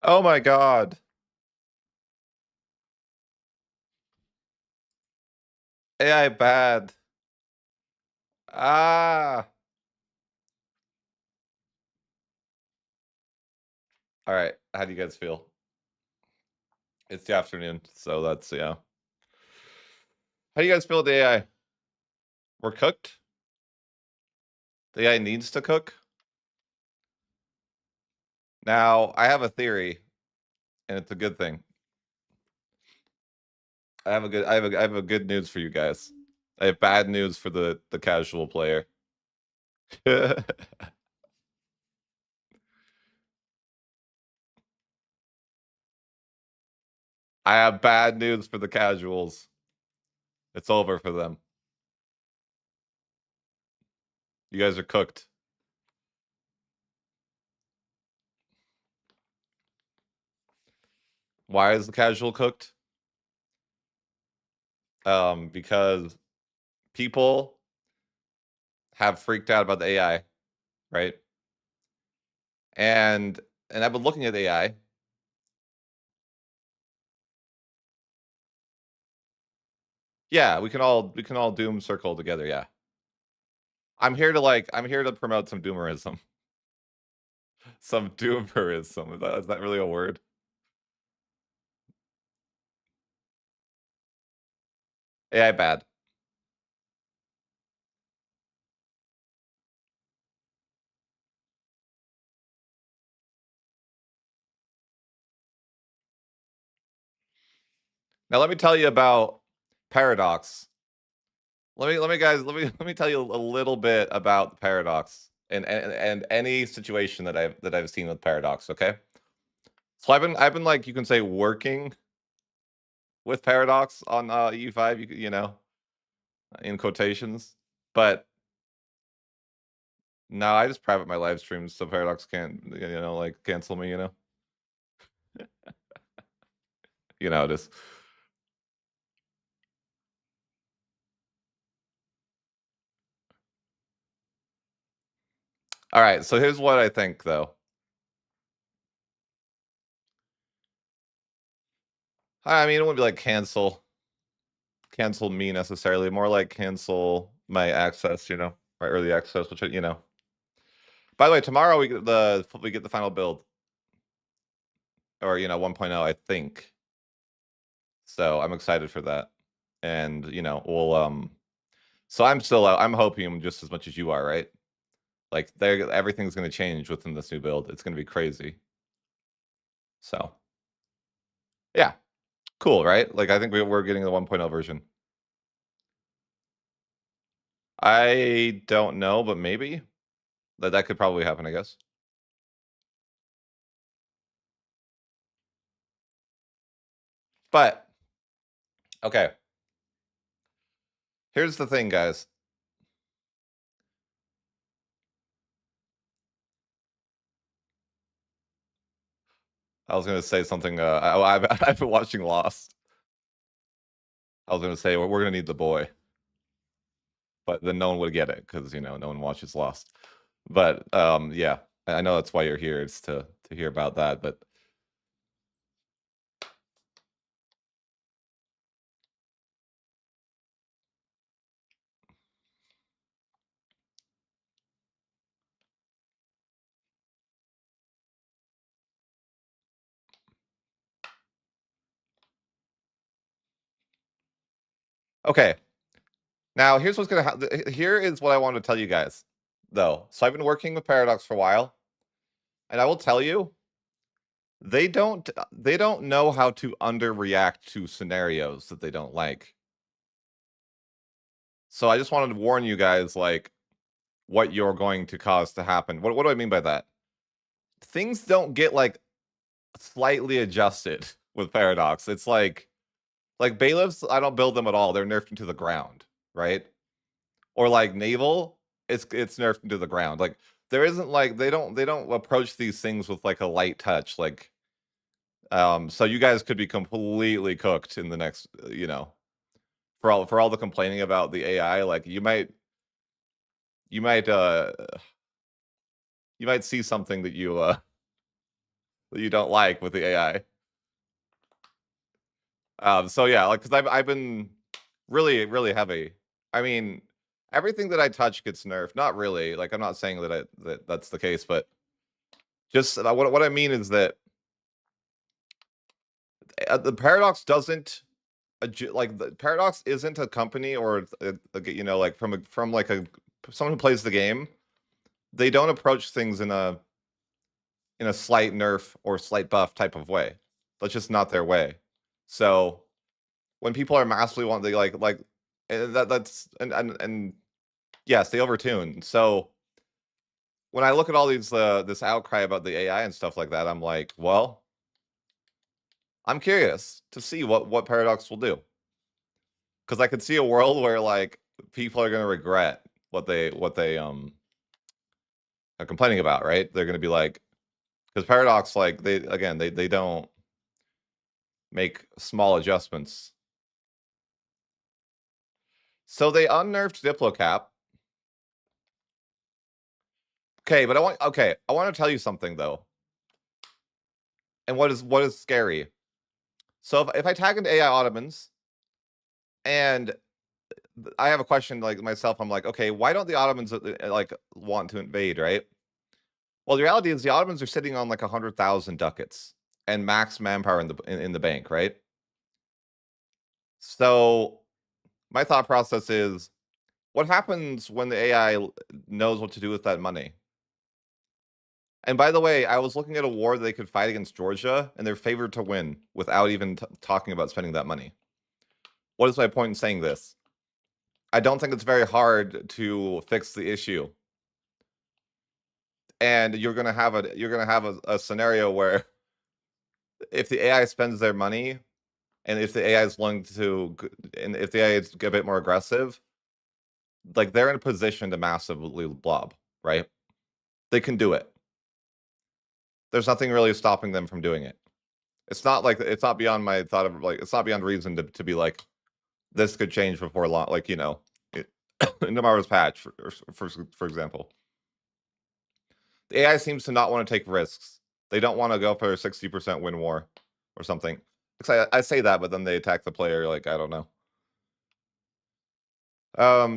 Oh my god. AI bad. Ah. All right. How do you guys feel? It's the afternoon, so that's yeah. How do you guys feel with the AI? We're cooked? The AI needs to cook? Now, I have a theory, and it's a good thing. I have a good news for you guys. I have bad news for the casual player. I have bad news for the casuals. It's over for them. You guys are cooked. Why is the casual cooked? Because people have freaked out about the AI, right? And I've been looking at AI. Yeah, we can all doom circle together, yeah. I'm here to promote some doomerism. Some doomerism. Is that really a word? AI bad. Now let me tell you about paradox. Let me tell you a little bit about the paradox and any situation that I've seen with paradox, okay? So I've been like you can say working with paradox on EU5, you know, in quotations. But no, I just private my live streams so paradox can't like cancel me, you know. You know, just all right. So here's what I think though. I mean, it wouldn't be like cancel me necessarily, more like cancel my access, you know, my early access, which you know. By the way, tomorrow we get the final build, or you know 1.0, I think. So I'm excited for that, and you know we'll. So I'm hoping just as much as you are, right? Like everything's going to change within this new build. It's going to be crazy. So yeah, cool, right? Like I think we're getting the 1.0 version. I don't know, but maybe that could probably happen, I guess. But okay, here's the thing, guys. I was gonna say something. I've been watching Lost. I was gonna say we're gonna need the boy, but then no one would get it because you know no one watches Lost. But yeah, I know that's why you're here. It's to hear about that. But okay, now here's what's gonna happen. Here is what I want to tell you guys, though. So I've been working with Paradox for a while, and I will tell you, they don't know how to underreact to scenarios that they don't like. So I just wanted to warn you guys, like, what you're going to cause to happen. What do I mean by that? Things don't get like slightly adjusted with Paradox. It's like bailiffs, I don't build them at all. They're nerfed into the ground, right? Or like naval, it's nerfed into the ground. Like there isn't like they don't approach these things with like a light touch. Like so you guys could be completely cooked in the next you know for all the complaining about the AI. Like you might you might see something that that you don't like with the AI. So yeah, like, because I've been really, really heavy. I mean, everything that I touch gets nerfed. Not really. Like, I'm not saying that's the case, but just what I mean is that the Paradox doesn't like the Paradox isn't a company or you know, like from like someone who plays the game. They don't approach things in a slight nerf or slight buff type of way. That's just not their way. So when people are massively they like and that's and yes, they overtune. So when I look at all these this outcry about the AI and stuff like that, I'm like, well, I'm curious to see what Paradox will do. Because I could see a world where like people are gonna regret what they are complaining about, right? They're gonna be like, because Paradox, like they don't make small adjustments. So they unnerfed Diplocap. Okay, but I want to tell you something though. And what is scary? So if I tag into AI Ottomans and I have a question like myself, I'm like, okay, why don't the Ottomans like want to invade, right? Well, the reality is the Ottomans are sitting on like 100,000 ducats and max manpower in the bank, right? So my thought process is, what happens when the AI knows what to do with that money? And by the way, I was looking at a war that they could fight against Georgia, and they're favored to win without even talking about spending that money. What is my point in saying this? I don't think it's very hard to fix the issue. And you're gonna have a scenario where if the AI spends their money, and if the AI is willing to, and if the AI is a bit more aggressive, like they're in a position to massively blob, right? They can do it. There's nothing really stopping them from doing it. It's not like it's not beyond my thought of like it's not beyond reason to be like this could change before long. Like in tomorrow's patch, for example, the AI seems to not want to take risks. They don't want to go for a 60% win war or something. I say that, but then they attack the player. Like I don't know.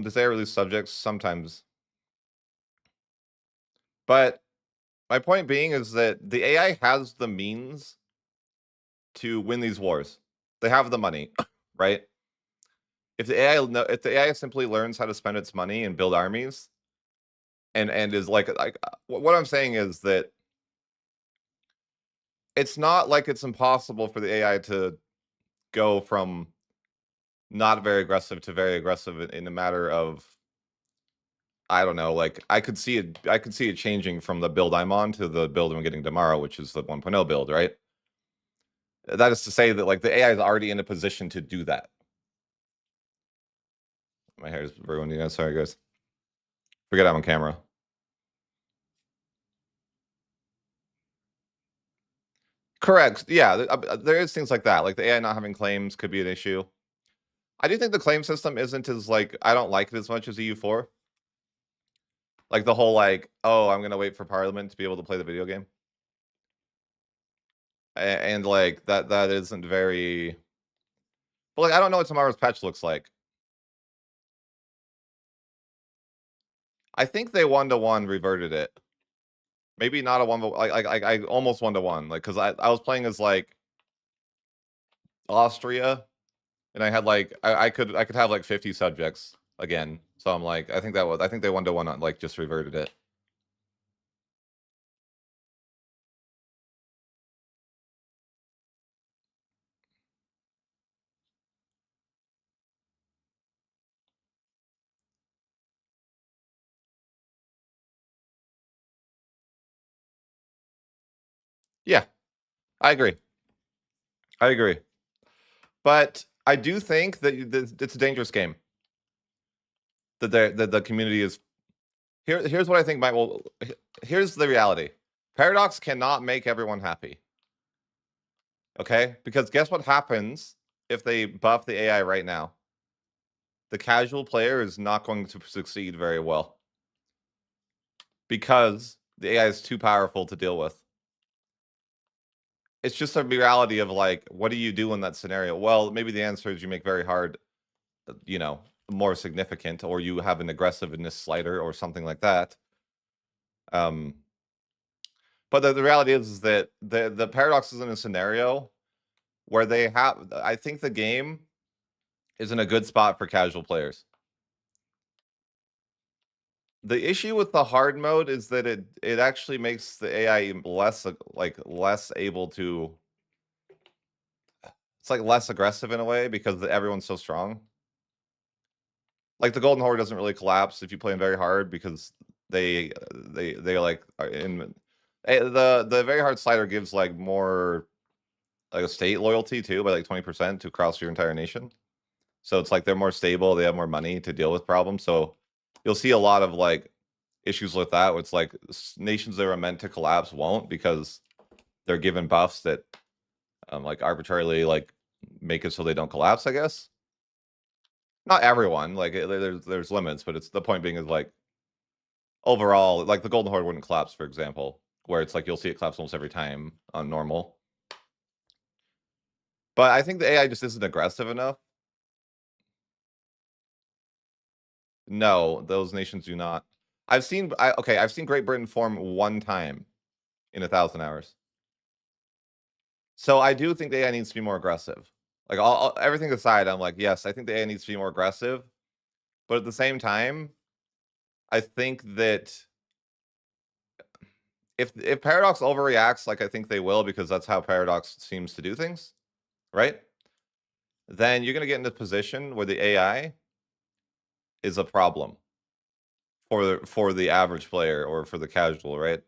Does AI release subjects sometimes? But my point being is that the AI has the means to win these wars. They have the money, right? If the AI simply learns how to spend its money and build armies, and is like what I'm saying is that it's not like it's impossible for the AI to go from not very aggressive to very aggressive in a matter of, I don't know, like I could see it changing from the build I'm on to the build I'm getting tomorrow, which is the 1.0 build, right? That is to say that like the AI is already in a position to do that. My hair is ruined, you know. Sorry, guys. Forget I'm on camera. Correct. Yeah, there is things like that. Like the AI not having claims could be an issue. I do think the claim system isn't as like I don't like it as much as EU4. Like the whole like, oh, I'm gonna wait for Parliament to be able to play the video game, and like that isn't very. But like I don't know what tomorrow's patch looks like. I think they 1-to-1 reverted it. Maybe not a 1, but I almost 1-to-1. Like because I was playing as like Austria, and I had like I could have like 50 subjects again. So I'm like I think they 1-to-1 on like just reverted it. Yeah, I agree. I agree. But I do think that it's a dangerous game. That the community is here's what I think here's the reality. Paradox cannot make everyone happy. Okay? Because guess what happens if they buff the AI right now? The casual player is not going to succeed very well. Because the AI is too powerful to deal with. it's just a reality of like, what do you do in that scenario? Well, maybe the answer is you make very hard, you know, more significant, or you have an aggressiveness slider or something like that. Um, but the reality is that the paradox is in a scenario where they have. I think the game is in a good spot for casual players. The issue with the hard mode is that it actually makes the AI less less able to. It's like less aggressive in a way because everyone's so strong. Like the Golden Horde doesn't really collapse if you play them very hard because they like are in the very hard slider gives like more like a state loyalty too by like 20% to cross your entire nation. So it's like they're more stable, they have more money to deal with problems. So you'll see a lot of like issues with that where it's like nations that are meant to collapse won't because they're given buffs that like arbitrarily like make it so they don't collapse, I guess. Not everyone, like there's limits, but it's the point being is like overall, like the Golden Horde wouldn't collapse, for example, where it's like you'll see it collapse almost every time on normal. But I think the AI just isn't aggressive enough. No, those nations do not. I've seen Great Britain form one time in 1,000 hours. So I do think the AI needs to be more aggressive. Like everything aside, I'm like, yes, I think the AI needs to be more aggressive. But at the same time, I think that if Paradox overreacts like I think they will, because that's how Paradox seems to do things, right? Then you're gonna get in a position where the AI is a problem for the average player or for the casual, right?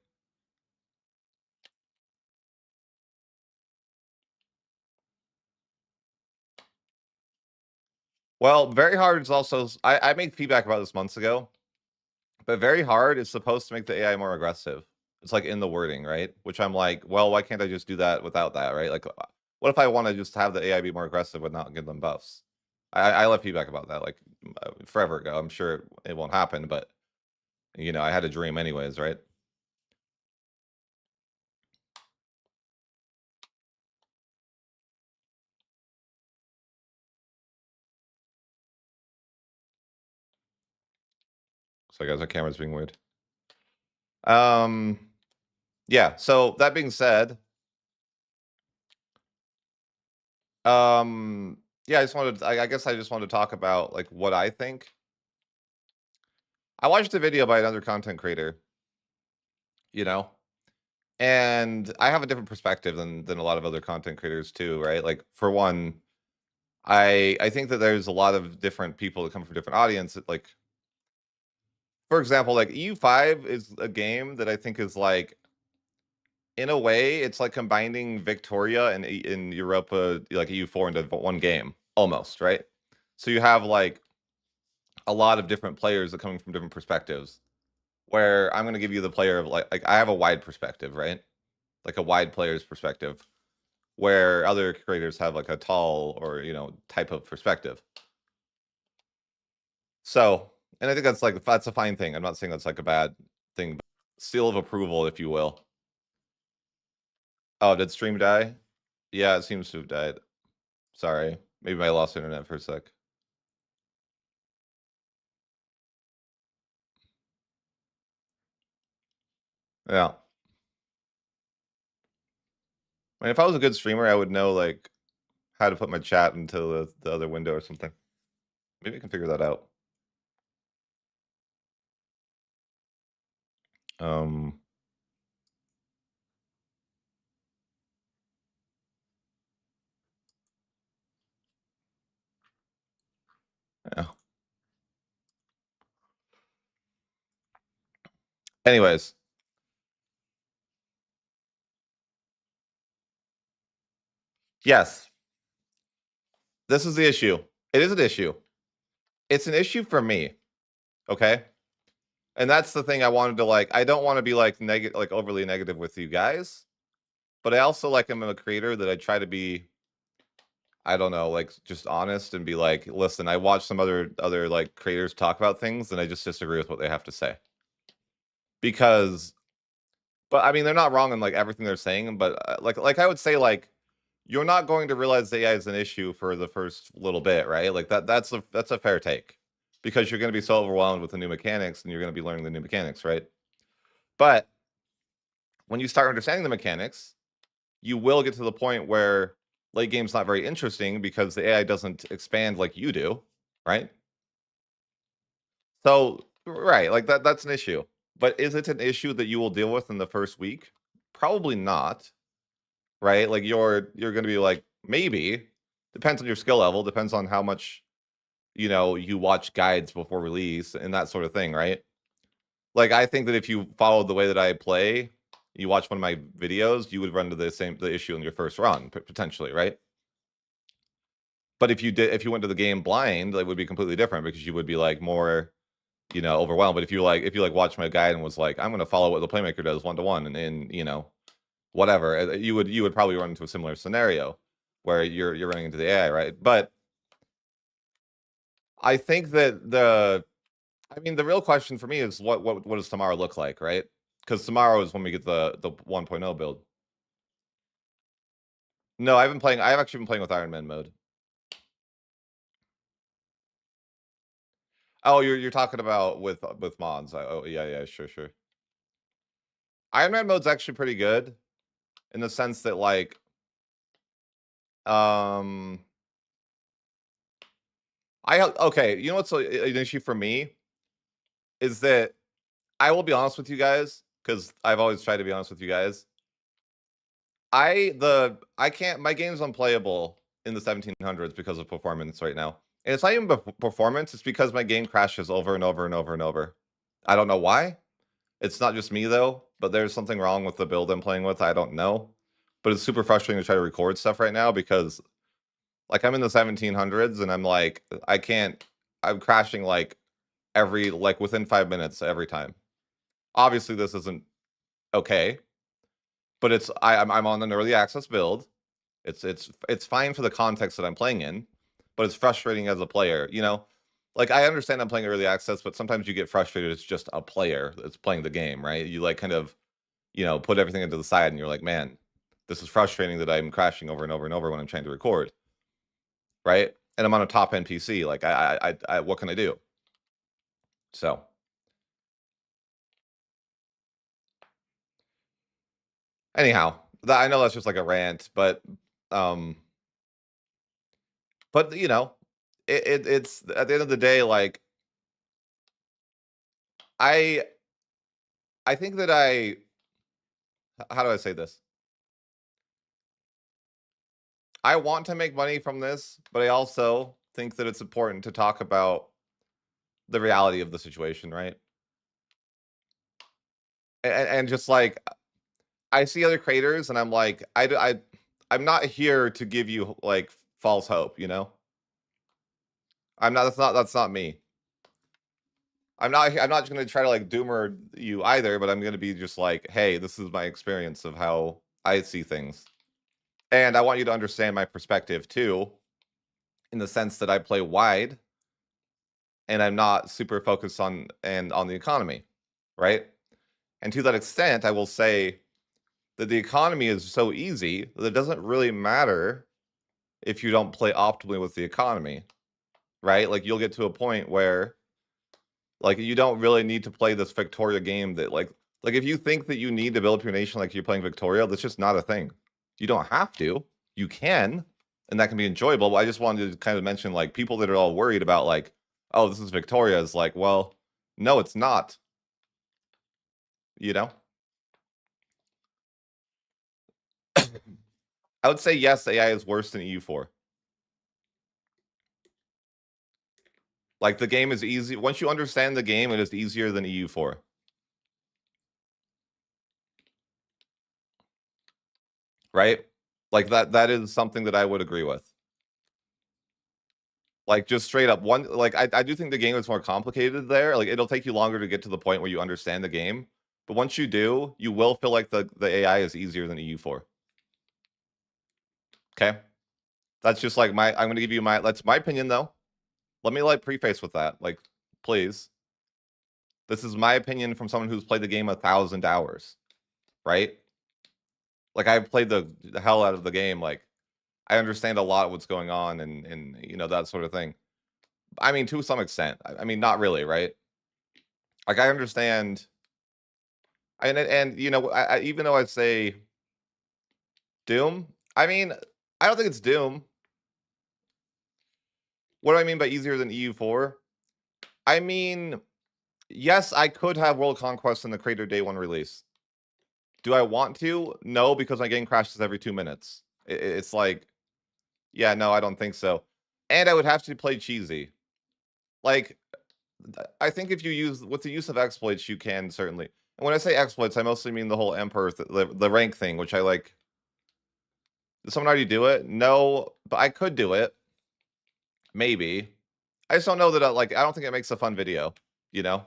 Well, very hard is also I made feedback about this months ago, but very hard is supposed to make the AI more aggressive. It's like in the wording, right? Which I'm like, well, why can't I just do that without that, right? Like, what if I want to just have the AI be more aggressive but not give them buffs? I left feedback about that like forever ago. I'm sure it won't happen, but you know, I had a dream anyways, right? So guys, our camera's being weird. Yeah. So that being said, yeah, I guess I just wanted to talk about like what I think. I watched a video by another content creator, you know, and I have a different perspective than a lot of other content creators too, right? Like for one, I think that there's a lot of different people that come from different audiences. Like, for example, like EU5 is a game that I think is like in a way, it's like combining Victoria and in Europa, like EU4 into one game, almost, right? So you have like a lot of different players that coming from different perspectives. Where I'm going to give you the player of like I have a wide perspective, right? Like a wide player's perspective, where other creators have like a tall or type of perspective. So, and I think that's a fine thing. I'm not saying that's like a bad thing, but seal of approval, if you will. Oh, did stream die? Yeah, it seems to have died. Sorry. Maybe I lost internet for a sec. Yeah. I mean, if I was a good streamer, I would know like how to put my chat into the other window or something. Maybe I can figure that out. Um, yeah. Anyways, yes, this is the issue. It is an issue. It's an issue for me. Okay. And that's the thing I wanted to like. I don't want to be like negative, like overly negative with you guys, but I also like am a creator that I try to be, I don't know, like just honest and be like, listen, I watch some other like creators talk about things and I just disagree with what they have to say. Because But I mean, they're not wrong in like everything they're saying. But like I would say, like, you're not going to realize AI is an issue for the first little bit, right? Like that's a fair take, because you're going to be so overwhelmed with the new mechanics, and you're going to be learning the new mechanics, right? But when you start understanding the mechanics, you will get to the point where late game's not very interesting because the AI doesn't expand like you do, right? So, right, like that's an issue. But is it an issue that you will deal with in the first week? Probably not, right? Like you're going to be like, maybe. Depends on your skill level, depends on how much, you watch guides before release and that sort of thing, right? Like, I think that if you followed the way that I play, you watch one of my videos, you would run into the issue in your first run, potentially, right? But if you went to the game blind, it would be completely different, because you would be like more, overwhelmed. But if you watch my guide and was like, I'm going to follow what the playmaker does 1-to-1, and whatever, you would probably run into a similar scenario where you're running into the AI, right? But I think that the real question for me is what does tomorrow look like, right? Because tomorrow is when we get the 1.0 build. No, I've actually been playing with Iron Man mode. Oh, you're talking about with mods. Oh, yeah, sure. Iron Man mode's actually pretty good, in the sense that, like, okay, you know what's an issue for me is that, I will be honest with you guys, because I've always tried to be honest with you guys. I can't, my game's unplayable in the 1700s because of performance right now. And it's not even performance, it's because my game crashes over and over and over and over. I don't know why. It's not just me though, but there's something wrong with the build I'm playing with. I don't know. But it's super frustrating to try to record stuff right now, because like I'm in the 1700s and I'm like, I'm crashing like within 5 minutes every time. Obviously this isn't okay, but I'm on an early access build. It's fine for the context that I'm playing in, but it's frustrating as a player, Like, I understand I'm playing early access, but sometimes you get frustrated. It's just a player that's playing the game, right? You like kind of, put everything into the side, and you're like, man, this is frustrating that I'm crashing over and over and over when I'm trying to record, right? And I'm on a top end PC. Like, I what can I do? So, anyhow, I know that's just like a rant, um, but it's at the end of the day, like, I I think that how do I say this? I want to make money from this, but I also think that it's important to talk about the reality of the situation, right? And just like, I see other creators, and I'm like, I'm not here to give you like false hope, I'm not. That's not me. I'm not going to try to like doomer you either, but I'm going to be just like, hey, this is my experience of how I see things, and I want you to understand my perspective too, in the sense that I play wide, and I'm not super focused on the economy, right? And to that extent, I will say that the economy is so easy that it doesn't really matter if you don't play optimally with the economy, right? Like, you'll get to a point where, like, you don't really need to play this Victoria game that, like, if you think that you need to build up your nation like you're playing Victoria, that's just not a thing. You don't have to. You can, and that can be enjoyable. But I just wanted to kind of mention, like, people that are all worried about, like, oh, this is Victoria, is like, well, no, it's not. You know? I would say yes, AI is worse than EU4. Like, the game is easy. Once you understand the game, it is easier than EU4. Right? Like, that is something that I would agree with. Like, just straight up one, like, I do think the game is more complicated there. Like, it'll take you longer to get to the point where you understand the game. But once you do, you will feel like the AI is easier than EU4. Okay? That's just like I'm gonna give you that's my opinion though. Let me like preface with that. Like, please. This is my opinion from someone who's played the game 1,000 hours. right? Like I've played the hell out of the game. Like I understand a lot of what's going on and you know that sort of thing. I mean, to some extent. I mean, not really, right? Like I understand, and you know, even though I say Doom, I mean, I don't think it's Doom. What do I mean by easier than EU4? I mean, yes, I could have World Conquest in the Crater Day 1 release. Do I want to? No, because my game crashes every 2 minutes. It's like, yeah, no, I don't think so. And I would have to play cheesy. Like, I think if you use, with the use of exploits, you can certainly. And when I say exploits, I mostly mean the whole Emperor, the rank thing, which I like. Did someone already do it? No, but I could do it. Maybe. I just don't know that, I don't think it makes a fun video, you know?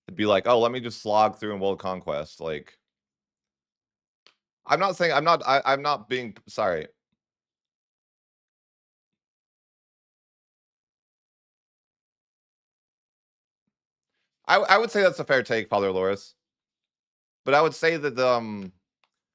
It'd be like, oh, let me just slog through in World Conquest. Like, I'm not saying, I'm not being, sorry. I would say that's a fair take, Father Loris. But I would say that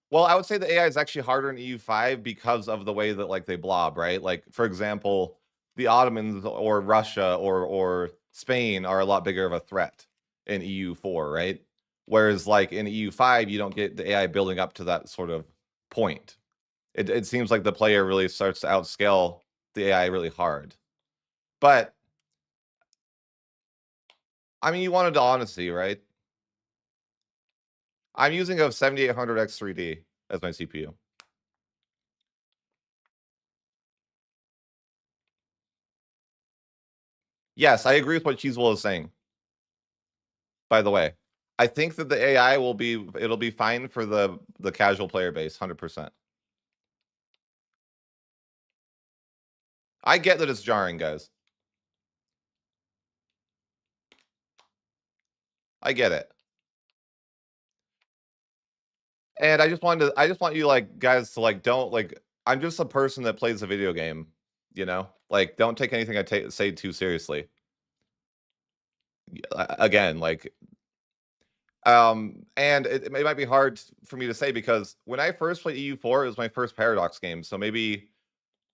well, I would say the AI is actually harder in EU5 because of the way that like they blob, right? Like for example, the Ottomans or Russia or Spain are a lot bigger of a threat in EU4, right? Whereas like in EU5, you don't get the AI building up to that sort of point. It seems like the player really starts to outscale the AI really hard. But I mean, you wanted honesty, right? I'm using a 7800 X3D as my CPU. Yes, I agree with what Cheesewell is saying. By the way, I think that the AI it'll be fine for the casual player base, 100%. I get that it's jarring, guys. I get it. And I just want you like guys to like don't like I'm just a person that plays a video game, you know? Like don't take anything I say too seriously. Again, like and it might be hard for me to say because when I first played EU4, it was my first Paradox game, so maybe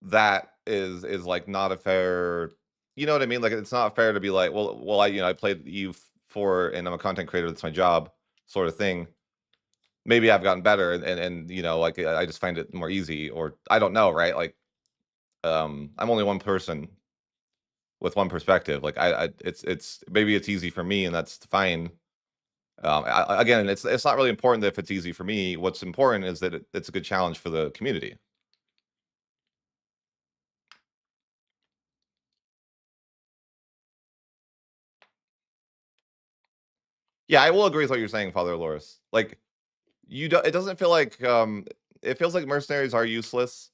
that is like not a fair, you know what I mean? Like it's not fair to be like, well, I I played EU4 and I'm a content creator, that's my job, sort of thing. Maybe I've gotten better and you know, like I just find it more easy, or I don't know, right? Like I'm only one person with one perspective. Like it's maybe it's easy for me and that's fine. Again, it's not really important if it's easy for me. What's important is that it's a good challenge for the community. Yeah, I will agree with what you're saying, Father Loris. Like it doesn't feel like it feels like mercenaries are useless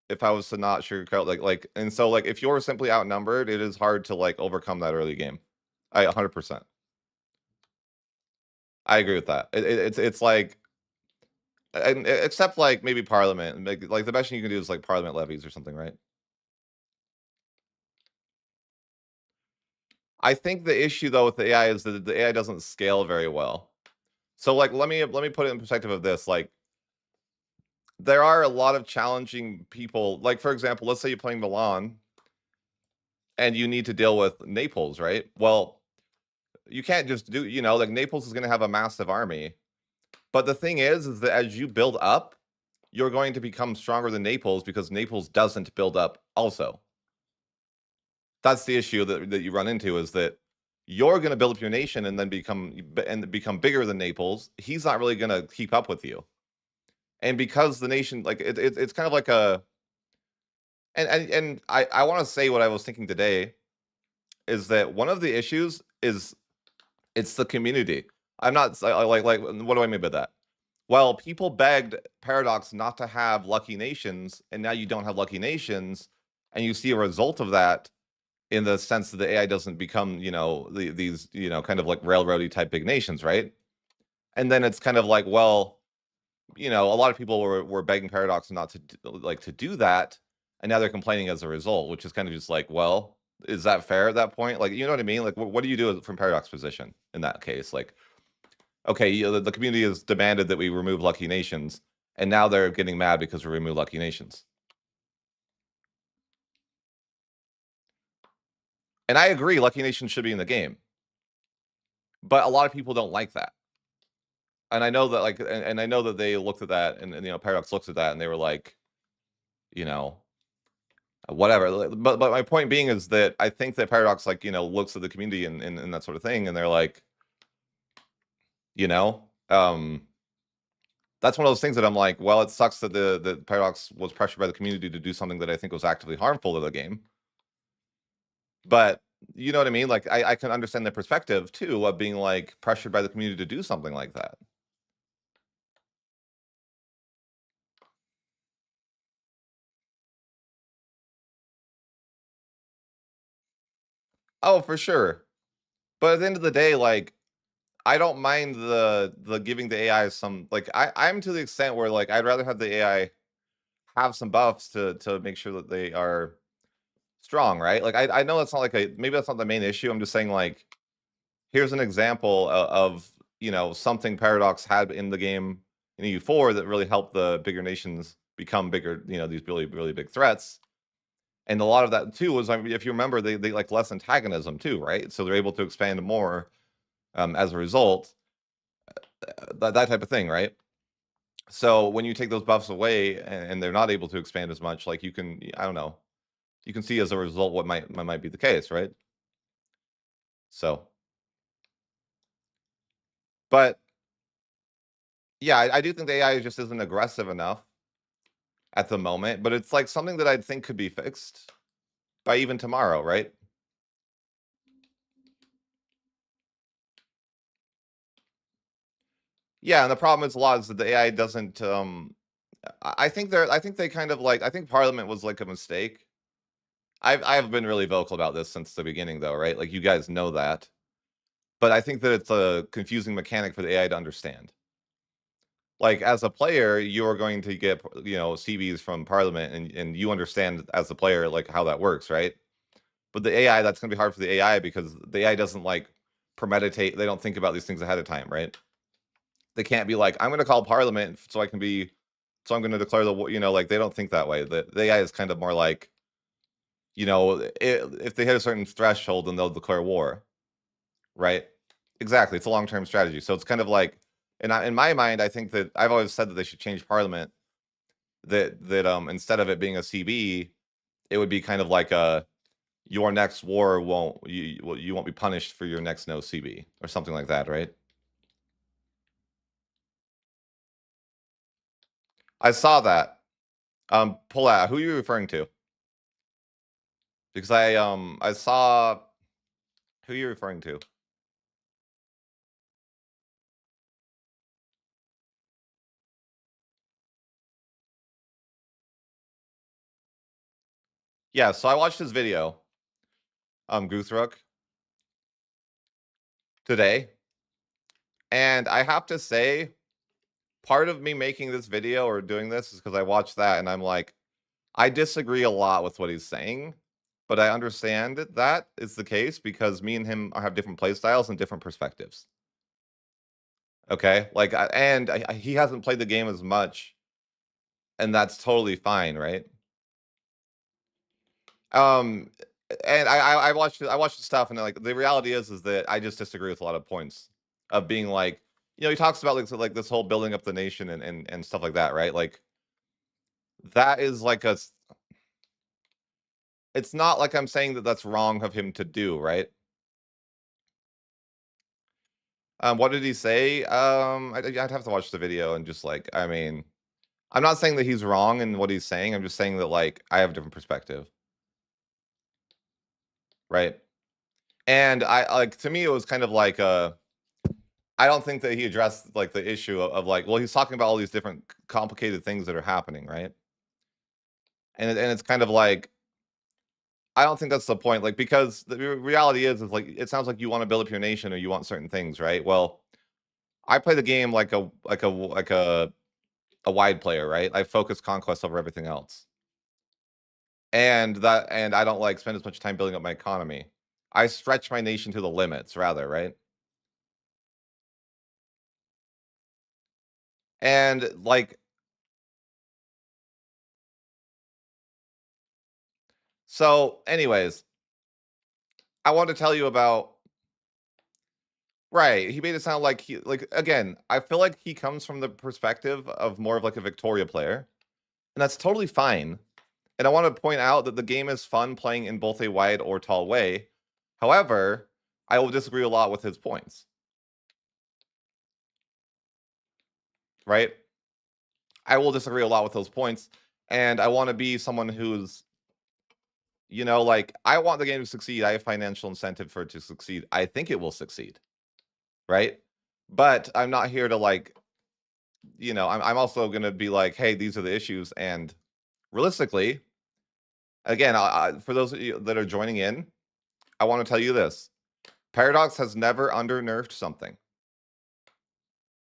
if I was to not sugarcoat like and so like if you're simply outnumbered, it is hard to like overcome that early game. I 100%. I agree with that. It's like and except like maybe parliament, like the best thing you can do is like parliament levies or something, right? I think the issue though with the AI is that the AI doesn't scale very well. So like let me put it in perspective of this. Like there are a lot of challenging people. Like for example, let's say you're playing Milan and you need to deal with Naples, right? Well, you can't just do, you know, like Naples is going to have a massive army. But the thing is that as you build up, you're going to become stronger than Naples because Naples doesn't build up also. That's the issue that you run into is that you're going to build up your nation and then become bigger than Naples. He's not really going to keep up with you. And because the nation like it's kind of like a and I want to say what I was thinking today is that one of the issues is it's the community. I'm not like what do I mean by that? Well, people begged Paradox not to have lucky nations, and now you don't have lucky nations, and you see a result of that in the sense that the AI doesn't become, you know, these, you know, kind of like railroady type big nations, right? And then it's kind of like, well, you know, a lot of people were begging Paradox not to to do that, and now they're complaining as a result, which is kind of just like, well, is that fair at that point? Like, you know what I mean? Like, what do you do from Paradox position in that case? Like, Okay, the community has demanded that we remove lucky nations, and now they're getting mad because we remove lucky nations. And I agree, lucky nations should be in the game, but a lot of people don't like that. And I know that, like, and I know that they looked at that, and Paradox looks at that, and they were like, you know, whatever. But my point being is that I think that Paradox, like, looks at the community and that sort of thing, and they're like, you know, um, that's one of those things that I'm like, well, it sucks that the Paradox was pressured by the community to do something that I think was actively harmful to the game. But you know what I mean? Like, I can understand the perspective too of being like pressured by the community to do something like that. Oh, for sure. But at the end of the day, like, I don't mind the giving the AI some, like, I'm to the extent where, like, I'd rather have the AI have some buffs to make sure that they are strong, right? Like, I know that's not like maybe that's not the main issue. I'm just saying, like, here's an example of something Paradox had in the game in EU4 that really helped the bigger nations become bigger. These really really big threats, and a lot of that too was, I mean, if you remember, they like less antagonism too, right? So they're able to expand more as a result, that type of thing, right? So when you take those buffs away and they're not able to expand as much, like, you can, I don't know, you can see as a result what might be the case, right? So, but yeah, I do think the AI just isn't aggressive enough at the moment, but it's like something that I think could be fixed by even tomorrow, right? Yeah, and the problem is a lot is that the AI doesn't. I think they kind of like. I think Parliament was like a mistake. I've been really vocal about this since the beginning, though, right? Like, you guys know that, but I think that it's a confusing mechanic for the AI to understand. Like, as a player, you're going to get CVs from Parliament, and you understand as a player like how that works, right? But the AI, that's going to be hard for the AI because the AI doesn't like premeditate. They don't think about these things ahead of time, right? They can't be like, I'm going to call Parliament so I can be, so I'm going to declare the war. Like, they don't think that way. The AI is kind of more like, if they hit a certain threshold, then they'll declare war, right? Exactly. It's a long term strategy. So it's kind of like, in my mind, I think that I've always said that they should change Parliament. That instead of it being a CB, it would be kind of like a, your next war won't, you won't be punished for your next no CB or something like that, right? I saw that. Pull out. Who are you referring to? Because I saw, who are you referring to? Yeah, so I watched his video, Guthrook, today, and I have to say, part of me making this video or doing this is because I watched that and I'm like, I disagree a lot with what he's saying, but I understand that is the case because me and him have different play styles and different perspectives. Okay, like, he hasn't played the game as much, and that's totally fine, right? Um, and I watched the stuff, and like, the reality is that I just disagree with a lot of points of being like, he talks about like, so, like, this whole building up the nation and stuff like that, right? Like, that is like it's not like I'm saying that that's wrong of him to do, right? What did he say? I'd have to watch the video and just like, I mean, I'm not saying that he's wrong in what he's saying. I'm just saying that, like, I have a different perspective, right? And I like, to me, it was kind of like, I don't think that he addressed like the issue of like, well, he's talking about all these different complicated things that are happening, right? And it's kind of like, I don't think that's the point, like, because the reality is like, it sounds like you want to build up your nation or you want certain things, right? Well, I play the game like a wide player, right? I focus conquest over everything else. And I don't like spend as much time building up my economy. I stretch my nation to the limits rather, right? And like, so anyways, I want to tell you about, right, he made it sound like he, like, again, I feel like he comes from the perspective of more of like a Victoria player, and that's totally fine. And I want to point out that the game is fun playing in both a wide or tall way. However, I will disagree a lot with his points. Right? I will disagree a lot with those points. And I want to be someone who's, you know, like, I want the game to succeed. I have financial incentive for it to succeed. I think it will succeed. Right? But I'm not here to, like, you know, I'm also going to be like, hey, these are the issues. And realistically, again, for those of you that are joining in, I want to tell you this. Paradox has never under-nerfed something.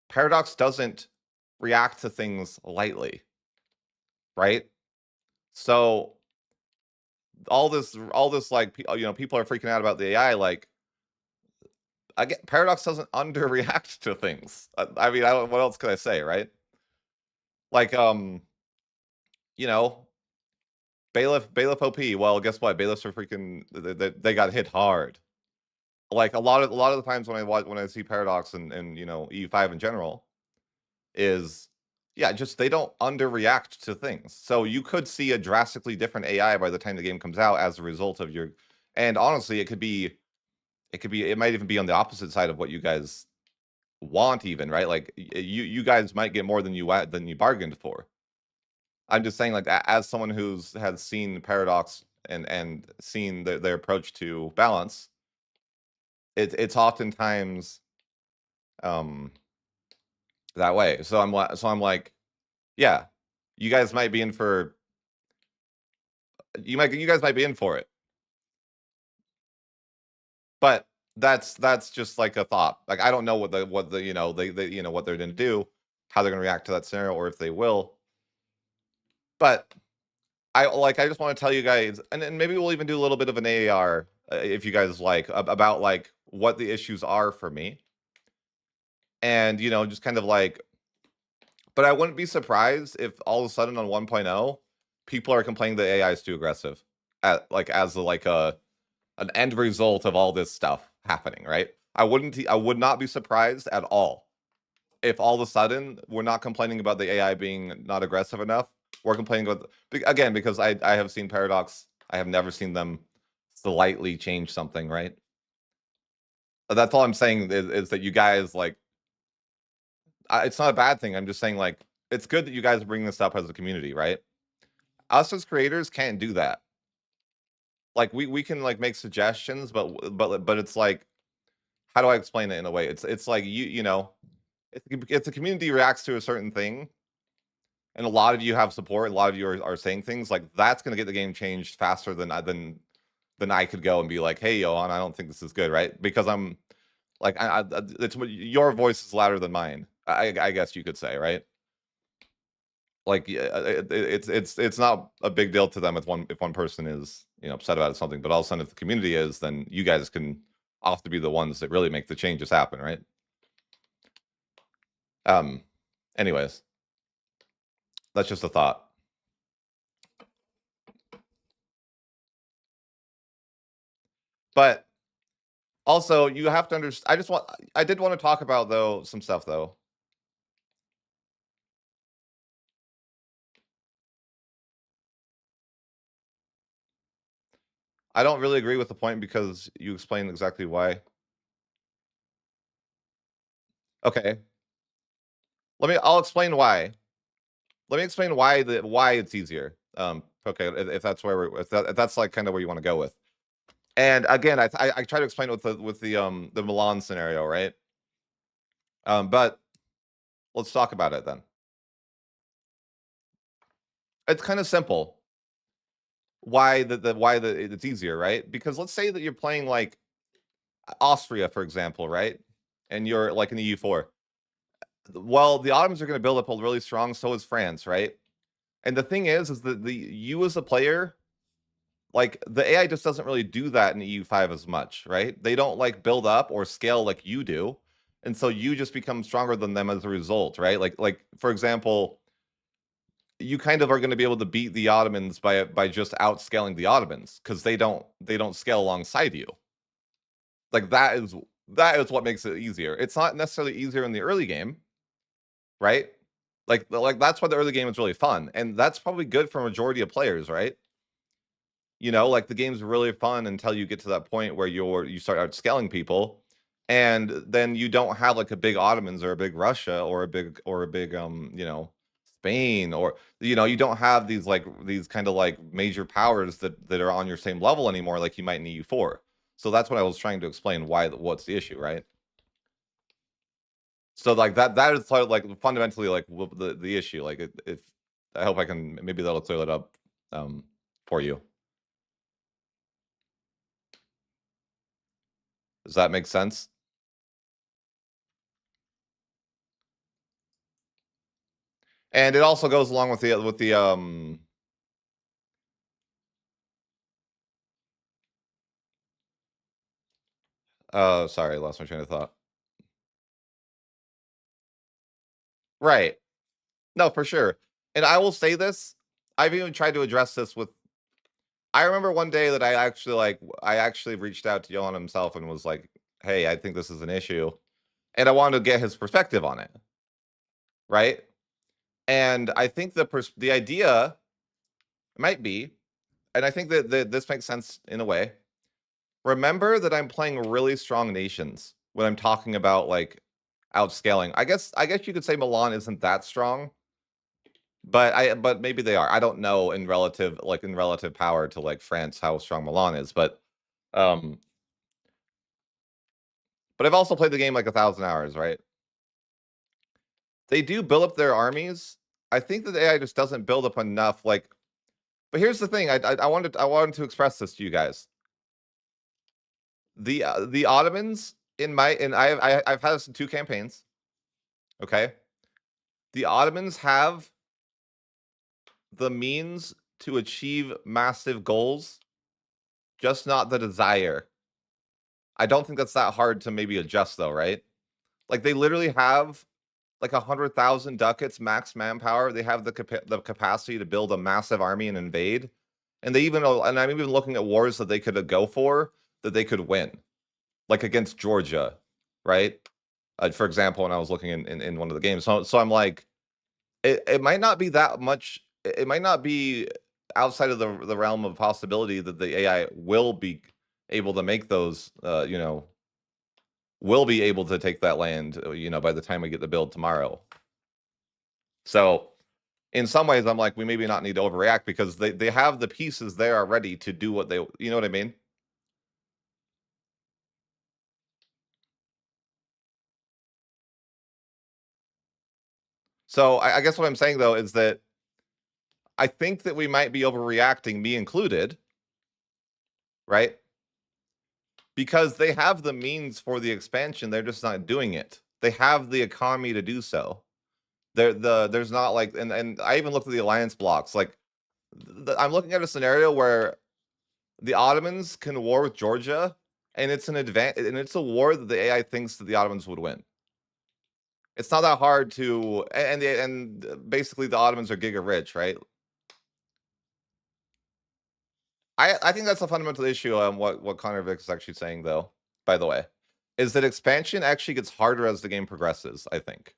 Paradox doesn't react to things lightly, right? So all this like, you know, people are freaking out about the AI. Like, again, Paradox doesn't underreact to things. I mean, what else could I say, right? Like, you know, Bailiff OP. Well, guess what? Bailiffs are freaking. They got hit hard. Like a lot of the times when I see Paradox and you know, EU5 in general, is, yeah, just they don't underreact to things. So you could see a drastically different AI by the time the game comes out as a result of your, and honestly, it might even be on the opposite side of what you guys want, even, right? Like, you guys might get more than you bargained for. I'm just saying, like, as someone who's has seen Paradox and seen their approach to balance, it's oftentimes that way. So I'm like, yeah, you guys might be in for, you guys might be in for it. But that's just like a thought. Like, I don't know what the you know, they you know, what they're going to do, how they're going to react to that scenario, or if they will. But I just want to tell you guys, and maybe we'll even do a little bit of an AAR, if you guys like, about like what the issues are for me. And, you know, just kind of like, but I wouldn't be surprised if all of a sudden on 1.0, people are complaining the AI is too aggressive, like, as like an end result of all this stuff happening, right? I would not be surprised at all if all of a sudden we're not complaining about the AI being not aggressive enough. We're complaining about, again, because I have seen Paradox. I have never seen them slightly change something, right? That's all I'm saying is that you guys, like, it's not a bad thing. I'm just saying, like, it's good that you guys bring this up as a community, right? Us as creators can't do that. Like, we can, like, make suggestions, but it's like, how do I explain it in a way? It's like, you know, if the community reacts to a certain thing, and a lot of you have support, a lot of you are saying things, like, that's going to get the game changed faster than I could go and be like, hey, Johan, I don't think this is good, right? Because I'm like, it's, your voice is louder than mine. I guess you could say, right? Like, it's not a big deal to them if one person is, you know, upset about something, but all of a sudden, if the community is, then you guys can often be the ones that really make the changes happen, right? Anyways, that's just a thought. But also, you have to understand. I did want to talk about, though, some stuff, though. I don't really agree with the point because you explained exactly why. Okay, I'll explain why. Let me explain why it's easier. Okay, if that's if that's like kind of where you want to go with. And again, I try to explain it with the Milan scenario, right? But let's talk about it then. It's kind of simple. Why it's easier, right? Because let's say that you're playing like Austria, for example, right? And you're like in the EU4. Well, the Ottomans are going to build up really strong. So is France, right? And the thing is that you as a player, like, the AI just doesn't really do that in EU5 as much, right? They don't like build up or scale like you do. and so you just become stronger than them as a result, right? Like for example, you kind of are going to be able to beat the Ottomans by just outscaling the Ottomans because they don't scale alongside you. Like that is what makes it easier. It's not necessarily easier in the early game, right? Like that's why the early game is really fun, and that's probably good for a majority of players, right? Like the game's really fun until you get to that point where you start outscaling people, and then you don't have like a big Ottomans or a big Russia or a big Spain, or you don't have these kind of like major powers that are on your same level anymore, like you might in EU4. So that's what I was trying to explain what's the issue, right? So like that is sort of like fundamentally like the issue. Like if I hope I can, maybe that'll clear it up for you. Does that make sense? And it also goes along with the sorry, I lost my train of thought. Right. No, for sure. And I will say this, I've even tried to address this with I remember one day that I actually reached out to Johan himself and was like, "Hey, I think this is an issue." And I wanted to get his perspective on it, right? And I think the idea might be, and I think that this makes sense in a way. Remember that I'm playing really strong nations when I'm talking about like outscaling. I guess you could say Milan isn't that strong, but maybe they are. I don't know in relative power to like France how strong Milan is, um but I've also played the game like 1,000 hours, right? They do build up their armies. I think that the AI just doesn't build up enough. But here's the thing. I wanted to express this to you guys. The Ottomans I've had this in 2 campaigns. Okay, the Ottomans have the means to achieve massive goals, just not the desire. I don't think that's that hard to maybe adjust though, right? Like they literally have like 100,000 ducats max manpower. They have the capacity to build a massive army and invade. And I'm even looking at wars that they could go for that they could win, like against Georgia, right? For example, when I was looking in one of the games. So I'm like, it might not be that much. It might not be outside of the realm of possibility that the AI will be able to make those. Will be able to take that land. By the time we get the build tomorrow. So in some ways, I'm like, we maybe not need to overreact because they have the pieces there already to do what they. You know what I mean? So I guess what I'm saying though is that I think that we might be overreacting, me included, right? Because they have the means for the expansion, they're just not doing it. They have the economy to do so. There's not like, and I even looked at the alliance blocks. Like, I'm looking at a scenario where the Ottomans can war with Georgia, and it's a war that the AI thinks that the Ottomans would win. It's not that hard to, and basically the Ottomans are giga rich, right? I think that's a fundamental issue on what Connor Vick is actually saying, though, by the way, is that expansion actually gets harder as the game progresses, I think.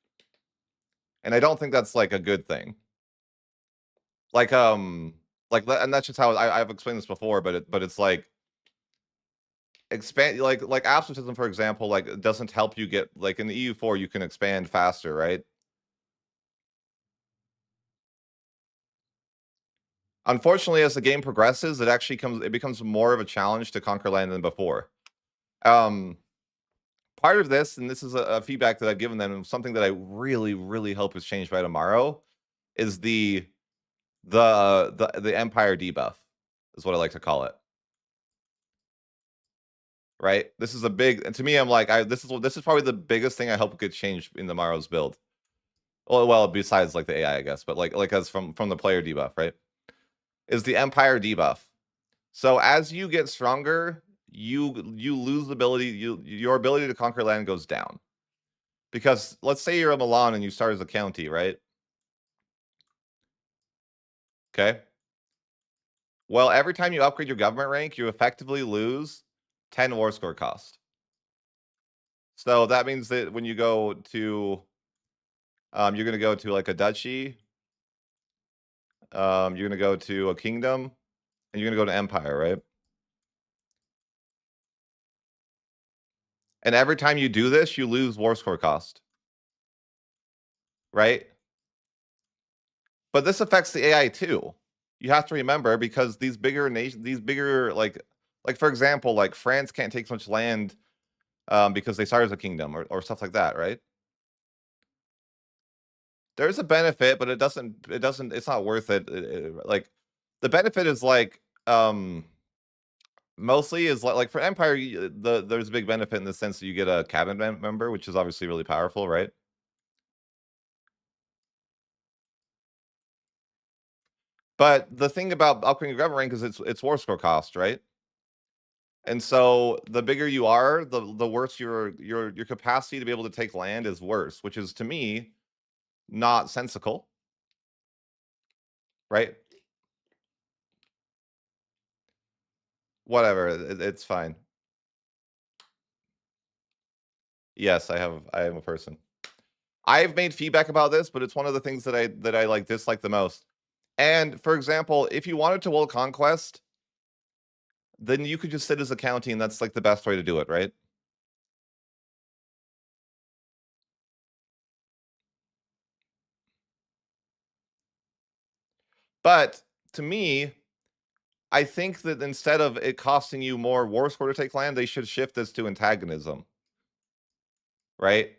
And I don't think that's like a good thing. Like and that's just how I've explained this before, but it's like expand like absolutism, for example, like doesn't help you get like in the EU4 you can expand faster, right? Unfortunately, as the game progresses, it becomes more of a challenge to conquer land than before. Um Part of this, and this is a feedback that I've given them, and something that I really, really hope is changed by tomorrow, is the Empire debuff, is what I like to call it. Right? This is a big, and to me, I'm like, this is probably the biggest thing I hope gets changed in tomorrow's build. Well, besides like the AI, I guess, but like as from the player debuff, right? Is the Empire debuff. So as you get stronger, you lose the ability, your ability to conquer land goes down. Because let's say you're a Milan and you start as a county, right? Okay. Well, every time you upgrade your government rank, you effectively lose 10 war score cost. So that means that when you go to, you're going to go to like a duchy, you're going to go to a kingdom, and you're going to go to empire, right? And every time you do this, you lose war score cost, right? But this affects the AI too. You have to remember because these bigger nations, these bigger like for example, like France can't take so much land because they started as a kingdom or stuff like that, right? There's a benefit, but it's not worth it. Like the benefit is like mostly is like for Empire, there's a big benefit in the sense that you get a cabinet member, which is obviously really powerful, right? But the thing about upgrading your government rank is it's war score cost, right? And so the bigger you are, the worse your capacity to be able to take land is worse, which is to me not sensical, right? Whatever, it's fine. Yes, I am a person. I've made feedback about this, but it's one of the things that I like dislike the most. And for example, if you wanted to world conquest, then you could just sit as a county, and that's like the best way to do it, right? But to me, I think that instead of it costing you more war score to take land, they should shift this to antagonism, right?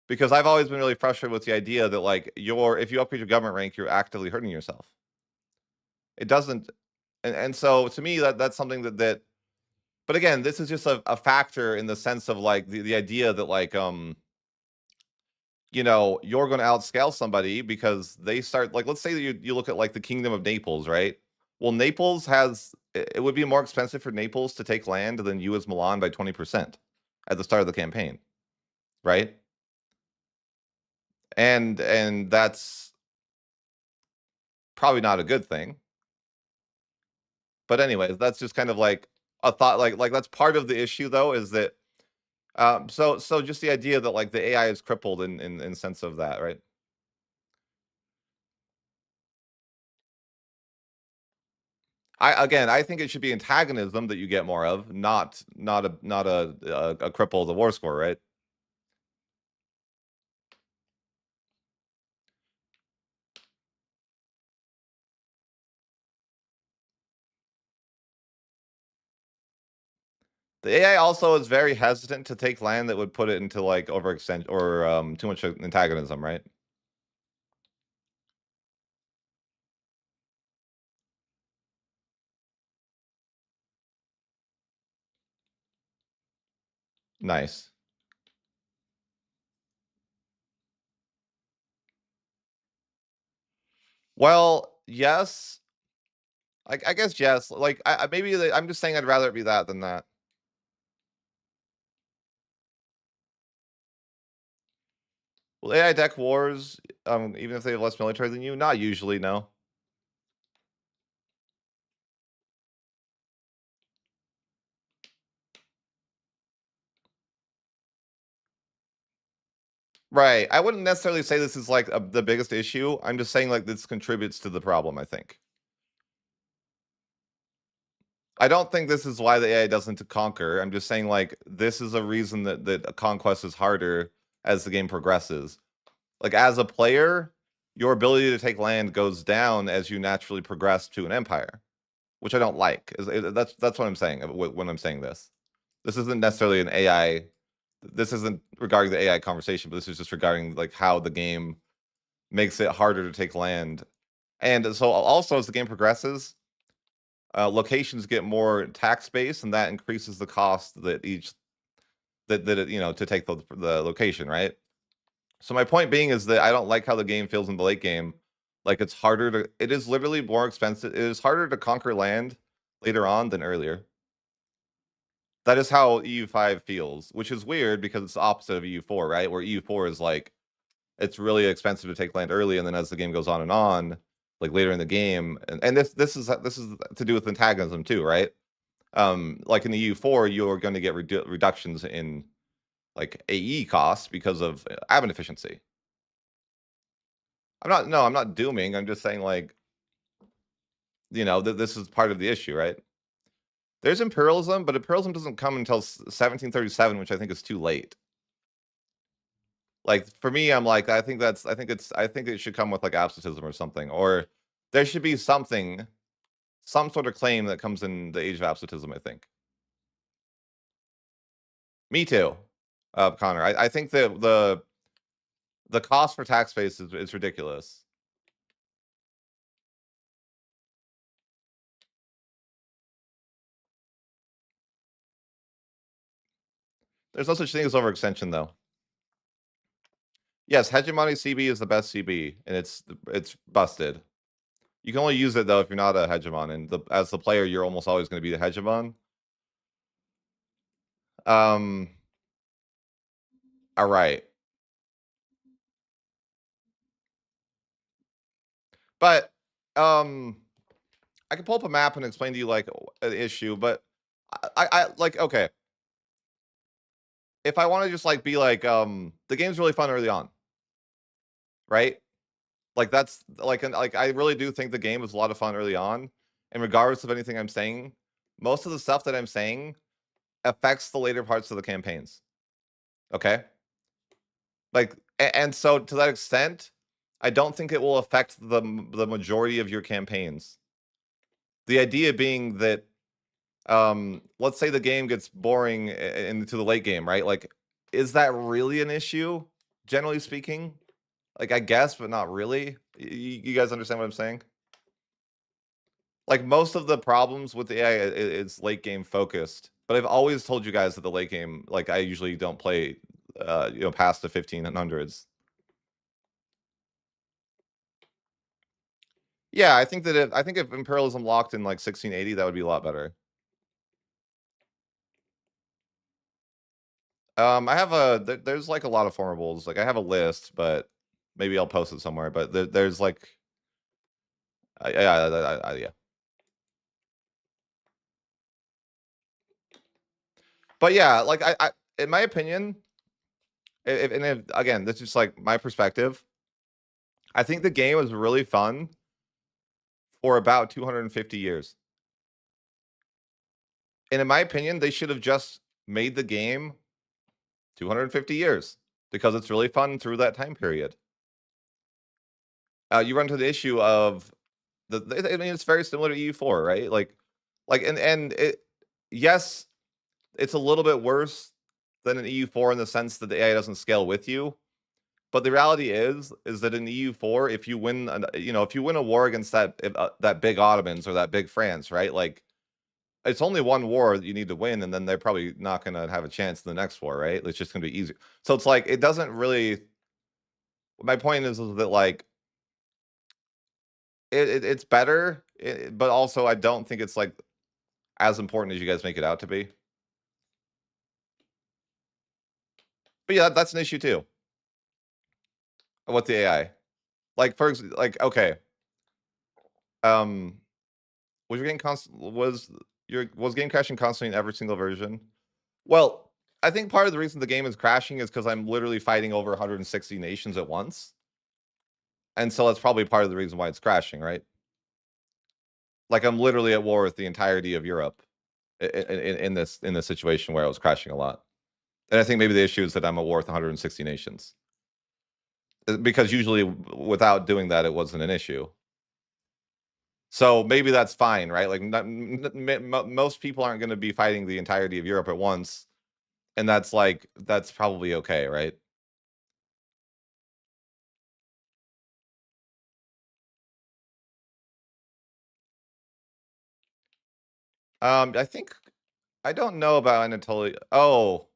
Because I've always been really frustrated with the idea that like if you upgrade your government rank, you're actively hurting yourself. It doesn't, and so to me that's something that. But again, this is just a factor in the sense of like the idea that like you're going to outscale somebody because they start like let's say that you look at like the Kingdom of Naples, right? Well, Naples has it would be more expensive for Naples to take land than you as Milan by 20% at the start of the campaign, right? And that's probably not a good thing. But anyways, that's just kind of like a thought like that's part of the issue though is that so just the idea that like the AI is crippled in sense of that, right? I think it should be antagonism that you get more of, not a cripple of the war score, right? The AI also is very hesitant to take land that would put it into like overextend or too much antagonism, right? Nice. Well, yes. I guess yes. Like maybe I'm just saying I'd rather it be that than that. Will AI deck wars, even if they have less military than you? Not usually, no. Right. I wouldn't necessarily say this is like the biggest issue. I'm just saying like this contributes to the problem, I think. I don't think this is why the AI doesn't conquer. I'm just saying like this is a reason that a conquest is harder as the game progresses. Like as a player, your ability to take land goes down as you naturally progress to an empire, which I don't like. That's what I'm saying when I'm saying this. This isn't necessarily an AI. This isn't regarding the AI conversation, but this is just regarding like how the game makes it harder to take land. And so also as the game progresses, locations get more tax base, and that increases the cost that each that it, to take the location, right? So my point being is that I don't like how the game feels in the late game. Like it's harder to it is literally more expensive. It is harder to conquer land later on than earlier. That is how EU5 feels, which is weird because it's the opposite of EU4, right? Where EU4 is like, it's really expensive to take land early, and then as the game goes on, like later in the game, and this is to do with antagonism too, right? Like in the EU4, you're going to get reductions in like AE costs because of admin efficiency. I'm not dooming. I'm just saying, like, you know, this is part of the issue, right? There's imperialism, but imperialism doesn't come until 1737, which I think is too late. Like for me, I'm like, I think it should come with like absolutism or something, or there should be something, some sort of claim that comes in the age of absolutism, I think. Me too, Connor. I think that the cost for tax base is ridiculous. There's no such thing as overextension, though. Yes, hegemony CB is the best CB, and it's busted. You can only use it though if you're not a hegemon, and as the player, you're almost always going to be the hegemon. All right, but I can pull up a map and explain to you like an issue, but I like, okay. If I want to just like be like, the game's really fun early on, right? Like that's like, I really do think the game is a lot of fun early on, and regardless of anything I'm saying, most of the stuff that I'm saying affects the later parts of the campaigns. Okay, like, and so to that extent, I don't think it will affect the majority of your campaigns. The idea being that, let's say the game gets boring into the late game, right? Like, is that really an issue? Generally speaking, like I guess, but not really. You guys understand what I'm saying? Like most of the problems with the AI is late game focused, but I've always told you guys that the late game, like I usually don't play, you know, past the 1500s. Yeah, I think that if imperialism locked in like 1680, that would be a lot better. I have there's like a lot of formables. Like I have a list, but maybe I'll post it somewhere. But there's like, yeah. But yeah, like I in my opinion, again, this is just like my perspective. I think the game was really fun for about 250 years. And in my opinion, they should have just made the game 250 years because it's really fun through that time period. You run to the issue of I mean, it's very similar to EU4, right? Like, and it, yes, it's a little bit worse than an EU4 in the sense that the AI doesn't scale with you. But the reality is that in EU4, if you win, you know, if you win a war against that big Ottomans or that big France, right? Like, it's only one war that you need to win, and then they're probably not going to have a chance in the next war, right? It's just going to be easier. So it's like it doesn't really. My point is that like it's better, but also I don't think it's like as important as you guys make it out to be. But yeah, that's an issue too. With the AI, like like okay, was your game was game crashing constantly in every single version? Well, I think part of the reason the game is crashing is because I'm literally fighting over 160 nations at once, and so that's probably part of the reason why it's crashing, right? Like I'm literally at war with the entirety of Europe in this situation where I was crashing a lot. And I think maybe the issue is that I'm at war with 160 nations. Because usually without doing that, it wasn't an issue. So maybe that's fine, right? Like most people aren't going to be fighting the entirety of Europe at once, and that's probably okay, right? I think I don't know about Anatolia. Oh,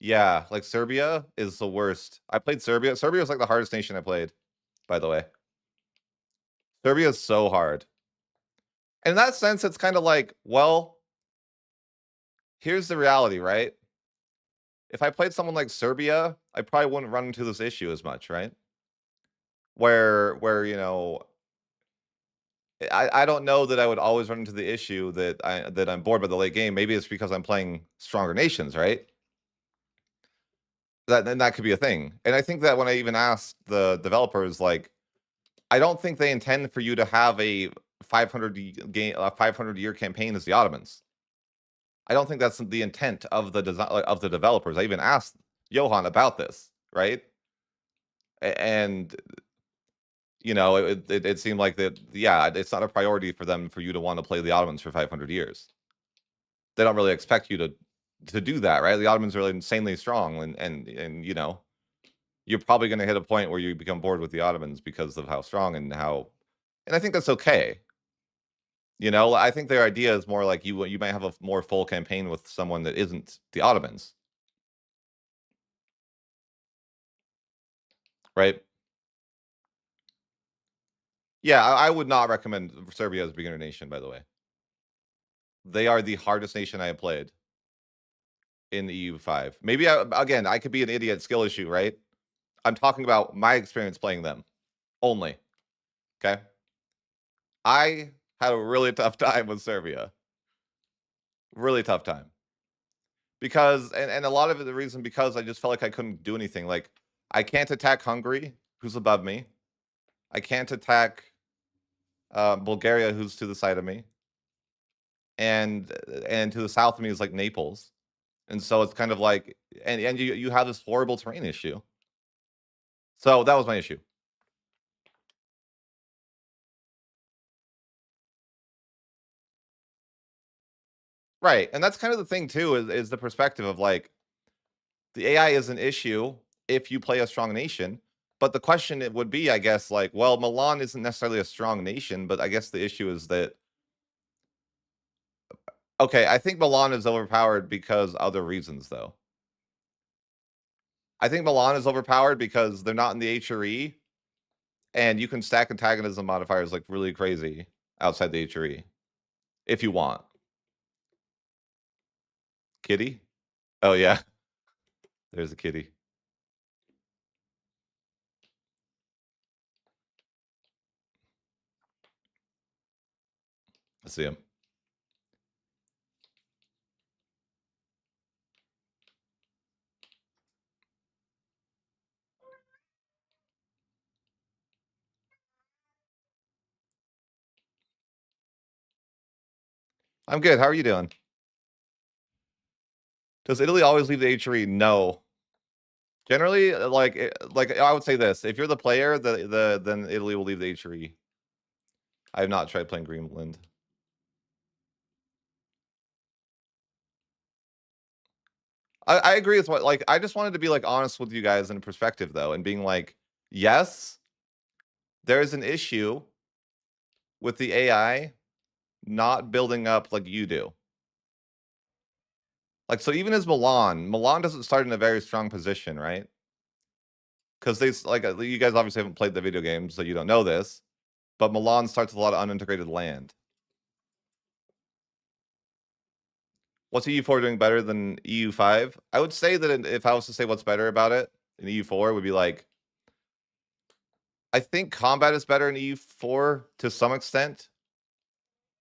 yeah, like Serbia is the worst. I played Serbia. Serbia is like the hardest nation I played, by the way. Serbia is so hard. And in that sense, it's kind of like, well, here's the reality, right? If I played someone like Serbia, I probably wouldn't run into this issue as much, right? Where I don't know that I would always run into the issue that I'm bored by the late game. Maybe it's because I'm playing stronger nations, right? That could be a thing. And I think that when I even asked the developers, like, I don't think they intend for you to have a 500 year campaign as the Ottomans. I don't think that's the intent of the design of the developers. I even asked Johan about this, right? And it seemed like that. Yeah, it's not a priority for them for you to want to play the Ottomans for 500 years. They don't really expect you to do that, right? The Ottomans are insanely strong, and you're probably going to hit a point where you become bored with the Ottomans because of how strong and I think that's okay. I think their idea is more like you might have a more full campaign with someone that isn't the Ottomans, right? Yeah, I would not recommend Serbia as a beginner nation, by the way. They are the hardest nation I have played in the EU5. Maybe again, I could be an idiot skill issue, right? I'm talking about my experience playing them only. Okay. I had a really tough time with Serbia. Really tough time. Because and a lot of the reason because I just felt like I couldn't do anything. Like I can't attack Hungary, who's above me. I can't attack Bulgaria, who's to the side of me. And to the south of me is like Naples. And so it's kind of like and you have this horrible terrain issue. So that was my issue. Right. And that's kind of the thing too, is the perspective of like the AI is an issue if you play a strong nation. But the question it would be, I guess, like, well, Milan isn't necessarily a strong nation, but I guess the issue is that okay, I think Milan is overpowered because other reasons though. I think Milan is overpowered because they're not in the HRE and you can stack antagonism modifiers like really crazy outside the HRE if you want. Kitty? Oh yeah. There's a kitty. I see him. I'm good. How are you doing? Does Italy always leave the HRE? No. Generally, like I would say this: if you're the player, then Italy will leave the HRE. I have not tried playing Greenland. I agree with what like I just wanted to be like honest with you guys in perspective though, and being like, yes, there is an issue with the AI not building up like you do. Like so, even as Milan doesn't start in a very strong position, right? Because they like you guys obviously haven't played the video game, so you don't know this. But Milan starts with a lot of unintegrated land. What's EU4 doing better than EU5? I would say that if I was to say what's better about it in EU4 would be like I think combat is better in EU4 to some extent.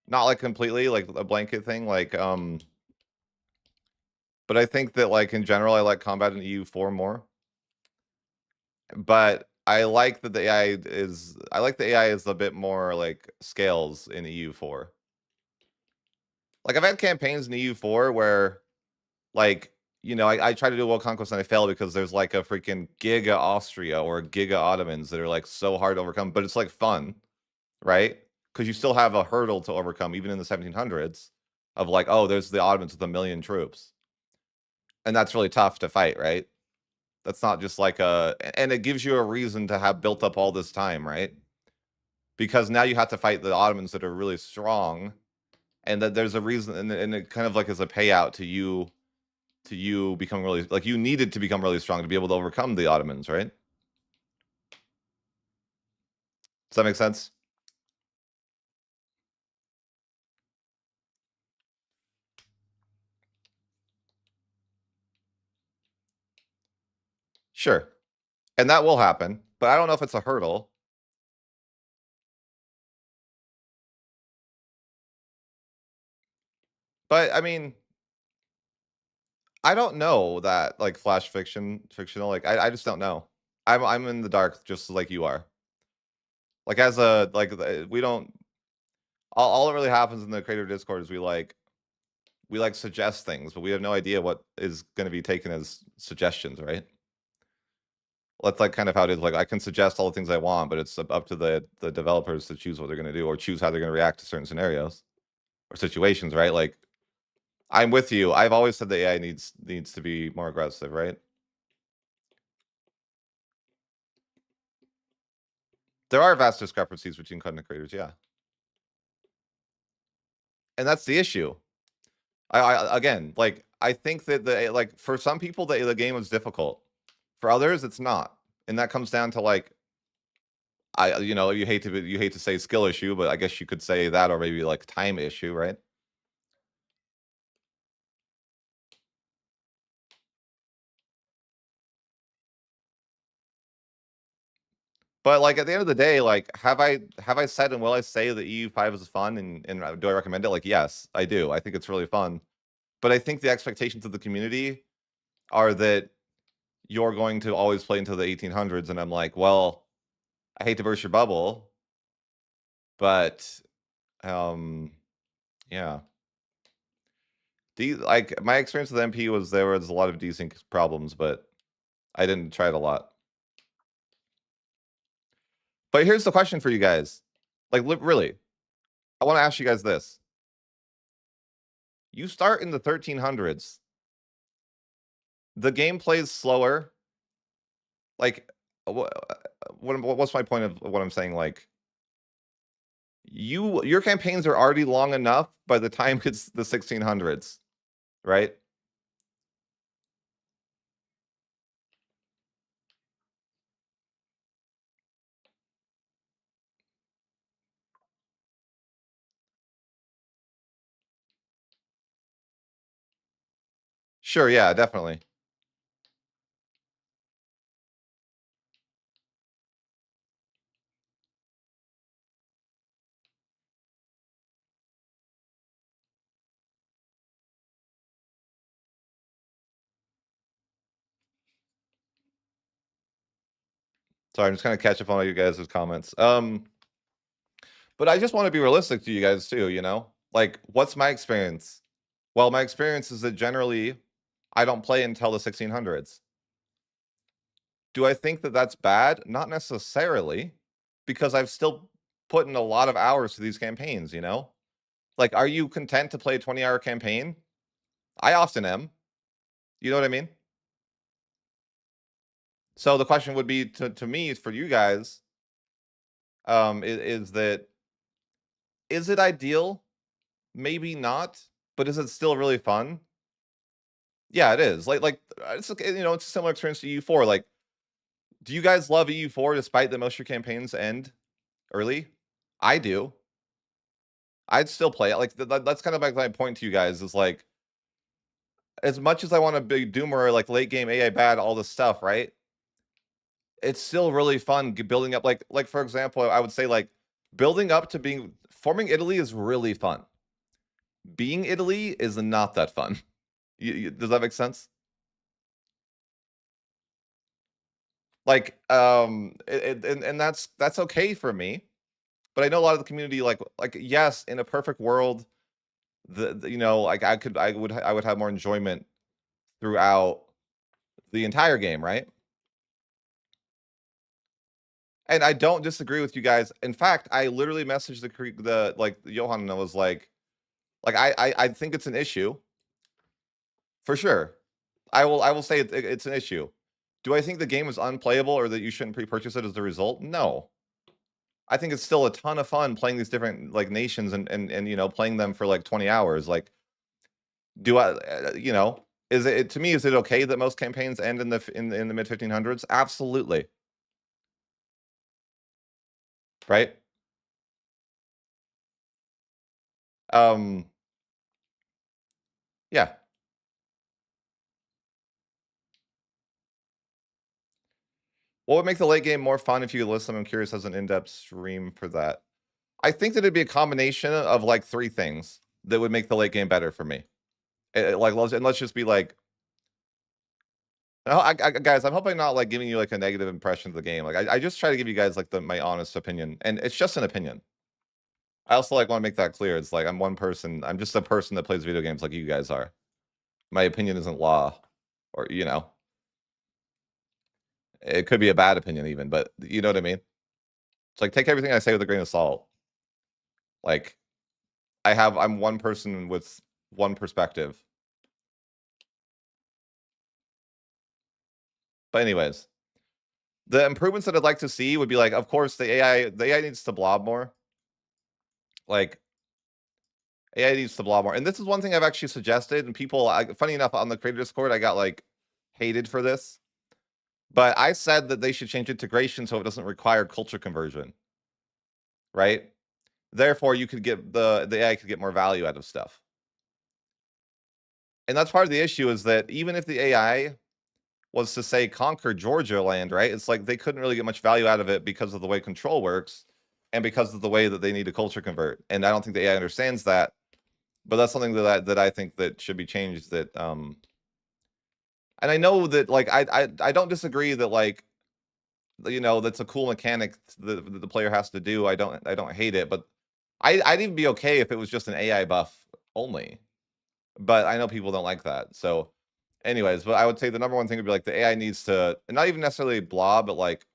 Not like completely like a blanket thing but I think that like in general I like combat in EU4 more. But I like that the AI is a bit more like scales in EU4. Like I've had campaigns in EU4 where like I try to do a world conquest and I fail because there's like a freaking Giga Austria or Giga Ottomans that are like so hard to overcome, but it's like fun, right? Because you still have a hurdle to overcome, even in the 1700s, of like, oh, there's the Ottomans with 1,000,000 troops, and that's really tough to fight, right? That's not just like and it gives you a reason to have built up all this time, right? Because now you have to fight the Ottomans that are really strong, and that there's a reason, and it kind of like is a payout to you become really like you needed to become really strong to be able to overcome the Ottomans, right? Does that make sense? Sure. And that will happen, but I don't know if it's a hurdle. But I mean, I don't know that like flash fictional. Like I just don't know. I'm in the dark just like you are. Like as a like we don't all that really happens in the creator Discord is we suggest things, but we have no idea what is going to be taken as suggestions, right? That's like kind of how it is. Like I can suggest all the things I want, but it's up to the developers to choose what they're going to do or choose how they're going to react to certain scenarios or situations, right? Like I'm with you. I've always said the AI needs to be more aggressive, right? There are vast discrepancies between content creators, yeah, and that's the issue. I again, like I think that like for some people the game is difficult, for others it's not, and that comes down to like you hate to say skill issue, but I guess you could say that or maybe like time issue, right? But like at the end of the day, like have I said and will I say that EU5 is fun and do I recommend it? Like yes, I do. I think it's really fun. But I think the expectations of the community are that you're going to always play into the 1800s and I'm like, well, I hate to burst your bubble, but um yeah. Like my experience with MP was there was a lot of decent problems, but I didn't try it a lot. But here's the question for you guys. Like really, I want to ask you guys this. You start in the 1300s. The game plays slower. Like what's my point of what I'm saying? Like your campaigns are already long enough by the time it's the 1600s, right? Sure, yeah, definitely. Sorry, I'm just kind of catch up on all you guys' comments. But I just want to be realistic to you guys too, you know? Like, what's my experience? Well, my experience is that generally I don't play until the 1600s. Do I think that that's bad? Not necessarily, because I've still put in a lot of hours to these campaigns, you know? Like, are you content to play a 20-hour campaign? I often am. You know what I mean? So the question would be to me, for you guys, is that is it ideal? Maybe not, but is it still really fun? Yeah, it is. It's okay, it's a similar experience to EU4. Like, do you guys love EU4 despite that most of your campaigns end early? I do. I'd still play it. Like that's kind of like my point to you guys is like as much as I want to be doomer, like late game AI bad, all this stuff, right? It's still really fun building up. Like for example, I would say like building up to being forming Italy is really fun. Being Italy is not that fun. Does that make sense? Like, and that's okay for me. But I know a lot of the community, yes, in a perfect world, like I would have more enjoyment throughout the entire game, right? And I don't disagree with you guys. In fact, I literally messaged the like Johan and I was like I think it's an issue for sure. I will say it's an issue. Do I think the game is unplayable or that you shouldn't pre-purchase it as the result? No. I think it's still a ton of fun playing these different like nations and playing them for like 20 hours. Like, do I is it to me is it okay that most campaigns end in the mid 1500s? Absolutely. Right? Um yeah. What would make the late game more fun if you listen? I'm curious as an in-depth stream for that. I think that it'd be a combination of like 3 things that would make the late game better for me. Like, let's just be like, no, guys, I'm hoping not like giving you like a negative impression of the game. Like, I just try to give you guys like my honest opinion, and it's just an opinion. I also like want to make that clear. It's like I'm one person. I'm just a person that plays video games like you guys are. My opinion isn't law, or it could be a bad opinion even, but you know what I mean. It's like take everything I say with a grain of salt. Like I'm one person with one perspective. But anyways, the improvements that I'd like to see would be like, of course, the AI needs to blob more. Like AI needs to blob more. And this is one thing I've actually suggested, and people, funny enough, on the creator Discord, I got like hated for this. But I said that they should change integration so it doesn't require culture conversion. Right? Therefore, you could get the AI could get more value out of stuff. And that's part of the issue is that even if the AI was to say conquer Georgia land, right? It's like they couldn't really get much value out of it because of the way control works and because of the way that they need to culture convert. And I don't think the AI understands that. But that's something that I think that should be changed. That and I know that like I don't disagree that like that's a cool mechanic that the player has to do. I don't hate it, but I'd even be okay if it was just an AI buff only. But I know people don't like that. So anyways, but I would say the number one thing would be like the AI needs to, and not even necessarily blob, but like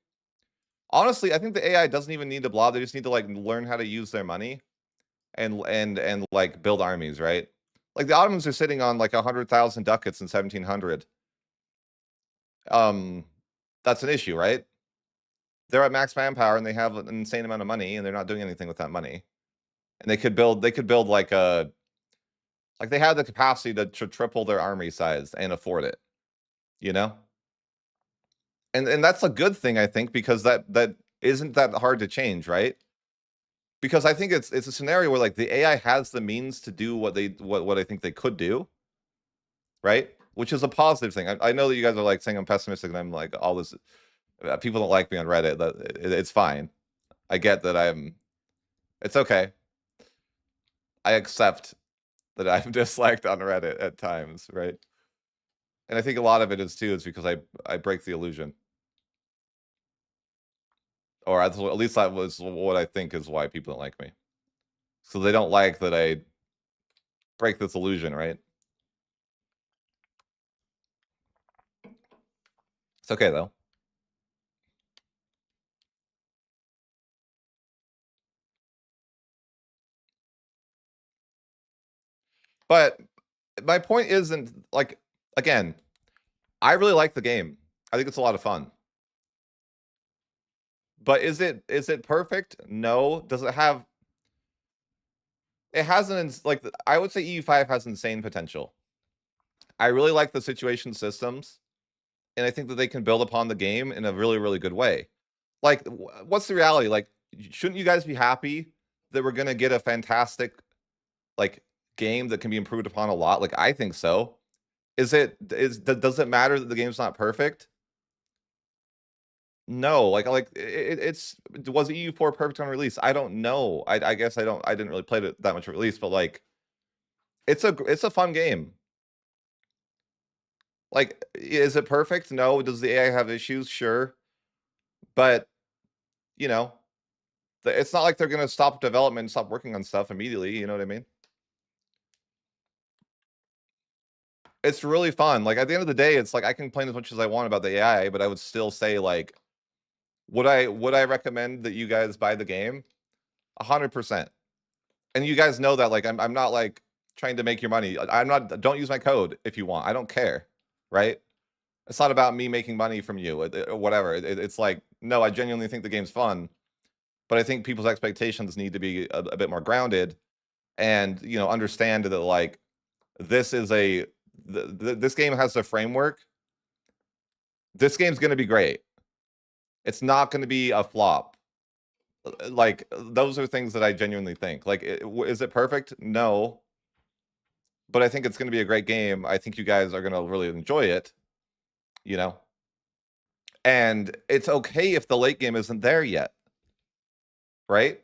honestly, I think the AI doesn't even need to blob. They just need to like learn how to use their money and like build armies, right? Like the Ottomans are sitting on like 100,000 ducats in 1700. That's an issue, right? They're at max manpower and they have an insane amount of money and they're not doing anything with that money. And they could build like they have the capacity to triple their army size and afford it, you know? And that's a good thing, I think, because that isn't that hard to change, right? Because I think it's a scenario where like the AI has the means to do what I think they could do, right? Which is a positive thing. I know that you guys are like saying I'm pessimistic and I'm like all this. People don't like me on Reddit. It's fine. I get that It's okay. I accept that I'm disliked on Reddit at times, right? And I think a lot of it is too is because I break the illusion. Or at least that was what I think is why people don't like me. So they don't like that I break this illusion, right? It's okay though. But my point isn't like, again, I really like the game. I think it's a lot of fun. But is it perfect? No. Does it have it has like I would say EU5 has insane potential. I really like the situation systems, and I think that they can build upon the game in a really, really good way. Like, what's the reality? Like, shouldn't you guys be happy that we're gonna get a fantastic like game that can be improved upon a lot? Like, I think so. Does it matter that the game's not perfect? No, it's was EU4 perfect on release? I don't know. I guess I didn't really play it that much at release, but like it's a fun game. Like, is it perfect? No. Does the AI have issues? Sure. But you know, it's not like they're gonna stop development and stop working on stuff immediately, you know what I mean? It's really fun. Like at the end of the day, it's like I can complain as much as I want about the AI, but I would still say like would I recommend that you guys buy the game? 100%. And you guys know that like I'm not like trying to make your money. I'm not don't use my code if you want. I don't care, right? It's not about me making money from you or whatever. It's like no, I genuinely think the game's fun, but I think people's expectations need to be a bit more grounded and understand that like this is this game has a framework. This game's going to be great. It's not going to be a flop. Like those are things that I genuinely think. Like, is it perfect? No, but I think it's going to be a great game. I think you guys are going to really enjoy it. You know, And it's okay if the late game isn't there yet, right?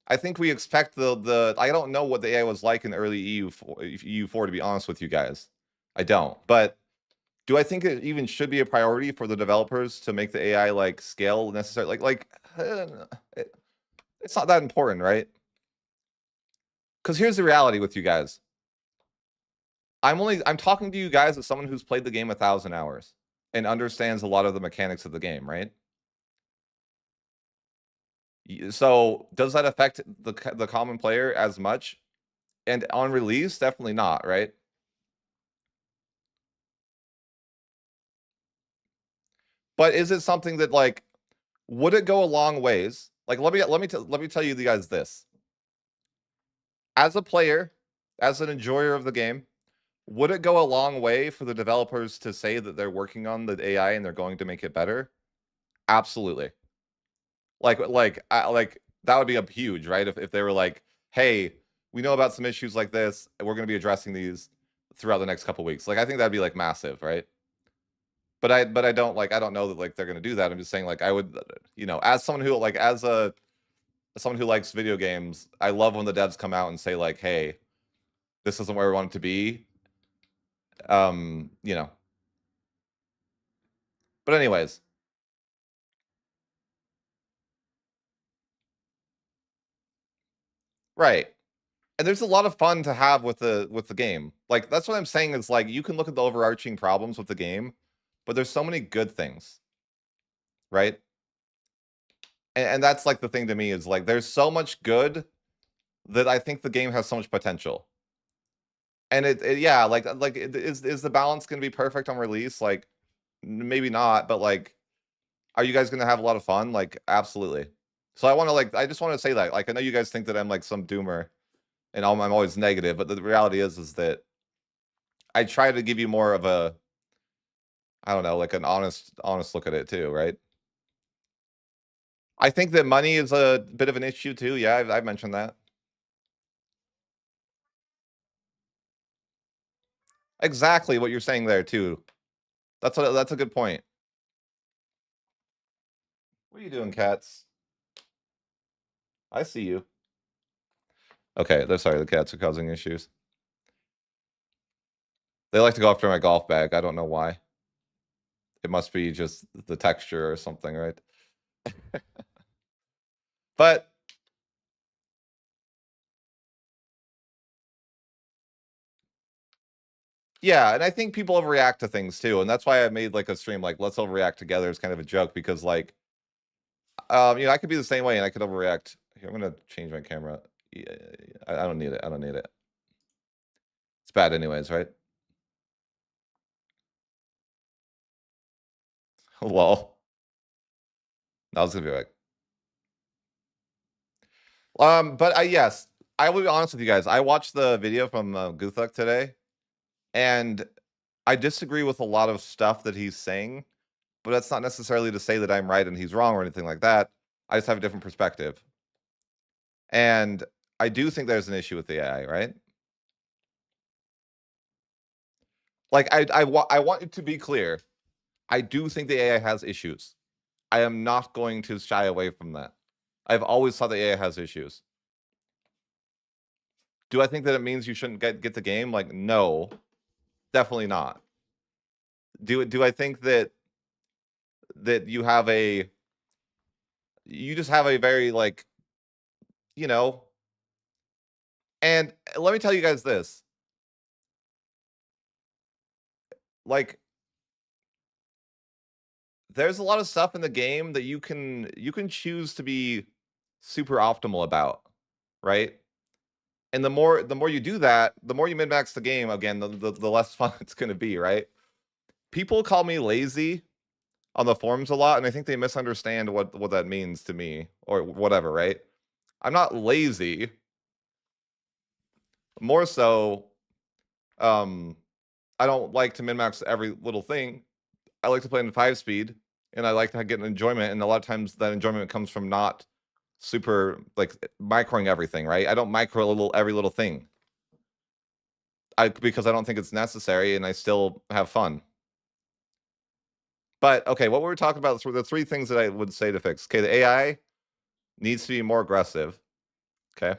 I think we expect the I don't know what the AI was like in the early EU4 to be honest with you guys. I don't. But do I think it even should be a priority for the developers to make the AI like scale necessarily? It's not that important, right? Because here's the reality with you guys. I'm talking to you guys as someone who's played the game 1,000 hours and understands a lot of the mechanics of the game, right? So does that affect the common player as much? And on release, definitely not, right? But is it something that like would it go a long ways? Like let me tell you guys this. As a player, as an enjoyer of the game, would it go a long way for the developers to say that they're working on the AI and they're going to make it better? Absolutely. Like that would be a huge, right? If they were like, hey, we know about some issues like this, and we're going to be addressing these throughout the next couple weeks. Like I think that'd be like massive, right? But I don't like I don't know that like they're going to do that. I'm just saying like I would, as someone who like as someone who likes video games, I love when the devs come out and say like, hey, this isn't where we want it to be. You know. But anyways, right. And there's a lot of fun to have with the game. Like that's what I'm saying is like you can look at the overarching problems with the game, but there's so many good things, right? And that's like the thing to me is like there's so much good that I think the game has so much potential. And yeah, is the balance going to be perfect on release? Like maybe not, but like are you guys going to have a lot of fun? Like absolutely. So I want to like I just want to say that like I know you guys think that I'm like some doomer and I'm always negative, but the reality is that I try to give you more of a I don't know, like an honest look at it too, right? I think that money is a bit of an issue too. Yeah, I've mentioned that. Exactly what you're saying there too. That's a good point. What are you doing, cats? I see you. Okay, they're sorry, the cats are causing issues. They like to go after my golf bag. I don't know why. It must be just the texture or something, right? But yeah, and I think people overreact to things too, and that's why I made like a stream like let's overreact together is kind of a joke because like I could be the same way and I could overreact. Here, I'm gonna change my camera. Yeah, I don't need it. I don't need it. It's bad anyways, right? Lol. I was gonna be like, but yes, I will be honest with you guys. I watched the video from Guthuk today, and I disagree with a lot of stuff that he's saying, but that's not necessarily to say that I'm right and he's wrong or anything like that. I just have a different perspective, and I do think there's an issue with the AI, right? Like I want it to be clear. I do think the AI has issues. I am not going to shy away from that. I've always thought the AI has issues. Do I think that it means you shouldn't get the game? Like, no, definitely not. Do I think that you have you just have a very like, you know, and let me tell you guys this. Like there's a lot of stuff in the game that you can choose to be super optimal about, right? And the more you do that, the more you min max the game again, the less fun it's going to be, right? People call me lazy on the forums a lot, and I think they misunderstand what that means to me or whatever, right? I'm not lazy. More so, I don't like to min max every little thing. I like to play in 5-speed, and I like to get an enjoyment. And a lot of times that enjoyment comes from not super like microing everything, right? I don't micro every little thing. Because I don't think it's necessary, and I still have fun. But okay, what we were talking about, the three things that I would say to fix. Okay, the AI needs to be more aggressive. Okay.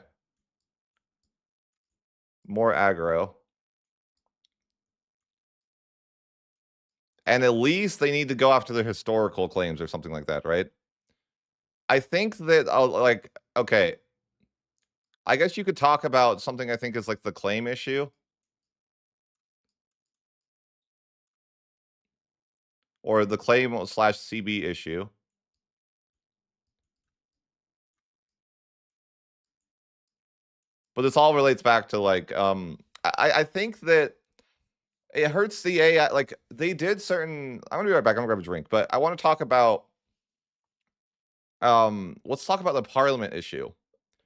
More aggro. And at least they need to go after their historical claims or something like that, right? I think that okay, I guess you could talk about something I think is like the claim issue. Or the claim slash CB issue. But this all relates back to like I think that it hurts the AI. Like they did certain. I'm gonna be right back. I'm gonna grab a drink, but I want to talk about let's talk about the Parliament issue.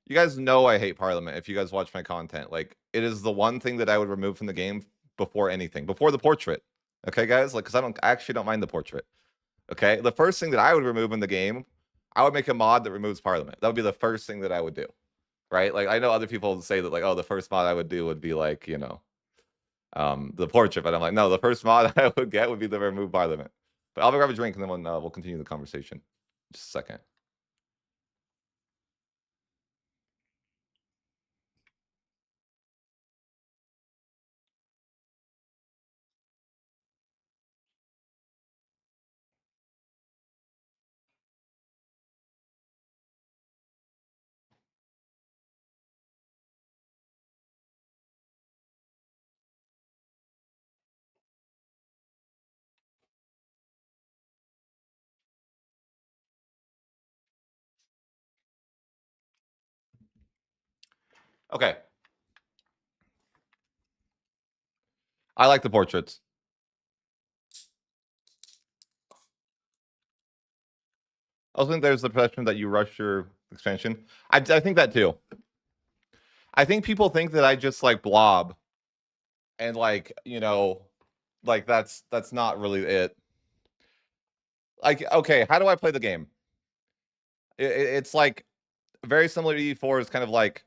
You guys know I hate Parliament if you guys watch my content. Like it is the one thing that I would remove from the game before anything, before the portrait. Okay, guys? Like, because I actually don't mind the portrait. Okay. The first thing that I would remove in the game, I would make a mod that removes Parliament. That would be the first thing that I would do. Right? Like I know other people say that like, oh, the first mod I would do would be like, you know, the portrait, but I'm like, no, the first mod I would get would be the remove Parliament. But I'll grab a drink and then we'll continue the conversation. Just a second. Okay. I like the portraits. I also think there's the perception that you rush your expansion. I think that too. I think people think that I just like blob and like, you know, like that's not really it. Like, okay, how do I play the game? It's like very similar to E4 is kind of like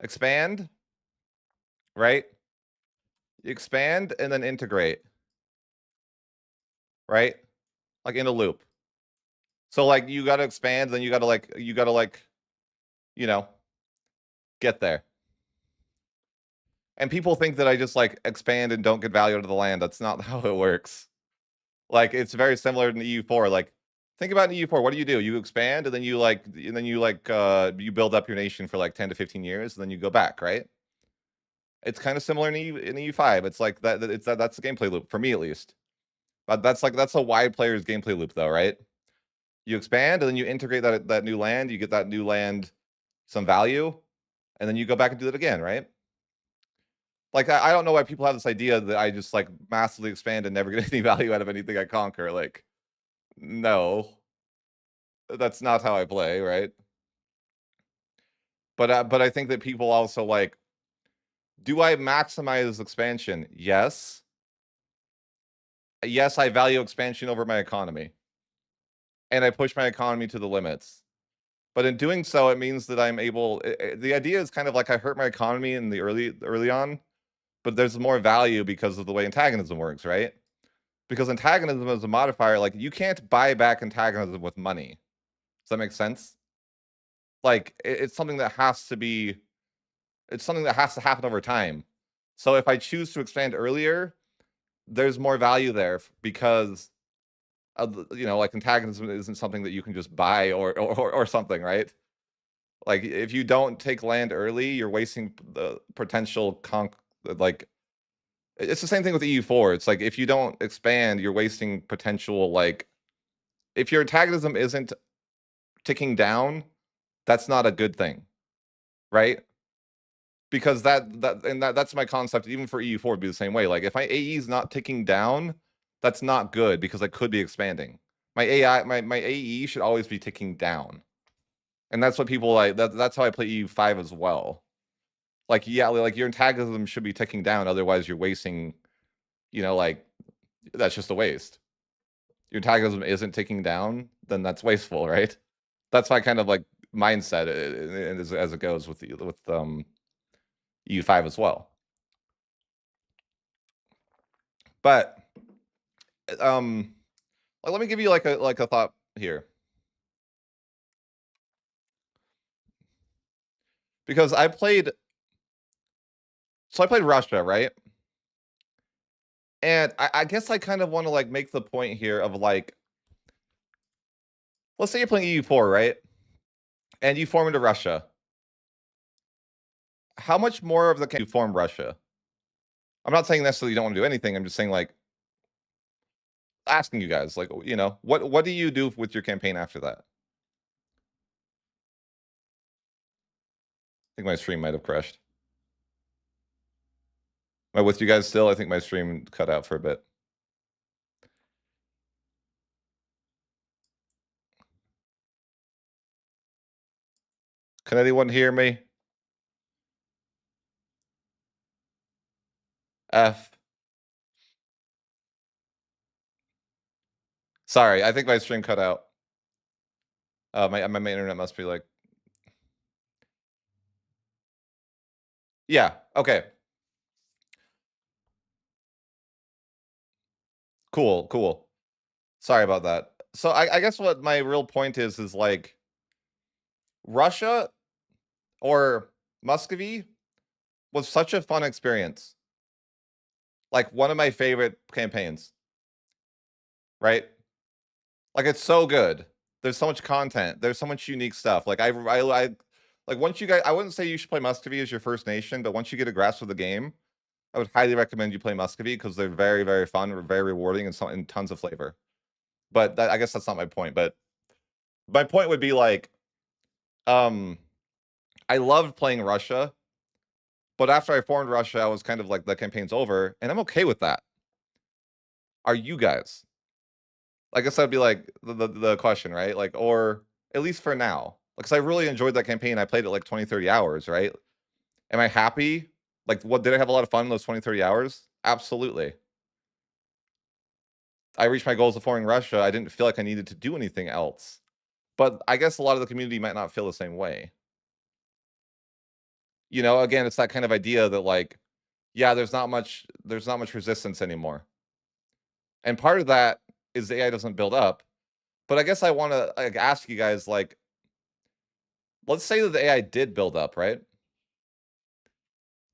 expand, right? You expand and then integrate, right? Like in a loop. So like you got to expand, then you got to you know, get there. And people think that I just like expand and don't get value out of the land. That's not how it works. Like it's very similar in EU4. Like think about in EU4, what do? You expand and then you you build up your nation for like 10 to 15 years and then you go back, right? It's kind of similar in EU5. It's like that that's the gameplay loop for me at least. But that's a wide player's gameplay loop though, right? You expand and then you integrate that new land, you get that new land some value, and then you go back and do it again, right? Like I don't know why people have this idea that I just like massively expand and never get any value out of anything I conquer. Like, no, that's not how I play, right? But I think that people also like, do I maximize expansion? Yes. Yes, I value expansion over my economy, and I push my economy to the limits. But in doing so, it means that I'm able. The idea is kind of like I hurt my economy in the early on, but there's more value because of the way antagonism works, right? Because antagonism is a modifier. Like you can't buy back antagonism with money. Does that make sense? Like it's something that has to be. It's something that has to happen over time. So if I choose to expand earlier, there's more value there because you know, like antagonism isn't something that you can just buy or something, right? Like if you don't take land early, you're wasting the potential like it's the same thing with EU4. It's like if you don't expand, you're wasting potential like if your antagonism isn't ticking down, that's not a good thing, right? Because that's my concept even for EU4 would be the same way. Like if my AE is not ticking down, that's not good because I could be expanding. My my AE should always be ticking down. And that's what people like that's how I play EU5 as well. Like yeah, like your antagonism should be ticking down otherwise you're wasting, you know, like that's just a waste. Your antagonism isn't ticking down, then that's wasteful, right? That's my kind of like mindset as it goes with EU5 as well. But Let me give you like a thought here. Because I played Russia, right? And I guess I kind of want to like make the point here of like, let's say you're playing EU4, right? And you form into Russia. How much more of the can you form Russia? I'm not saying necessarily you don't want to do anything. I'm just saying like asking you guys, like, you know, what do you do with your campaign after that? I think my stream might have crashed. Am I with you guys still? I think my stream cut out for a bit. Can anyone hear me? F. Sorry, I think my stream cut out. My internet must be like. Yeah. Okay. Cool. Sorry about that. So I guess what my real point is like Russia or Muscovy was such a fun experience. Like one of my favorite campaigns. Right? Like it's so good. There's so much content. There's so much unique stuff. Like I like once you guys, I wouldn't say you should play Muscovy as your first nation, but once you get a grasp of the game, I would highly recommend you play Muscovy because they're very, very fun, very rewarding, and tons of flavor. But I guess that's not my point. But my point would be like, I loved playing Russia, but after I formed Russia, I was kind of like the campaign's over, and I'm okay with that. Are you guys? I guess that'd be like the question, right? Like, or at least for now, because I really enjoyed that campaign. I played it like 20, 30 hours, right? Am I happy? Like, what did I have a lot of fun in those 20, 30 hours? Absolutely. I reached my goals of forming Russia. I didn't feel like I needed to do anything else. But I guess a lot of the community might not feel the same way. You know, again, it's that kind of idea that like, yeah, there's not much resistance anymore. And part of that is the AI doesn't build up. But I guess I want to like ask you guys, like, let's say that the AI did build up, right?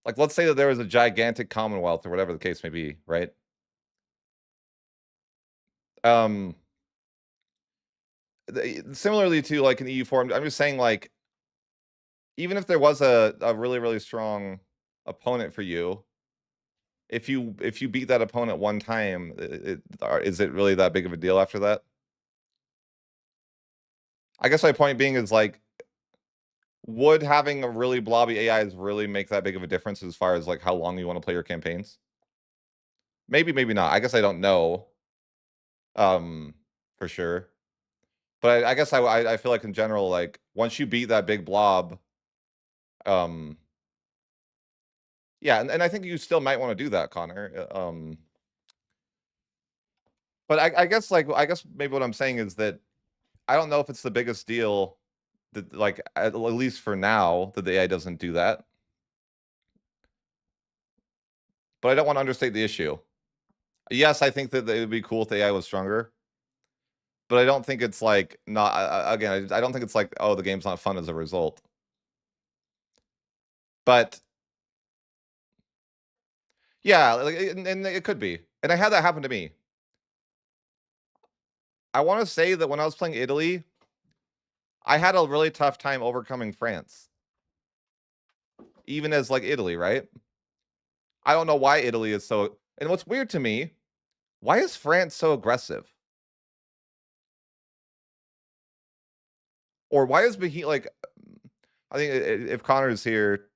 Like, let's say that there was a gigantic commonwealth or whatever the case may be, right? Similarly to like an EU4, I'm just saying like, even if there was a really, really strong opponent for you, if you beat that opponent one time, is it really that big of a deal after that? I guess my point being is like, would having a really blobby AIs really make that big of a difference as far as like how long you want to play your campaigns? Maybe, maybe not. I guess I don't know. For sure. But I guess I feel like in general, like once you beat that big blob, yeah, and I think you still might want to do that, Connor. But I guess like I guess maybe what I'm saying is that I don't know if it's the biggest deal that like at least for now that the AI doesn't do that. But I don't want to understate the issue. Yes, I think that it would be cool if the AI was stronger. But I don't think it's like not again, I don't think it's like, oh, the game's not fun as a result. But yeah, like, and it could be. And I had that happen to me. I want to say that when I was playing Italy, I had a really tough time overcoming France. Even as like Italy, right? I don't know why Italy is so, and what's weird to me, why is France so aggressive? Or why is Bahia like, I think if Connor's here,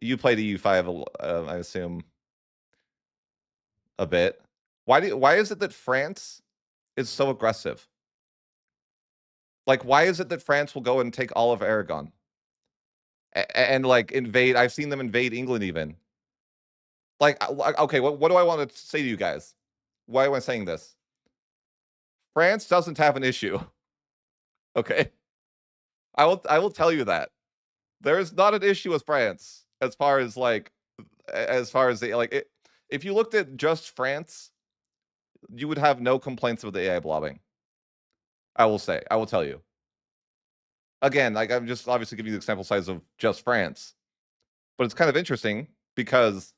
you played EU5, I assume, a bit. Why is it that France is so aggressive? Like, why is it that France will go and take all of Aragon? And like invade, I've seen them invade England even. Like, okay, what do I want to say to you guys? Why am I saying this? France doesn't have an issue. Okay. I will tell you that. There is not an issue with France as far as like the like if you looked at just France you would have no complaints with the AI blobbing. I will tell you. Again, like I'm just obviously giving you the sample size of just France, but it's kind of interesting because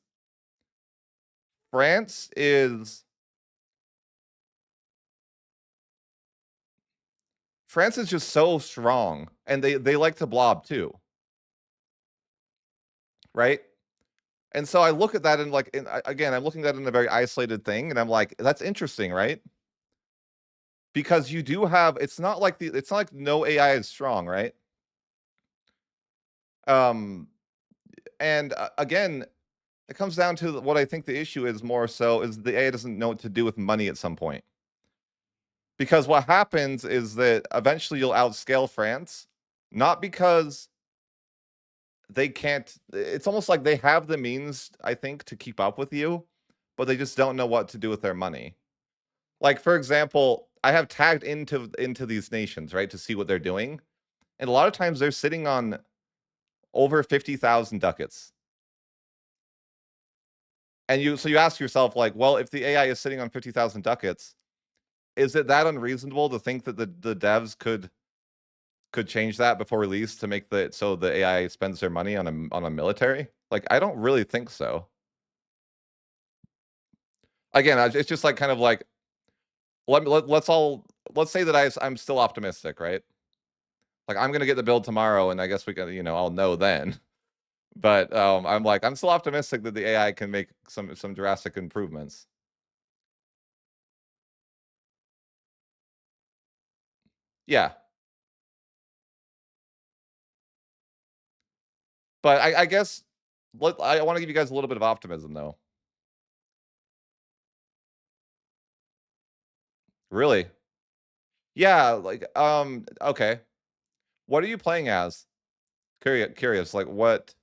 France is France is just so strong, and they like to blob too, right? And so I look at that and like, and again, I'm looking at it in a very isolated thing, and I'm like, that's interesting, right? Because you do have, it's not like no AI is strong, right? Um, and again, it comes down to what I think the issue is more so is the AI doesn't know what to do with money at some point. Because what happens is that eventually you'll outscale France, not because they can't, it's almost like they have the means, I think, to keep up with you, but they just don't know what to do with their money. Like, for example, I have tagged into these nations, right, to see what they're doing. And a lot of times they're sitting on over 50,000 ducats. And you ask yourself, like, well, if the AI is sitting on 50,000 ducats, is it that unreasonable to think that the devs could change that before release to make the so the AI spends their money on a military? Like, I don't really think so. Again, it's just like kind of like let's say that I'm still optimistic, right? Like I'm gonna get the build tomorrow, and I guess we can, I'll know then. But I'm still optimistic that the AI can make some drastic improvements. Yeah, but I guess I want to give you guys a little bit of optimism though. Really? Yeah, like okay. What are you playing as? Curious, like what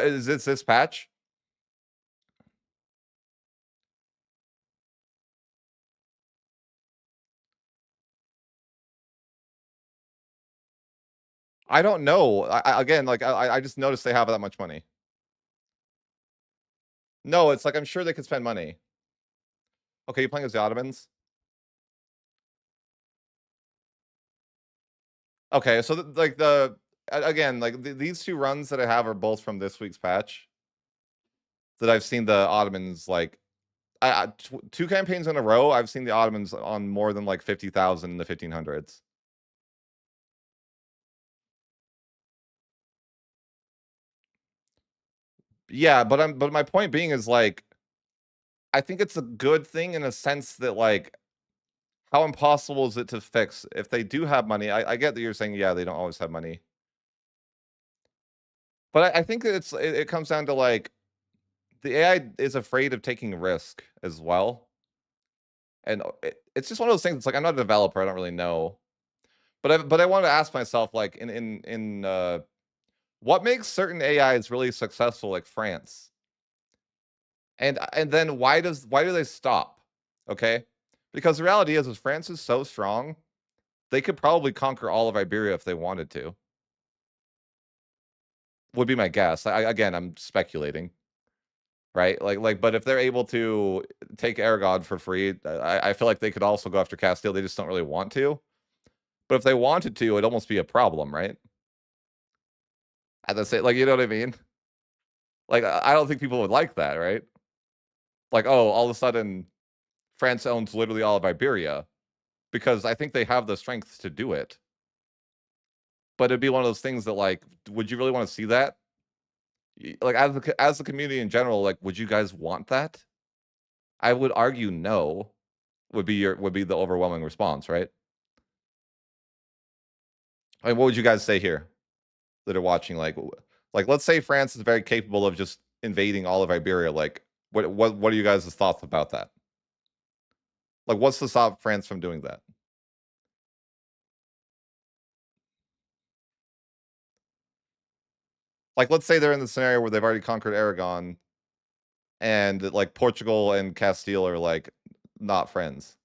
is this patch? I don't know. Again, like I just noticed they have that much money. No, it's like I'm sure they could spend money. Okay, you're playing as the Ottomans? Okay, so again, like these two runs that I have are both from this week's patch that I've seen the Ottomans like two campaigns in a row. I've seen the Ottomans on more than like 50,000 in the 1500s. Yeah, but my point being is like I think it's a good thing in a sense that like how impossible is it to fix if they do have money? I get that you're saying yeah they don't always have money, but I think that it comes down to like the AI is afraid of taking risk as well. And it's just one of those things. It's like I'm not a developer. I don't really know, but I want to ask myself, like in what makes certain AIs really successful, like France, and then why do they stop? Okay, because the reality is France is so strong, they could probably conquer all of Iberia if they wanted to. Would be my guess. Again, I'm speculating, right? But if they're able to take Aragon for free, I feel like they could also go after Castile. They just don't really want to. But if they wanted to, it'd almost be a problem, right? At the same, like, you know what I mean? Like, I don't think people would like that, right? Like, oh, all of a sudden, France owns literally all of Iberia because I think they have the strength to do it. But it'd be one of those things that, like, would you really want to see that? Like, as the community in general, like, would you guys want that? I would argue no. Would be the overwhelming response, right? I mean, what would you guys say here that are watching? Like, let's say France is very capable of just invading all of Iberia. Like, what are you guys' thoughts about that? Like, what's to stop France from doing that? Like, let's say they're in the scenario where they've already conquered Aragon, and like Portugal and Castile are like not friends.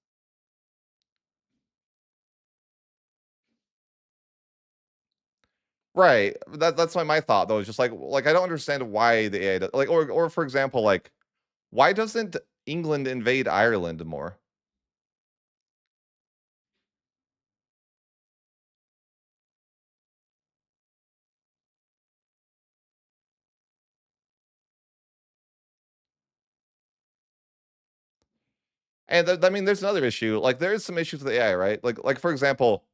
Right. That's my thought though. It's just like I don't understand why the AI like or for example, like Why doesn't England invade Ireland more? And I mean, there's another issue. Like, there is some issues with AI, right? Like for example,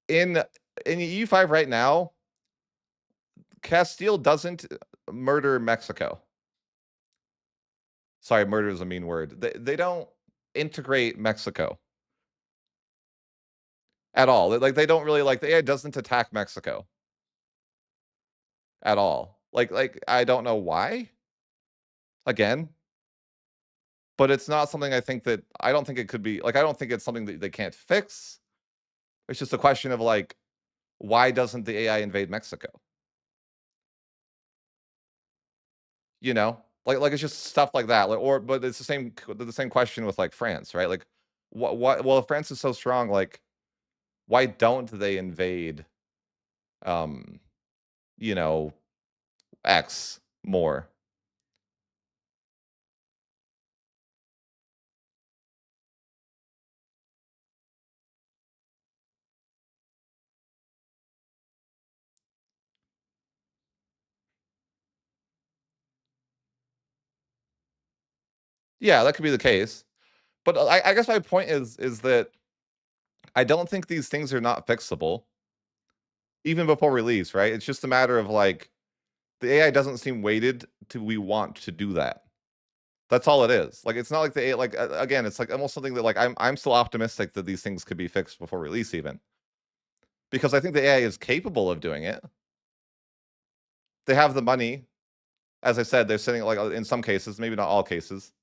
in EU5 right now, Castile doesn't murder Mexico. Sorry, murder is a mean word. They don't integrate Mexico at all. Like, they don't really like the AI doesn't attack Mexico at all. Like I don't know why. Again, but it's not something I don't think it could be like I don't think it's something that they can't fix. It's just a question of like why doesn't the AI invade Mexico? You know? Like it's just stuff like that. Like, or but it's the same question with like France, right? Like what well if France is so strong, like why don't they invade um, you know, X more? Yeah, that could be the case. But I guess my point is that I don't think these things are not fixable even before release, right? It's just a matter of like the AI doesn't seem weighted to we want to do that. That's all it is. Like it's not like the AI, like again, it's like almost something that like I'm still optimistic that these things could be fixed before release even because I think the AI is capable of doing it. They have the money. As I said, they're sitting like in some cases, maybe not all cases.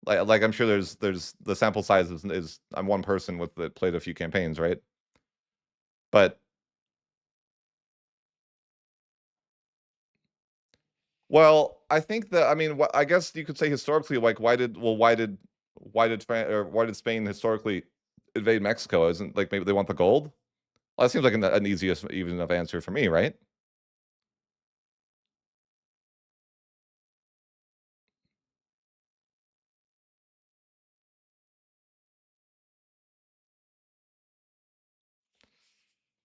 Like I'm sure there's the sample size is I'm one person with that played a few campaigns, right? But well, I think that I mean, I guess you could say historically, like why did Spain historically invade Mexico? Isn't like maybe they want the gold? Well, that seems like an easiest even enough answer for me, right?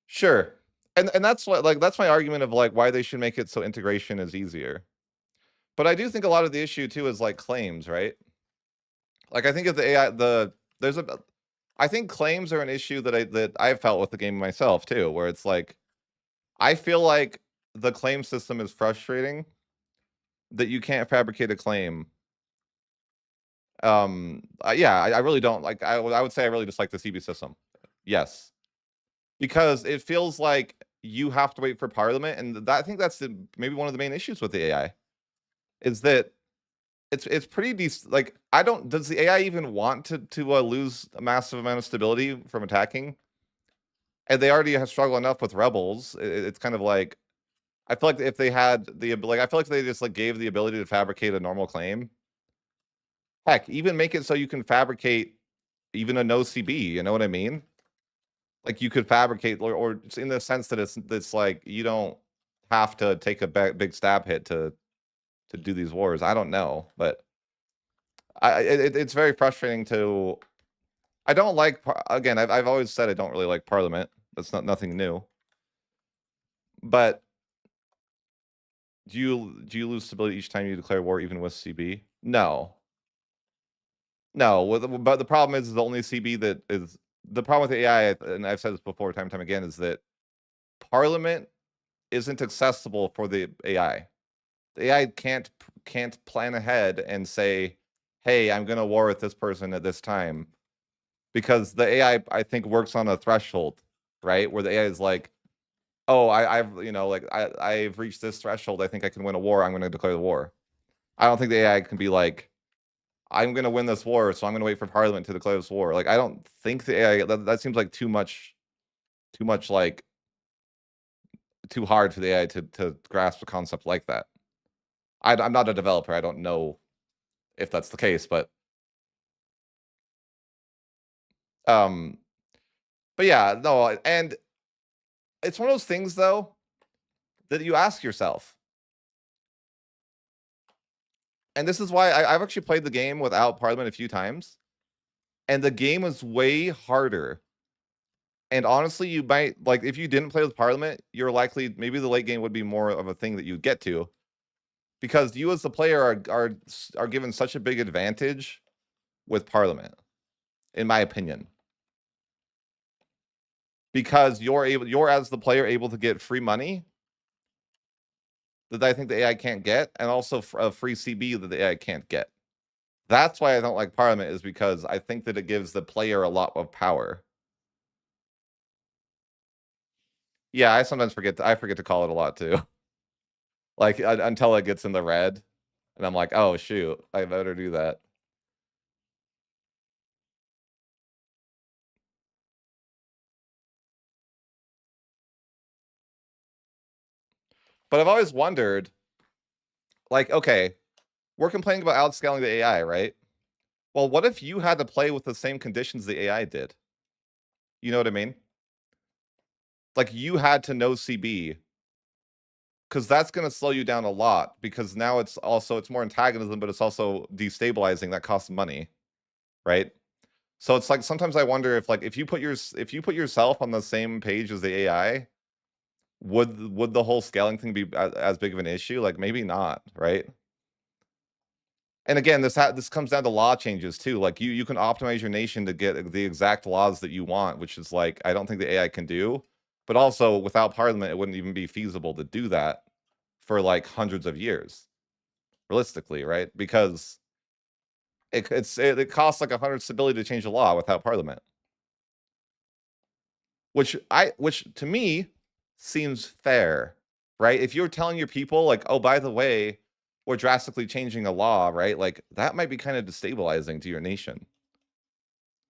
Sure. And that's what like that's my argument of like why they should make it so integration is easier. But I do think a lot of the issue too is like claims, right? Like I think if the AI there's a I think claims are an issue that I've felt with the game myself too, where it's like I feel like the claim system is frustrating that you can't fabricate a claim. Yeah, I really don't like. I would say I really dislike the CB system. Yes, because it feels like you have to wait for Parliament, and I think that's maybe one of the main issues with the AI is that it's pretty decent. Like I don't. Does the AI even want to lose a massive amount of stability from attacking? And they already have struggled enough with rebels. It's kind of like I feel like if they had I feel like they just like gave the ability to fabricate a normal claim. Heck, even make it so you can fabricate even a no CB. You know what I mean? Like you could fabricate, or it's in the sense that it's like you don't have to take a big stab hit to do these wars. I don't know, but it's very frustrating to. I don't like again. I've always said I don't really like Parliament. That's nothing new. But do you lose stability each time you declare war, even with CB? No, no. But the problem is the only CB that is the problem with the AI, and I've said this before time and time again, is that Parliament isn't accessible for the AI. The AI can't plan ahead and say, "Hey, I'm going to war with this person at this time," because the I think works on a threshold, right? Where the AI is like, "Oh, I've like I've reached this threshold. I think I can win a war. I'm going to declare the war." I don't think the AI can be like, "I'm going to win this war, so I'm going to wait for Parliament to declare this war." Like I don't think the AI that seems like too much like too hard for the AI to grasp a concept like that. I'm not a developer. I don't know if that's the case, um, but yeah, no, and it's one of those things though that you ask yourself, And this is why I've actually played the game without Parliament a few times, and the game is way harder. And honestly, you might like if you didn't play with Parliament, you're likely maybe the late game would be more of a thing that you'd get to, because you as the player are given such a big advantage with Parliament, in my opinion, because you're as the player able to get free money that I think the AI can't get, and also a free CB that the AI can't get. That's why I don't like Parliament, is because I think that it gives the player a lot of power. Yeah, I sometimes forget to call it a lot too. Like until it gets in the red, and I'm like, oh shoot, I better do that. But I've always wondered, like, okay, we're complaining about outscaling the AI, right? Well, what if you had to play with the same conditions the AI did? You know what I mean? Like you had to know CB, because that's going to slow you down a lot, because now it's more antagonism, but it's also destabilizing. That costs money, right? So it's like sometimes I wonder if like if you put yourself on the same page as the AI, would the whole scaling thing be as big of an issue? Like maybe not, right? And again, this comes down to law changes too. Like you can optimize your nation to get the exact laws that you want, which is like I don't think the AI can do. But also without Parliament, it wouldn't even be feasible to do that for like hundreds of years, realistically, right? Because it costs like 100 stability to change a law without Parliament, which to me seems fair, right? If you're telling your people like, oh, by the way, we're drastically changing a law, right? Like that might be kind of destabilizing to your nation.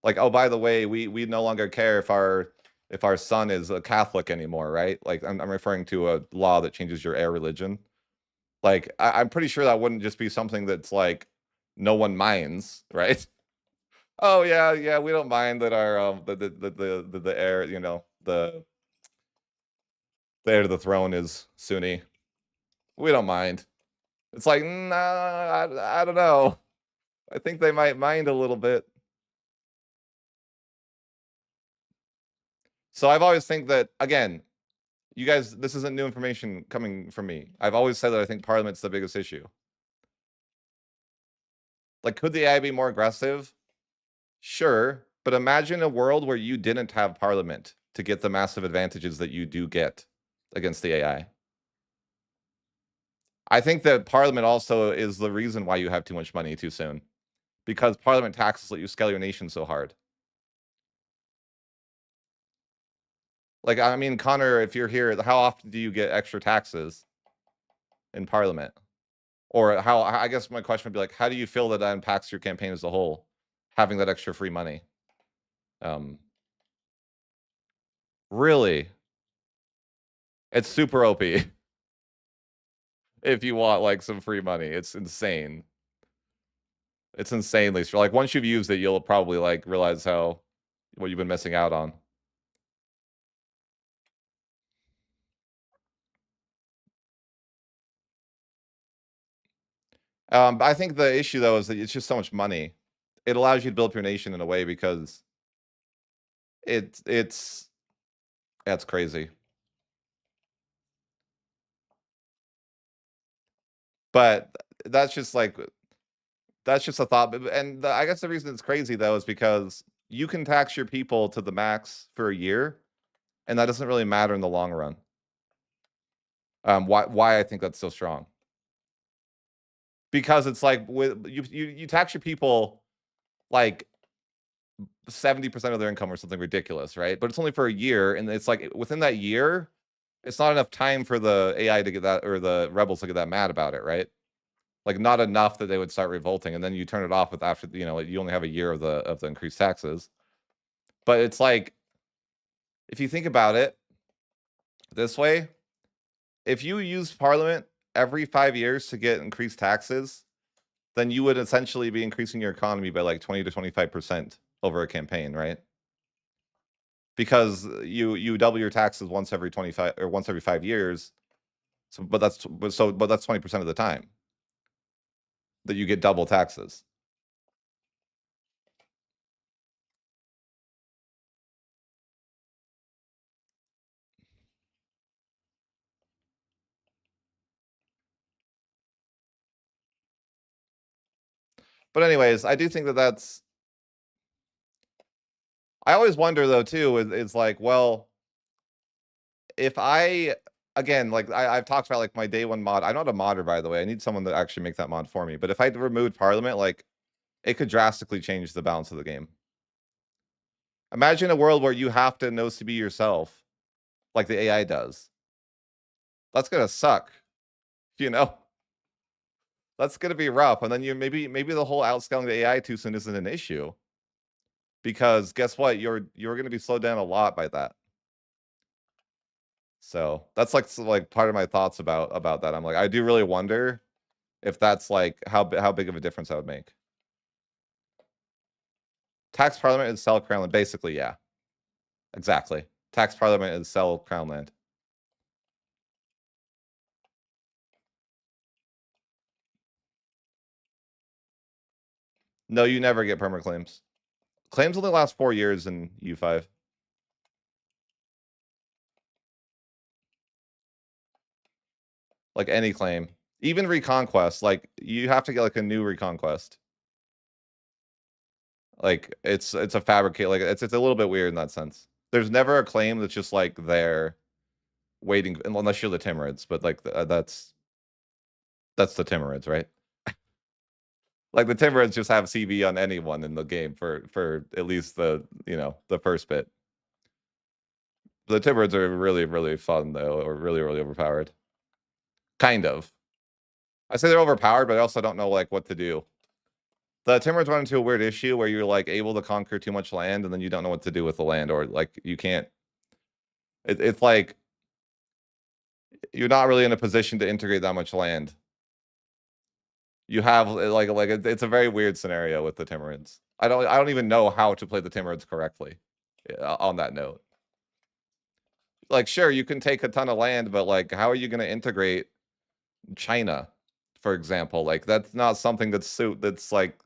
Like, oh, by the way, we no longer care if our son is a Catholic anymore, right? Like I'm referring to a law that changes your air religion. Like I'm pretty sure that wouldn't just be something that's like no one minds, right? Oh yeah, we don't mind that our the heir, you know, the heir to the throne is Sunni. We don't mind. It's like, nah, I don't know. I think they might mind a little bit. So I've always think that again, you guys, this isn't new information coming from me. I've always said that I think Parliament's the biggest issue. Like, could the AI be more aggressive? Sure, but imagine a world where you didn't have Parliament to get the massive advantages that you do get against the AI. I think that Parliament also is the reason why you have too much money too soon, because Parliament taxes let you scale your nation so hard. Like, I mean, Connor, if you're here, how often do you get extra taxes in Parliament? Or how, I guess my question would be like, how do you feel that impacts your campaign as a whole, having that extra free money? Really, it's super OP if you want like some free money. It's insane. It's insanely strong. Like once you've used it, you'll probably like realize what you've been missing out on. I think the issue though is that it's just so much money. It allows you to build up your nation in a way because it's that's crazy. But that's just like that's just a thought. And I guess the reason it's crazy though is because you can tax your people to the max for a year, and that doesn't really matter in the long run. Why I think that's so strong? Because it's like with you tax your people like 70% of their income or something ridiculous, right? But it's only for a year, and it's like within that year, it's not enough time for the AI to get that or the rebels to get that mad about it, right? Like not enough that they would start revolting, and then you turn it off with after you only have a year of the increased taxes. But it's like if you think about it this way, if you use Parliament every 5 years to get increased taxes, then you would essentially be increasing your economy by like 20 to 25% over a campaign, right? Because you double your taxes once every 25 or once every 5 years. So, but that's 20% of the time. that you get double taxes. But anyways, I do think that that's. I always wonder though too. Is like, well, if I again, like I've talked about like my day one mod. I'm not a modder, by the way. I need someone to actually make that mod for me. But if I removed Parliament, like it could drastically change the balance of the game. Imagine a world where you have to know CB yourself, like the AI does. That's gonna suck, you know. That's gonna be rough. And then you maybe the whole outscaling the AI too soon isn't an issue. Because guess what? You're gonna be slowed down a lot by that. So that's like part of my thoughts about that. I'm like, I do really wonder if that's like how big of a difference that would make. Tax Parliament is sell crown land. Basically, yeah. Exactly. Tax Parliament is sell crown land. No, you never get perma claims. Claims only last 4 years in EU5. Like any claim. Even Reconquest, like you have to get like a new Reconquest. Like it's a fabricate, like it's a little bit weird in that sense. There's never a claim that's just like there waiting unless you're the Timurids, but like that's the Timurids, right? Like the Timurids just have CV on anyone in the game for at least the the first bit. The Timurids are really, really fun though, or really, really overpowered. Kind of. I say they're overpowered, but I also don't know like what to do. The Timurids run into a weird issue where you're like able to conquer too much land and then you don't know what to do with the land, or like you can't. It's like you're not really in a position to integrate that much land. You have it's a very weird scenario with the Timurids. I don't even know how to play the Timurids correctly. On that note, like sure you can take a ton of land, but like how are you going to integrate China, for example? Like that's not something that's like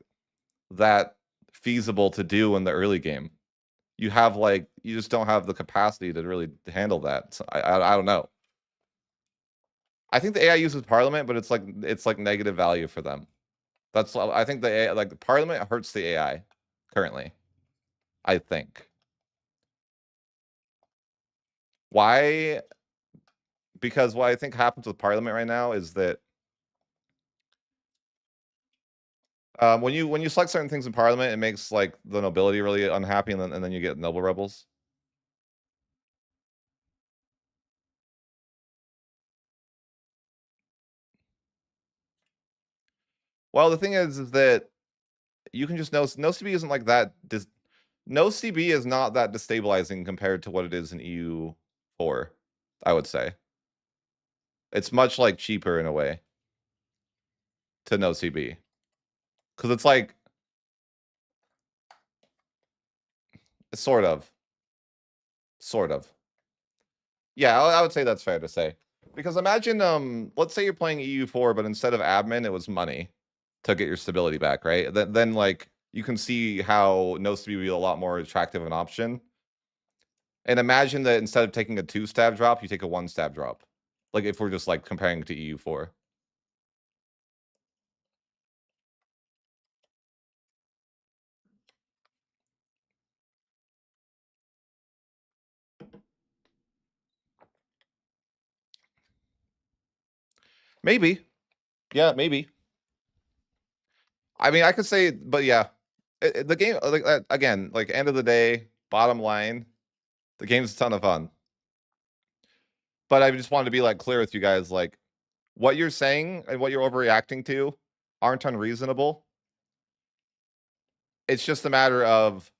that feasible to do in the early game. You have like you just don't have the capacity to really handle that. So I don't know. I think the AI uses Parliament, but it's like negative value for them. That's I think the AI, like the Parliament hurts the AI currently. I think. Why? Because what I think happens with Parliament right now is that when you select certain things in Parliament, it makes like the nobility really unhappy, and then you get noble rebels. Well, the thing is that you can just no CB isn't like that. No CB is not that destabilizing compared to what it is in EU4. I would say it's much like cheaper in a way to no CB because it's like sort of. Yeah, I would say that's fair to say. Because imagine, let's say you're playing EU4, but instead of admin, it was money to get your stability back, right? Then like you can see how no CB would be a lot more attractive an option. And imagine that instead of taking a 2-stab drop, you take a 1-stab drop. Like if we're just like comparing to EU4. Maybe. Yeah, maybe. I mean, I could say, but yeah, the game, like again, like end of the day, bottom line, the game's a ton of fun. But I just wanted to be like clear with you guys, like what you're saying and what you're overreacting to aren't unreasonable. It's just a matter of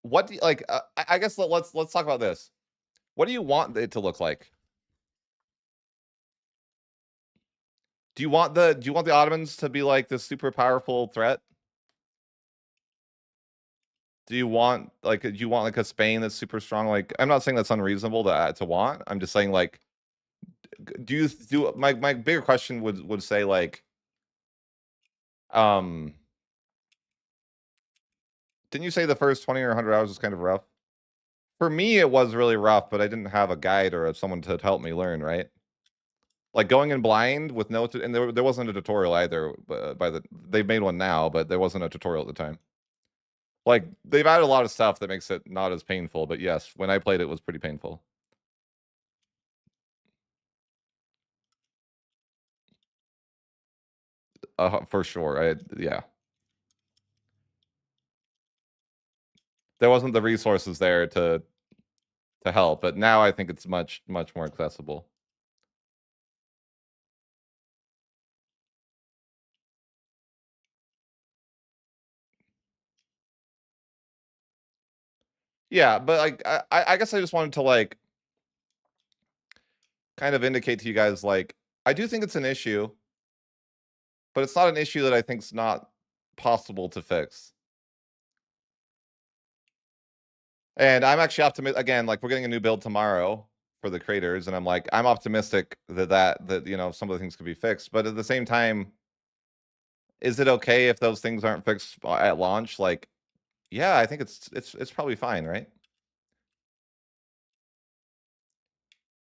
what do you, like. I guess let's talk about this. What do you want it to look like? Do you want the Ottomans to be like this super powerful threat? Do you want like a Spain that's super strong? Like I'm not saying that's unreasonable to want. I'm just saying like do my bigger question would say like Didn't you say the first 20 or 100 hours was kind of rough? For me, it was really rough, but I didn't have a guide or someone to help me learn, right? Like going in blind with no, and there wasn't a tutorial either. They've made one now, but there wasn't a tutorial at the time. Like they've added a lot of stuff that makes it not as painful. But yes, when I played, it was pretty painful. For sure. Yeah. There wasn't the resources there to help, but now I think it's much more accessible. Yeah, but like I guess I just wanted to like kind of indicate to you guys like I do think it's an issue, but it's not an issue that I think's not possible to fix. And I'm actually optimistic again, like we're getting a new build tomorrow for the creators, and I'm optimistic that you know some of the things could be fixed. But at the same time, is it okay if those things aren't fixed at launch? Like, yeah, I think it's probably fine, right?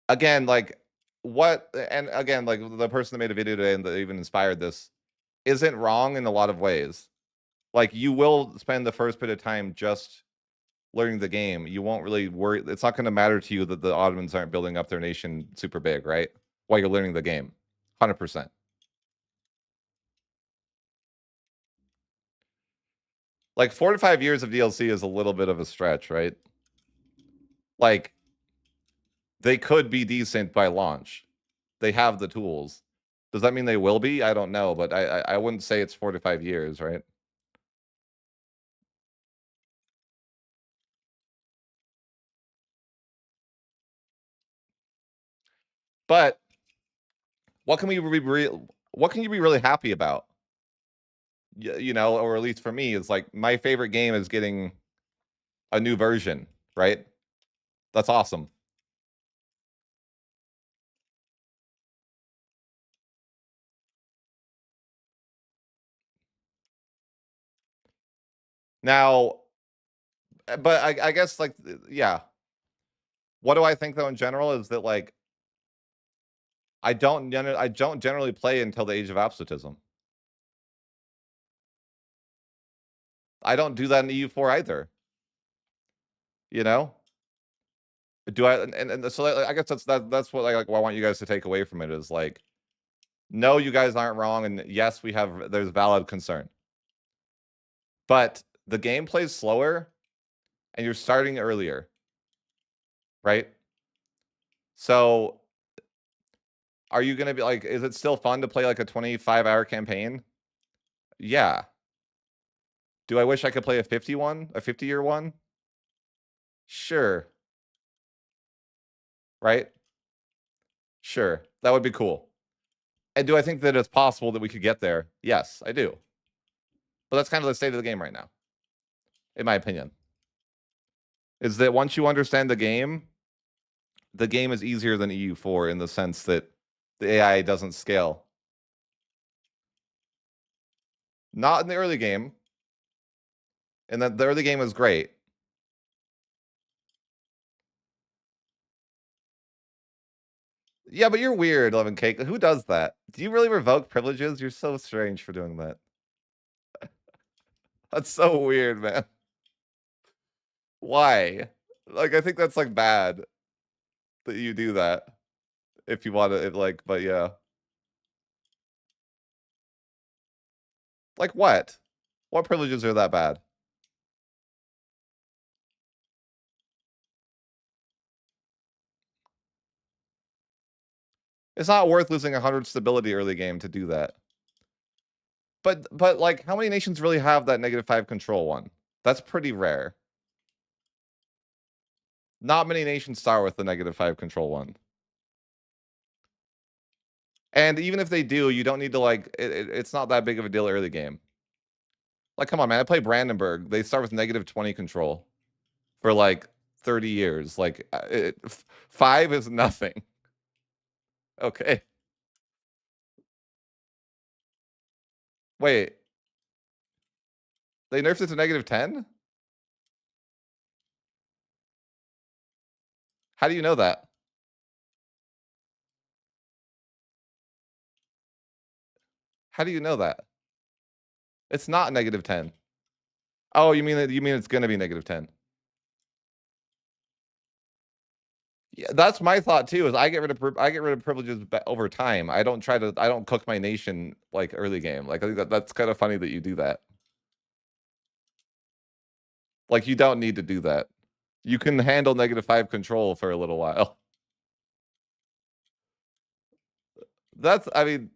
Again, like what and again, like the person that made a video today and that even inspired this isn't wrong in a lot of ways. Like you will spend the first bit of time just learning the game. You won't really worry. It's not going to matter to you that the Ottomans aren't building up their nation super big, right? While you're learning the game. 100%. Like 4 to 5 years of DLC is a little bit of a stretch, right? Like they could be decent by launch. They have the tools. Does that mean they will be? I don't know, but I wouldn't say it's 4 to 5 years, right? But what can we what can you be really happy about? You know, or at least for me, it's like my favorite game is getting a new version, right? That's awesome. Now, but I guess like yeah. What do I think though in general is that like I don't generally play until the age of absolutism. I don't do that in EU4 either. You know? Do I and so I guess that's what like what I want you guys to take away from it is like no, you guys aren't wrong and yes, there's valid concern. But the game plays slower and you're starting earlier. Right? So are you going to be like is it still fun to play like a 25-hour campaign? Yeah. Do I wish I could play a 50-year one? Sure. Right? Sure. That would be cool. And do I think that it's possible that we could get there? Yes, I do. But that's kind of the state of the game right now, in my opinion. Is that once you understand the game is easier than EU4 in the sense that the AI doesn't scale. Not in the early game. And that the early game is great. Yeah, but you're weird, Levin Cake. Who does that? Do you really revoke privileges? You're so strange for doing that. That's so weird, man. Why? Like, I think that's like bad that you do that. If you want to, like, but yeah. Like what? What privileges are that bad? It's not worth losing 100 stability early game to do that. But like, how many nations really have that -5 control one? That's pretty rare. Not many nations start with the -5 control one. And even if they do, you don't need to like. It's not that big of a deal early game. Like, come on, man. I play Brandenburg. They start with -20 control for like 30 years. Like, 5 is nothing. Okay. Wait. They nerfed it to -10? How do you know that? How do you know that? It's not -10. Oh, you mean it's gonna be -10? Yeah, that's my thought too. Is I get rid of privileges over time. I don't cook my nation like early game. Like I think that's kind of funny that you do that. Like you don't need to do that. You can handle -5 control for a little while. That's I mean,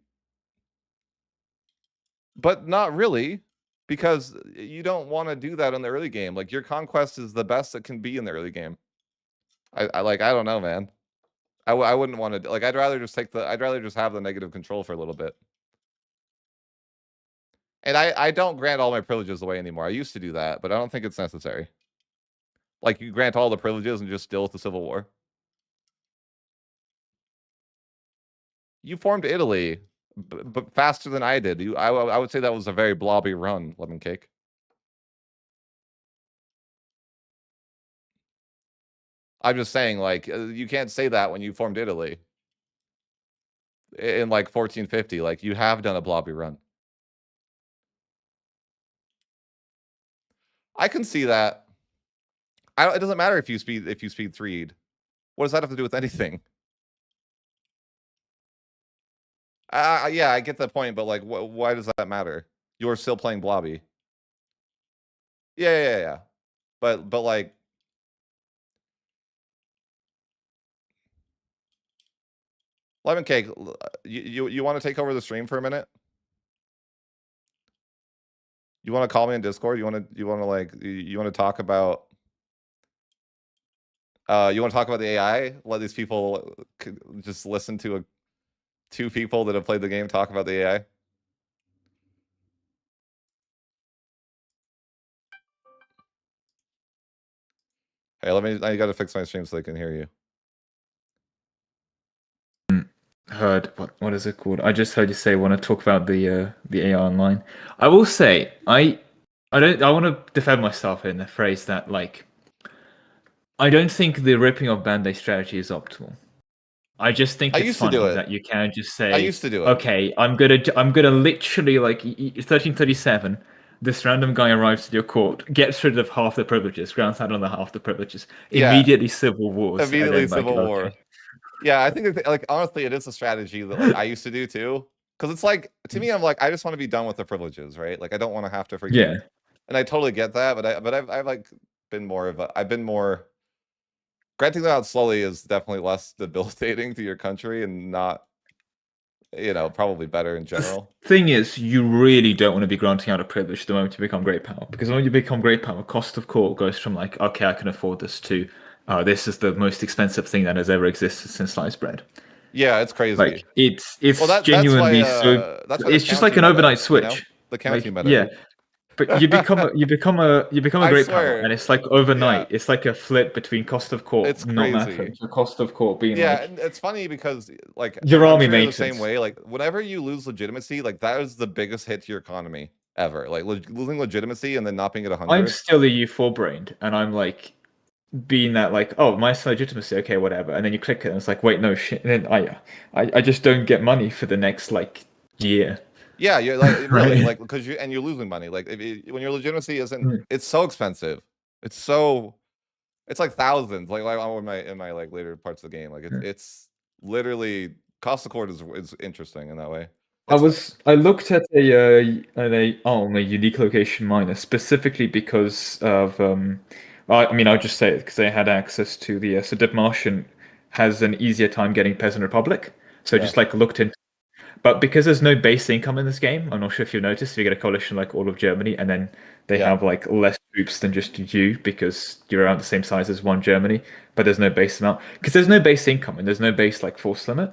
but not really, because you don't want to do that in the early game. Like your conquest is the best it can be in the early game. I like I don't know, man. I wouldn't want to like I'd rather just have the negative control for a little bit. And I don't grant all my privileges away anymore. I used to do that, but I don't think it's necessary. Like you grant all the privileges and just deal with the civil war. You formed Italy, but faster than I did. I would say that was a very blobby run, lemon cake. I'm just saying, like, you can't say that when you formed Italy in like 1450. Like, you have done a blobby run. I can see that. It doesn't matter if you speed 3'd. What does that have to do with anything? Yeah, I get that point, but like, why does that matter? You're still playing blobby. Yeah. But like, lemon cake, you want to take over the stream for a minute? You want to call me in Discord? You want to like you want to talk about you want to talk about the AI? Let these people just listen to two people that have played the game talk about the AI. Hey, I got to fix my stream so they can hear you. Heard what is it called? I just heard you say want to talk about the AI online. I will say I want to defend myself in the phrase that like I don't think the ripping of band-aid strategy is optimal. I just think it's funny that you can just say, I used to do it. Okay, I'm gonna literally like 1337. This random guy arrives at your court, gets rid of half the privileges, grants out on the half the privileges, immediately civil wars. Immediately civil war. Yeah, I think like honestly, it is a strategy that like I used to do too. Because it's like to me, I'm like I just want to be done with the privileges, right? Like I don't want to have to freaking. Yeah. And I totally get that, but I've like been more of a I've been more. Granting that out slowly is definitely less debilitating to your country and not, probably better in general. The thing is, you really don't want to be granting out a privilege the moment you become great power, because when you become great power, cost of court goes from like, okay, I can afford this to, this is the most expensive thing that has ever existed since sliced bread. Yeah, it's crazy. Like it's genuinely so. It's just like an overnight switch. The county meta. Yeah. But you become a great power, and it's like overnight. Yeah. It's like a flip between cost of court it's not mattering to cost of court being and it's funny because like your army maintenance the same way. Like whenever you lose legitimacy, like that is the biggest hit to your economy ever. Like losing legitimacy and then not being at 100. I'm still a EU4 brained, and I'm like being that like, oh, my legitimacy, okay, whatever. And then you click it, and it's like, wait, no shit. And then I just don't get money for the next like year. Yeah, you're like really like because you're losing money. Like when your legitimacy isn't, it's so expensive. It's like thousands. Like in my like later parts of the game, like it's literally cost of court is interesting in that way. I looked at a unique location miner specifically because of I'll just say it because they had access to the so Dipmartian has an easier time getting Peasant Republic. So just like looked into. But because there's no base income in this game, I'm not sure if you've noticed, you get a coalition like all of Germany, and then they have like less troops than just you because you're around the same size as one Germany, but there's no base amount. Because there's no base income and there's no base like force limit.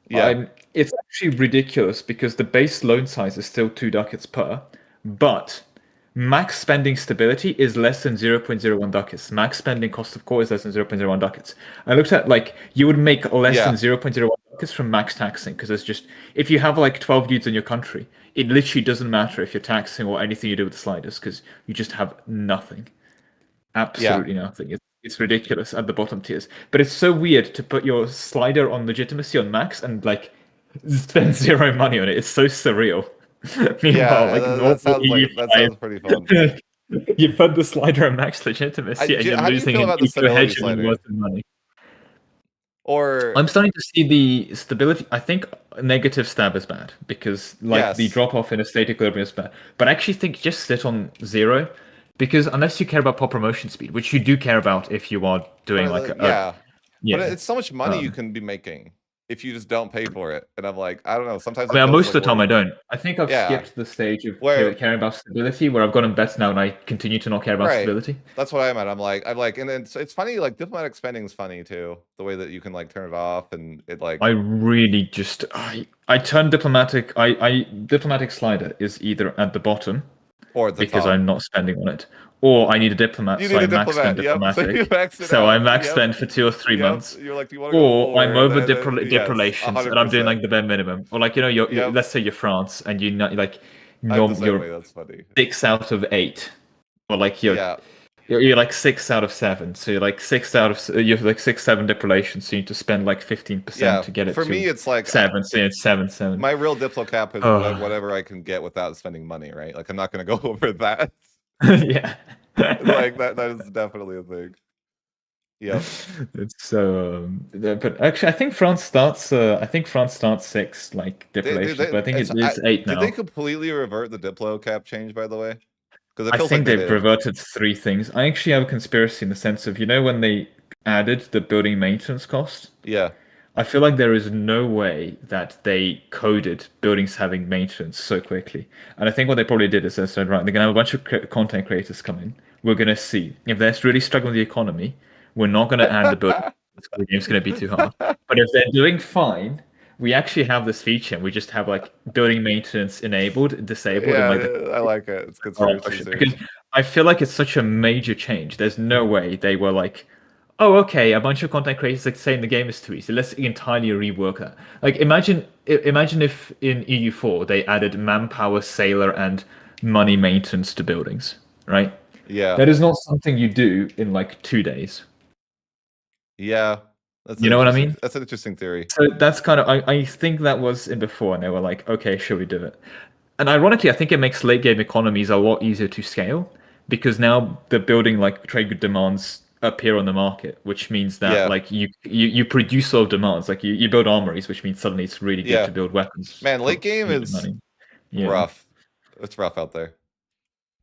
Yeah. It's actually ridiculous because the base loan size is still 2 ducats per, but max spending stability is less than 0.01 ducats. Max spending cost of core is less than 0.01 ducats. I looked at like you would make less than 0.01 focus from max taxing because there's just if you have like 12 dudes in your country, it literally doesn't matter if you're taxing or anything you do with the sliders because you just have nothing, Yeah. absolutely nothing. It's ridiculous at the bottom tiers, but it's so weird to put your slider on legitimacy on max and like spend zero money on it. It's so surreal. Meanwhile, Yeah, like that normal sounds like that EU5, sounds pretty fun. you put the slider on max legitimacy and you're How do you losing feel an about the eco stability hedge and worth slider? of money. Or I'm starting to see the stability. I think negative stab is bad because like the yes, drop off in a state equilibrium is bad. But I actually think just sit on zero because unless you care about proper motion speed, which you do care about if you are doing but like yeah, but yeah. it's so much money you Um, can be making if you just don't pay for it. And I'm like, I don't know. Sometimes I it mean, feels most of like the time worth. I don't. I think I've Yeah, skipped the stage of where caring about stability where I've gotten better now and I continue to not care about right. stability. That's what I'm at. I'm like, and it's funny. Like diplomatic spending is funny too. The way that you can like turn it off and it I like really just I turn diplomatic. I diplomatic slider is either at the bottom or at the because top. I'm not spending on it. Or I need a diplomat, You so need I a max spend diplomat. Yep. So you diplomatic. max it So I out. max Yep. spend for 2 or 3 Yep. months. You're like, do you want to go Or I'm forward? over And dip yes, relations and I'm doing 100%. like the bare minimum. Or like Yep. let's say you're France and you know like I'm the same you're way. That's funny. 6 out of 8, or like Yeah. you're like 6 out of 7. So you're like you're like 6 7 dip relations. So you need to spend like 15% Yeah. to get it For to me, it's like 7. So it's 7 7. my real diplo cap is Oh whatever I can get without spending money, right? Like I'm not going to go over that. yeah. Like that is definitely a thing. Yep. It's so, but actually, I think France starts 6 like dipolations, but I think it's 8 Did they now. completely revert the diplo cap change, by the way? Because it I feels like think they they've did. reverted 3 things. I actually have a conspiracy in the sense of when they added the building maintenance cost. Yeah. I feel like there is no way that they coded buildings having maintenance so quickly. And I think what they probably did is they said, right, they're going to have a bunch of content creators come in. We're going to see if they're really struggling with the economy. We're not going to add the building because the game's going to be too hard. But if they're doing fine, we actually have this feature. We just have like building maintenance enabled, disabled, and like the Yeah, I like it. It's oh, conspiracy shit. Because theories. I feel like it's such a major change. There's no way they were like, oh, okay, a bunch of content creators like saying the game is too easy. Let's entirely rework that. Like, imagine if in EU4 they added manpower, sailor, and money maintenance to buildings, right? Yeah. That is not something you do in like 2 days. Yeah. You know what I mean? That's an interesting theory. So that's kind of I think that was in before, and they were like, okay, should we do it? And ironically, I think it makes late game economies a lot easier to scale because now the building like trade good demands appear on the market, which means that Yeah. like you produce all demands. Like you build armories, which means suddenly it's really good Yeah. to build weapons Man, for late game cheap is money. Yeah. rough. It's rough out there.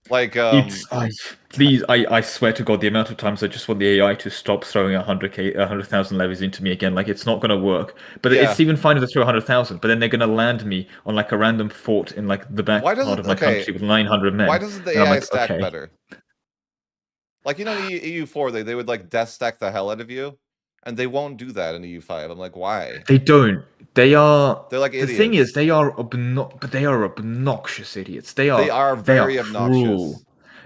Like It's please I swear to God the amount of times I just want the AI to stop throwing 100,000 levies into me again. Like it's not gonna work. But yeah. it's even fine if they throw 100,000. But then they're gonna land me on like a random fort in like the Why back does part it of my okay, country with 900 why men, doesn't the and I'm AI like, stack okay. better? Like in EU4 they would like death stack the hell out of you and they won't do that in EU5. I'm like, why? They don't. They are. They're like The thing is, idiots. but they are obnoxious idiots. They They are. are They are very cruel. obnoxious.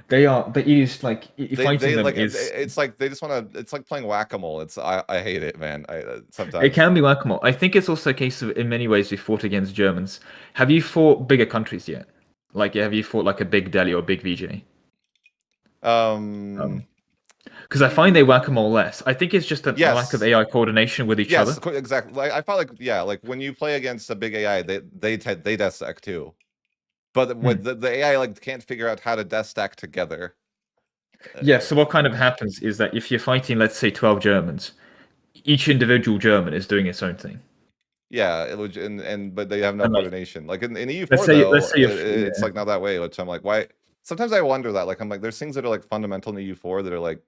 They are. But it is like fighting They them like is. it's like they just want to it's like playing whack-a-mole. I hate it, man. I It sometimes. can be whack-a-mole. I think it's also a case of, in many ways, we fought against Germans. Have you fought bigger countries yet? Like, have you fought like a big Delhi or a big VJ? Um Because I find they whack-a-mole less. I think it's just a lack of yes. AI coordination with each Yes, other. exactly. Like I felt like yeah, like when you play against a big AI, they death stack too. But Hmm. when the AI like can't figure out how to death stack together. Yeah. So Uh, what kind of happens is that if you're fighting, let's say, 12 Germans, each individual German is doing its own thing. yeah, it would, and but they have no And like, coordination. Like in EU4 though, let's say you're, it's yeah. like not that way. Which I'm like, why? Sometimes I wonder that. Like I'm like, there's things that are like fundamental in EU4 that are like,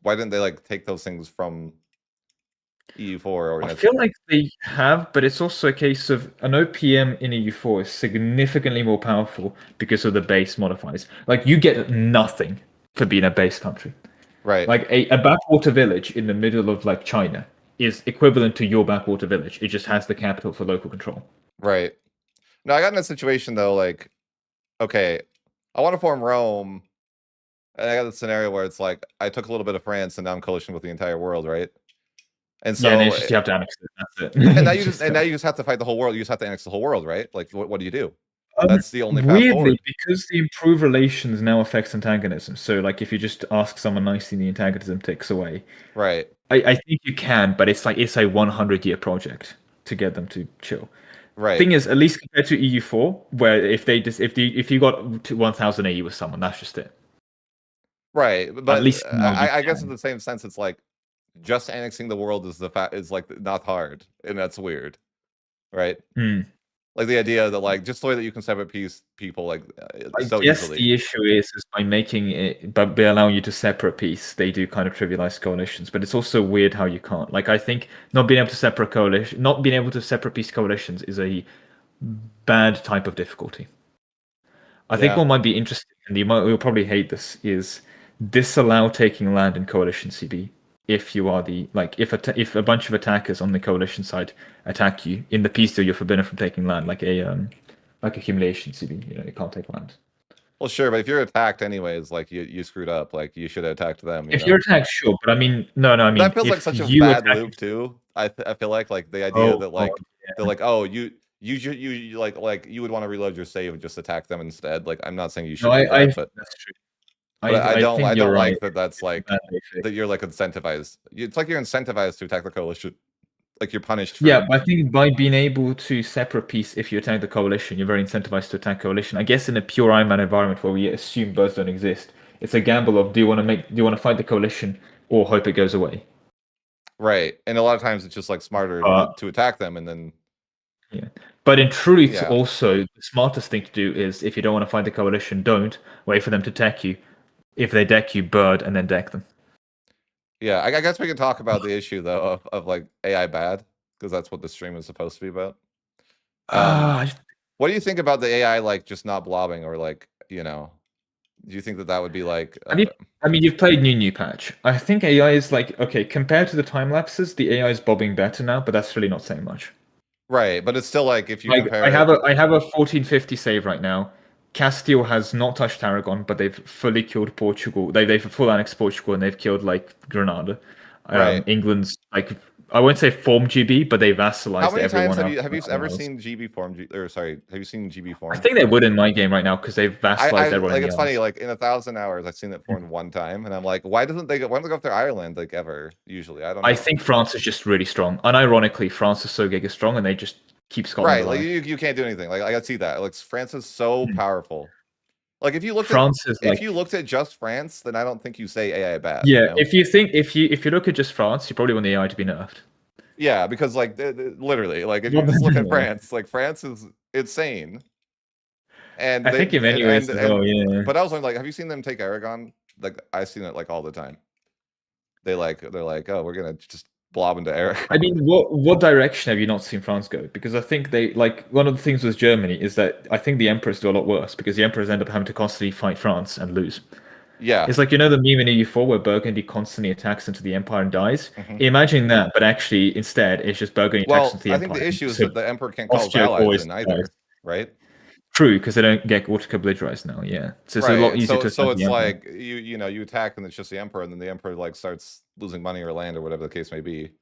why didn't they like take those things from EU4 or I that's feel like they have, but it's also a case of an OPM in EU4 is significantly more powerful because of the base modifiers. Like you get nothing for being a base country. right, Like a backwater village in the middle of like China is equivalent to your backwater village. It just has the capital for local control. right. No, I got in a situation though, like, okay, I want to form Rome, and I got the scenario where it's like I took a little bit of France and now I'm coalition with the entire world, right? And Yeah, and so it's just you have to annex it. That's and it. now It's just you just have to fight the whole world. You just have to annex the whole world, right? Like what do you do? um, That's the only path weirdly, forward. because the improved relations now affects antagonism. So like if you just ask someone nicely, the antagonism ticks away. Right. I think you can, but it's like it's a 100-year project to get them to chill. Right. Thing is, at least compared to EU4, where if they just if you got to 1000 AE with someone, that's just it. Right. At But least now you I guess in can. the same sense it's like just annexing the world is the fact is like not hard, and that's weird, right? Hmm. Like the idea that like just the way that you can separate people like I so guess easily. the issue is by making it, but by allowing you to separate peace, they do kind of trivialize coalitions. But it's also weird how you can't. Like I think not being able to separate coalition, not being able to separate peace coalitions is a bad type of difficulty. I think Yeah. what might be interesting, and you'll probably hate this, is disallow taking land in coalition CB if you are the like if a bunch of attackers on the coalition side attack you in the peace deal, you're forbidden from taking land, like a humiliation CB. You know, you can't take land. Well, sure, but if you're attacked anyways, like you screwed up. Like you should have attacked them, you If know? you're attacked, sure, but I mean, no, I But that mean, feels like if such a you bad attack, loop too. I feel like the idea oh that god, like they're yeah. like, "Oh, you like you would want to reload your save and just attack them instead." Like I'm not saying you No, should do I that, think but that's true. I think I you're don't right. like that that's It's a like bad way fix. that you're like incentivized. It's like you're incentivized to attack the coalition. Like you're punished Yeah, for but I think by being able to separate peace, if you attack the coalition, you're very incentivized to attack coalition. I guess in a pure Iron Man environment where we assume birds don't exist, it's a gamble of do you want to fight the coalition or hope it goes away. right. And a lot of times it's just like smarter But to attack them and then yeah, but in truth, yeah. also the smartest thing to do is if you don't want to fight the coalition, don't wait for them to deck you. If they deck you, bird and then deck them. Yeah, I guess we could talk about the issue though of like AI bad because that's what the stream is supposed to be about. Um, Ah, what do you think about the AI like just not blobbing or like you know? Do you think that that would be like have you? I mean, you've played New Patch. I think AI is like okay compared to the time lapses, the AI is bobbing better now, but that's really not saying much. right? But it's still like if you Like compare it, I have a 1450 save right now. Castile has not touched Aragon, but they've fully killed Portugal. They've full annexed Portugal and they've killed like Granada. right? England's like I won't say form GB, but they How vassalized many times everyone else. have you ever seen GB form? Or sorry, have you seen GB I form? think they would in my game right now because they've I vassalized everyone in like the it's funny islands. like in 1,000 hours I've seen it formed one time and I'm like why doesn't they go why don't they go after Ireland like ever usually I don't I know. think France is just really strong. Unironically, France is so giga strong, and they just keep Scotland Right, like alive. you can't do anything. Like I see that. Like France is so Mm. powerful. Like France is if like you looked at just France, then I don't think you say AI bad, you yeah. know? If you look at just France, you probably want the AI to be nerfed. Yeah, because like literally, like if you Not just look at yeah. France, like France is insane. And I they think in many ways as well, and yeah. but I was like, have you seen them take Aragon? Like I've seen it like all the time. They're like, oh, we're gonna just blob into I Aragon. mean, what direction have you not seen France go? Because I think they like one of the things with Germany is that I think the emperors do a lot worse because the emperors end up having to constantly fight France and lose. Yeah. It's like you know the meme in EU4 where Burgundy constantly attacks into the empire and dies. Hmm. Imagine that, but actually instead it's just Burgundy attacks Well, into the I think empire. the issue is So that the emperor can't call his Austria allies always in dies. either, right? True, because they don't get auto-belligerized now. Yeah, so it's a lot Right. easier to So attack the it's empire. like you know you attack and it's just the emperor, and then the emperor like starts losing money or land or whatever the case may be.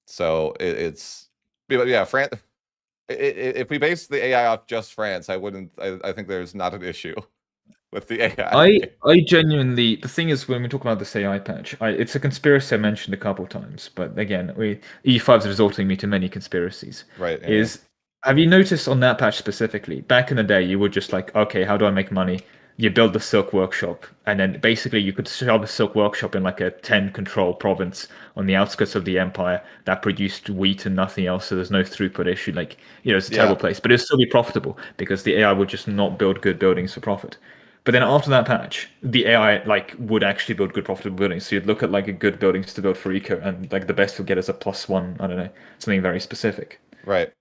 So it's but yeah, France. If we base the AI off just France, I wouldn't. I think there's not an issue with the AI. I genuinely the thing is when we talk about this AI patch, it's a conspiracy I mentioned a couple times, but again, E5's resorting me to many conspiracies. Right. Yeah. Is have you noticed on that patch specifically? Back in the day, you were just like, okay, how do I make money? You build the Silk Workshop, and then basically you could sell the Silk Workshop in like a 10 control province on the outskirts of the empire that produced wheat and nothing else, so there's no throughput issue. Like, you know, it's a Yeah. terrible place, but it'll still be profitable because the AI would just not build good buildings for profit. But then after that patch, the AI like would actually build good profitable buildings. So you'd look at like a good buildings to build for eco, and like the best you'll get is a +1. I don't know, something very specific. Right.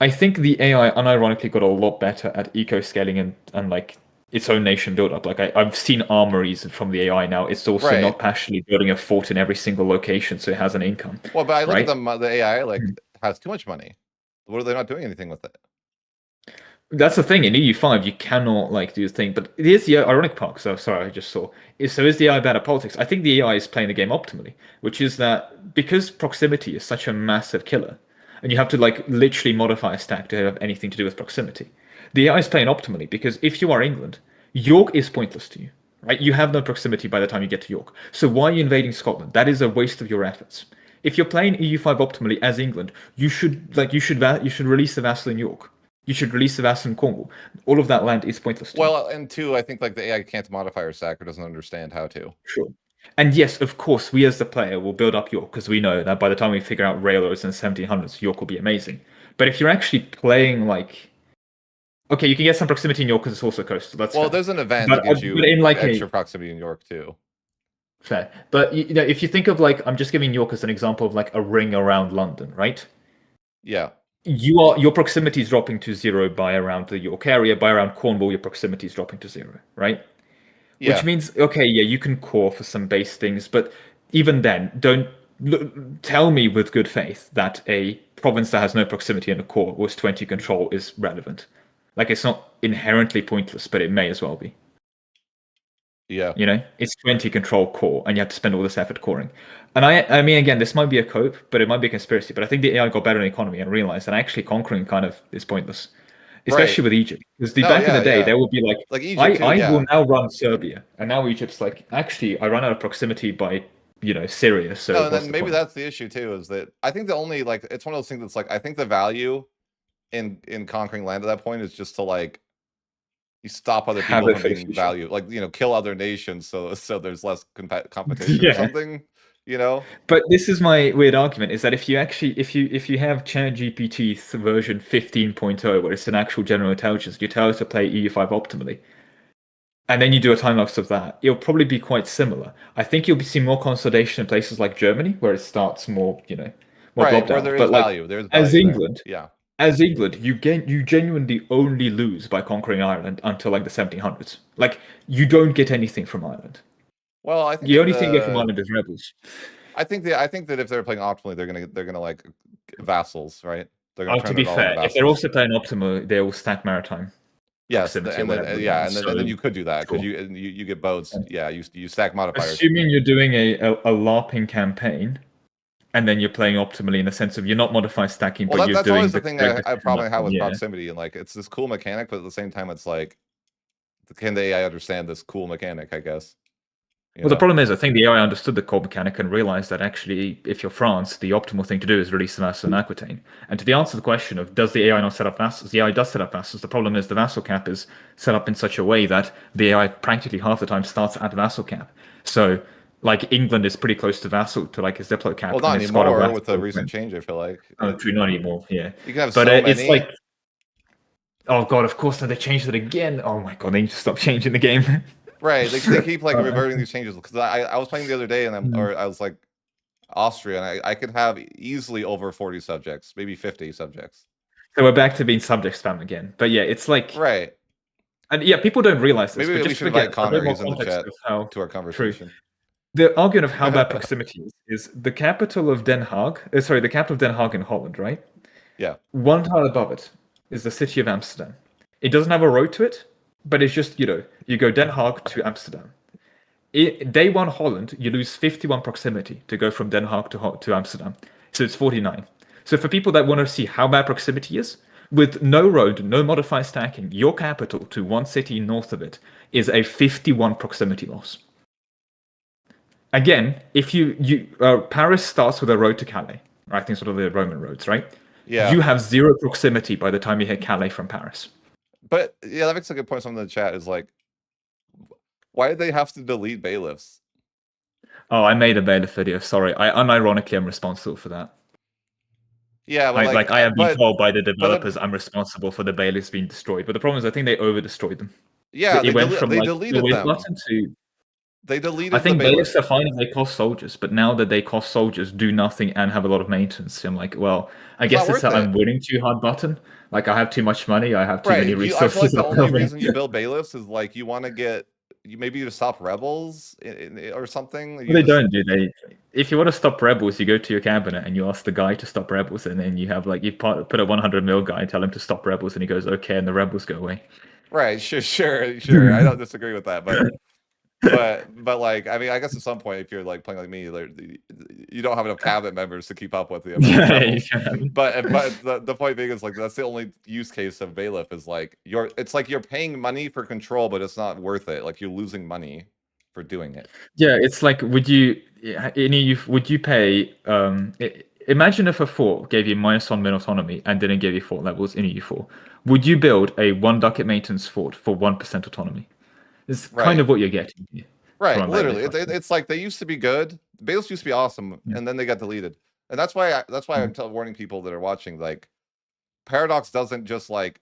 I think the AI unironically got a lot better at eco scaling and like its own nation build up. Like I've seen armories from the AI now. It's also Right. not passionately building a fort in every single location, so it has an income, Well, but I look at right? them. The AI like has too much money. What are they not doing anything with it? That's the thing in EU5, you cannot like do the thing. But here's the ironic part. So sorry, I just saw. Is the AI bad at politics? I think the AI is playing the game optimally, which is that because proximity is such a massive killer, and you have to like literally modify a stack to have anything to do with proximity. The AI is playing optimally because if you are England, York is pointless to you, right? You have no proximity by the time you get to York. So why are you invading Scotland? That is a waste of your efforts. If you're playing EU5 optimally as England, you should release the vassal in York. You should release the vassal in Cornwall. All of that land is pointless to you. Well, and two, I think like the AI can't modify or stack or doesn't understand how to. Sure. And yes, of course, we as the player will build up York because we know that by the time we figure out railroads in the 1700s, York will be amazing. But if you're actually playing like, okay, you can get some proximity in York because it's also coastal. That's well, fair. there's an event But, that gives you but in like extra proximity in York too. fair. But you know, if you think of like, I'm just giving York as an example of like a ring around London, right? Yeah. Your proximity is dropping to 0 by around the York area. By around Cornwall, your proximity is dropping to 0, right? Yeah. Which means, okay, yeah, you can core for some base things, but even then, don't tell me with good faith that a province that has no proximity and a core with 20 control is relevant. Like, it's not inherently pointless, but it may as well be. Yeah. You know, it's 20 control core, and you have to spend all this effort coring. And I mean, again, this might be a cope, but it might be a conspiracy. But I think the AI got better in economy and realized that actually conquering kind of is pointless, especially Right. with Egypt. Because No, back in the yeah, day, yeah. there would be Like Egypt too, I will yeah. now run Serbia, and now Egypt's like, actually, I run out of proximity by Syria. So No, and what's then the maybe point? that's the issue too, is that I think the only like it's one of those things that's like I think the value in conquering land at that point is just to like you stop other Have people it from for the being future. valued, like kill other nations so there's less competition or Yeah. something, you know? But this is my weird argument: is that if you have ChatGPT version 15.0, where it's an actual general intelligence, you tell it to play EU5 optimally, and then you do a time lapse of that, it'll probably be quite similar. I think you'll see more consolidation in places like Germany, where it starts more, more Right, drop where downs. there is But like value. There's as value there. England, Yeah. you genuinely only lose by conquering Ireland until like the 1700s. Like you don't get anything from Ireland. Well, I think The that only thing you get from the Ireland is rebels. I think that if they're playing optimally, they're gonna like vassals, right? They're gonna Oh, to turn be it all into fair, if they're vassals. also playing Optimal, they will stack maritime Yes, proximity or and then whatever they yeah, want. and then So you could do that because sure. you get boats. Yeah, you stack modifiers. Assuming you're doing a LARPing campaign, and then you're playing optimally in the sense of you're not modifying stacking, Well, but you're that's doing always the the thing correct I probably have with yeah. proximity, and like it's this cool mechanic, but at the same time, it's like, can the AI understand this cool mechanic? I guess you Well, the know. problem is, I think the AI understood the core mechanic and realized that actually, if you're France, the optimal thing to do is release the vassal in Aquitaine. And to the answer to the question of does the AI not set up vassals, the AI does set up vassals. The problem is the vassal cap is set up in such a way that the AI practically half the time starts at vassal cap. So, like England is pretty close to vassal to like its diplo Well, cap, and not it's got a anymore with the vassal. recent change. I feel like Oh, true, not anymore. Yeah, you can have but so it's like, many. oh god, of course, now they changed it again. Oh my god, they need to stop changing the game. Right, they keep like reverting these changes because I was playing the other day and Mm. I was like Austria and I could have easily over 40 subjects, maybe 50 subjects. So we're back to being subject spam again. But yeah, it's like, Right. and yeah, people don't realize this, Maybe but we just should forget invite a bit Connor. more He's in the context chat of how to our true. conversation. The argument of how bad proximity is the capital of Den Haag, sorry, the capital of Den Haag in Holland, right? Yeah. One tile above it is the city of Amsterdam. It doesn't have a road to it, but it's just, you go Den Haag to Amsterdam. Day one Holland, you lose 51 proximity to go from Den Haag to Amsterdam. So it's 49. So for people that want to see how bad proximity is, with no road, no modified stacking, your capital to one city north of it is a 51 proximity loss. Again, if Paris starts with a road to Calais, I think sort of the Roman roads, right? Yeah. You have 0 proximity by the time you hit Calais from Paris. But yeah, that makes a good point. Someone in the chat is like, why did they have to delete bailiffs? Oh, I made a bailiff video. Sorry, I unironically am responsible for that. Yeah, but I have been told by the but developers I'm responsible for the bailiffs being destroyed. But the problem is, I think they over destroyed them. yeah, It went from they like the deleted win them. button to. They I deleted the think bailiffs bailiffs. are fine if they cost soldiers, but now that they cost soldiers, do nothing and have a lot of maintenance, I'm like, well, I It's not guess it's worth a I'm it. winning too hard button. Like I have too much money, I have too many Right. I feel like resources. the only reason you build bailiffs is like you want to get maybe to stop rebels or something. Well, they don't, do they? If you want to stop rebels, you go to your cabinet and you ask the guy to stop rebels, and then you have like you put a 100 mil guy and tell him to stop rebels, and he goes okay, and the rebels go away. Right, sure. I don't disagree with that, but like, I mean, I guess at some point, if you're like playing like me, you don't have enough cabinet members to keep up with the amount of Yeah, you rebels. can. But the point being is like that's the only use case of bailiff is like it's like you're paying money for control, but it's not worth it. Like you're losing money for doing it. Yeah, it's like would you pay imagine if a fort gave you -1 min autonomy and didn't give you fort levels in EU4. Would you build a 1 ducat maintenance fort for 1% autonomy? It's kind Right. of what you're getting here from Right, a literally, bailiff. it's like they used to be good. Bailiffs used to be awesome, Yeah. and then they got deleted. And that's why I'm warning people that are watching. Like, Paradox doesn't just like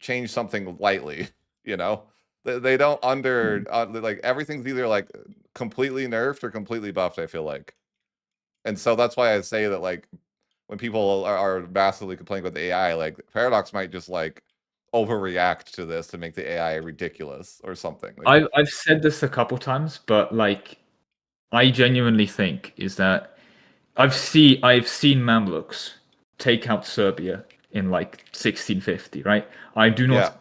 change something lightly. You know, they don't like everything's either like completely nerfed or completely buffed. I feel like, and so that's why I say that like when people are massively complaining about the AI, like Paradox might just like overreact to this to make the AI ridiculous or something. Like, I've said this a couple times, but like I genuinely think is that I've seen Mamluks take out Serbia in like 1650, right? I do yeah,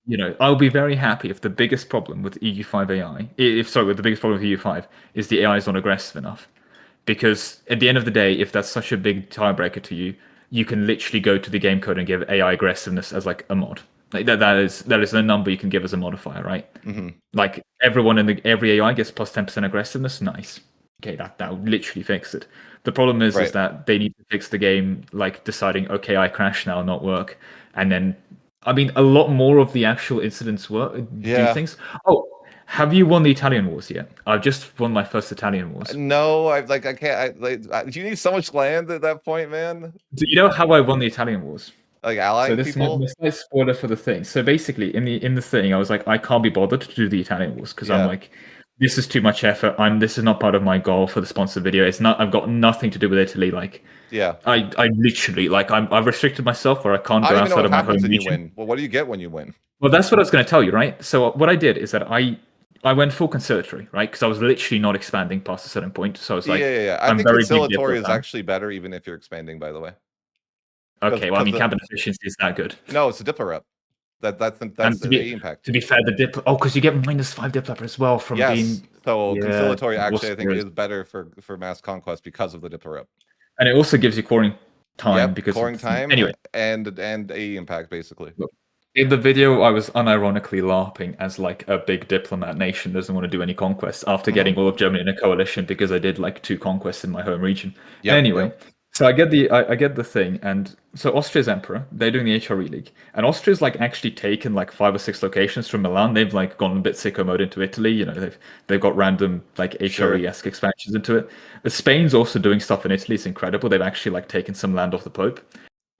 not, I'll be very happy if the biggest problem with EU5 AI, with the biggest problem with EU5 is the AI is not aggressive enough. Because at the end of the day, if that's such a big tiebreaker to you, you can literally go to the game code and give AI aggressiveness as like a mod. Like that is a number you can give as a modifier, right? mm-hmm. Like every AI gets plus 10% aggressiveness. Nice. Okay, that will literally fix it. The problem is Right. that they need to fix the game, like deciding, okay, I crash now, not work, and then, I mean, a lot more of the actual incidents do Yeah. things. Oh, have you won the Italian wars yet? I've just won my first Italian wars. No, I can't. Do you need so much land at that point, man? Do you know how I won the Italian wars? Like So allying this might be people? a slight spoiler for the thing. So basically, in the thing, I was like, I can't be bothered to do the Italian wars because I'm Yeah. like, this is too much effort. This is not part of my goal for the sponsored video. It's not. I've got nothing to do with Italy. Like, Yeah. I literally like I've restricted myself where I can't I go don't even know outside what of my happens home when you region. win. Well, what do you get when you win? Well, that's what I was going to tell you, right? So what I did is that I went full conciliatory, right? Because I was literally not expanding past a certain point. So I was like, Yeah. I I'm think very big diplo conciliatory is now. actually better even if you're expanding, by the way. Okay, well, I Because mean, the cabinet efficiency is that good. no, it's a diplo rep. That's And the impact. to be fair, the dip because you get -5 dip level as well from Yes. being So yeah. conciliatory actually I think Austria's. is better for mass conquest because of the diplo rep. And it also gives you coring time Yep, because of coring the thing. time Anyway, and AE impact basically. look, in the video, I was unironically LARPing as like a big diplomat nation doesn't want to do any conquests after Mm-hmm. getting all of Germany in a coalition because I did like 2 conquests in my home region. Yep. Anyway, so I get the thing, and so Austria's emperor, they're doing the HRE league, and Austria's like actually taken like 5 or 6 locations from Milan. They've like gone a bit sicko mode into Italy. They've got random like HRE-esque expansions into it. But Spain's also doing stuff in Italy. It's incredible. They've actually like taken some land off the Pope.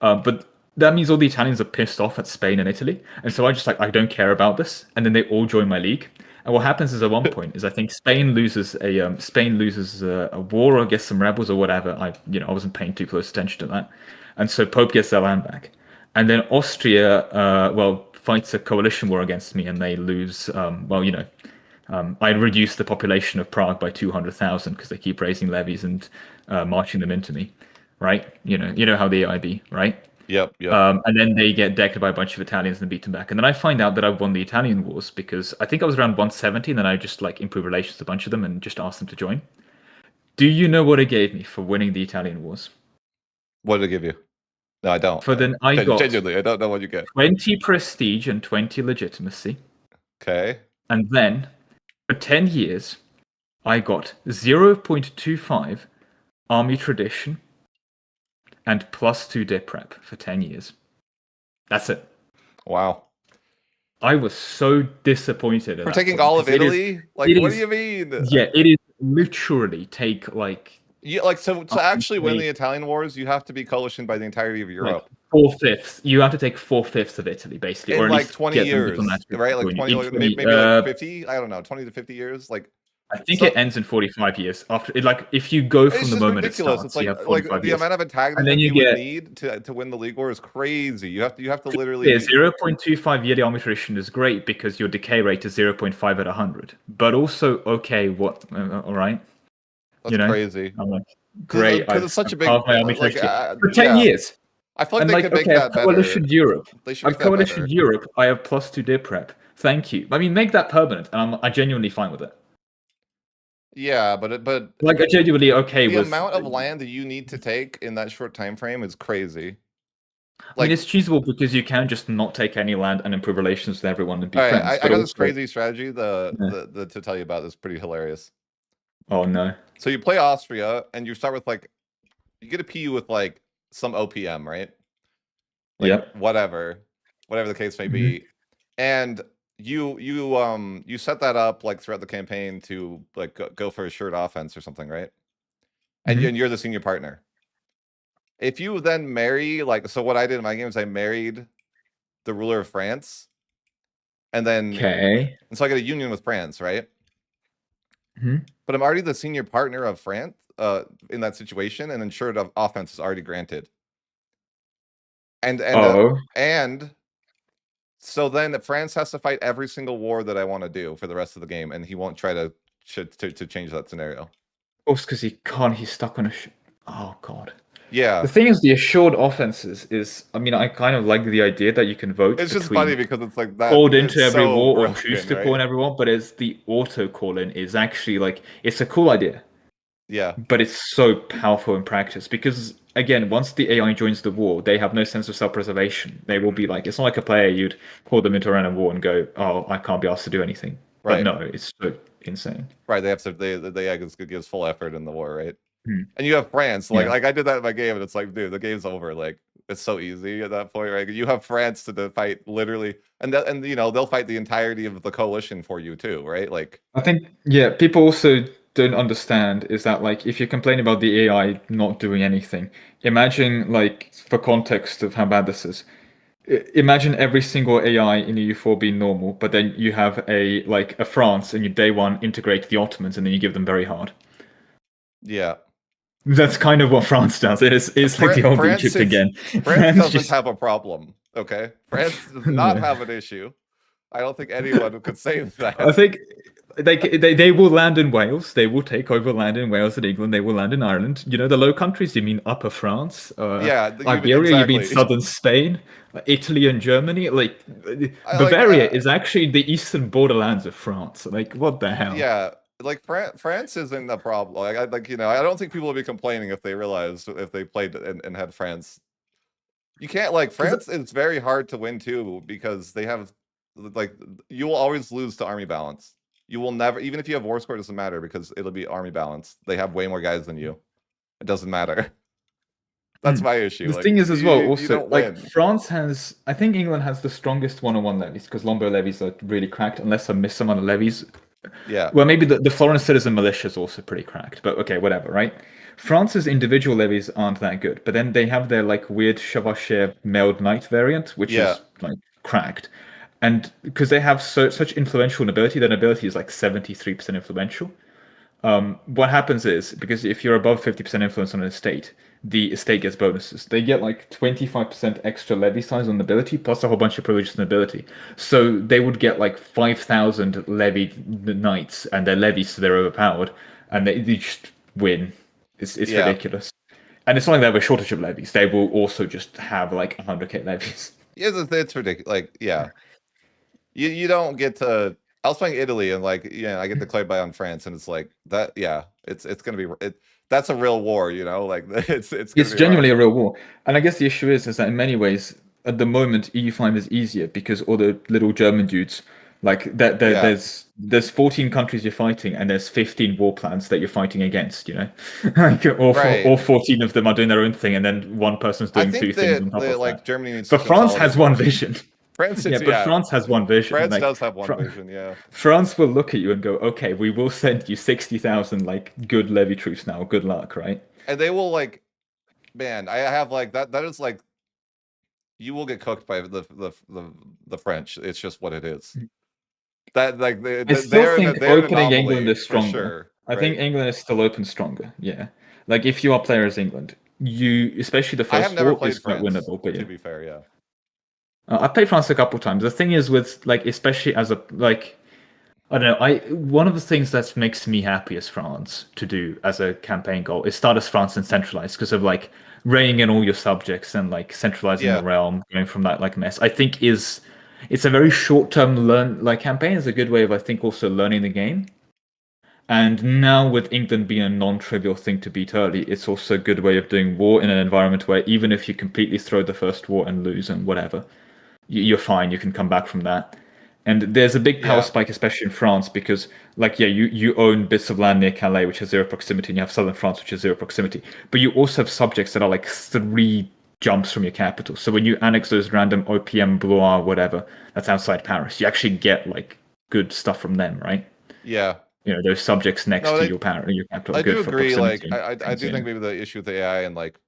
But that means all the Italians are pissed off at Spain and Italy, and so I just like I don't care about this, and then they all join my league. And what happens is at one point is I think Spain loses a war or gets some rebels or whatever. I wasn't paying too close attention to that, and so Pope gets their land back, and then Austria fights a coalition war against me and they lose. I reduced the population of Prague by 200,000 because they keep raising levies and marching them into me, right? You know how the AIB, right? Yep. And then they get decked by a bunch of Italians and beaten back. And then I find out that I've won the Italian wars because I think I was around 170, and then I just like improved relations with a bunch of them and just asked them to join. Do you know what it gave me for winning the Italian wars? What did it give you? No, I don't. For then I got Genuinely, I don't know what you get. 20 prestige and 20 legitimacy. Okay. And then for 10 years, I got 0.25 army tradition and +2 dip prep for 10 years. That's it. Wow. I was so disappointed at For that taking point, all of 'cause it is- Italy? Like, it what do is- you mean? Yeah, it is literally take like Yeah, like so to actually win wait. the Italian wars, you have to be coalitioned by the entirety of like Europe 4/5. You have to take 4/5 of Italy, basically, or in at like least 20 get them years, diplomatically right? Like join you. 20, In like, maybe like 50. I don't know, 20 to 50 years. Like I think it So ends in 45 years after. Like, if you go it's from the just moment it ridiculous. It's starts, you like have 45 the years, amount of and then antagonism you you would get need to win the league war is crazy. You have to literally yeah, be 0.25 yearly army attrition is great because your decay rate is 0.5 at 100. But also, okay, what? All right, that's you know, crazy. I'm like, Because great, it's such a I've big halved my army attrition for 10 yeah. years. I feel like And they like, could make okay, I've that better. coalitioned Europe. They should I've make that coalitioned better. Europe. I have +2 deer prep. Thank you. I mean, make that permanent, and I genuinely fine with it. Yeah, but Like, I genuinely okay the with. amount of land that you need to take in that short time frame is crazy. I mean, Like, it's cheesable because you can just not take any land and improve relations with everyone and be all right, friends. I But got this also, crazy strategy. yeah. The to tell you about this pretty hilarious. Oh no. So you play Austria, and you start with like you get a PU with like some OPM, right? Like Yep. whatever the case may Mhm. be, and you set that up like throughout the campaign to like go for a assured offense or something, right? And Mhm. you're the senior partner. If you then marry like so, what I did in my game is I married the ruler of France, and then Okay. and so I get a union with France, right? Mhm. But I'm already the senior partner of France in that situation, and ensured of offense is already granted. And Oh. and so then France has to fight every single war that I want to do for the rest of the game, and he won't try to change that scenario. Also, because he can't. He's stuck on a. Oh god. The Yeah, thing is, the assured offenses is. I mean, I kind of like the idea that you can vote it's just funny between because it's like that. called It's into every so war or choose broken, to call right? in every war, but it's the auto call in is actually like it's a cool idea. Yeah, But it's so powerful in practice because again, once the AI joins the war, they have no sense of self-preservation. They will be like, it's not like a player you'd call them into a random war and go, "Oh, I can't be asked to do anything." But right, no, it's so insane. right. They have to. They gives full effort in the war, right? Hmm. And you have France. Yeah, Like I did that in my game, and it's like, dude, the game's over. Like it's so easy at that point, right? You have France to fight literally, and you know they'll fight the entirety of the coalition for you too, right? Like I think yeah, people also don't understand is that like if you complain about the AI not doing anything, imagine like for context of how bad this is. Imagine every single AI in EU4 being normal, but then you have a like a France and you day one integrate the Ottomans and then you give them very hard. yeah, That's kind of what France does. It's like the old France Egypt is again. France France doesn't just have a problem. Okay, France does not yeah. have an issue. I don't think anyone could say I that. think they will land in Wales. They will take over land in Wales and England. They will land in Ireland. You know the Low Countries. You mean Upper France, Yeah, you Iberia. You mean exactly. Southern Spain, Italy and Germany. Like I like. Bavaria is actually the eastern borderlands of France. Like what the hell? Yeah, like France isn't a problem. Like you know, I don't think people would be complaining if they realized if they played and had France. You can't like Because France. It's very hard to win too because they have like you will always lose to army balance. You will never, even if you have war score, it doesn't matter because it'll be army balance. They have way more guys than you. It doesn't matter. That's my issue. the Like thing is as well, you also don't like win. France has, I think England has the strongest one-on-one levies because Longbow levies are really cracked. Unless I miss some other levies. Yeah, Well, maybe the foreign citizen militia is also pretty cracked, but okay, whatever, right? France's individual levies aren't that good, but then they have their like weird Chevauché mailed knight variant, which yeah, is like cracked. And because they have such influential nobility, their nobility is like 73% influential. What happens is because if you're above 50% influence on an estate, the estate gets bonuses. They get like 25% extra levy size on nobility, plus a whole bunch of privileges to nobility. So they would get like 5,000 levied knights, and their levies, so they're overpowered, and they just win. It's yeah. ridiculous. And it's not like they have a shortage of levies. They will also just have like 100k levies. It's ridiculous. Like, yeah, you don't get to. I was playing Italy and like I get declared by on France and it's like that. Yeah, it's gonna be that's a real war. You know, like it's gonna It's be genuinely rough. a real war. And I guess the issue is that in many ways, at the moment, EU5 is easier because all the little German dudes, like Yeah, there's 14 countries you're fighting and there's 15 war plans that you're fighting against, you know? Like right. all 14 of them are doing their own thing and then one person's I doing two think things on that top of that. like Germany needs to But France consolidate has one more. vision. France, Yeah, it's but yeah. France has one vision. France Like does have one vision. Yeah, France will look at you and go, "Okay, we will send you 60,000 like good levy troops now. Good luck, right?" and they will like man. I have like that. That is like you will get cooked by the French. It's just what it is. That like I still think they're an opening England anomaly is for stronger. sure, I right? think England is still open stronger. Yeah, like if you are player as England, you especially the I have first never war is played quite France, winnable. But to yeah, be fair, yeah. I played France a couple times. The thing is with like especially as a like I don't know. I one of the things that makes me happy as France to do as a campaign goal is start as France and centralize because of like reining in all your subjects and like centralizing the Yeah, realm, going from that like mess. I think is it's a very short term learn like campaign is a good way of I think also learning the game. And now with England being a non-trivial thing to beat early, it's also a good way of doing war in an environment where even if you completely throw the first war and lose and whatever, you're fine. You can come back from that. And there's a big power yeah, spike, especially in France, because like yeah, you own bits of land near Calais, which has zero proximity, and you have southern France, which has zero proximity. But you also have subjects that are like 3 jumps from your capital. So when you annex those random OPM, Blois, whatever, that's outside Paris, you actually get like good stuff from them, right? yeah. You know, those subjects next No, to your capital are I good do for agree. proximity Like, and I things, do you know. think maybe the issue with AI and like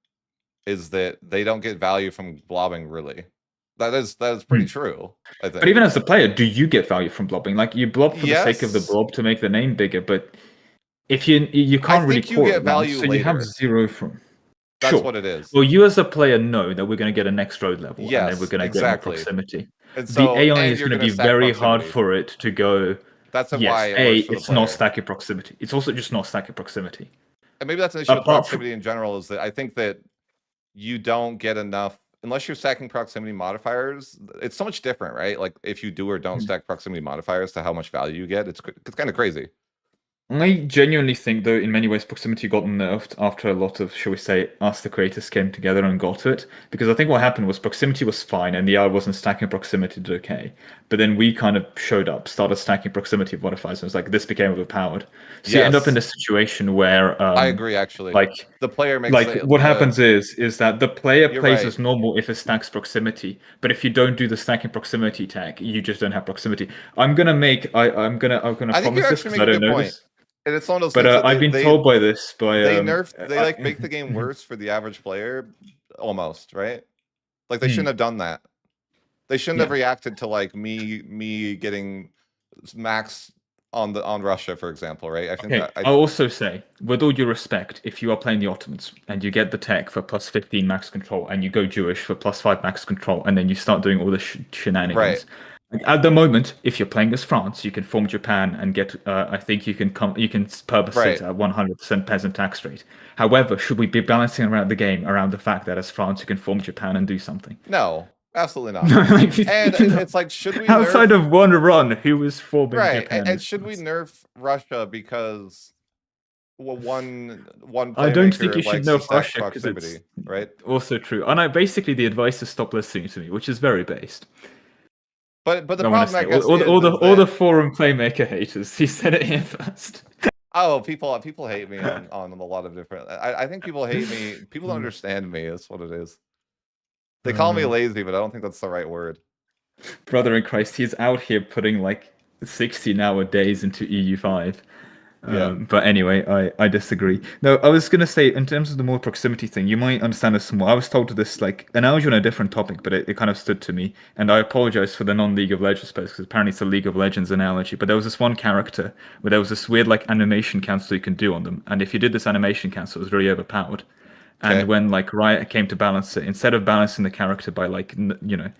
is that they don't get value from blobbing. Really, that is pretty Hmm. true. I But think. even as a player, do you get value from blobbing? Like you blob for the sake of the Yes, blob to make the name bigger, but if you I can't really think you core get it that, value so you have later. zero from. That's Sure. what it is. Well, you as a player know that we're going to get a next road level, and then we're Yes, going to get more exactly. proximity. And The so, AI and is you're going to gonna be stack very hard proximity. for it to go. That's why Yes, it A, works for the it's not player. stacking proximity. It's also just not stacking proximity. And maybe that's an issue with Apart from, proximity in general. Is that I think that you don't get enough unless you're stacking proximity modifiers. It's so much different, right? Like if you do or don't stack proximity modifiers to how much value you get, it's kind of crazy. I genuinely think, though, in many ways, proximity got nerfed after a lot of, shall we say, us, the creators, came together and got to it. Because I think what happened was proximity was fine and the AI wasn't stacking proximity to okay. But then we kind of showed up, started stacking proximity modifiers, and it was like this became overpowered. So you end up in Yes, a situation where, I agree. Actually, like, the player makes like what happens is that the player You're plays right. as normal if it stacks proximity, but if you don't do the stacking proximity tag, you just don't have proximity. I'm gonna I think you promise this actually because make I a don't good know point, this. and it's one of those But things that I've been told by this by they like make the game worse for the average player, almost right. Like they shouldn't Hmm, have done that. They shouldn't have yeah. reacted to like me getting max on Russia, for example, right? I think Okay. that I I'll also say, with all due respect, if you are playing the Ottomans and you get the tech for plus 15 max control and you go Jewish for plus 5 max control and then you start doing all the right. shenanigans. Like, at the moment, if you're playing as France, you can form Japan and get. I think you can purpose it Right. at 100% peasant tax rate. However, should we be balancing around the game around the fact that as France you can form Japan and do something? No, absolutely not. Like, And no. it's like, should we nerf Outside of one run, who is forming right? Japan And as should we France? nerf Russia because one I don't think you playmaker should likes to know stack Russia because it's proximity, right? also true. And I basically the advice is stop listening to me, which is very based. But the I want to problem, I say guess, is all the that forum playmaker haters. He said it here first. oh, people hate me on a lot of different. I think people hate me. People don't understand me. That's what it is. They call me Uh, lazy, but I don't think that's the right word. Brother in Christ, he's out here putting like 16-hour days into EU5. Yeah. But anyway, I disagree. No, I was gonna say in terms of the more proximity thing, you might understand this more. I was told to this like analogy on a different topic, but it kind of stood to me, and I apologize for the non-League of Legends post because apparently it's a League of Legends analogy. But there was this one character where there was this weird like animation cancel you can do on them, and if you did this animation cancel, it was very overpowered. And Okay. when like Riot came to balance it, instead of balancing the character by like nerfing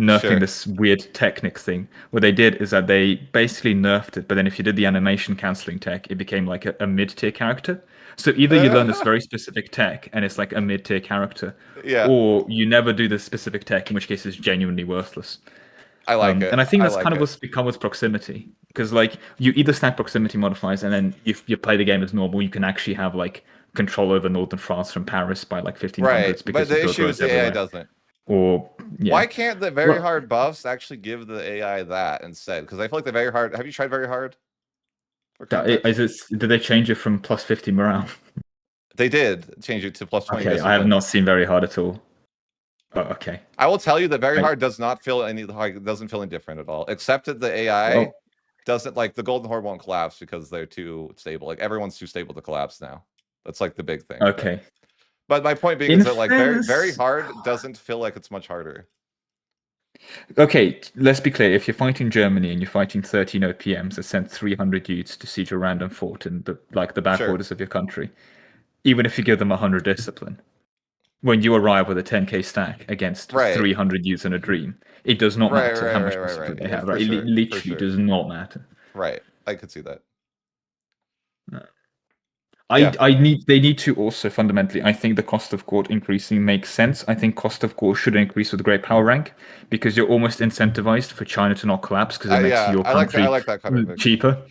Sure. this weird technic thing, what they did is that they basically nerfed it. But then if you did the animation canceling tech, it became like a mid-tier character. So either you learn this very specific tech and it's like a mid-tier character, Yeah. or you never do this specific tech, in which case it's genuinely worthless. I like And it. I think I that's like kind of it. what's become with proximity, because like you either stack proximity modifiers and then if you play the game as normal, you can actually have like control over northern France from Paris by like Right. 1500s But because you the build issue is roads the AI everywhere. doesn't. Or yeah, Why can't the very well, hard buffs actually give the AI that instead? Because I feel like the very hard. Have you tried very hard for context? is it? Did they change it from plus 50 morale? They did change it to plus 20 Okay, I have discipline. not seen very hard at all. Oh, okay. I will tell you that very Right. hard does not feel any like doesn't feel any different at all. Except that the AI Well, doesn't like the golden horde won't collapse because they're too stable. Like everyone's too stable to collapse now. That's like the big thing. okay. But my point being is In that like very fairness, hard doesn't feel like it's much harder. Okay, let's be clear. If you're fighting Germany and you're fighting 13 OPMs that send 300 youths to siege a random fort in the back Sure. borders of your country, even if you give them 100 discipline, when you arrive with a 10k stack against Right. 300 youths in a dream, it does not Right, matter right, how right, much right, discipline right. they Yeah, have. for Right? It sure. For literally sure. does not matter. Right. I could see that. No. Yeah. They need to also fundamentally. I think the cost of court increasing makes sense. I think cost of court should increase with the great power rank because you're almost incentivized for China to not collapse because it makes Yeah, your I country like that kind of thing. cheaper,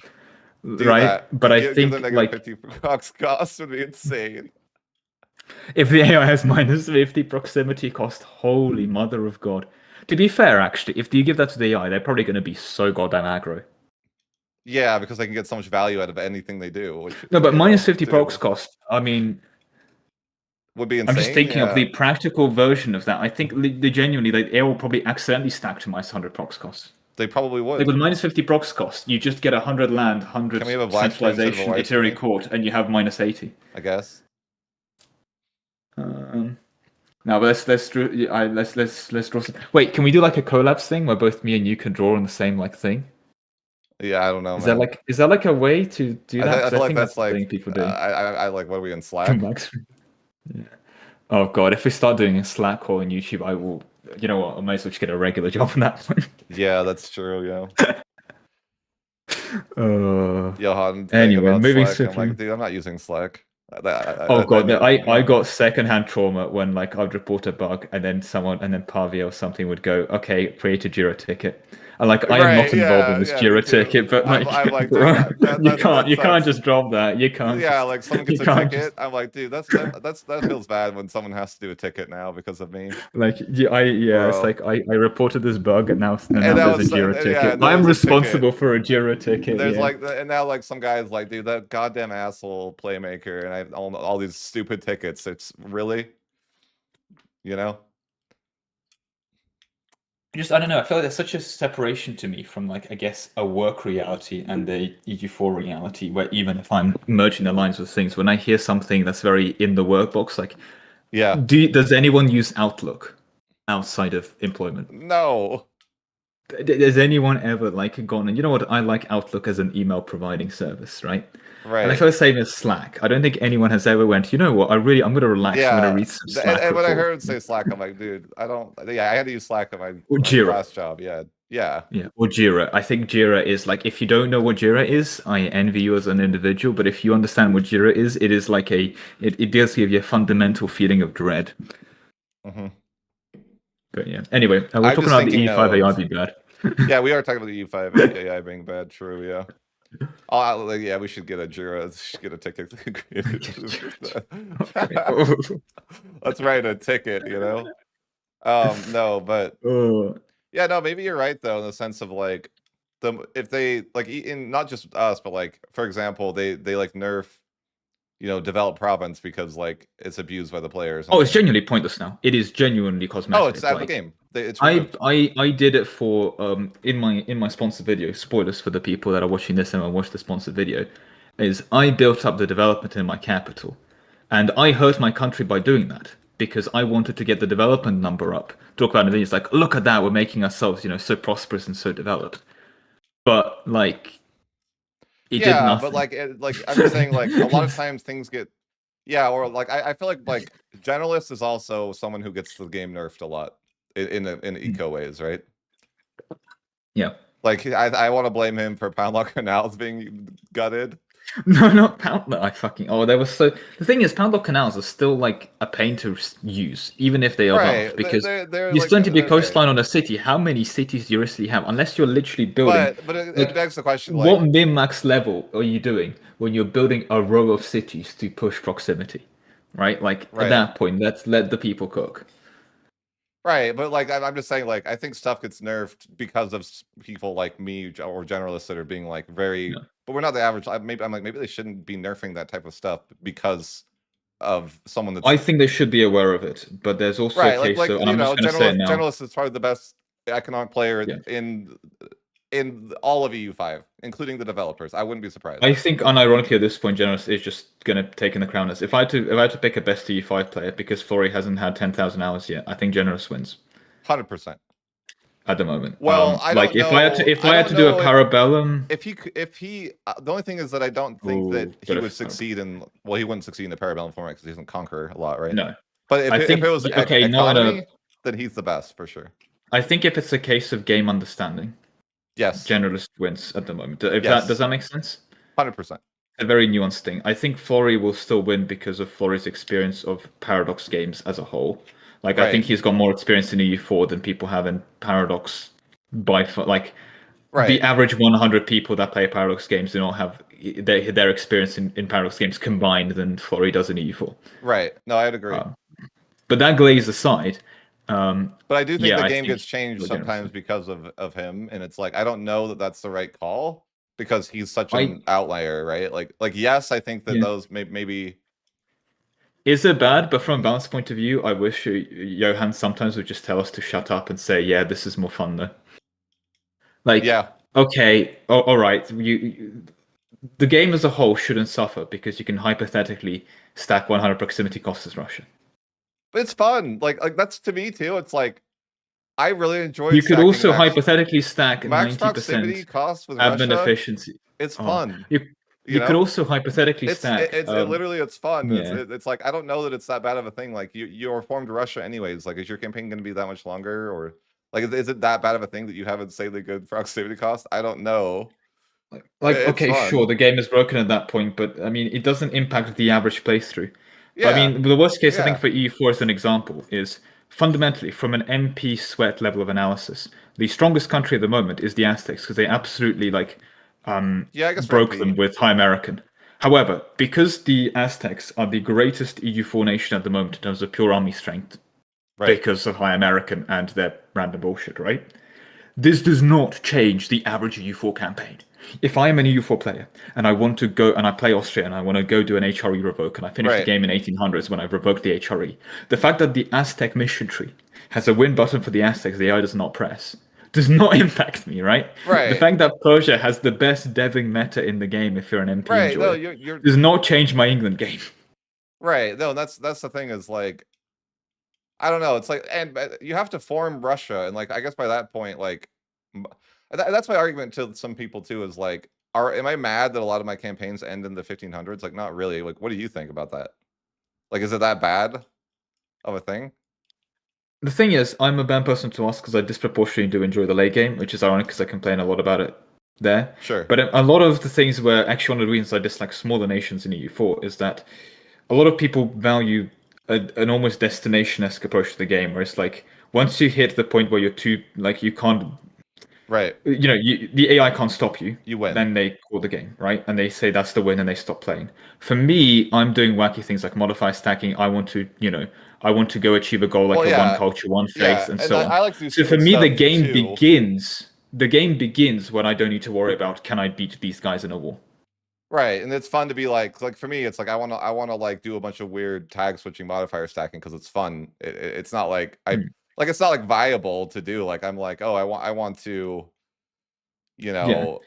Do right? that. But I Give them think negative like 50 procs cost would be insane. if the AI has -50 proximity cost, holy mother of God. To be fair, actually, if you give that to the AI, they're probably going to be so goddamn aggro. Yeah, because they can get so much value out of anything they do, which, No, but -50 procs dude, cost. I mean, would be I'm just insane. thinking of the Yeah, practical version of that. I think they genuinely, like, AI will probably accidentally stack to -100 procs cost. they probably Like would. with -50 procs cost, you just get 100 land, 100 Can we have a black screen instead of a centralization, white iterary screen? court, and you have -80. I guess. Um, Now, but let's draw. Wait, can we do like a collabs thing where both me and you can draw on the same like thing? Yeah, I don't know, man. Is that like a way to do that? I Because feel I like think that's that's the like, thing people do. I like, what are we in Slack? Max. Yeah. Oh god, if we start doing a Slack call on YouTube, I will. You know what? I might as well just get a regular job on that one. Yeah, that's true. Yeah. Uh, Johan saying anyway, about moving Slack. I'm swiftly. like, dude, I'm not using Slack. Oh I god, no, need, I got secondhand trauma when like I'd report a bug and then Pavia or something would go, okay, create a Jira ticket. And like I am right? not involved in Yeah, this yeah, me Jira too. ticket, but like I'm like, dude, bro, that you can't sucks. just drop that. Yeah, like someone You gets a can't just ticket. I'm like, dude, that feels bad when someone has to do a ticket now because of me, like yeah, it's bro. like I reported this bug and And now that there's a was Jira yeah, ticket. and there I'm was a ticket. responsible for a Jira ticket, There's yeah. like, and now like some guys like, dude, that goddamn asshole playmaker, and I have all these stupid tickets. It's really, you know. Just I don't know. I feel like there's such a separation to me from like I guess a work reality and the EU4 reality, where even if I'm merging the lines with things, when I hear something that's very in the work box, like Yeah. does anyone use Outlook outside of employment? No. Does anyone ever like gone and you know what? I like Outlook as an email providing service, right? And I Right. feel the same as Slack. I don't think anyone has ever went. You know what? I'm going to relax. I'm going to Yeah. read some Slack And when I report. heard say Slack, I'm like, dude, I don't. Yeah, I had to use Slack at Or my Jira. last job. Yeah. Yeah. Yeah, or Jira. I think Jira is like if you don't know what Jira is, I envy you as an individual. But if you understand what Jira is, it is like it does give you a fundamental feeling of dread. Hmm. But yeah. Anyway, we're I'm talking just about the thinking E5 AI of. be bad. Yeah, we are talking about the EU5 AI being bad. True. Yeah. Oh, like, yeah, we should get a Jira. Should get a ticket. Okay. Let's write a ticket. You know. No, but Oh, yeah, no, maybe you're right though, in the sense of like if they like in not just us, but like for example, they like nerf, develop province because like it's abused by the player or oh, it's something. genuinely pointless now. It is genuinely Oh, it's cosmetic. out of the Like game. It's removed. I did it for in my sponsored video. Spoilers for the people that are watching this and will watch the sponsored video. Is I built up the development in my capital, and I hurt my country by doing that because I wanted to get the development number up. Talk about it, it's like look at that, we're making ourselves so prosperous and so developed. But like it did Yeah, but nothing. like I'm just saying, like a lot of times things get, yeah, or like I feel like generalist is also someone who gets the game nerfed a lot in eco ways, right? Yeah. Like I want to blame him for Pound Lock Canals being gutted. No, not Pound. I fucking. Oh, there was so. The thing is, Pound canals are still like a pain to use, even if they are Right. buffed, because They're you're like starting to be a right. coastline on a city. How many cities do you really have? Unless you're literally building, But it like, begs the question, what like, min-max level are you doing when you're building a row of cities to push proximity, right? Like at right, that point, let's let the people cook. right. But like I'm just saying, like I think stuff gets nerfed because of people like me or generalists that are being like very. Yeah. But we're not the average. I'm like maybe they shouldn't be nerfing that type of stuff because of someone that's I think they should be aware of it, but there's also a right. case of, and I'm just going to say it now. Generalist is probably the best economic player Yeah. in all of EU5, including the developers. I wouldn't be surprised. I think, unironically, at this point, Generous is just going to take in the crown. As if I had to pick a best EU5 player because Flori hasn't had 10,000 hours yet, I think Generous wins. 100%. at the moment. Well, I Like don't know. if I I had don't to do a know parabellum. if he. The only thing is that I don't think Oh, that he but would if succeed in. Well, he wouldn't succeed in the Parabellum format because he doesn't conquer a lot, right? no, But I if it think was okay, not in a. economy, then he's the best for sure. I think if it's a case of game understanding, Yes, generalist wins at the moment. If that does yes, that make sense? 100%. A very nuanced thing. I think Flory will still win because of Flory's experience of Paradox games as a whole. Like, I think Right, he's got more experience in EU4 than people have in Paradox by far. Like, the right, average 100 people that play Paradox games do not have their experience in Paradox games combined than Flory does in EU4. right. No, I'd agree. But that glaze aside, But I do think yeah, the I game think gets changed the general sometimes because of him, and it's like I don't know that that's the right call because he's such I an outlier, right? Like yes, I think that yeah. those maybe Is it bad? But from a balance point of view, I wish Johan sometimes would just tell us to shut up and say, "Yeah, this is more fun though." Like, yeah, okay, all right, the game as a whole shouldn't suffer because you can hypothetically stack 100 proximity costs as Russia. but it's fun. Like that's to me too. It's like I really enjoyed You could stacking also hypothetically stack max proximity 90% costs with admin Russia. efficiency. It's Oh, fun, you you could know. also hypothetically stack. Literally it's fun. Yeah. It's like I don't know that it's that bad of a thing. Like you reformed Russia anyways. Like is your campaign going to be that much longer or like is it that bad of a thing that you have insanely good proximity cost? I don't know. Like, It's okay, sure, fun. the game is broken at that point, but I mean, it doesn't impact the average playthrough. But I Yeah, mean, the worst case, I think, yeah, for EU4 as an example, is fundamentally from an MP sweat level of analysis, the strongest country at the moment is the Aztecs because they absolutely yeah. I guess for broke them MP, with High American. However, because the Aztecs are the greatest EU4 nation at the moment in terms of pure army strength, right, because of High American and their random bullshit, right? This does not change the average EU4 campaign. If I am an EU4 player and I want to go and I play Austria and I want to go do an HRE revoke and I finish the right, game in 1800s when I revoke the HRE, the fact that the Aztec mission tree has a win button for the Aztecs the AI does not press does not impact me, right? The right, fact that Persia has the best deving meta in the game if you're an MP right. No, enjoyer you're does not change my England game. right. No, that's the thing is like I don't know. It's like, and you have to form Russia, and like I guess by that point, like that's my argument to some people too. Is like, am I mad that a lot of my campaigns end in the 1500s? Like, not really. Like, what do you think about that? Like, is it that bad of a thing? The thing is, I'm a bad person to ask because I disproportionately do enjoy the late game, which is ironic because I complain a lot about it there. Sure. But a lot of the things where actually one of the reasons I dislike smaller nations in EU4 is that a lot of people value an almost destination-esque approach to the game, where it's like once you hit the point where you're too like you can't Right. the AI can't stop you. You win. Then they call the game, right? And they say that's the win, and they stop playing. For me, I'm doing wacky things like modify stacking. I want to go achieve a goal like Well, a one yeah, culture, one yeah, faith, and and so on. I like to do So for stupid me, the stuff game too. begins. The game begins when I don't need to worry about can I beat these guys in a war. Right, and it's fun to be like for me, it's like I want to like do a bunch of weird tag switching modifier stacking because it's fun. It's not like Hmm. it's not like viable to do. Like I'm like, oh, I want to, you Yeah. know,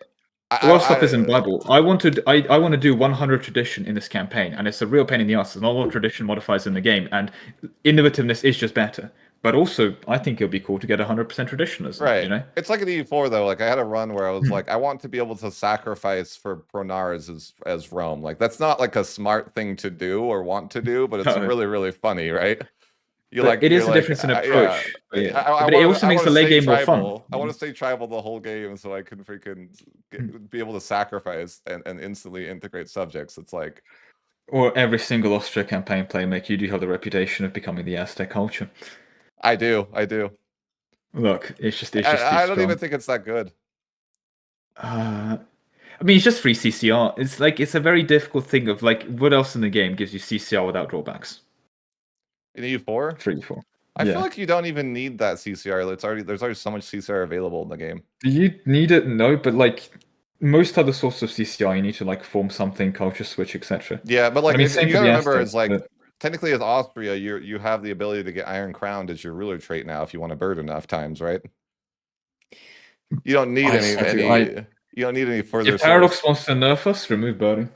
A lot of stuff isn't I viable. I want to do 100 tradition in this campaign, and it's a real pain in the ass. There's not a lot of tradition modifiers in the game, and innovativeness is just better. But also, I think it'll be cool to get 100% traditionalism. right. It's like an E4 though. Like I had a run where I was Hmm. like, I want to be able to sacrifice for Pronars as Rome. Like that's not like a smart thing to do or want to do, but it's No. really funny, right? But it You're is a like difference in yeah. approach. But yeah, but it also I makes want the to late stay game more fun. tribal. I want to stay tribal the whole game so I can freaking be able to sacrifice and instantly integrate subjects. It's like Or every single Austria campaign playmaker, you do have the reputation of becoming the Aztec culture. I do. Look, it's just too I don't even strong. think it's that good Uh, I mean, it's just free CCR. It's like it's a very difficult thing of like what else in the game gives you CCR without drawbacks? in EU4. 3, 4. I feel Yeah. like you don't even need that CCR. There's already so much CCR available in the game. Do you need it? No, but like most other sources of CCR, you need to like form something, culture switch, etc. Yeah, but And I like mean, you same for gotta the remember is Aztecs. like But technically as Austria, you have the ability to get Iron Crowned as your ruler trait now if you want to bird enough times, right? You don't need you don't need any further if Paradox source. wants to nerf us, remove birding.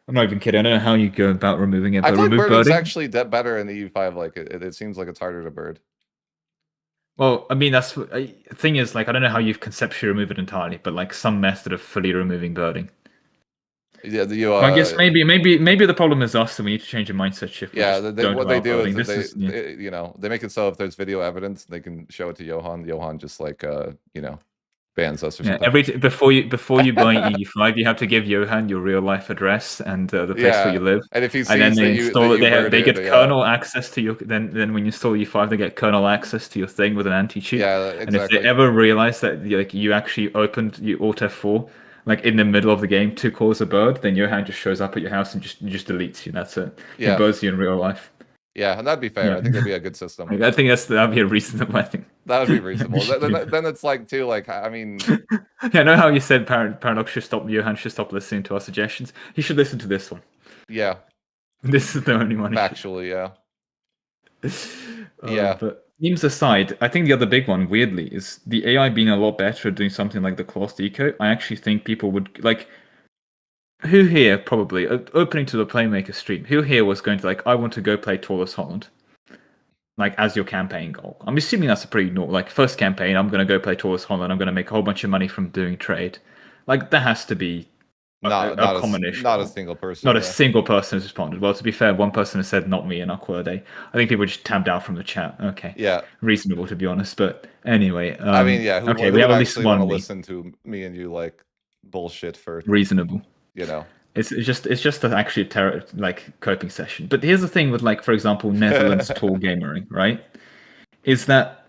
I'm not even kidding. I don't know how you go about removing it, I but feel like remove birding's birding. actually better in the EU5. Like it seems like it's harder to bird. Well, I mean, thing is, like, I don't know how you've conceptually removed it entirely, but like some method of fully removing birding. Yeah, you Well, I guess maybe the problem is us, and we need to change the mindset shift. We yeah, just don't what they allow do is birding. that This is yeah. you know, they make it so if there's video evidence, they can show it to Johan. Johan just like you know, bans us or Yeah, something. before you buy EU5, you have to give Johan your real life address and the place where Yeah, you live, and if he and then sees they that install it. you They birded, get yeah, kernel access to your. Then when you install EU5, they get kernel access to your thing with an anti cheat. yeah, And if they exactly. ever realize that like you actually opened you Alt F4 like in the middle of the game to cause a bird, then Johan just shows up at your house and just deletes you. That's it. He Yeah, birds you in real life. yeah, and that'd be fair. Yeah, I think that'd be a good system. like, I think that'd be a reasonable. I think. That would be You reasonable. should do that. Then it's like too, like I mean, Yeah, I know how you said Paradox should stop. Johan should stop listening to our suggestions. He should listen to this one. yeah, This is the only one he should. factually, yeah, yeah, But memes aside, I think the other big one, weirdly, is the AI being a lot better at doing something like the cloth eco. I actually think people would like. Who here probably opening to the Playmaker stream? Who here was going to like? I want to go play Taurus Holland, like as your campaign goal. I'm assuming that's a pretty normal. Like first campaign, I'm going to go play Taurus Holland. I'm going to make a whole bunch of money from doing trade. Like that has to be a common-ish not a goal. single person, Not a yeah, single person has responded. Well, to be fair, one person has said not me in Aqua Day. I think people just tabbed out from the chat. Okay, yeah. reasonable to be honest. But anyway, I mean, yeah, okay, who we would have at least actually want to one me. listen to me and you like bullshit for, Reasonable. you know? It's just actually a like coping session. But here's the thing with like for example Netherlands tool gamering, right? Is that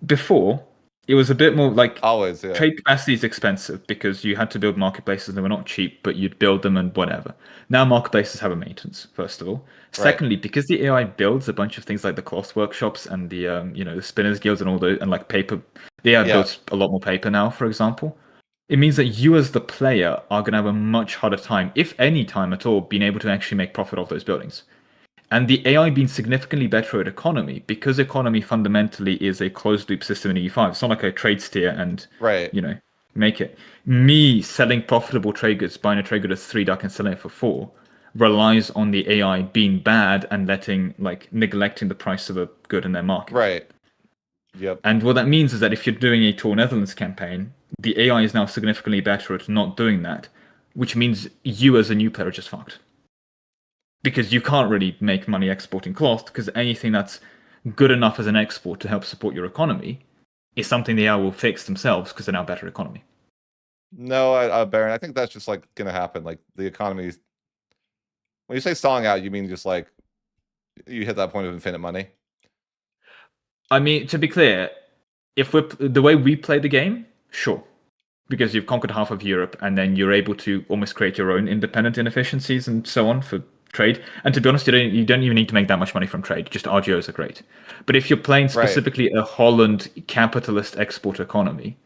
before it was a bit more like Always, yeah, trade capacity is expensive because you had to build marketplaces and they were not cheap, but you'd build them and whatever. Now marketplaces have a maintenance, first of all. right, Secondly, because the AI builds a bunch of things like the cloth workshops and the the spinners guilds and all those and like paper, the AI yeah, builds a lot more paper now, for example. It means that you as the player are going to have a much harder time, if any time at all, being able to actually make profit off those buildings. And the AI being significantly better at economy, because economy fundamentally is a closed loop system in EU5. It's not like a trade steer and, right, make it. Me selling profitable trade goods, buying a trade good at 3 duck and selling it for 4, relies on the AI being bad and neglecting the price of a good in their market. right, yep. And what that means is that if you're doing a Tour Netherlands campaign, the AI is now significantly better at not doing that, which means you as a new player are just fucked. Because you can't really make money exporting cloth, because anything that's good enough as an export to help support your economy is something the AI will fix themselves because they're now better economy. No, Baron, I think that's just like gonna happen. Like the economy, when you say stalling out, you mean just like you hit that point of infinite money? I mean, to be clear, if we're the way we play the game, sure, because you've conquered half of Europe, and then you're able to almost create your own independent inefficiencies and so on for trade. And to be honest, you don't even need to make that much money from trade. Just RGOs are great. But if you're playing specifically a Holland capitalist export economy,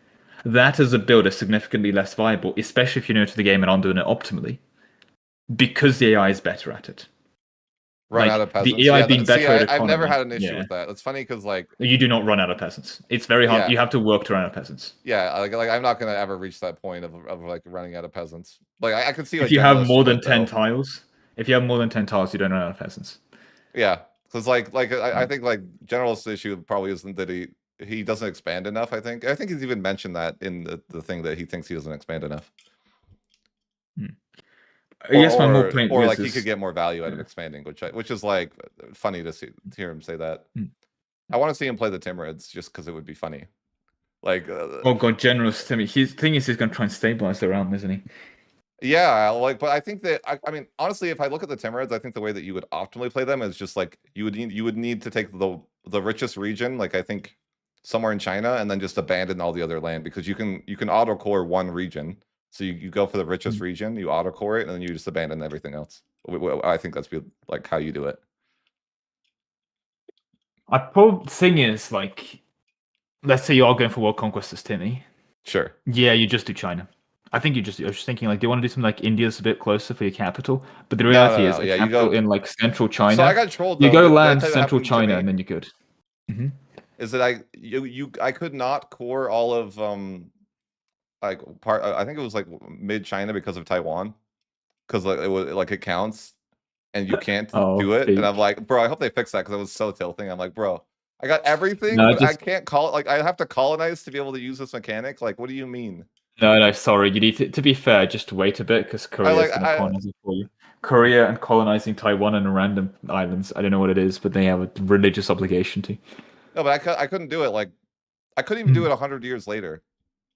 that as a build is significantly less viable, especially if you're new to the game and aren't doing it optimally, because the AI is better at it. Run Like out of the peasants. AI Yeah, being better at I've never economy. had an issue Yeah, with that. It's funny because like you do not run out of peasants. It's very hard. yeah, You have to work to run out of peasants. yeah, like I'm not gonna ever reach that point of like running out of peasants. Like I can see If like you have generalists more than would 10 though. tiles, if you have more than 10 tiles, you don't run out of peasants. Yeah, because I Mm. think like generalist issue probably isn't that he doesn't expand enough. I think he's even mentioned that in the thing that he thinks he doesn't expand enough. Mm. I guess my more point Or was like he could is get more value out of yeah. expanding, which is like funny to hear him say that. Mm. I want to see him play the Timurids just because it would be funny. Like, Oh god, generous Timmy. His thing is he's gonna try and stabilize the realm, isn't he? yeah, like, but I think that I mean, honestly, if I look at the Timurids, I think the way that you would optimally play them is just like you would need to take the richest region, like I think somewhere in China, and then just abandon all the other land because you can auto core one region. So you go for the richest Mm. region, you auto core it, and then you just abandon everything else. I think that's like how you do it. I probably thing is like, let's say you are going for world conquest as Timmy. Sure. Yeah, you just do China. I think I was just thinking like, do you want to do something like India's a bit closer for your capital? But the No, reality no, is no. a Yeah, you capital go. in like central So I China. got trolled You though. go Did I land tell you what central happened to China me? and then you're good. Mm-hmm. Is that I could not core all of like part. I think it was like mid China because of Taiwan, because like it was like it counts and you can't Oh, do it. And I'm peak. like, bro, I hope they fix that because I was so tilting. I'm like, bro, I got everything, No, but I just can't call it. Like I have to colonize to be able to use this mechanic. Like, what do you mean? no. Sorry, you need to be fair. Just wait a bit because I Korea is like going to I colonize it for you. Korea and colonizing Taiwan and random islands. I don't know what it is, but they have a religious obligation to. no, but I couldn't do it. Like I couldn't even do Hmm. it 100 years later.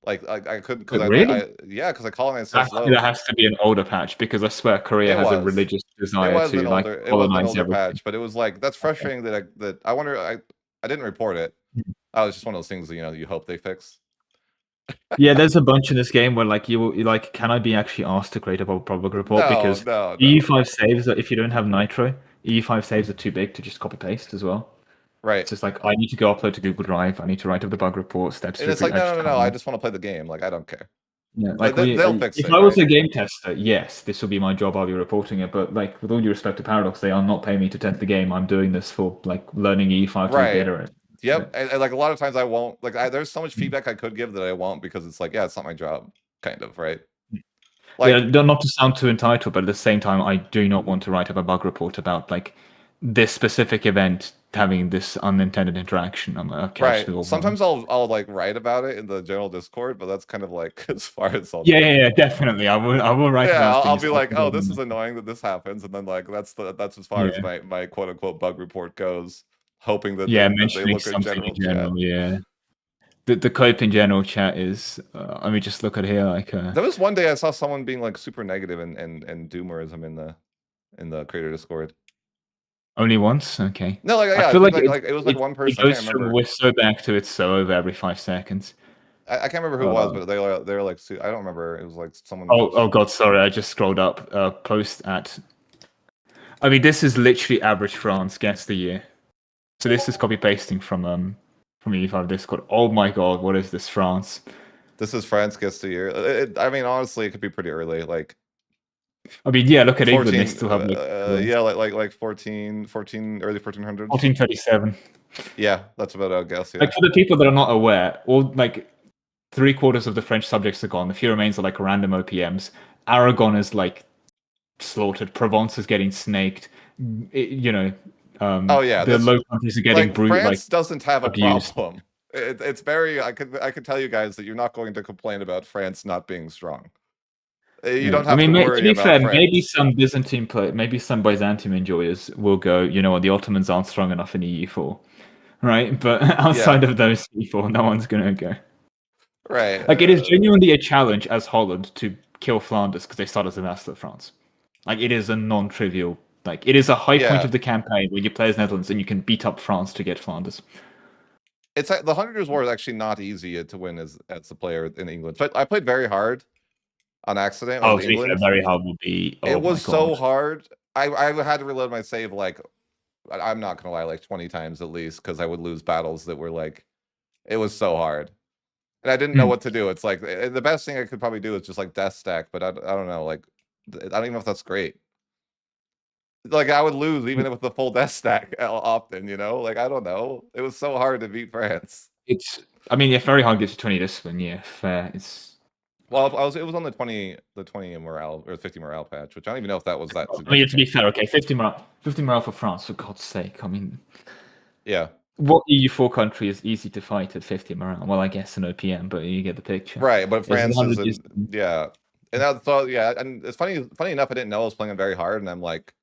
Like I couldn't because Wait, really? yeah, because I colonized so Actually, that slow. has to be an older patch because I swear Korea It has a was. religious It desire was to an like older. It was an colonize older everything. patch, but it was like that's Okay. frustrating that I wonder. I didn't report it. I was just one of those things that you hope they fix. Yeah, there's a bunch in this game where like you like, can I be actually asked to create a public report No, because no, no. EU5 saves that if you don't have Nitro, EU5 saves are too big to just copy paste as well. Right. It's just like I need to go upload to Google Drive. I need to write up the bug report, steps And to it's agree. like I just no, no, no, can't. no. I just want to play the game. Like I don't care. Yeah, They, like they, they'll fix if it, I was right? a game tester, yes, this would be my job. I'll be reporting it. But like, with all due respect to Paradox, they are not paying me to test the game. I'm doing this for like learning E5 to be Right. better at Yep. it. And like a lot of times I won't. Like there's so much feedback I could give that I won't because it's like yeah, it's not my job, kind of, right? Yeah, Like not to sound too entitled, but at the same time, I do not want to write up a bug report about like this specific event having this unintended interaction. I'm like, okay, I'll just right. do all one. Sometimes I'll like write about it in the general Discord, but that's kind of like as far as I'll Yeah, do. yeah, yeah, definitely. I will write Yeah, about I'll things. be Up like, and oh, down this on is annoying that this happens, and then like that's as far as Yeah, my quote unquote bug report goes, hoping that yeah, they mentioning look at something in general chat. general. Yeah, the cope in general chat is. Let me just look at here. Like, There was one day I saw someone being like super negative and doomerism in the creator Discord. only once. Okay, No, like I yeah, I feel think like like it was like one it person. I can't goes from remember. we're so back to it's so over every 5 seconds. I can't remember who it was, Uh, but they were like I don't remember. It was like someone. oh God, sorry, I just scrolled up. Post at. I mean, this is literally average France guess the year. So this is copy pasting from EU5 Discord. Oh my God, what is this France? This is France gets the year. I mean, honestly, it could be pretty early. Like I mean, yeah, look at England. They 14. still have like Yeah, like 14, early 1400s. 1437. Yeah, that's about I guess. Like Yeah. for the people that are not aware, all like three-quarters of the French subjects are gone. The few remains are like random OPMs. Aragon is like slaughtered. Provence is getting snaked. Oh yeah, The this Low Countries are getting like brute like France doesn't have a abused. problem. It's very. I could tell you guys that you're not going to complain about France not being strong. You Yeah, don't I have to mean, to worry be about fair, maybe France. some Byzantine maybe some Byzantium enjoyers will go. You know what? The Ottomans aren't strong enough in EU4, right? But Yeah, outside of those people, no one's gonna go. right. Like, it is genuinely a challenge as Holland to kill Flanders because they start as a vassal of France. Like, it is a non-trivial. Like, it is a high point Yeah, of the campaign where you play as Netherlands and you can beat up France to get Flanders. it's the Hundred Years' War is actually not easy to win as a player in England. But I played very hard on accident Oh, with to be fair, England. very hard will be. It Oh my was so God. hard. I had to reload my save like I'm not gonna lie, like 20 times at least because I would lose battles that were like it was so hard. And I didn't know Hmm. what to do. It's like the best thing I could probably do is just like death stack, but I don't know. Like I don't even know if that's great. Like I would lose even with the full death stack often, you know. Like I don't know. It was so hard to beat France. It's. I mean, yeah, very hard gets to 20 discipline. Yeah, fair. It's. Well, it was on the 20 morale or 50 morale patch, which I don't even know if that was that I mean, to be significant. fair, okay, 50 morale for France, for God's sake. I mean, Yeah. what EU4 country is easy to fight at 50 morale? Well, I guess an OPM, but you get the picture. Right, but There's France is 100 in yeah. And I thought yeah, and it's funny enough I didn't know I was playing very hard and I'm like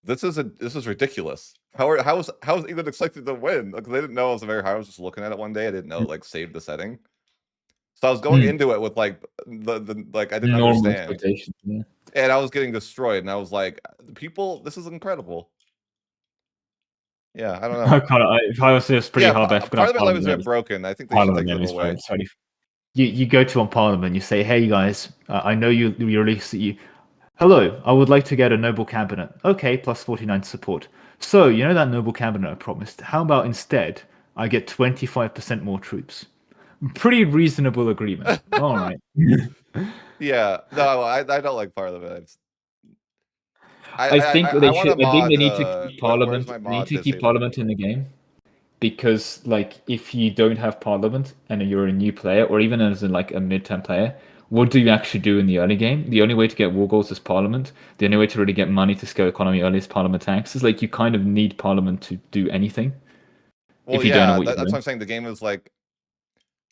this is ridiculous. How is England expected to win? Because they didn't know it was very hard. I was just looking at it one day. I didn't know it like saved the setting. So I was going into it with like the like I didn't normal understand. expectations. Yeah. And I was getting destroyed and I was like, people, this is incredible. Yeah, I don't know. I can't. If I was just pretty Yeah, hard, if Parliament Live Parliament is a then bit broken. I think they should Parliament take then them is fine. away. It's totally. You go to on Parliament, you say, "Hey guys, I know you release you. Hello, I would like to get a noble cabinet. Okay, plus 49 support. So you know that noble cabinet I promised. How about instead I get 25% more troops? Pretty reasonable agreement. All right. Yeah, no, I don't like Parliament. I think I they want should. a I think they mod. need to keep Where's Parliament. my They need mod to keep disabled? Parliament in the game because, like, if you don't have Parliament and you're a new player, or even as in like a mid-term player, what do you actually do in the early game? The only way to get war goals is Parliament. The only way to really get money to scale economy early is Parliament taxes. Like, you kind of need Parliament to do anything. Well, if you don't know yeah, what you're that's what doing. I'm saying. The game is like,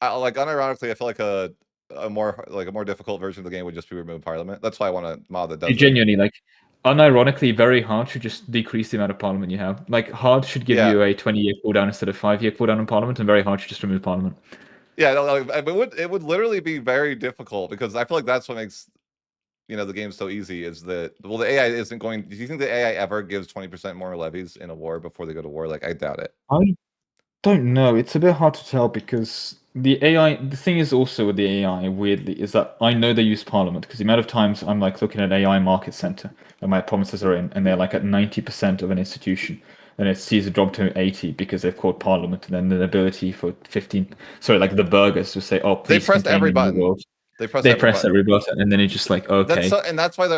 like unironically, I feel like a more difficult version of the game would just be remove Parliament. That's why I want a mod that does it. Genuinely, like, unironically, very hard should just decrease the amount of parliament you have. Like, hard should give Yeah, you a 20-year cooldown instead of 5-year cooldown on parliament, and very hard should just remove parliament. yeah, no, like, it would literally be very difficult because I feel like that's what makes the game so easy is that the AI isn't going. Do you think the AI ever gives 20% more levies in a war before they go to war? Like I doubt it. I don't know. It's a bit hard to tell because the AI. The thing is also with the AI, weirdly, is that I know they use Parliament because the amount of times I'm like looking at AI market center that my provinces are in, and they're like at 90% of an institution, and it sees a drop to 80 because they've called Parliament, and then the ability for 15. Sorry, like the burghers to say, "Oh, They please pressed contain every me in the button. world." They pressed They every press button. every button, and then it's just like, okay. And that's why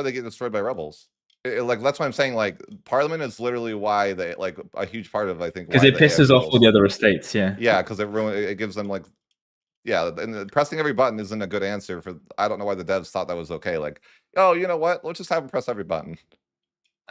they get destroyed by rebels. Like that's why I'm saying like Parliament is literally why they like a huge part of I think Because why it the AI pisses off all struggles. the other estates, yeah. Yeah, because it gives them like yeah, and pressing every button isn't a good answer for. I don't know why the devs thought that was okay. Like, oh, you know what? Let's just have them press every button.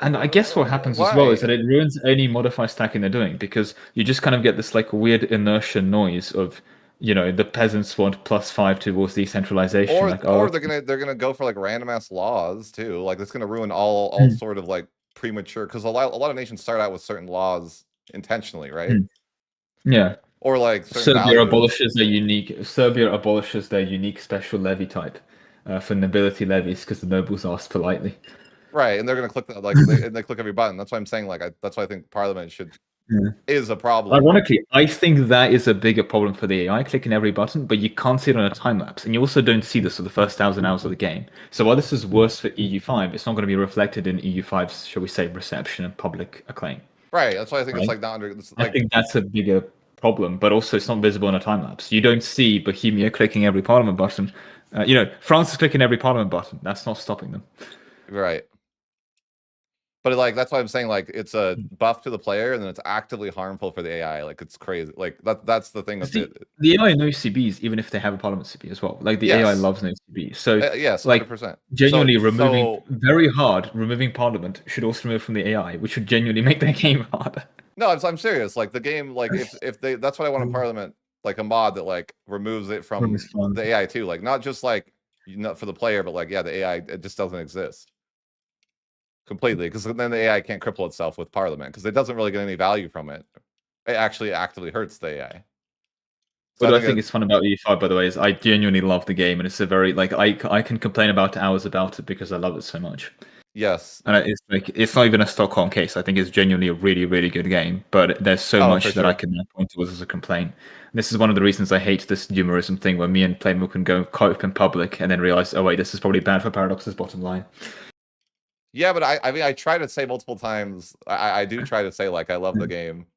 And I guess what happens as well is Why? that it ruins any modify stacking they're doing because you just kind of get this like weird inertia noise of, the peasants want +5 towards decentralization. Like, oh, Or okay. they're gonna go for like random ass laws too. Like it's gonna ruin all Mm, sort of like premature because a lot of nations start out with certain laws intentionally, right? mm. Yeah. Or like certain values. Serbia abolishes their unique special levy type for nobility levies because the nobles asked politely. Right, and they're gonna click they click every button. That's why I'm saying that's why I think Parliament Yeah. is a problem. Ironically, I think that is a bigger problem for the AI clicking every button, but you can't see it on a time lapse, and you also don't see this for the first 1,000 hours of the game. So while this is worse for EU5, it's not going to be reflected in EU5's, shall we say, reception and public acclaim. Right, that's why I think it's Right? like not under. It's I like think that's a bigger problem, but also it's not visible in a time lapse. You don't see Bohemia clicking every Parliament button. France is clicking every Parliament button. That's not stopping them. right. But like that's why I'm saying like it's a buff to the player and then it's actively harmful for the AI. Like it's crazy. Like that's the thing with The, it. the AI knows CBs even if they have a Parliament CB as well. Like the AI Yes. loves no CBs. So Yes, like 100%. So genuinely so removing Parliament should also remove from the AI, which would genuinely make their game harder. no, I'm serious. Like the game, like if they that's what I want in Parliament, like a mod that like removes it from Remove fun. the AI too. Like not just like for the player, but like yeah, the AI it just doesn't exist completely because then the AI can't cripple itself with Parliament because it doesn't really get any value from it. It actually actively hurts the AI. So What I do I think think is fun about EU5, by the way, is I genuinely love the game, and it's a very like I can complain about hours about it because I love it so much. yes. And it's like it's not even a Stockholm case. I think it's genuinely a really, really good game. But there's so Oh, for much that I sure. can point towards as a complaint. This is one of the reasons I hate this humorism thing where me and Playmo can go cope in public and then realize, oh wait, this is probably bad for Paradox's bottom line. Yeah, but I mean I try to say multiple times. I do try to say like I love the game.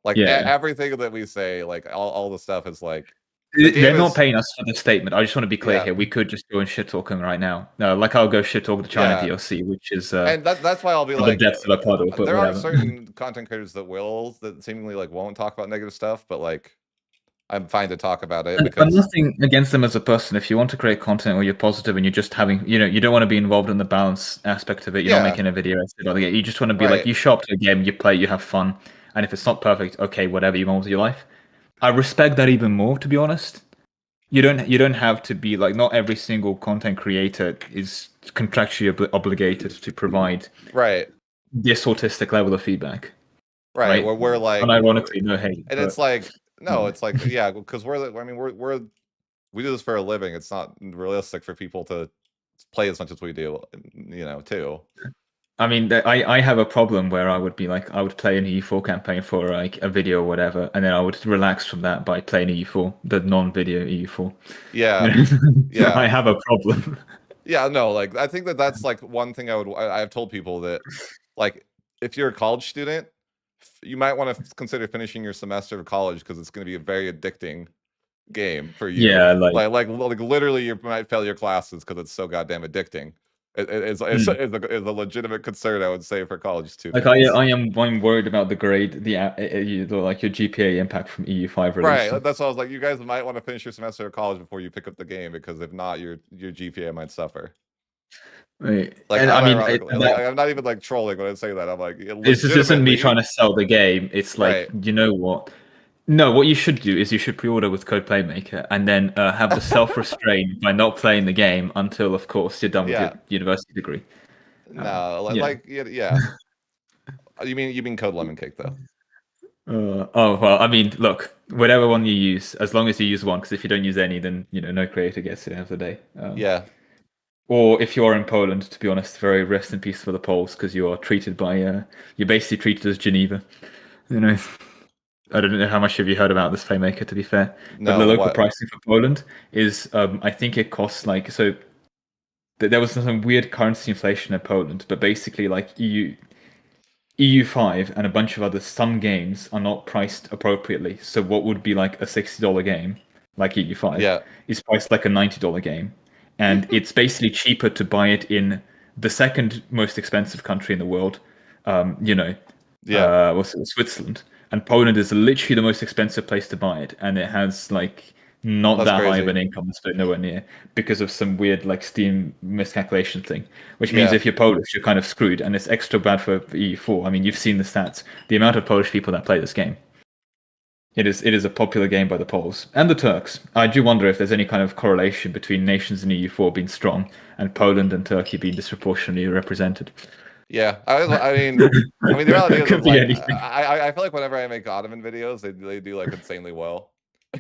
Like Yeah. everything that we say, like all the stuff is like the game They're not is paying us for this statement. I just want to be clear yeah here. We could just go and shit talk them right now. No, like I'll go shit talk the China yeah, DLC, which is and that's why I'll be from the like depths of a puddle, but there are whatever. certain content creators that seemingly like won't talk about negative stuff, but like I'm fine to talk about it I'm because nothing against them as a person. If you want to create content or you're positive and you're just having, you don't want to be involved in the balance aspect of it. You're not yeah, making a video essay about the game. You just want to be like, right, you show up to a game, you play, you have fun. And if it's not perfect, okay, whatever, you move on with your life. I respect that even more, to be honest. You don't have to be like, not every single content creator is contractually obligated to provide right, this autistic level of feedback, right. right? Where we're like, Unironically, no hate, and it's but like no, yeah. it's like yeah, because I mean we do this for a living. It's not realistic for people to play as much as we do, too. I mean, I have a problem where I would be like, I would play an EU4 campaign for like a video or whatever, and then I would relax from that by playing EU4, the non-video EU4. Yeah, I yeah. have a problem. Yeah, no, like I think that's like one thing I've told people that like if you're a college student, you might want to consider finishing your semester of college because it's going to be a very addicting game for you. Yeah, like, Like literally, you might fail your classes because it's so goddamn addicting. mm. Is a legitimate concern I would say for college Like I, students. I am, I'm worried about the grade, like your GPA impact from EU5 Right, releasing. that's why I was like, you guys might want to finish your semester of college before you pick up the game because if not, your GPA might suffer. Right. Like And I mean, unironically, like I'm not even like trolling when I say that. I'm like this isn't me legitimately trying to sell the game. It's like, right. you know what? No, what you should do is you should pre-order with Code Playmaker and then have the self-restraint by not playing the game until, of course, you're done with your Yeah, university degree. no, You know. like yeah, yeah. You mean Code Lemon Cake though? Oh well, I mean, look, whatever one you use, as long as you use one, because if you don't use any, then no creator gets it at the end of the day. Yeah, Or if you are in Poland, to be honest, very rest in peace for the Poles, because you are treated by you're basically treated as Geneva. You know, I don't know how much have you heard about this playmaker, to be fair, but the no, local what? pricing for Poland is, I think it costs like so. There was some weird currency inflation in Poland, but basically, like EU5 and a bunch of other some games are not priced appropriately. So what would be like a $60 game, like EU5, Yeah, is priced like a $90 game, and it's basically cheaper to buy it in the second most expensive country in the world. You know, yeah, what's it, Switzerland, and Poland is literally the most expensive place to buy it, and it has like not that's that high of crazy. an income, but nowhere near because of some weird like Steam miscalculation thing. Which means Yeah, if you're Polish, you're kind of screwed, and it's extra bad for EU4. I mean, you've seen the stats, the amount of Polish people that play this game. It is a popular game by the Poles and the Turks. I do wonder if there's any kind of correlation between nations in EU4 being strong and Poland and Turkey being disproportionately represented. yeah. I mean, the reality is Could be like anything. I feel like whenever I make Ottoman videos, they do like insanely well.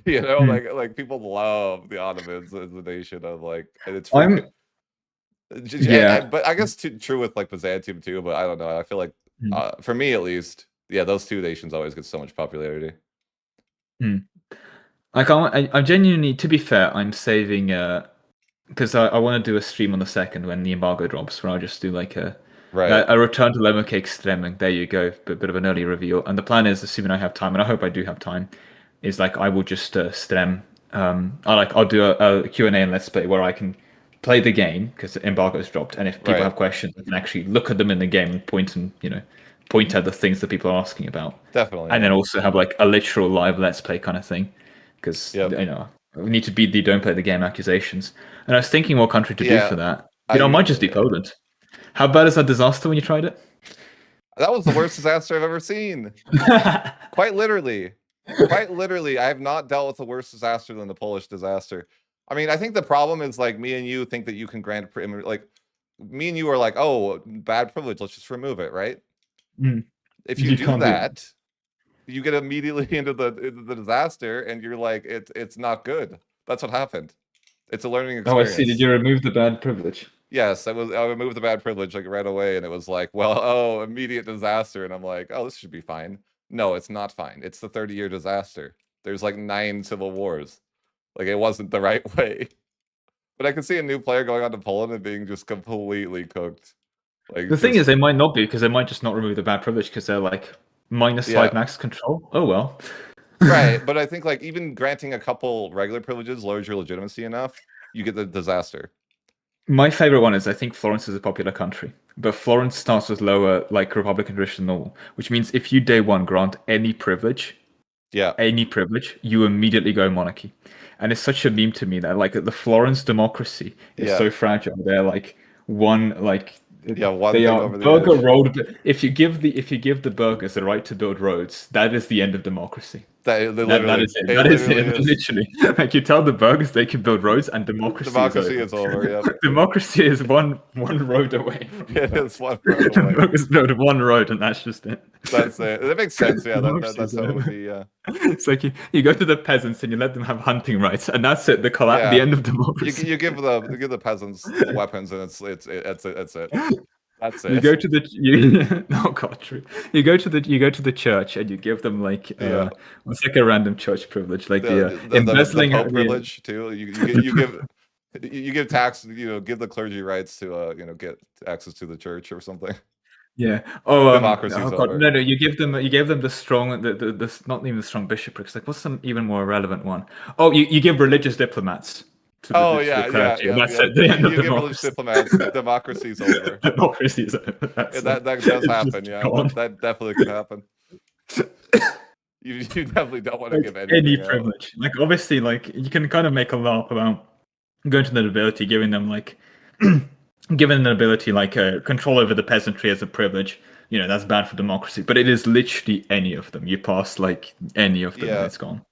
You know, Hmm. like people love the Ottomans as a nation of like, and it's freaking. I'm yeah. But I guess true with like Byzantium too. But I don't know. I feel like Hmm. for me at least, yeah, those two nations always get so much popularity. Hmm. Like I genuinely, to be fair, I'm saving because I want to do a stream on the second when the embargo drops, where I'll just do like Right, a return to lemon cake streaming. There you go, bit of an early reveal. And the plan is, assuming I have time, and I hope I do have time, is like I will just stream. I'll do a Q&A and let's play where I can play the game because the embargo's dropped, and if people right. have questions, I can actually look at them in the game and point at the things that people are asking about, Definitely, and yeah. then also have like a literal live let's play kind of thing, because Yep. we need to beat the don't play the game accusations. And I was thinking what country to do Yeah, for that. I It might just usually be yeah. Poland. How bad is that disaster when you tried it? That was the worst disaster I've ever seen. Quite literally. Quite literally, I have not dealt with a worse disaster than the Polish disaster. I mean, I think the problem is like me and you think that you can grant like me and you are like, oh, bad privilege, let's just remove it, right? Mm, If you you do can't do that. that, you get immediately into the disaster and you're like, it's not good. That's what happened. It's a learning Oh, I see. Did experience. you remove the bad privilege? Yes, I removed the bad privilege like right away, and it was like, well, oh, immediate disaster, and I'm like, oh, this should be fine. No, it's not fine. It's the 30-year disaster. There's like 9 civil wars. Like it wasn't the right way. But I could see a new player going on to Poland and being just completely cooked. Like The thing is, just they might not be because they might just not remove the bad privilege because they're like -5 yeah, max control. Oh well. right. But I think like even granting a couple regular privileges lowers your legitimacy enough, you get the disaster. My favorite one is I think Florence is a popular country, but Florence starts with lower like Republican tradition normal, which means if you day one grant Yeah, any privilege, you immediately go monarchy. And it's such a meme to me that like the Florence democracy is yeah, so fragile. They're like one like yeah. One they thing are over the burger edge. road. If you give the burgers the right to build roads, that is the end of democracy. That That literally, is it. it That is literally it. is. Literally, like you tell the burgers they can build roads, and democracy is Democracy over. is over. Yep. Democracy is one road away from the It is burgers. one road The away. burgers build one road, and that's just it. That's it. That makes sense. Yeah, Democracy that's is how it would over. be. Yeah, It's like you go to the peasants and you let them have hunting rights, and that's it. The yeah. end of You democracy. you give the peasants the weapons, and it's it. That's You it. go to the you oh god, true. You go to the church and you give them like Yeah. what's like a random church privilege, like The the the the, the embezzling Pope the privilege too. You give tax. Give the clergy rights to get access to the church or something. yeah. Democracy's Oh god, over. no, you gave them the strong the not even the strong bishoprics. Like what's some even more relevant one? Oh, you give religious diplomats Oh to the yeah, yeah, clergy, and yep, that's yep. it. The end of You give religious democracy. diplomats. Democracy's over. Democracy is Yeah, that's that does it's happen. just Yeah, gone. that definitely could happen. You definitely don't want to Like give any anything out. privilege. Like obviously, like you can kind of make a laugh about going to the nobility, giving them like given an ability like control over the peasantry as a privilege, that's bad for democracy. But it is literally any of them. You pass like any of them, and Yeah. it's gone.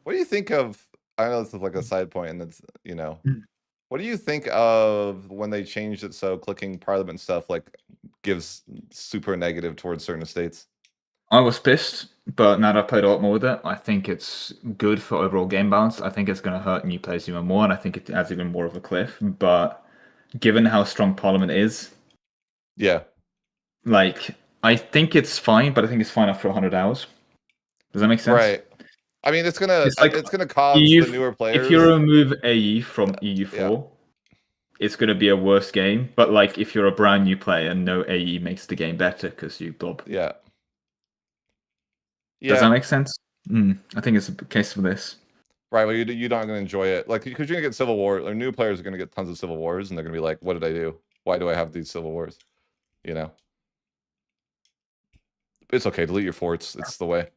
What do you think of? I know this is like a side point, and it's Mm. what do you think of when they changed it so clicking Parliament stuff like gives super negative towards certain states? I was pissed, but now that I've played a lot more with it, I think it's good for overall game balance. I think it's going to hurt new players even more, and I think it adds even more of a cliff. But given how strong Parliament is, Yeah. like I think it's fine, but I think it's fine after 100 hours. Does that make sense? Right. I mean, It's like it's gonna cause EU. the newer If you players. remove AE from Yeah. EU4, it's going to be a worse game. But like if you're a brand new player, no AE makes the game better because you blob. Yeah. Does that Yeah. make sense? I think it's a case for this. Right. Well, you're not gonna enjoy it, like because you're gonna get civil war. Or new players are gonna get tons of civil wars, and they're gonna be like, "What did I do? Why do I have these civil wars?" You know. It's okay. Delete your forts. It's the way.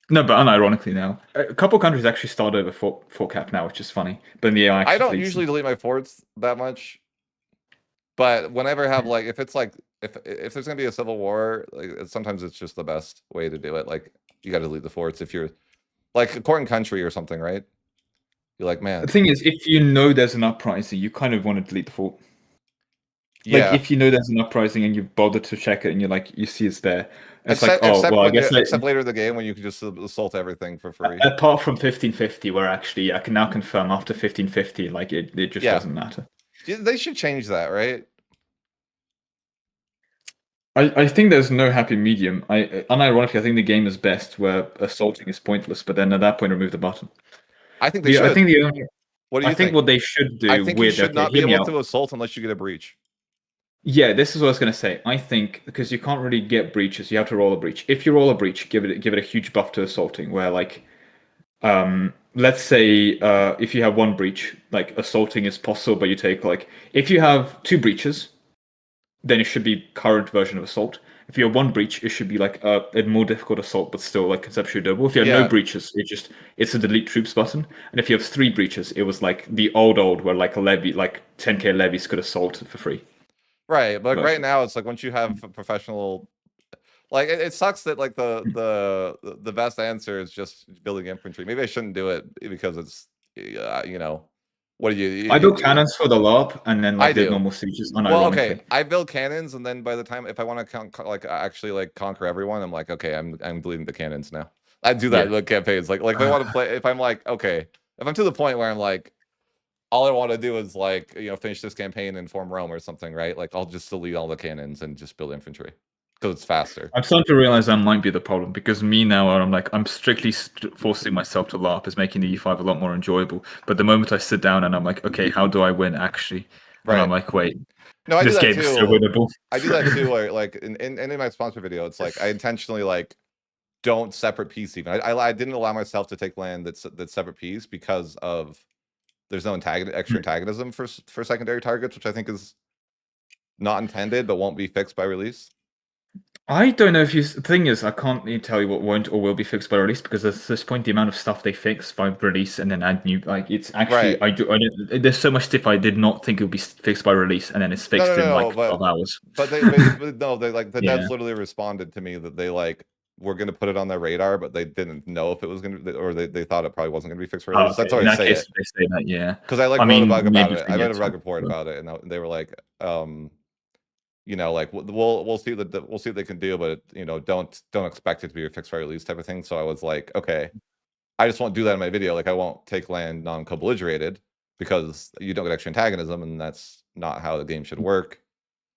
No, but unironically now, a couple countries actually start over fort cap now, which is funny. But in the AI I actually don't deletes them. usually delete my forts that much, but whenever I have like, if it's like, if there's gonna be a civil war, like sometimes it's just the best way to do it. Like you got to delete the forts if you're like a corn country or something, right? You're like, The man, thing is, if you know there's an uprising, you kind of want to delete the fort. Like yeah. if you know there's an uprising and you bother to check it and you see it's there, it's like, oh Except well, I when guess except later in the game when you can just assault everything for free. apart from 1550, where actually I can now confirm after 1550, like it just Yeah, doesn't matter. they should change that, right? I think there's no happy medium. Unironically, I think the game is best where assaulting is pointless, but then at that point remove the button. I think they The I should. think the only What do I you think think? what they should I do think you with should okay, not be hear me able out. to assault unless you get a breach. Yeah, this is what I was gonna say. I think because you can't really get breaches, you have to roll a breach. If you roll a breach, give it a huge buff to assaulting, where like let's say if you have one breach, like assaulting is possible, but you take like if you have two breaches, then it should be current version of assault. If you have one breach, it should be like a more difficult assault, but still like conceptually doable. If you have no Yeah, breaches, it's a delete troops button. And if you have three breaches, it was like the old where like a levy, like 10k levies could assault for free right. But like, right version. now, it's like once you have a professional, like it sucks that like the best answer is just building infantry. Maybe I shouldn't do it because it's what do I built you cannons for the LARP and then I like did do. normal sieges, Well, okay, unironically. I build cannons, and then by the time if I want to like actually like conquer everyone, I'm like, okay, I'm bleeding the cannons now. I do that Yeah. in the campaigns. Like if I want to play, if I'm like, okay, if I'm to the point where I'm like, all I want to do is like finish this campaign and form Rome or something, right? Like I'll just delete all the cannons and just build infantry because it's faster. I'm starting to realize that might be the problem because me now, I'm strictly forcing myself to LARP is making the E5 a lot more enjoyable. But the moment I sit down and I'm like, okay, how do I win actually? And I'm Right. like, wait, No, I do this that game is still too. winnable. I do that too. Like in my sponsor video, it's like I intentionally like don't separate piece even. I didn't allow myself to take land that's separate piece because of there's no extra antagonism for secondary targets, which I think is not intended but won't be fixed by release. I don't know if you. The thing is, I can't really tell you what won't or will be fixed by release because at this point, the amount of stuff they fix by release and then add new, like it's Right. actually, I do. I don't, there's so much stuff I did not think it would be fixed by release, and then it's No, no, fixed no, in no. like 12 hours. But no, they like the Yeah. devs literally responded to me that they like were gonna put it on their radar, but they didn't know if it was gonna, or they thought it probably wasn't gonna be fixed for Oh, release. okay. That's how In I that say case, it. they say that. Yeah. Because I like I wrote a mean, bug about maybe it. we I wrote get a to. bug report But about it, and they were like, like we'll see we'll see what they can do, but don't expect it to be a fixed by release type of thing. So I was like, okay, I just won't do that in my video. Like I won't take land non-co-belligerated because you don't get extra antagonism, and that's not how the game should work.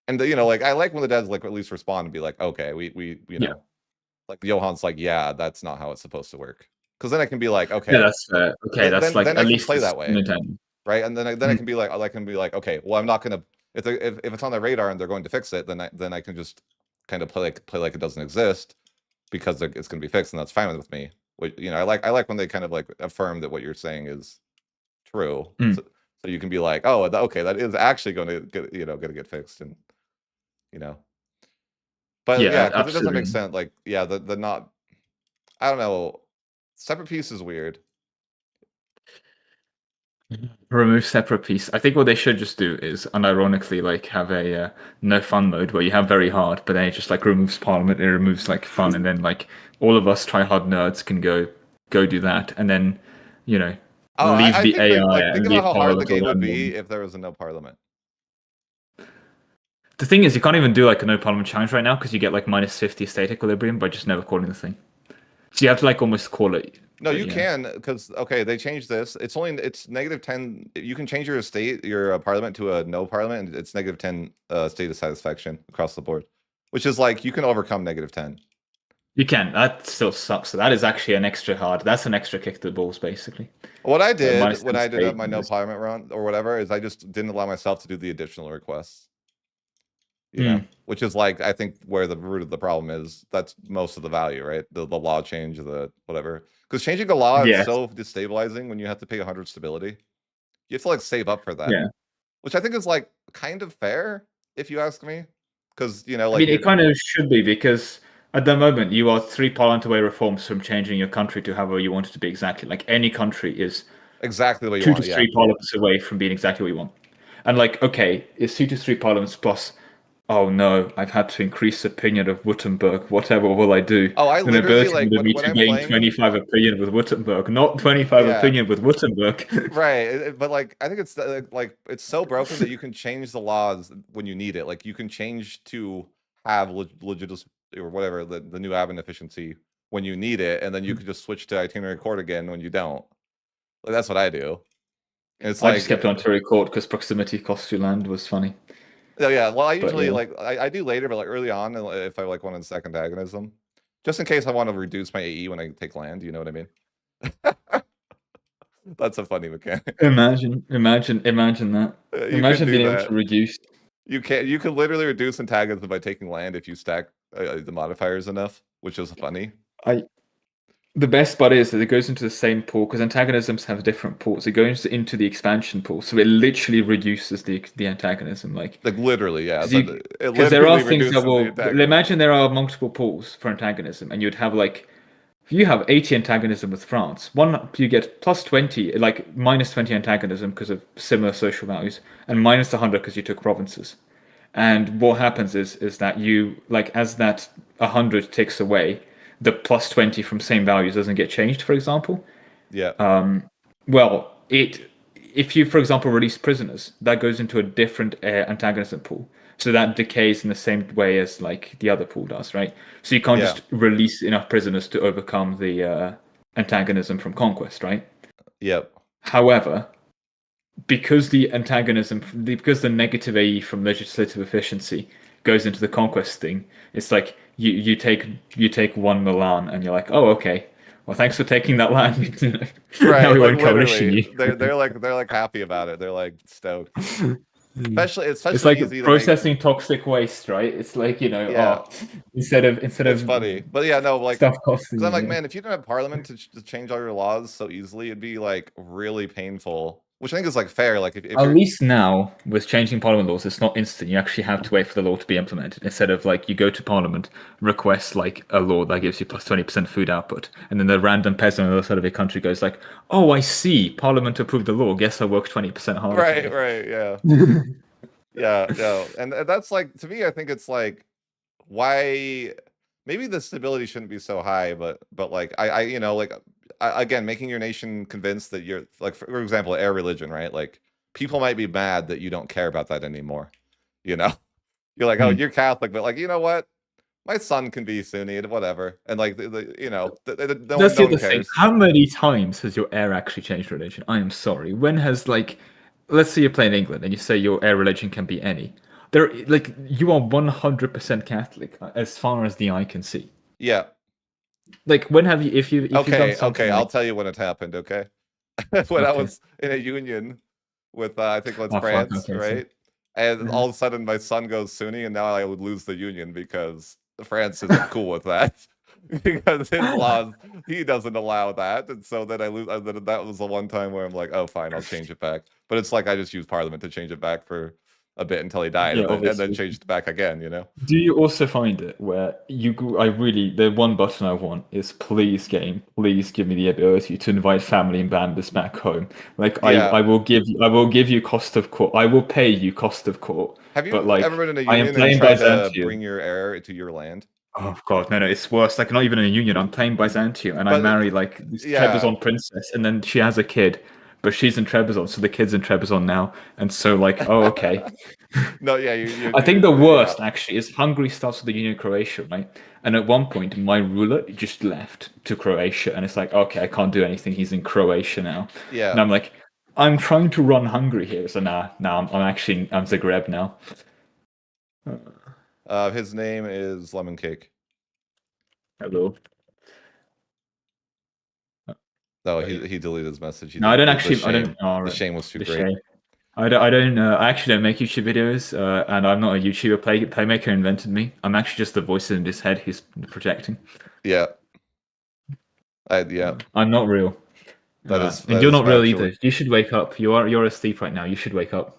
And like I like when the devs like at least respond and be like, okay, we yeah. like Johan's like, yeah, that's not how it's supposed to work. Because then I can be like, Yeah, okay, that's fair. Okay, that's like then I at can least play it's that way, Nintendo. right? And then I Mm, can be like, okay, well, I'm not gonna if it's on their radar and they're going to fix it, then I can just kind of play like it doesn't exist because it's gonna be fixed, and that's fine with me. Which I like when they kind of like affirm that what you're saying is true, mm. so you can be like, oh, okay, that is actually going to get gonna get fixed, and you know, but Yeah, yeah, because it doesn't make absolutely. sense. Like, yeah, the not, I don't know, separate piece is weird. Remove separate piece. I think what they should just do is, unironically, like have a no fun mode where you have very hard, but then it just like removes Parliament, it removes like fun, and then like all of us try hard nerds can go do that, and then you know Oh, leave I the think that AI like think and about leave how hard the Parliament game would alone. be if there was no parliament. The thing is, you can't even do like a no Parliament challenge right now because you get like -50 state equilibrium by just never calling the thing. So you have to like almost call it. No, But you yeah, can because okay, they changed this. It's -10. You can change your state, your parliament to a no parliament, and it's -10 state of satisfaction across the board, which is like you can overcome -10. you can. That still sucks. So that is actually an extra hard. That's an extra kick to the balls, basically. What I So did minus when 10 I did state. my no parliament run or whatever is I just didn't allow myself to do the additional requests, Mm, which is like I think where the root of the problem is. That's most of the value, right? The law change, the whatever. Because changing a law is yes. so destabilizing when you have to pay 100 stability. You have to like save up for that. Yeah. Which I think is, like, kind of fair, if you ask me, because I like, mean, you're it kind of should be because at the moment you are three parliament away reforms from changing your country to however you want it to be exactly. Like any country is exactly what you two to want, yeah. three parliaments away from being exactly what you want. And like, okay, it's 2 to 3 parliaments plus. Oh no, I've had to increase opinion of Württemberg. Whatever will I do? Oh, I An literally, ability like, with me when to I'm gain playing 25 opinion with Württemberg, not 25 yeah, opinion with Württemberg. right, but, like, I think it's, it's so broken that you can change the laws when you need it, like, you can change to have legit or whatever, the new admin efficiency when you need it, and then you can just switch to itinerary court again when you don't. Like, that's what I do. And it's I just like kept on to record because proximity cost you land was funny. oh, yeah, well, I But usually, yeah. like I do later, but, like, early on, if I, like, want a second antagonism, just in case I wanna reduce my AE when I take land, you know what I mean? That's a funny mechanic. Imagine that. You could Imagine do being able that. to reduce. You can literally reduce antagonism by taking land if you stack, the modifiers enough, which is funny. I The best part is that it goes into the same pool because antagonisms have different pools. It goes into the expansion pool, so it literally reduces the antagonism. Like Like, literally, yeah, because but you it because there are literally things that reduces the will antagonism. imagine there are multiple pools for antagonism, and you'd have like if you have 80 antagonism with France, one you get +20, like -20 antagonism because of similar social values, and -100 because you took provinces. And what happens is that you like as that 100 ticks away, the +20 from same values doesn't get changed, for example. Yeah, Well, it if you, for example, release prisoners, that goes into a different antagonism pool. So that decays in the same way as like the other pool does, right? So you can't yeah, just release enough prisoners to overcome the antagonism from conquest, right? yep, However, because the antagonism, because the negative AE from legislative efficiency goes into the conquest thing, it's like you take one Milan and you're like, oh okay, well thanks for taking that land. Now right, we like, won't coalition literally, you. they're, like, happy about it, they're, like, stoked. Especially it's It's especially like easy to make processing toxic waste, right? It's like yeah, oh, instead of it's funny, but yeah, no, like, stuff costing because I'm you, like, yeah. man, if you didn't have parliament to change all your laws so easily, it'd be like really painful. Which I think is like fair. Like if At you're least now, with changing parliament laws, it's not instant. You actually have to wait for the law to be implemented. Instead of like you go to parliament, request like a law that gives you +20% food output, and then the random peasant on the other side of your country goes like, "Oh, I see. Parliament approved the law. Guess I worked 20% harder right, today." right, yeah, yeah, no, and that's like to me, I think it's like why maybe the stability shouldn't be so high, but like like again, making your nation convinced that you're like for example, air religion, right? Like people might be mad that you don't care about that anymore. You know, you're like, oh, Hmm. you're Catholic, but like you know what? My son can be Sunni and whatever, and like That's no the one other thing. cares. How many times has your heir actually changed religion? I am sorry. When has like, let's say you're playing England and you say your heir religion can be any. There, like, you are 100% Catholic as far as the eye can see. Yeah. Like, when have you, if you've done Okay. something Okay. I'll like, tell you when it happened. Okay. When I okay, was in a union with I think it's oh fuck, France, okay, so, right? And uh all of a sudden my son goes Sunni, and now I would lose the union because France isn't cool with that. Because his laws, he doesn't allow that, and so then I lose. That was the one time where I'm like, oh, fine, I'll change it back. But it's like I just use Parliament to change it back for a bit until he died, Yeah, and then obviously. changed back again. Do you also find it where I really, the one button I want is please game, please give me the ability to invite family and members back home. Like Yeah. I will give you cost of court. I will pay you cost of court. Have But you ever like been in a I am union and playing tried to bring Byzantium. your heir to your land? Oh God, no, it's worse. Like not even in a union. I'm playing Byzantium, and I But marry like this yeah, Trebizond princess, and then she has a kid, but she's in Trebizond, so the kid's in Trebizond now, and so like, oh okay. no, yeah, I think the yeah, worst actually is Hungary starts with the Union of Croatia, right? And at one point, my ruler just left to Croatia, and it's like, okay, I can't do anything. He's in Croatia now, yeah. and I'm like, I'm trying to run Hungary here, so I'm Zagreb now. His name is Lemon Cake. Hello. No, Wait. he deleted his message. He No, I did don't actually. I don't. shame. All The right. shame was too The great. shame. I don't. I don't. I actually don't make YouTube videos, and I'm not a YouTuber. Playmaker invented me. I'm actually just the voice in his head who's projecting. Yeah, yeah. I'm not real. And That you're is not real factually. either. You should wake up. You're asleep right now. You should wake up.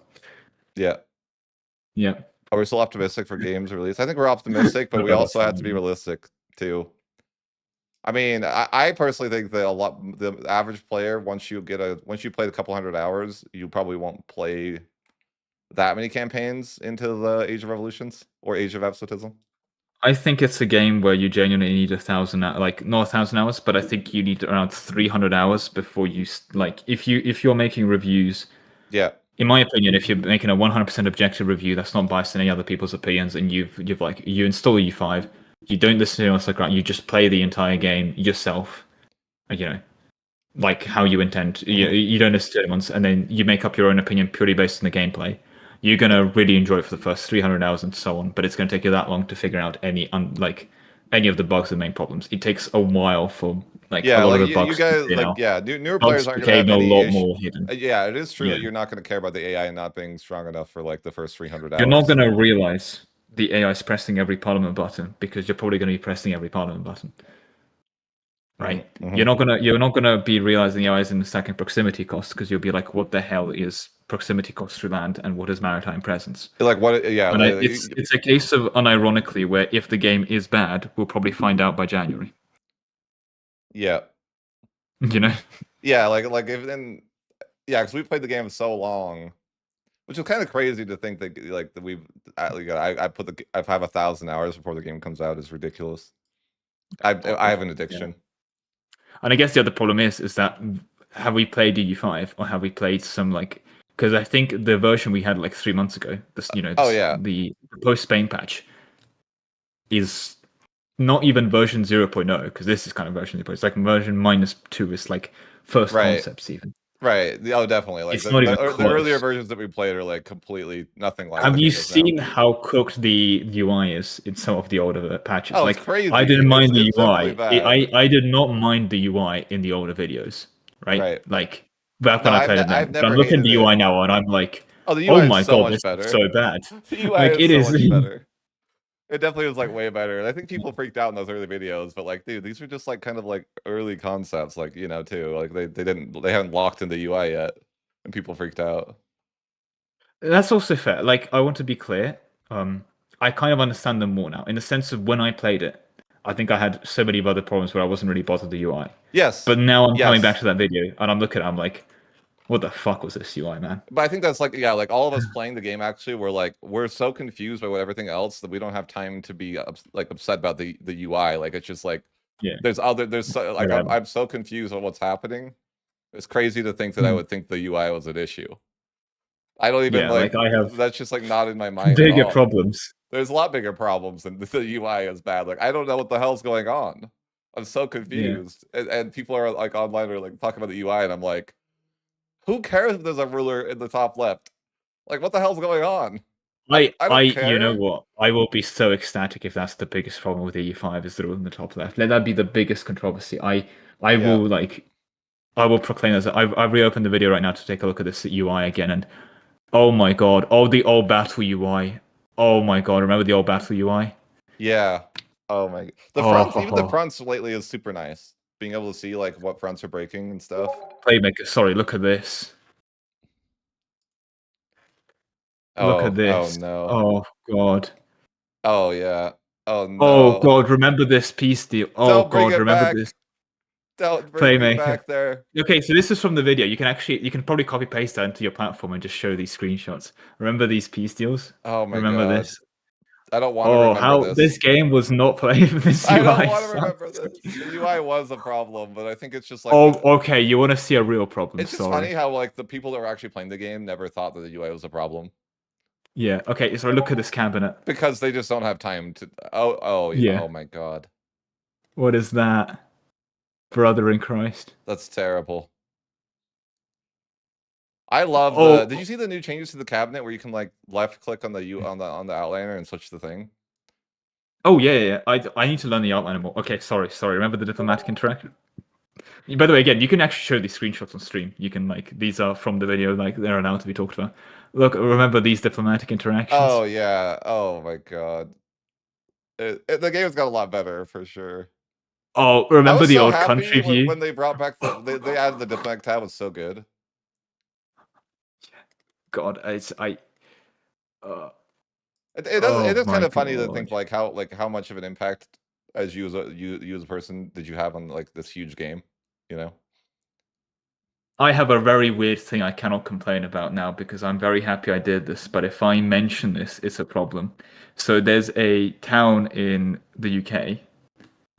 Yeah. Yeah. Are we still optimistic for games release? I think we're optimistic, but we Oh, also have to be realistic too. I mean, I personally think that the average player, once you play a couple hundred hours, you probably won't play that many campaigns into the Age of Revolutions or Age of Absolutism. I think it's a game where you genuinely need 1,000, like not 1,000 hours, but I think you need around 300 hours before like if you're making reviews. Yeah. In my opinion, if you're making a 100% objective review that's not biased in any other people's opinions, and you've like you install EU5, you don't listen to anyone else like that, you just play the entire game yourself, you know, like how you intend. You don't listen to anyone's, and then you make up your own opinion purely based on the gameplay. You're gonna really enjoy it for the first 300 hours and so on, but it's gonna take you that long to figure out any of the bugs and main problems. It takes a while for like a Yeah, lot of like the you bugs to guys, clear like out. yeah, newer players Bugs aren't gonna became have a any lot issue. more hidden. Yeah, it is true Yeah. that you're not gonna care about the AI not being strong enough for like the first 300 You're not hours. going to realize the AI is pressing every parliament button because you're probably going to be pressing every parliament button, right? Mm-hmm. You're not gonna be realizing the AI is in the second proximity cost because you'll be like, what the hell is proximity cost through land and what is maritime presence? Like what? Yeah, And it's a case of unironically where if the game is bad, we'll probably find out by January. yeah, You know? yeah. Like if then, yeah, because we played the game so long, which is kind of crazy to think that like that we've I have 1,000 hours before the game comes out is ridiculous. I have an Yeah. addiction. And I guess the other problem is that have we played EU5 or have we played some like because I think the version we had like 3 months ago, Oh yeah, the post Spain patch is not even version 0.0 because this is kind of version 0.0. It's like version -2 is like first right, concepts even. right. Oh, definitely. Like It's not even the earlier close. versions that we played are like completely nothing like Have the you game is now. seen how cooked the UI is in some of the older patches? Oh, it's Like I crazy. didn't mind the It's definitely UI. bad. I did not mind the UI in the older videos, right? Right. Like back No, when I played it I've then. But I'm never looking at hated the it. UI now and I'm like, Oh, the oh UI is my so god, much this is better. so bad. The UI Like is it so is. much better. It definitely was like way better. And I think people freaked out in those early videos, but like, dude, these were just like kind of like early concepts, like too. Like they haven't locked into UI yet, and people freaked out. That's also fair. Like, I want to be clear. I kind of understand them more now, in the sense of when I played it, I think I had so many other problems where I wasn't really bothered with the UI. Yes, But now I'm coming back yes, to that video and I'm looking at it, I'm like, what the fuck was this UI, man? but I think that's like yeah, like all of us playing the game actually, we're so confused by what everything else that we don't have time to be like upset about the UI. Like it's just like Yeah. there's so, like Whatever. I'm so confused on what's happening. It's crazy to think that I would think the UI was an issue. I don't even Yeah, like like I have that's just like not in my mind at bigger all. problems. There's a lot bigger problems than the UI is bad. Like I don't know what the hell's going on. I'm so Yeah. confused. And people are like online are like talking about the UI and I'm like, who cares if there's a ruler in the top left? Like what the hell's going on? I don't You know care. what? I will be so ecstatic if that's the biggest problem with EU5 is the rule in the top left. Let that be the biggest controversy. I Yeah. will I will proclaim as I've reopened the video right now to take a look at this UI again, and oh my god, oh the old battle UI. Oh my god, remember the old battle UI? Yeah. Oh my the fronts, even the Oh, fronts lately is super nice. Being able to see like what fronts are breaking and stuff. Playmaker, sorry, look at this. Look at Oh this. no. Oh God. Oh yeah. Oh Oh no. God, remember this peace deal. Oh Don't bring God, it remember this back. Don't bring me playmaker. back there. Okay, so this is from the video. You can probably copy paste that into your platform and just show these screenshots. Remember these peace deals? Oh my Remember god. this? I don't want to Oh, remember how this this. game was not playing. This I don't UI want to remember sucks. this. The UI was a problem, but I think it's just like Oh, okay. You want to see a real problem? it's just Sorry. funny how like the people that were actually playing the game never thought that the UI was a problem Yeah. Okay. So look at this cabinet. because they just don't have time to. Yeah. Oh my god, What is that, brother in Christ? that's terrible. I love the. Oh, Did you see the new changes to the cabinet where you can like left click on the on the outliner and switch the thing? oh yeah. I need to learn the outliner more. Okay. Sorry. Remember the diplomatic interaction? By the way, again, you can actually show these screenshots on stream. You can like these are from the video, like they're allowed to be talked about. Look, remember these diplomatic interactions? Oh yeah. Oh my god. The game's got a lot better for sure. Oh, I remember was the so old happy country view? when they brought back they added the diplomatic tab. Was so good. God, it's I. It Oh is kind my of funny to God. think like how much of an impact as you as a person did you have on like this huge game, you know? I have a very weird thing I cannot complain about now because I'm very happy I did this. But if I mention this, it's a problem. So there's a town in the UK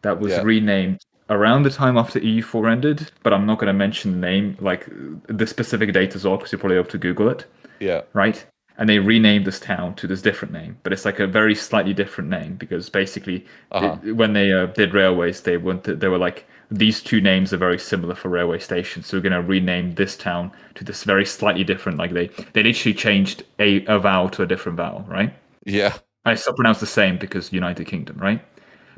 that was Yeah, renamed around the time after EU4 ended, but I'm not going to mention the name, like the specific date as well, because you're probably able to Google it, yeah, right? And they renamed this town to this different name, but it's like a very slightly different name because basically, uh-huh, when they did railways, they were like these two names are very similar for railway stations, so we're going to rename this town to this very slightly different. Like they literally changed a vowel to a different vowel, right? yeah, I still pronounce the same because United Kingdom, right?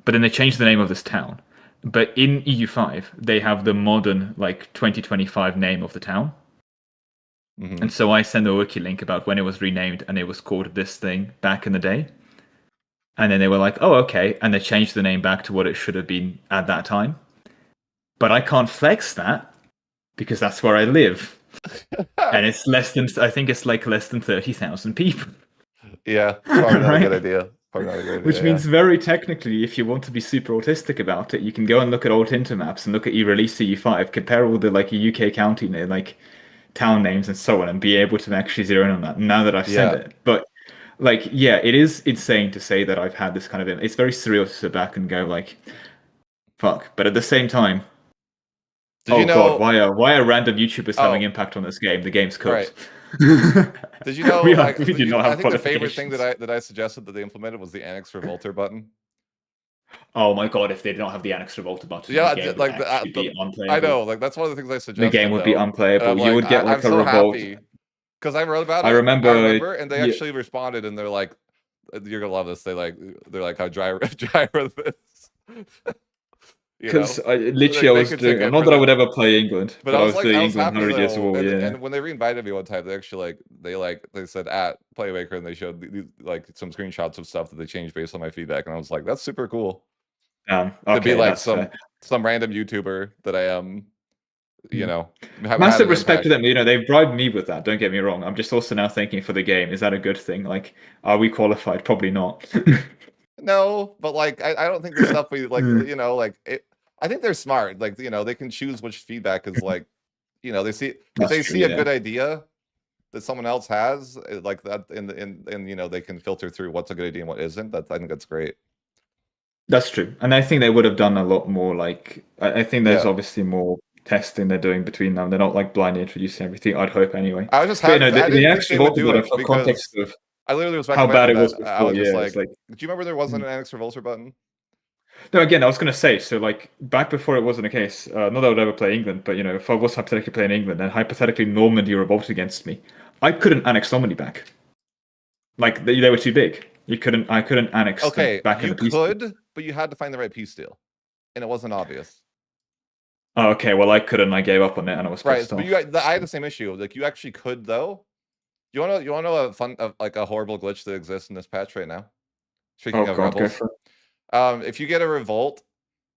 But then they changed the name of this town. But in EU5, they have the modern, like 2025 name of the town. hmm And so I sent a wiki link about when it was renamed and it was called this thing back in the day. And then they were like, oh, okay. And they changed the name back to what it should have been at that time. But I can't flex that because that's where I live. And it's less than, I think it's like less than 30,000 people. yeah. It's probably not a good Right? idea. Probably not a good Which idea. Yeah, means very technically, if you want to be super autistic about it, you can go and look at old intermaps and look at e-release EU5, compare all the like UK county like town names and so on, and be able to actually zero in on that. Now that I've said yeah. it, but like, yeah, it is insane to say that I've had this kind of. It's very surreal to sit back and go like, fuck. But at the same time, Did you oh god, know? why are random YouTubers having Oh, impact on this game? The game's right. cooked. Did you know? We do not I have think the favorite thing qualifications. that I suggested that they implemented was the annex revolter button. Oh my god, if they did not have the Annex Revolta button, the Yeah, game would like actually be I unplayable. know, like that's one of the things I The game suggested would be though, and I'm unplayable. You like, would get I'm like a so revolt. happy because I wrote about I it. I remember, remember, and they yeah, actually responded, and they're like, "You're gonna love this." They're like, "How dry this?" You because know, I literally I they was could take doing. it Not for that I the. would ever play England, But but I was I doing was England happy 100 Years of though, War. Yeah. and when they reinvited me one time, they actually they said at Playmaker, and they showed like some screenshots of stuff that they changed based on my feedback, and I was like, "That's super cool." To be Okay, like that's fair. some random YouTuber that I am, you Mm. know, have had Massive an respect to impact. them. You know, they've bribed me with that. Don't get me wrong. I'm just also now thinking for the game, is that a good thing? Like, are we qualified? Probably not. No, but like I don't think the stuff we like, Mm, like it. I think they're smart. Like they can choose which feedback is like, they see if that's they true. see a Yeah. good idea that someone else has like that, and they can filter through what's a good idea and what isn't. I think that's great. That's true. And I think they would have done a lot more like I think there's Yeah, obviously more testing they're doing between them. They're not like blindly introducing everything, I'd hope anyway. I was just But happy. I the didn't think Annex they would Revolta do button it for context because of I literally was how bad recommending it was that. I before, was just yeah, it's like, like do you remember there wasn't an annex revolter button? no, again, I was gonna say, so like back before it wasn't a case, not that I would ever play England, but if I was hypothetically playing England and hypothetically Normandy revolted against me, I couldn't annex Normandy back. Like they were too big. I couldn't annex them Okay, back in you the peace deal. could, but you had to find the right peace deal, and it wasn't obvious. Oh, okay, well I couldn't, I gave up on it and I was Right, pissed but off. I had the same issue. Like you actually could though. You wanna know a fun like a horrible glitch that exists in this patch right now? Oh Speaking of god, go rebels, for it. if you get a revolt,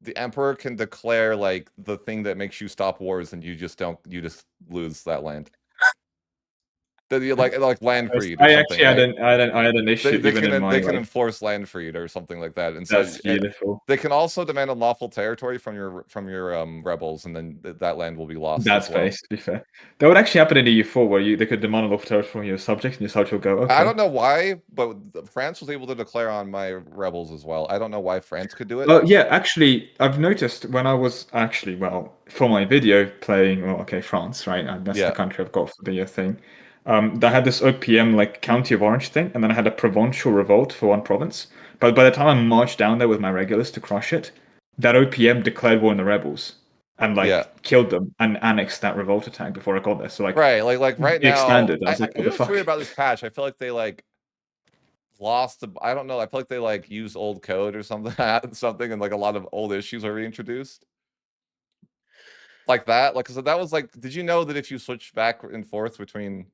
the emperor can declare like the thing that makes you stop wars, and you just lose that land. like land freed or I something, actually right? I had an issue even in my They can like. enforce land freed or something like that, and so That's beautiful. they can also demand unlawful territory from your rebels, and then that land will be lost Bad as well. space, to be fair. That would actually happen in EU4, where they could demand a lot of territory from your subjects, and your subject will go, I okay. don't know why, but France was able to declare on my rebels as well. I don't know why France could do it. Yeah, actually, I've noticed when I was actually, well, for my video playing, well, okay, France, right? And that's the Yeah, country I've got for the thing. They had this OPM, like, County of Orange thing, and then I had a provincial revolt for one province. But by the time I marched down there with my regulars to crush it, that OPM declared war on the rebels and, yeah. like, killed them and annexed that revolt attack before I got there. So, like, Right, like right they now, expanded. I was like, what here's the what's weird fuck? about this patch. I feel like they like lost. I don't know. I feel like they like used old code or something, something, and like a lot of old issues are reintroduced. Like that, like, so that was like, did you know that if you switch back and forth between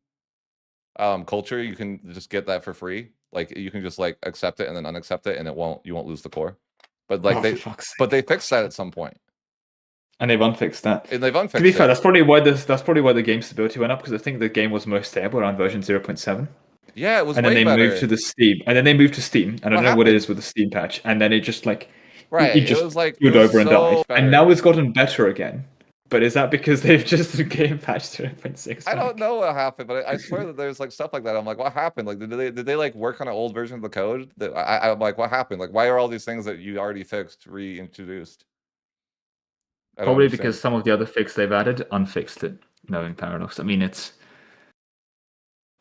culture, you can just get that for free? Like you can just like accept it and then unaccept it, and you won't lose the core. But like Oh, for fuck's but sake, they of fixed course that you at some point, and they've unfixed that. and they've To be unfixed fair, it. that's probably why the game stability went up, because I think the game was most stable around version 0.7. Yeah, it was And then way they moved to better. the Steam. And then they moved to Steam. I don't What know what it is happened? with the Steam patch. And then it just like it Right, just it screwed was over and died. so And now better. it's gotten better again. But is that because they've just game patched 0.6 I don't back? know what happened, but I swear that there's like stuff like that. I'm like, what happened? Like, did they like work on an old version of the code? That I'm like, what happened? Like, why are all these things that you already fixed reintroduced? I don't Probably because understand. some of the other fix they've added unfixed it, knowing Paradox. I mean, it's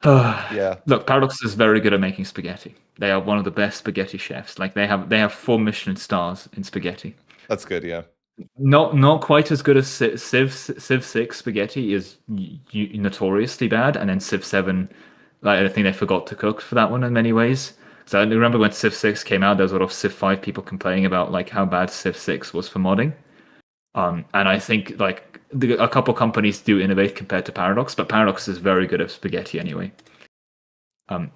Yeah, look, Paradox is very good at making spaghetti. They are one of the best spaghetti chefs. Like they have 4 Michelin stars in spaghetti. that's good. Yeah, Not quite as good as Civ 6 spaghetti is notoriously bad, and then Civ 7, like I think they forgot to cook for that one in many ways. So I remember when Civ 6 came out, there was a lot of Civ 5 people complaining about like how bad Civ 6 was for modding. And I think like a couple companies do innovate compared to Paradox, but Paradox is very good at spaghetti anyway.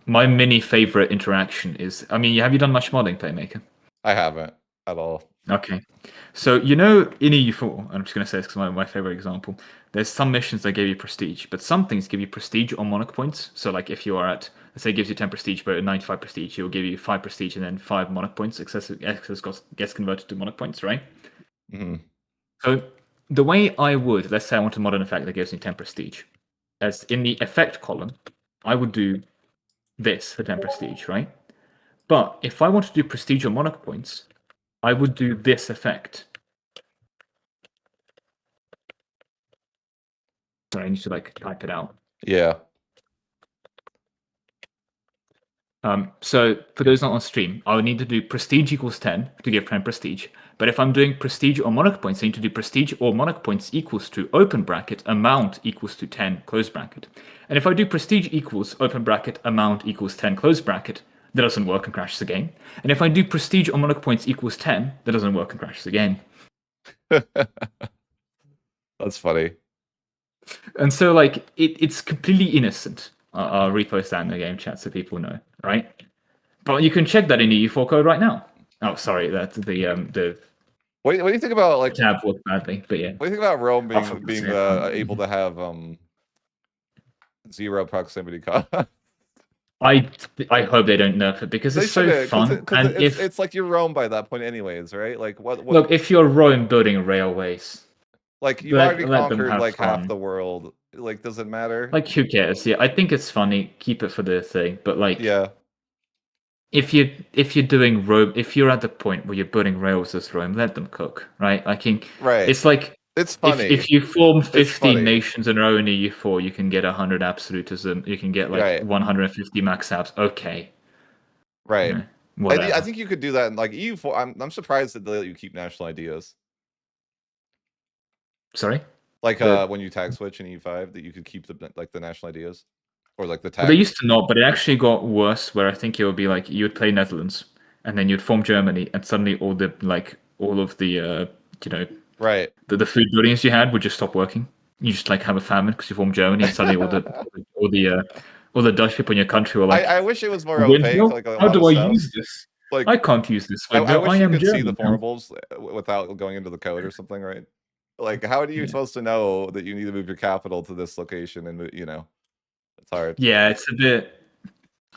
My mini favorite interaction is, I mean, have you done much modding, Playmaker? I haven't at all. Okay. So, you know, in EU4, I'm just going to say this because my favorite example, there's some missions that give you prestige, but some things give you prestige or monarch points. So, like, if you are at, let's say, it gives you 10 prestige, but 95 prestige, it will give you 5 prestige and then 5 monarch points. Excess gets converted to monarch points, right? Hmm. So, the way I would, let's say I want a modern effect that gives me 10 prestige, as in the effect column, I would do this for 10 prestige, right? But if I want to do prestige or monarch points, I would do this effect. Sorry, I need to like type it out. Yeah. So for those not on stream, I would need to do prestige equals 10 to give 10 prestige. But if I'm doing prestige or monarch points, I need to do prestige or monarch points equals to open bracket amount equals to 10 close bracket. And if I do prestige equals open bracket amount equals 10 close bracket, that doesn't work and crashes the game. And if I do prestige or monarch points equals 10, that doesn't work and crashes the game. That's funny. And so like it's completely innocent. I'll repost that in the game chat so people know, right? But you can check that in the EU4 code right now. Oh, sorry, that's the What do you think about like? tab worked badly, but yeah. What do you think about Rome I'll focus being it able on. to have zero proximity cost? I hope they don't nerf it because They it's so shouldn't, fun. because And if it's like you're Rome by that point, anyways, right? Like what? look, if you're Rome building railways, Like you've already let them conquered have like half fun. the world. Like, does it matter? Like who cares? Yeah, I think it's funny. Keep it for the thing, but like Yeah, if you're doing Rome, if you're at the point where you're building rails as Rome, let them cook, right? Like right. it's like It's if funny. you form It's 15 funny. nations in a row in EU4, you can get 100 absolutism. You can get like Right. 150 max abs. Okay, you Right. know, I whatever. think you could do that in like EU4. I'm surprised that they let you keep national ideas. Sorry. Like The when you tag switch in EU5, that you could keep the national ideas or like the well, they tag. used to not, but it actually got worse. Where I think it would be like you would play Netherlands, and then you'd form Germany, and suddenly all of the you know Right. the food buildings you had would just stop working. You just like have a famine because you form Germany, and suddenly all the Dutch people in your country were like, I wish it was more opaque, windmill? like a How lot of do I stuff. use this? Like I can't use this I windmill. I wish you am could see the German now. formables without going into the code or something, right? Like, how are you Yeah. supposed to know that you need to move your capital to this location? And hard. Yeah, it's a bit.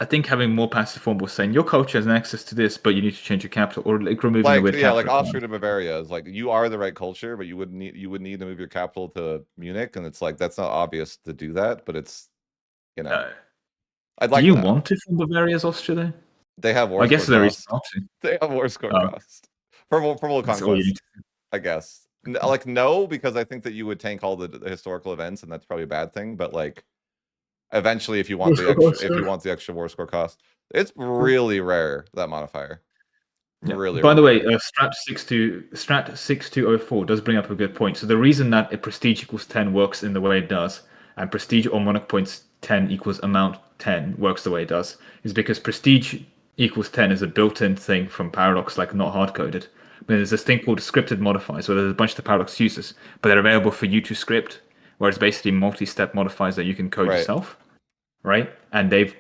I think having more passive form was saying your culture has access to this, but you need to change your capital, or like removing the Like weird yeah, like capital Austria requirement. to Bavaria is like you are the right culture, but you would need to move your capital to Munich, and it's like that's not obvious to do that, but it's you know No. I'd Do like you that. want it from Bavaria as Austria though? They have I war guess score there is cost. an option. They have war score Oh, cost for world that's all you need. conquest. I guess like no, because I think that you would tank all the historical events, and that's probably a bad thing. But like eventually, if you want the extra war score cost, it's really rare that modifier. Yeah. Really, By the really way, rare. Strat 6204 does bring up a good point. So the reason that a prestige equals 10 works in the way it does, and prestige or monarch points 10 equals amount 10 works the way it does, is because prestige equals 10 is a built-in thing from Paradox, like not hard-coded. But there's this thing called scripted modifiers, where there's a bunch of the Paradox uses, but they're available for you to script, where it's basically multi-step modifiers that you can code Right. yourself, right? And they've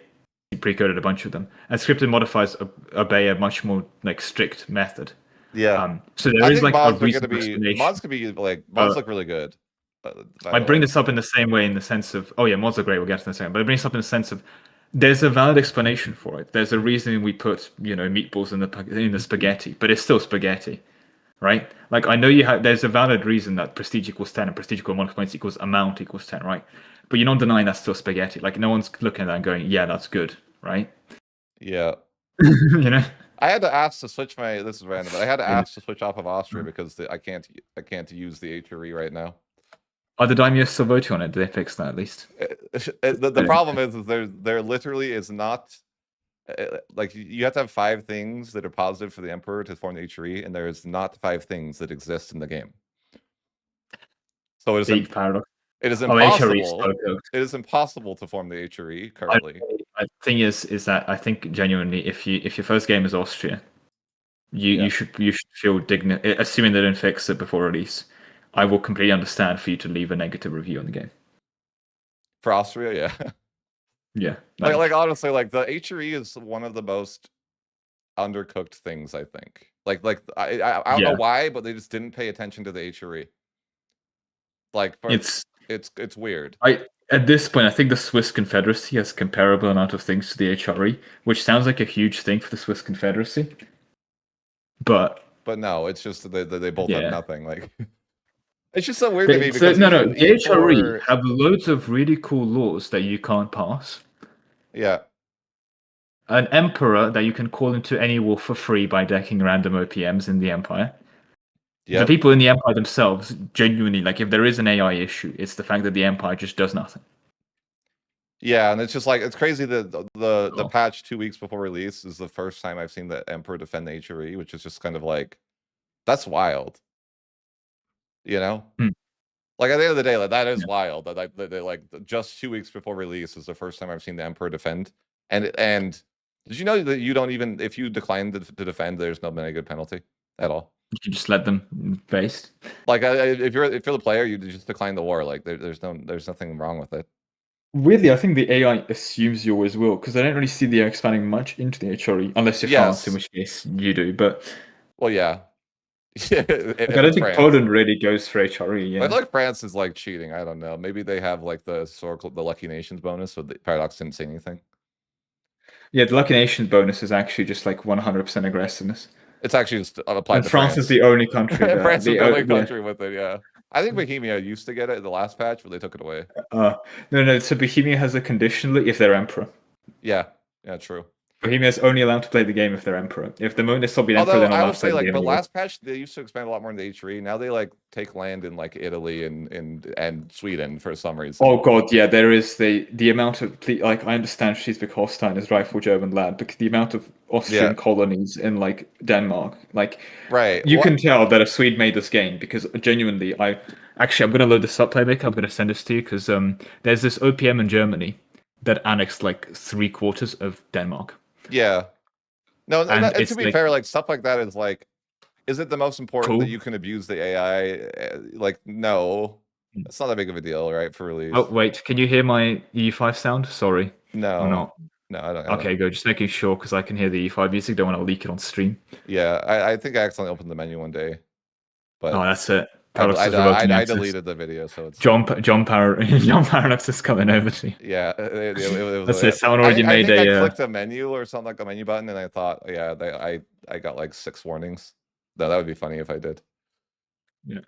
pre-coded a bunch of them, and scripted modifiers obey a much more like strict method. Yeah. So there I is think like a mods are gonna reasonable be explanation. mods could be like Uh, mods look really good. By I the bring way. this up in the same way, in the sense of, oh yeah, mods are great. We'll get to that in a second. But it brings up in the sense of, there's a valid explanation for it. There's a reason we put meatballs in the spaghetti, but it's still spaghetti, right? Like I know you have. There's a valid reason that prestige equals 10 and prestige equals 1 points equals amount equals 10, right? But you're not denying that's still spaghetti. Like no one's looking at that and going, yeah, that's good, right? Yeah. you know. I had to ask to switch my. This is random, but I had to Yeah. ask to switch off of Austria because I can't use the HRE right now. Are the daimyo still voting on it? Did they fix that at least? The problem is there literally is not like you have to have 5 things that are positive for the emperor to form the HRE, and there is not 5 things that exist in the game. So Deep paradox. it is Oh, HRE is impossible. so cooked. It is impossible to form the HRE I, currently. I thing is that I think genuinely, if your first game is Austria, Yeah. you should feel dignified. Assuming they don't fix it before release, I will completely understand for you to leave a negative review on the game. For Austria, yeah. Yeah, like honestly, like the HRE is one of the most undercooked things, I think. Like I don't know why, but they just didn't pay attention to the HRE. Like it's weird. At this point, I think the Swiss Confederacy has comparable amount of things to the HRE, which sounds like a huge thing for the Swiss Confederacy. But no, it's just they both have yeah. nothing. Like it's just so weird to me So, because no, even the HRE for have loads of really cool laws that you can't pass. yeah, An emperor that you can call into any war for free by decking random OPMs in the empire. yeah, The people in the empire themselves genuinely, like, if there is an AI issue, it's the fact that the empire just does nothing. yeah, and it's just like it's crazy that the patch 2 weeks before release is the first time I've seen the emperor defend the HRE, which is just kind of like that's wild. You know? Like at the end of the day, like that is wild. That they like just 2 weeks before release is the first time I've seen the emperor defend. And did you know that you don't even if you decline to defend, there's no negative penalty at all? You can just let them face. Like if you're the player, you just decline the war. Like there's nothing wrong with it. Weirdly, I think the AI assumes you always will, because I don't really see the AI expanding much into the HRE, unless you're France, in which case you do. But well, yeah. I don't think France. Poland really goes for HRE. Yeah, I feel like France is like cheating. I don't know. Maybe they have like the Lucky Nations bonus, so the Paradox didn't say anything. Yeah, the Lucky Nations bonus is actually just like 100% aggressiveness. It's actually just applied to France. Is the only country. France is the only country with it. Yeah, I think Bohemia used to get it in the last patch, but they took it away. No. So Bohemia has a conditionally if they're emperor. Yeah, true. Bohemia is only allowed to play the game if they're emperor. If the moment is still being emperor, Although they're not I allowed will to play say, the like, game. but last patch they used to expand a lot more in the HRE. Now they like take land in like Italy and Sweden for some reason. Oh god, yeah, there is the amount of like I understand Schleswig-Holstein is rightful German land, but the amount of Austrian colonies in like Denmark, like you can tell that a Swede made this game because genuinely, I'm gonna load this up, Playmaker. I'm gonna send this to you because there's this OPM in Germany that annexed like 3/4 of Denmark. Yeah. No, and to be fair, like stuff like that is like, is it the most important that you can abuse the AI? Like, no, it's not that big of a deal, right? For release. Oh wait, can you hear my EU5 sound? Sorry. No. Or not? No, I don't. Okay, good. Just making sure because I can hear the EU5 music. Don't want to leak it on stream. Yeah, I think I accidentally opened the menu one day. But oh, that's it. Paradox is revoking I access. deleted the video, so it's John Paradox is coming over to you. yeah. It Let's was. say someone already I made think I a. clicked a menu or something like a menu button, and I thought, yeah, I got like 6 warnings. No, that would be funny if I did. Yeah.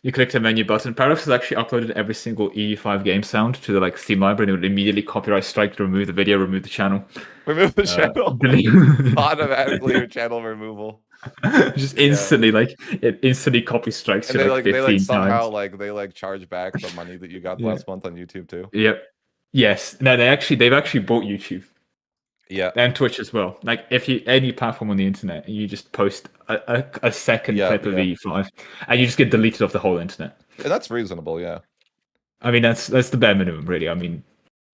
You clicked a menu button. Paradox has actually uploaded every single EU5 game sound to the like Steam library, and it would immediately copyright strike to remove the video, remove the channel. Remove the channel. Delete. Automatically channel removal. Just Yeah. instantly, like it instantly copy strikes And you like they like 15 somehow times. like they like charge back the money that you got Yeah. last month on YouTube too. Yep. Yes. No, they've actually bought YouTube Yeah. and Twitch as well. Like if you any platform on the internet, you just post a second Yeah, clip of yeah. EU5, and you just get deleted off the whole internet. And that's reasonable, yeah. I mean, that's the bare minimum, really. I mean,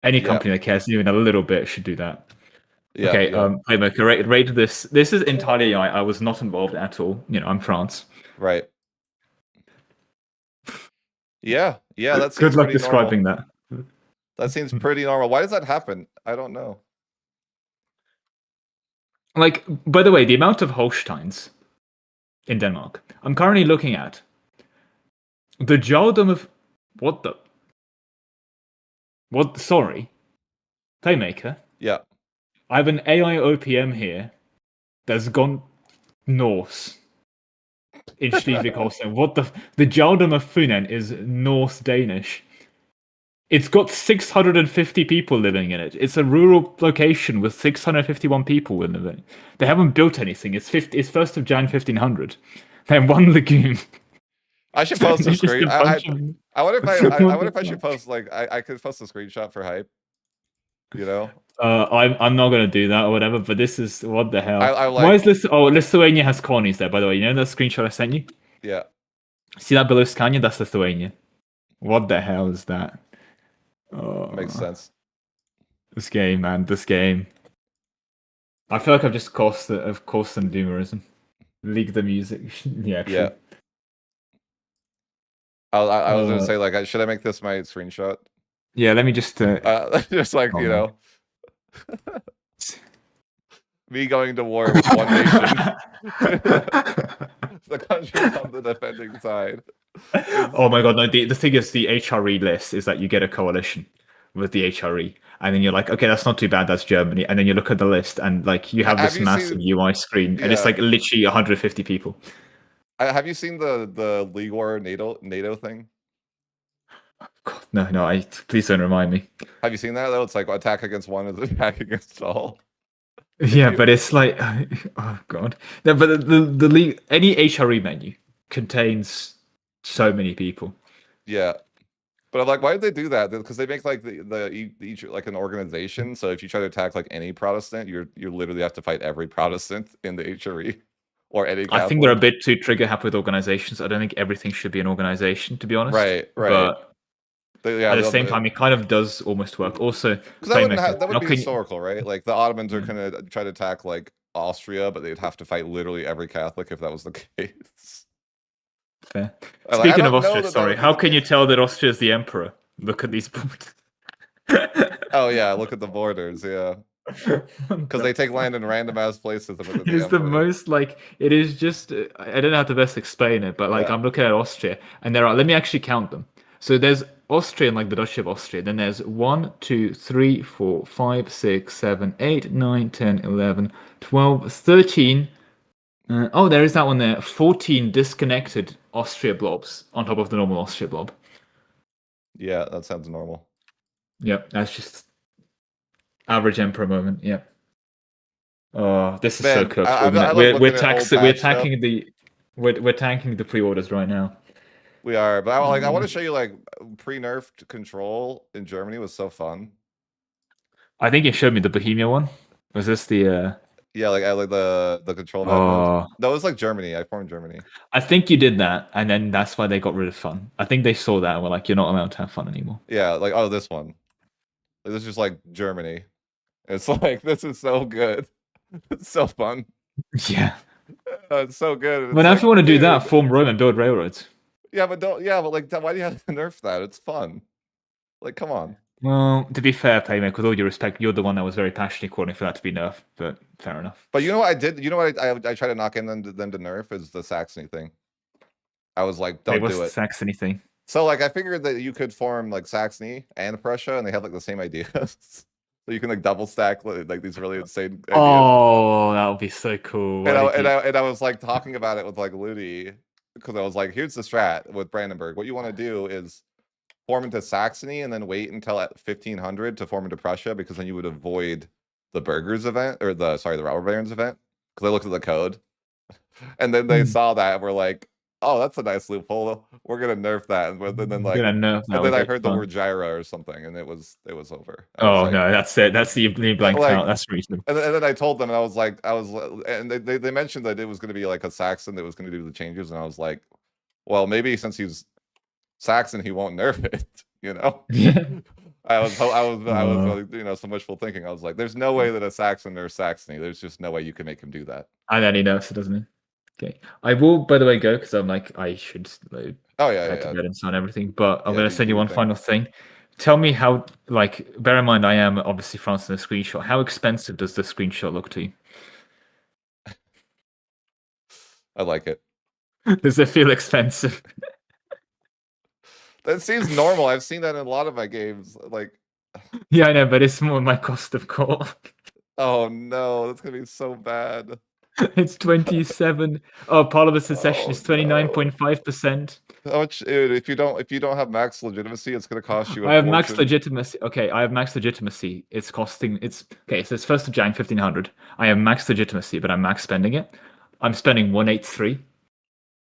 any Yeah. company that cares even a little bit should do that. Yeah, Okay, yeah. Playmaker, rate this. This is entirely AI. I was not involved at all. You know, I'm France. Right. Yeah, yeah, that Good seems luck pretty describing normal. that. That seems pretty normal. Why does that happen? I don't know. Like, by the way, the amount of Holsteins in Denmark, I'm currently looking at the jarldom of what the what? Sorry, Playmaker. Yeah. I have an AI OPM here that's gone Norse in Schleswig-Holstein. What the jarldom of Funen is Norse Danish. It's got 650 people living in it. It's a rural location with 651 people living in it. They haven't built anything. It's 1st of Jan 1500. They have one lagoon. I should post a There's just screen. bunch I wonder if I What wonder if the I should fuck? post like I could post a screenshot for hype. You know? I'm not gonna do that or whatever. But this is what the hell. I Why is like this? Oh, Lithuania has colonies there. By the way, you know that screenshot I sent you. yeah. See that below Scania? That's Lithuania. What the hell is that? Makes sense. This game, man. This game. I feel like I've just caused some doomerism. Leak the music. Yeah, true. Yeah. I was gonna say like should I make this my screenshot? Yeah, let me just just like oh, you know me going to war with one nation. The country's on the defending side. Oh my god, no, the thing is the HRE list is that you get a coalition with the HRE, and then you're like, okay, that's not too bad, that's Germany, and then you look at the list and like you have this massive UI screen and it's like literally 150 people. Have you seen the League War NATO thing? God, no, please don't remind me. Have you seen that though? It's like attack against one is attack against all. Yeah, but it's like, oh god. No, but the league, any HRE menu contains so many people. Yeah, but I'm like, why did they do that? Because they make like each like an organization. So if you try to attack like any Protestant, you literally have to fight every Protestant in the HRE or any Catholic. I think they're a bit too trigger happy with organizations. I don't think everything should be an organization, to be honest. Right. But yeah, at the same time, it kind of does almost work. Also, because that would be historical, right? Like the Ottomans are gonna try to attack like Austria, but they'd have to fight literally every Catholic if that was the case. Fair. Speaking of Austria, sorry, how can you case. tell that Austria is the emperor? Look at these borders. Oh yeah, look at the borders, yeah. Because they take land in random ass places. It's the most like it is just. I don't know how to best explain it, but like Yeah. I'm looking at Austria, and there are. Let me actually count them. So there's Austria and like the Duchy of Austria. Then there's 1, 2, 3, 4, 5, 6, 7, 8, 9, 10, 11, 12, 13. Oh, there is that one there. 14 disconnected Austria blobs on top of the normal Austria blob. Yeah, that sounds normal. Yep, that's just average emperor moment. Yep. Oh, this is Man, so cooked. we're tanking the pre-orders right now. We are, but I want to show you like pre-nerfed control in Germany was so fun. I think you showed me the Bohemia one. Was this the? Yeah, like I like the control mode. No, it was like Germany. I formed Germany. I think you did that, and then that's why they got rid of fun. I think they saw that and were like, "You're not allowed to have fun anymore." Yeah, like oh, this one. This is just like Germany. It's like this is so good. It's so fun. Yeah, it's so good. But now if you want to do that, form Rome and build railroads. Yeah, but don't. Yeah, but like, why do you have to nerf that? It's fun. Like, come on. Well, to be fair, Playmaker, with all due respect, you're the one that was very passionately calling for that to be nerfed. But fair enough. But you know what I did? You know what I tried to knock in them to nerf is the Saxony thing. I was like, Hey, don't what's do the it. Saxony thing? So like I figured that you could form like Saxony and Prussia, and they have like the same ideas. So you can like double stack like these really insane ideas. Oh, that would be so cool. And Why I did and you? I and I was like talking about it with like Ludi because I was like, here's the strat with Brandenburg. What you want to do is form into Saxony and then wait until at 1500 to form into Prussia, because then you would avoid the Burgers event, or the Robber Barons event, because I looked at the code. And then they Hmm. saw that and were like, oh, that's a nice loophole. We're gonna nerf that. And then like Gonna nerf and that then with I it. heard the Fun. word gyra or something, and it was over. I was Oh like, no, that's it. That's the blanked out. like That's reasonable. and then I told them, and and they mentioned that it was gonna be like a Saxon that was gonna do the changes, and I was like, well, maybe since he's Saxon, he won't nerf it, you know? Yeah. I was Uh, some wishful thinking. I was like, there's no way that a Saxon nerfs Saxony. There's just no way you can make him do that. and then he nerfs it, doesn't he? Okay. I will, by the way, go because I'm like I should like, Oh yeah, head to yeah, bed and sign everything. But I'm yeah. gonna Do send you your one thing. final thing. Tell me how, like, bear in mind I am obviously France in the screenshot. How expensive does the screenshot look to you? I like it. Does it feel expensive? That seems normal. I've seen that in a lot of my games. Like, Yeah, I know, but it's more my cost of call. oh no, that's gonna be so bad. It's 27. Oh, part of the secession Oh is no. 29.5%. How much, dude, if you don't have max legitimacy, it's gonna cost you a I have max fortune. legitimacy. Okay, I have max legitimacy. It's costing. It's okay. So it's 1st of Jan 1500. I have max legitimacy, but I'm max spending it. I'm spending 183,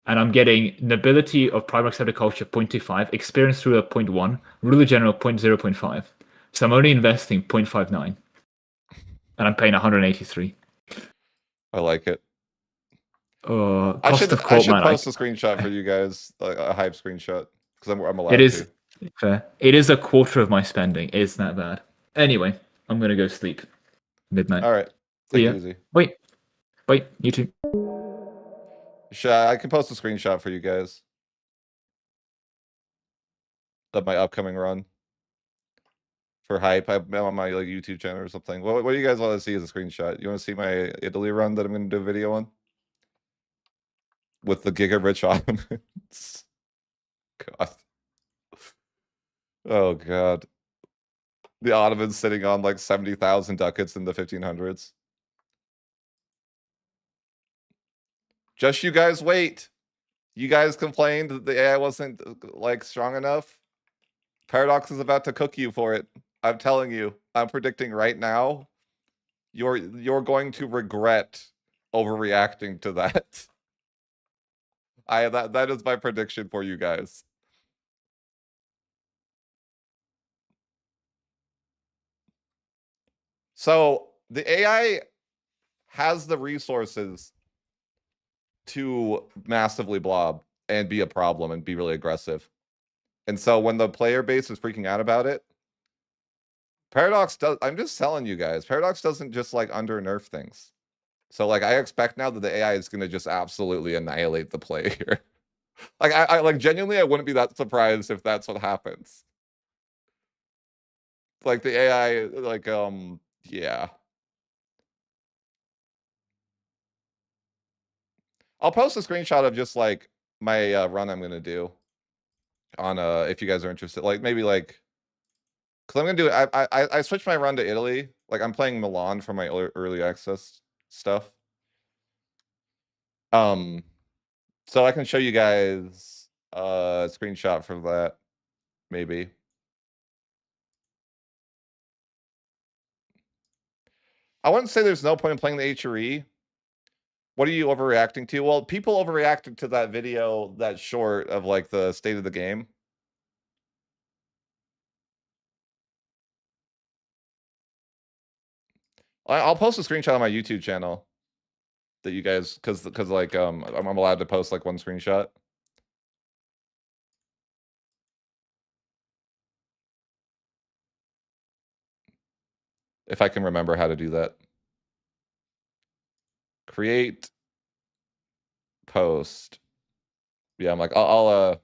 and I'm getting nobility of private accepted culture 0.25, experience ruler 0.1, ruler general 0.0.5. So I'm only investing 0.59, and I'm paying 183. I like it. I Cost should of I court, should man. post a screenshot for you guys, like a hype screenshot, because I'm It allowed is to. fair. It is a quarter of my spending. It's that bad. Anyway, I'm gonna go sleep. Midnight. All right, See take it ya. easy. Wait, wait. You too. I can post a screenshot for you guys of my upcoming run for hype. I'm on my like YouTube channel or something. What do you guys want to see as a screenshot? You want to see my Italy run that I'm going to do a video on with the Giga Rich Ottomans? God. Oh God. The Ottomans sitting on like 70,000 ducats in the 1500s. Just you guys wait. You guys complained that the AI wasn't like strong enough. Paradox is about to cook you for it. I'm telling you. I'm predicting right now. You're going to regret overreacting to that. That is my prediction for you guys. So the AI has the resources to massively blob and be a problem and be really aggressive. And so when the player base is freaking out about it, Paradox does. I'm just telling you guys, Paradox doesn't just like under nerf things. So like I expect now that the AI is going to just absolutely annihilate the play here. Like I like genuinely I wouldn't be that surprised if that's what happens. Like the AI like yeah. I'll post a screenshot of just like my run I'm going to do on if you guys are interested. Like maybe like cuz I'm going to do I switched my run to Italy. Like I'm playing Milan for my early access stuff. Um So I can show you guys a screenshot for that, maybe. I wouldn't say there's no point in playing the HRE. What are you overreacting to? Well, people overreacted to that video, that short of like the state of the game. I'll post a screenshot on my YouTube channel that you guys, because like I'm allowed to post like one screenshot. If I can remember how to do that. Create post. Yeah, I'm like, I'll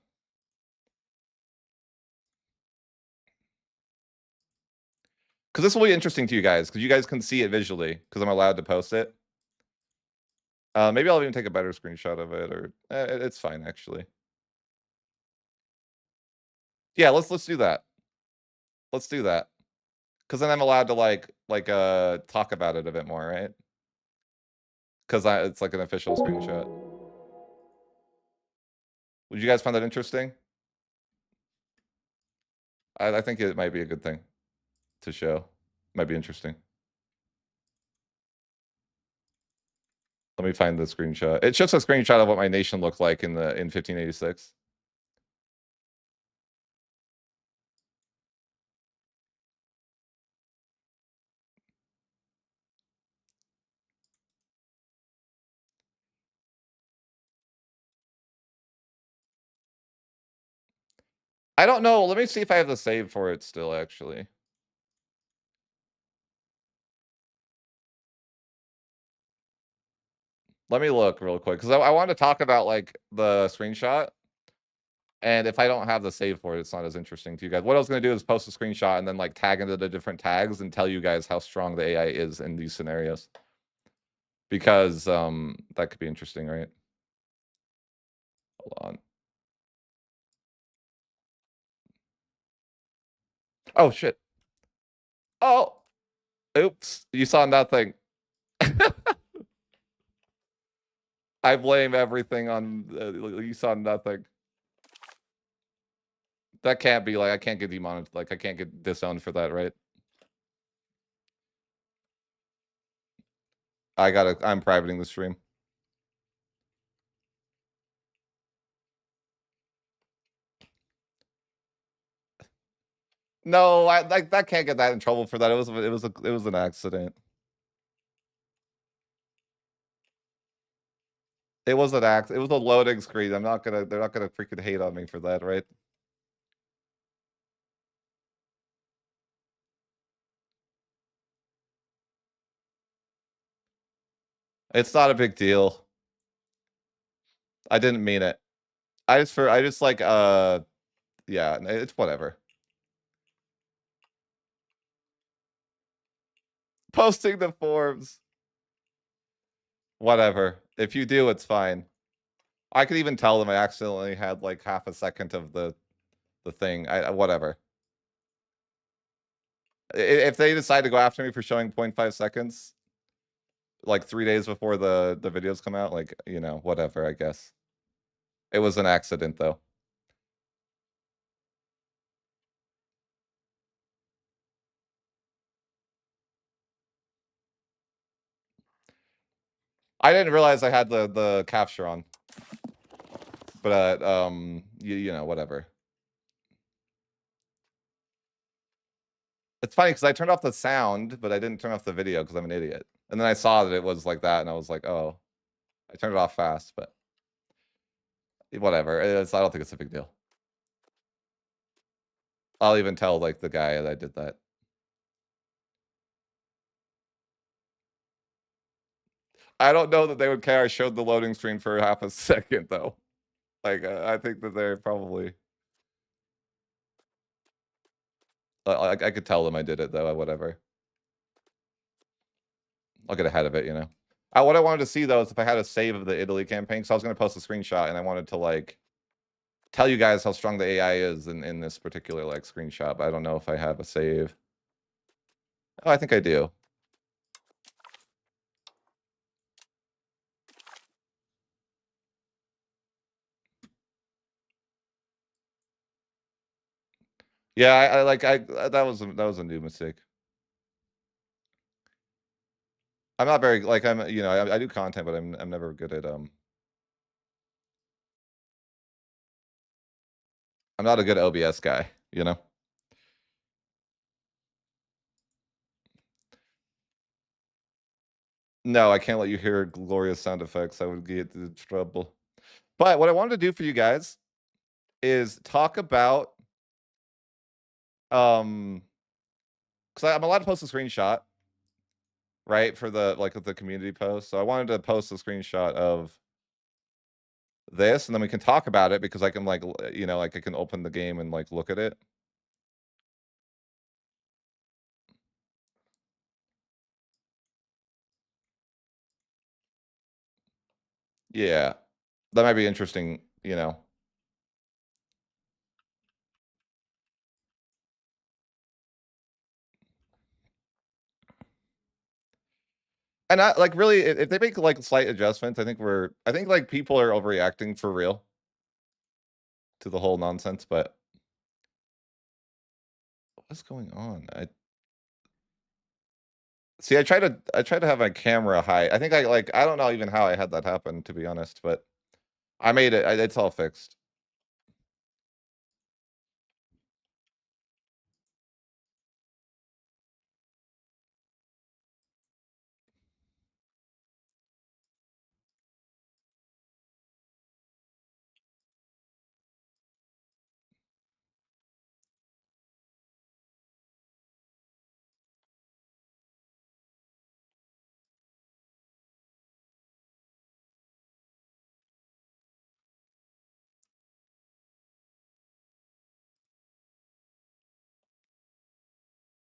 because this will be interesting to you guys, because you guys can see it visually, because I'm allowed to post it. Maybe I'll even take a better screenshot of it, or it's fine actually. Yeah, let's do that. Let's do that. Because then I'm allowed to talk about it a bit more, right? Because it's like an official screenshot. Would you guys find that interesting? I think it might be a good thing to show. Might be interesting. Let me find the screenshot. It's just a screenshot of what my nation looked like in 1586. I don't know. Let me see if I have the save for it still, actually. Let me look real quick because I wanted to talk about like the screenshot. And if I don't have the save for it, it's not as interesting to you guys. What I was going to do is post a screenshot and then like tag into the different tags and tell you guys how strong the AI is in these scenarios. Because that could be interesting, right? Hold on. Oh shit. Oh, oops. You saw nothing. I blame everything on you saw nothing. That can't be like I can't get demonetized. Like I can't get disowned for that, right? I'm privating the stream. No, I like that can't get that in trouble for that. It was an accident. It was an act. It was a loading screen. They're not gonna freaking hate on me for that, right? It's not a big deal. I didn't mean it. I just like yeah, it's whatever. Posting the forms. Whatever. If you do, it's fine. I could even tell them I accidentally had like half a second of the thing. Whatever. If they decide to go after me for showing 0.5 seconds, like 3 days before the videos come out, like, you know, whatever, I guess. It was an accident though. I didn't realize I had the capture on. But you know, whatever. It's funny because I turned off the sound, but I didn't turn off the video because I'm an idiot. And then I saw that it was like that, and I was like, oh, I turned it off fast, but whatever. I don't think it's a big deal. I'll even tell like the guy that I did that. I don't know that they would care. I showed the loading screen for half a second though. Like I think that they're probably. I could tell them I did it though. Whatever. I'll get ahead of it, you know. What I wanted to see though is if I had a save of the Italy campaign. So I was going to post a screenshot, and I wanted to like tell you guys how strong the AI is in this particular like screenshot. But I don't know if I have a save. Oh, I think I do. Yeah, that was a new mistake. I'm not very like I'm you know I do content, but I'm never good at I'm not a good OBS guy, you know. No, I can't let you hear glorious sound effects. I would get into trouble. But what I wanted to do for you guys is talk about because I'm allowed to post a screenshot, right, for the like the community post. So I wanted to post a screenshot of this, and then we can talk about it because I can like you know like I can open the game and like look at it. Yeah, that might be interesting, you know. And I like really if they make like slight adjustments, I think like people are overreacting for real to the whole nonsense, but what's going on? I see I try to have my camera high. I think I don't know even how I had that happen to be honest, but I made it. It's all fixed.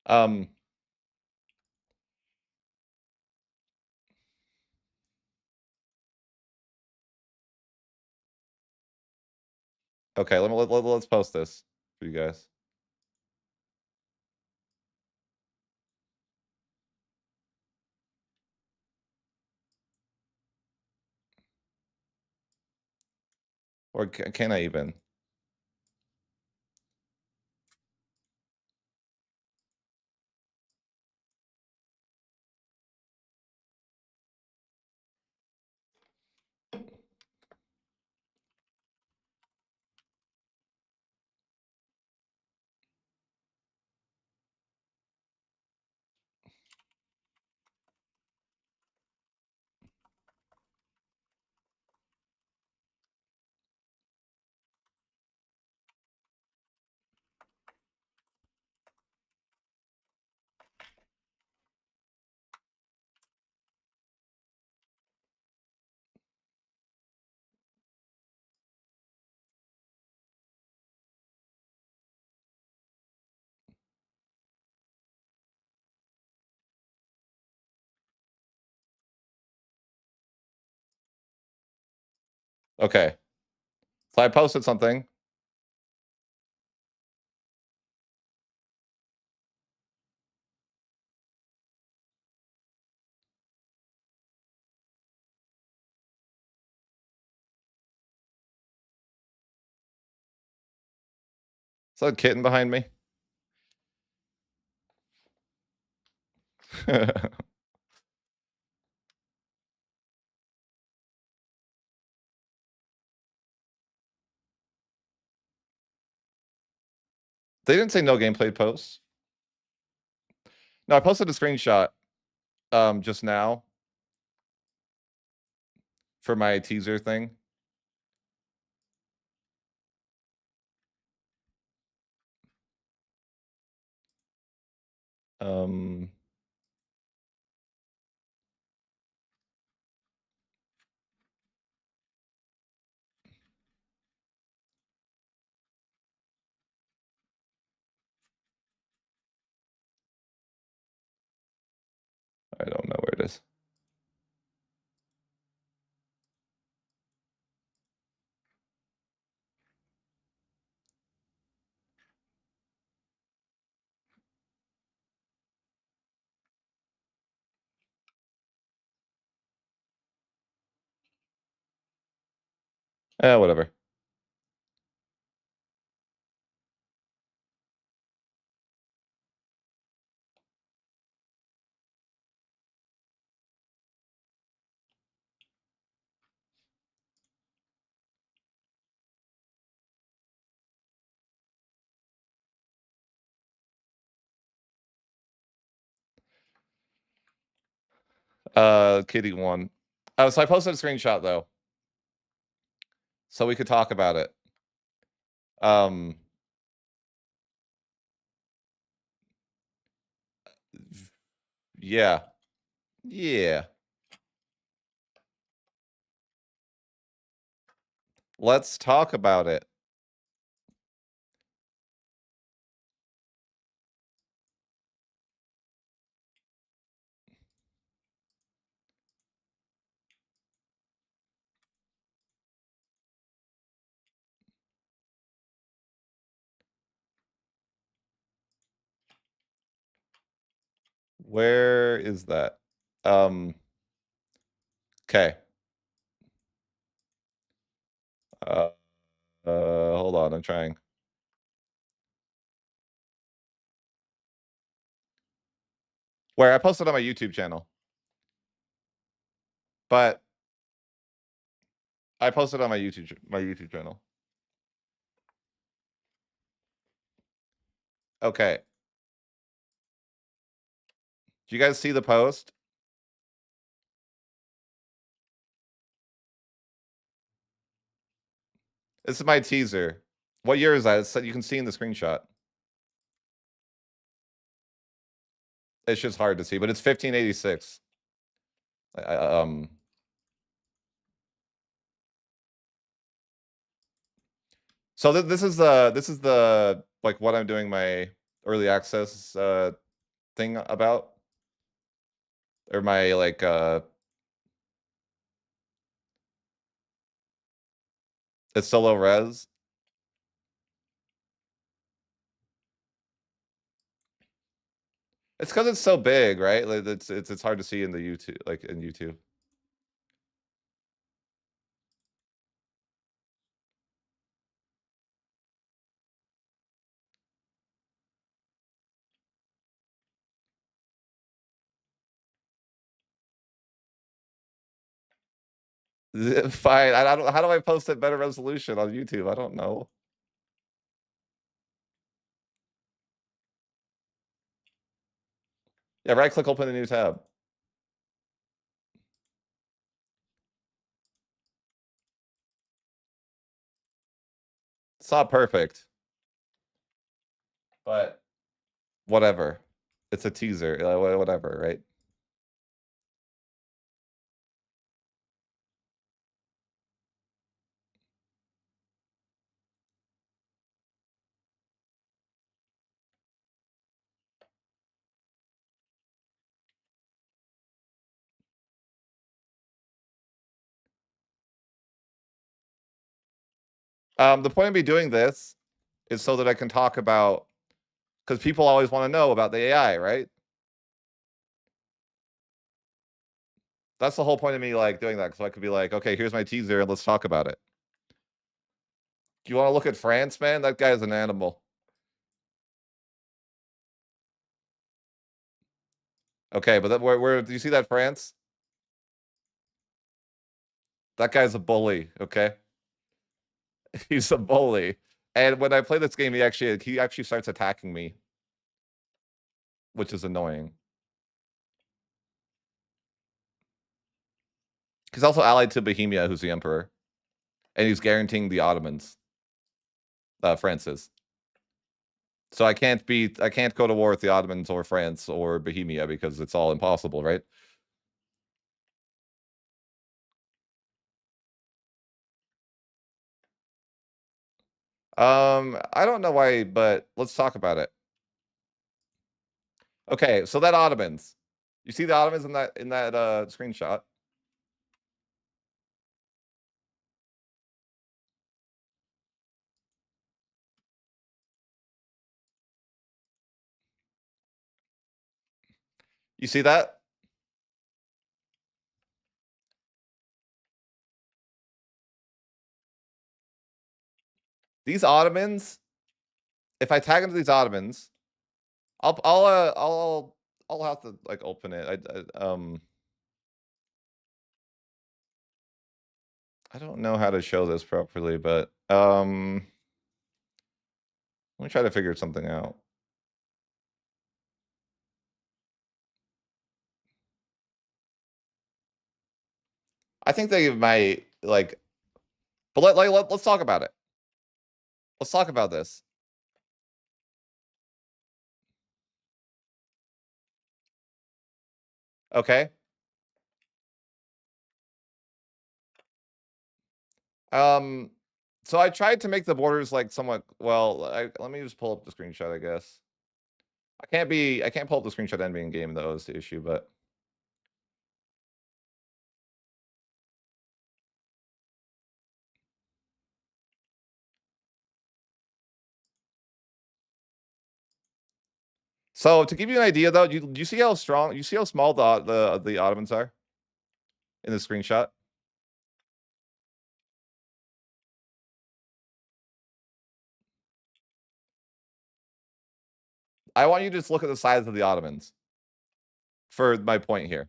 Um okay, let's post this for you guys. Or can I even? Okay. So I posted something. Is that a kitten behind me? They didn't say no gameplay posts. No, I posted a screenshot just now for my teaser thing. Um I don't know where it is. Whatever. Kitty one. Oh, so I posted a screenshot though. So we could talk about it. Um yeah. Yeah. Let's talk about it. Where is that? Okay. Uh, hold on, I'm trying. Where I posted on my YouTube channel, but I posted on my YouTube channel. Okay. Do you guys see the post? This is my teaser. What year is that? It's, you can see in the screenshot. It's just hard to see, but it's 1586. So this is the like what I'm doing my early access thing about, or my like it's so low res. It's because it's so big, right? Like it's hard to see in the YouTube, like in YouTube. Fine. I don't. How do I post at better resolution on YouTube? I don't know. Yeah, right click, open a new tab. It's not perfect, but whatever. It's a teaser. Whatever, right? The point of me doing this is so that I can talk about, because people always want to know about the AI, right? That's the whole point of me like doing that. So I could be like, okay, here's my teaser and let's talk about it. Do you want to look at France, man? That guy's an animal. Okay, but where do you see that France? That guy's a bully, okay? He's a bully. And when I play this game, he actually starts attacking me, which is annoying. He's also allied to Bohemia, who's the emperor, and he's guaranteeing the Ottomans. Francis. So I can't go to war with the Ottomans or France or Bohemia because it's all impossible, right? I don't know why, but let's talk about it. Okay, so that Ottomans. You see the Ottomans in that screenshot? You see that? These Ottomans, if I tag into these Ottomans, I'll have to like open it. I don't know how to show this properly, but let me try to figure something out. I think they might like, but let's talk about it. Let's talk about this. Okay. Um, so I tried to make the borders like somewhat well. Let me just pull up the screenshot, I guess. I can't pull up the screenshot and be in game though, is the issue, but So to give you an idea, though, you see how strong, you see how small the Ottomans are in the screenshot. I want you to just look at the size of the Ottomans for my point here.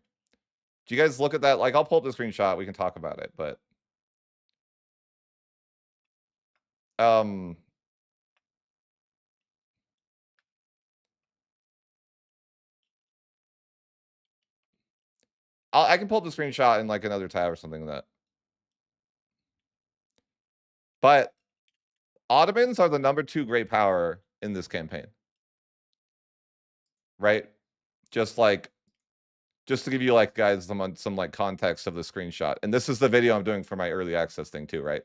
Do you guys look at that? Like, I'll pull up the screenshot. We can talk about it, but um, I can pull up the screenshot in like another tab or something like that. But Ottomans are the #2 great power in this campaign, right? Just like, just to give you like guys some like context of the screenshot, and this is the video I'm doing for my early access thing too, right?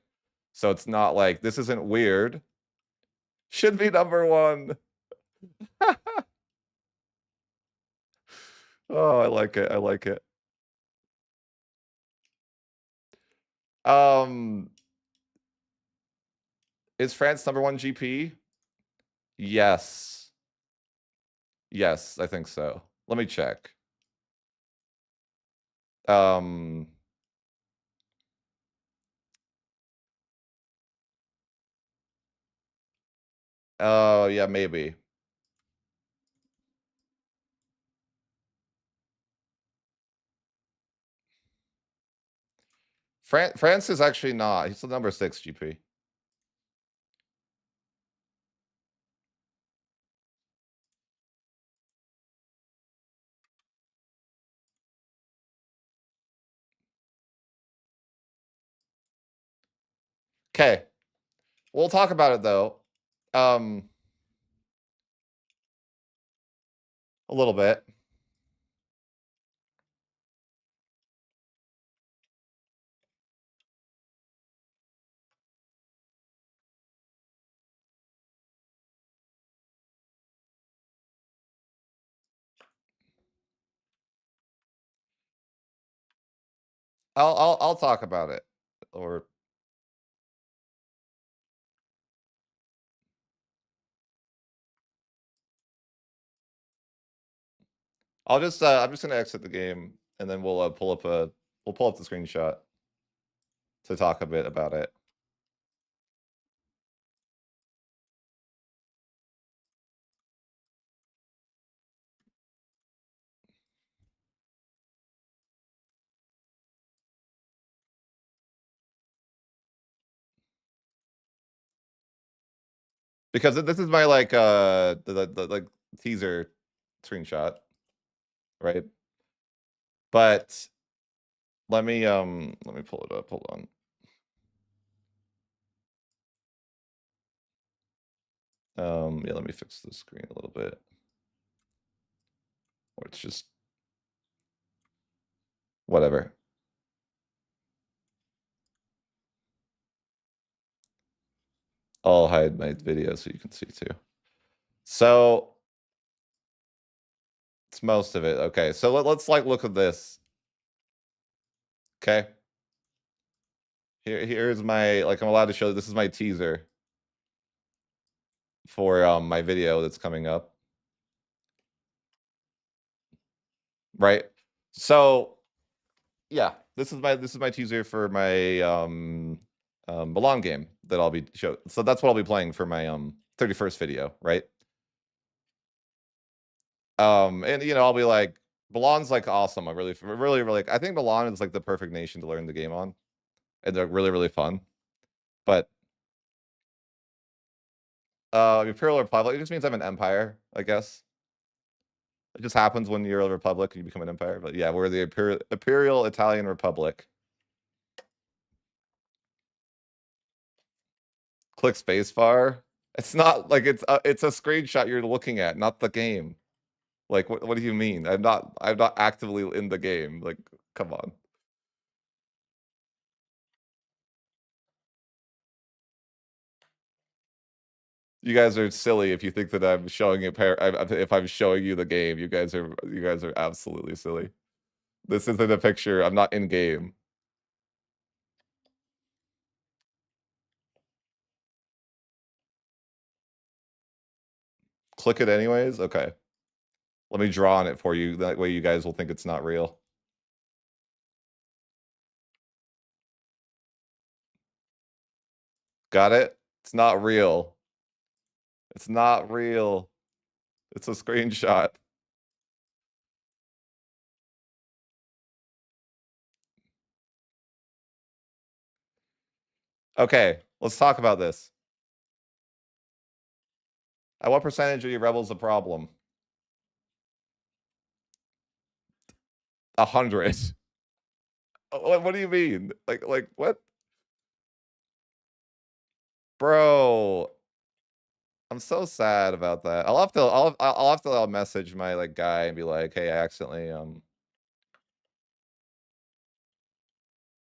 So it's not like this isn't weird. Should be #1. Oh, I like it. I like it. Um, is France #1 GP? Yes. Yes, I think so. Let me check. Um, oh yeah, maybe. France is actually not. He's the #6 GP. Okay. We'll talk about it though. Um, a little bit. I'll talk about it. Or I'll just I'm just gonna exit the game and then we'll pull up the screenshot to talk a bit about it. Because this is my like the like teaser screenshot, right? But let me pull it up. Hold on. Yeah, let me fix the screen a little bit. Or it's just whatever. I'll hide my video so you can see too. So it's most of it. Okay, so let's like look at this. Okay. Here's my like I'm allowed to show this is my teaser for my video that's coming up. Right. So yeah, this is my teaser for my Milan game that I'll be show. So that's what I'll be playing for my 31st video, right? And you know, I'll be like, Milan's like awesome. I really I think Milan is like the perfect nation to learn the game on. And they're really fun. But Imperial Republic, it just means I'm an empire, I guess. It just happens when you're a republic, you become an empire. But yeah, we're the Imperial Italian Republic. Click spacebar. It's not like it's a screenshot you're looking at, not the game. Like what do you mean? I'm not actively in the game. Like, come on. You guys are silly if you think that I'm showing a pair. If I'm showing you the game, you guys are absolutely silly. This isn't a picture. I'm not in game. Click it anyways. Okay. Let me draw on it for you. That way you guys will think it's not real. Got it? It's not real. It's not real. It's a screenshot. Okay, let's talk about this. At what percentage are you rebels a problem? 100. What do you mean? Like what? Bro, I'm so sad about that. I'll message my like guy and be like, "Hey, I accidentally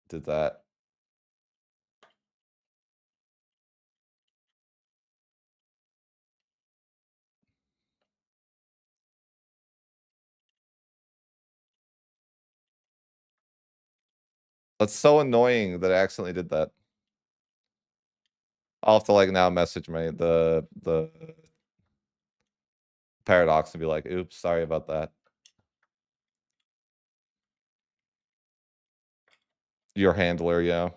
did that." That's so annoying that I accidentally did that. I'll have to like now message the paradox and be like, "Oops, sorry about that." Your handler, yeah.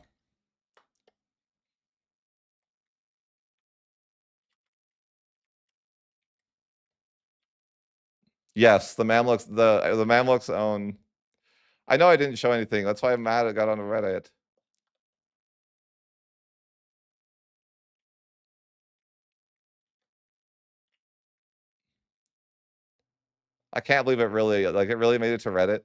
Yes, the Mamluks own. I know I didn't show anything. That's why I'm mad I got on Reddit. I can't believe it really made it to Reddit.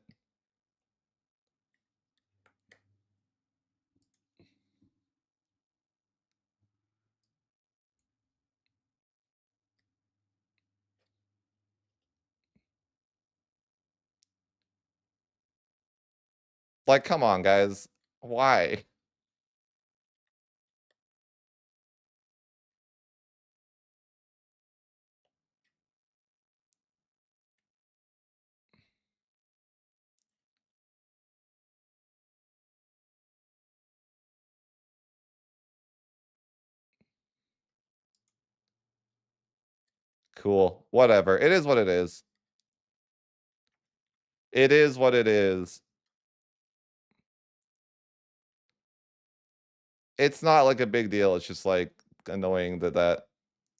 Like, come on, guys. Why? Cool. Whatever. It is what it is. It is what it is. It's not like a big deal. It's just like annoying that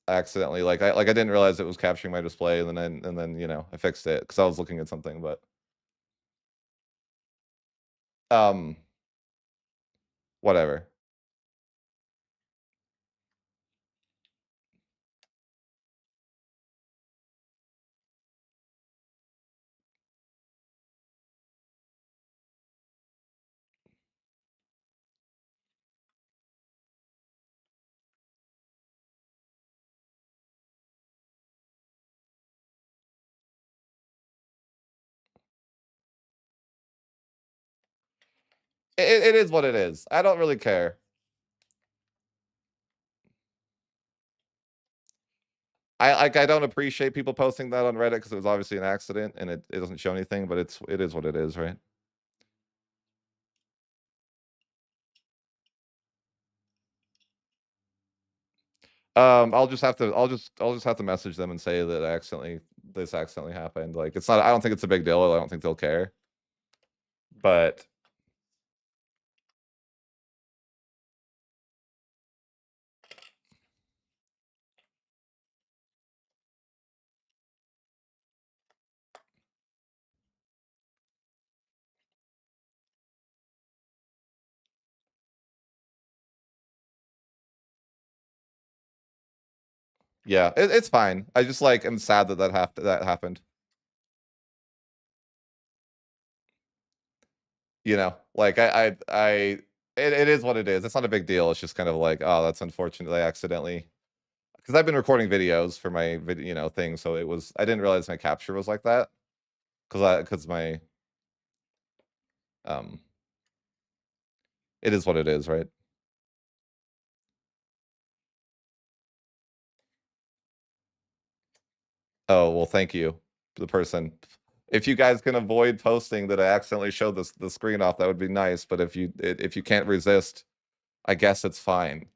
accidentally I didn't realize it was capturing my display and then I fixed it because I was looking at something, but um whatever. It is what it is. I don't really care. I don't appreciate people posting that on Reddit because it was obviously an accident and it doesn't show anything, but it is what it is, right? I'll just have to message them and say that this accidentally happened. Like it's not I don't think it's a big deal. I don't think they'll care. But yeah, it's fine. I just like am sad that happened. Like it is what it is. It's not a big deal. It's just kind of like, oh, that's unfortunate. I accidentally because I've been recording videos for my video, thing. So I didn't realize my capture was like that because my um, it is what it is, right? Oh well, thank you, the person. If you guys can avoid posting that I accidentally showed the screen off, that would be nice. But if you can't resist, I guess it's fine.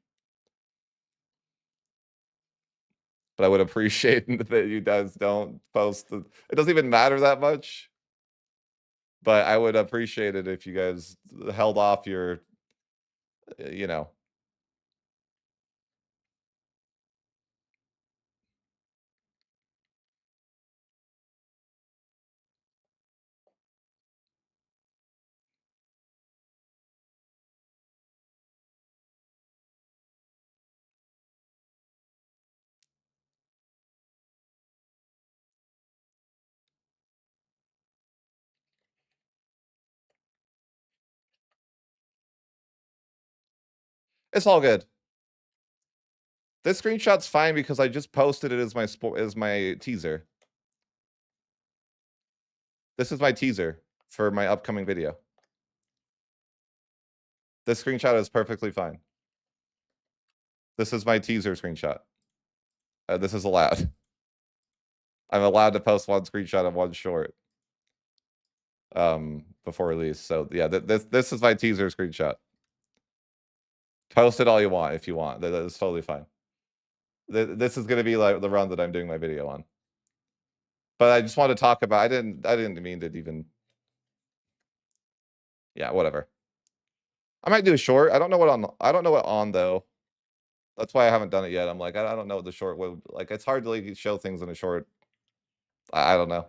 but I would appreciate that you guys don't post. It doesn't even matter that much, but I would appreciate it if you guys held off your, you know. It's all good. This screenshot's fine because I just posted it as my teaser. This is my teaser for my upcoming video. This screenshot is perfectly fine. This is my teaser screenshot. This is allowed. I'm allowed to post one screenshot of one short before release. So yeah, this is my teaser screenshot. Post it all you want if you want. That's totally fine. This is gonna be like the run that I'm doing my video on. But I just wanted to talk about. I didn't mean to even. Yeah, whatever. I might do a short. I don't know what on though. That's why I haven't done it yet. I'm like, I don't know what the short would like. It's hard to like show things in a short. I don't know.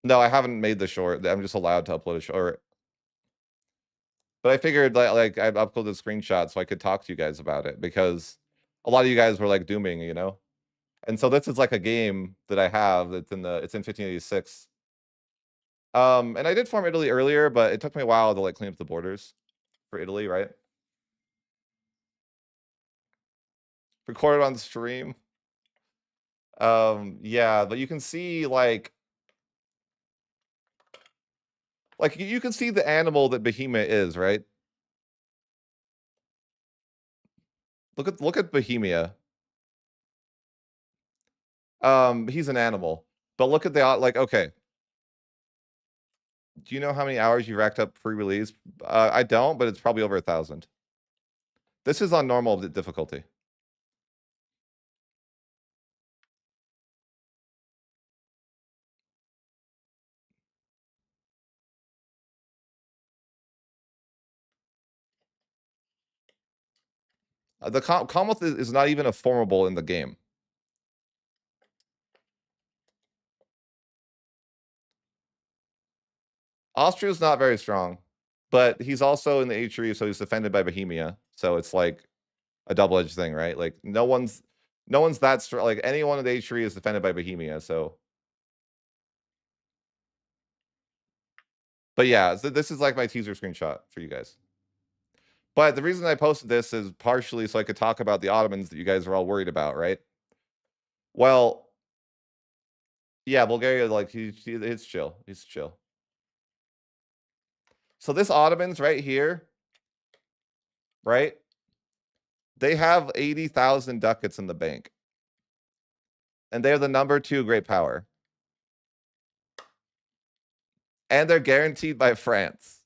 No, I haven't made the short. I'm just allowed to upload a short. But I figured that like I'd upload the screenshot so I could talk to you guys about it because a lot of you guys were like dooming, you know. And so this is like a game that I have that's it's in 1586. And I did form Italy earlier, but it took me a while to like clean up the borders for Italy, right? Recorded on stream. Yeah, but you can see like you can see the animal that Bohemia is, right? Look at Bohemia. He's an animal. But look at the like okay. Do you know how many hours you racked up pre-release? I don't, but it's probably over 1,000. This is on normal difficulty. The Commonwealth is not even a formable in the game. Austria is not very strong, but he's also in the H3, so he's defended by Bohemia. So it's like a double-edged thing, right? Like no one's that strong. Like anyone in the H3 is defended by Bohemia. So, but yeah, so this is like my teaser screenshot for you guys. But the reason I posted this is partially so I could talk about the Ottomans that you guys are all worried about, right? Well, yeah, Bulgaria, like it's chill. He's chill. So this Ottomans right here, right? They have 80,000 ducats in the bank. And they're the number 2 great power. And they're guaranteed by France.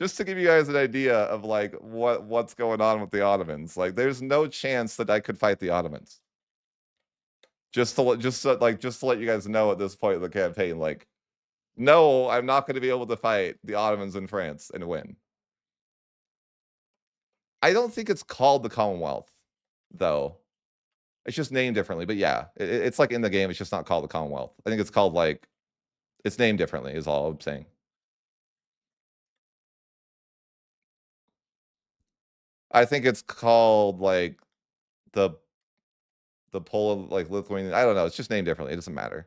Just to give you guys an idea of like what's going on with the Ottomans. Like there's no chance that I could fight the Ottomans. Just to let you guys know at this point of the campaign, like, no, I'm not going to be able to fight the Ottomans in France and win. I don't think it's called the Commonwealth, though. It's just named differently. But yeah, it's like in the game. It's just not called the Commonwealth. I think it's called like, it's named differently is all I'm saying. I think it's called like the Poland, like Lithuanian. I don't know. It's just named differently. It doesn't matter.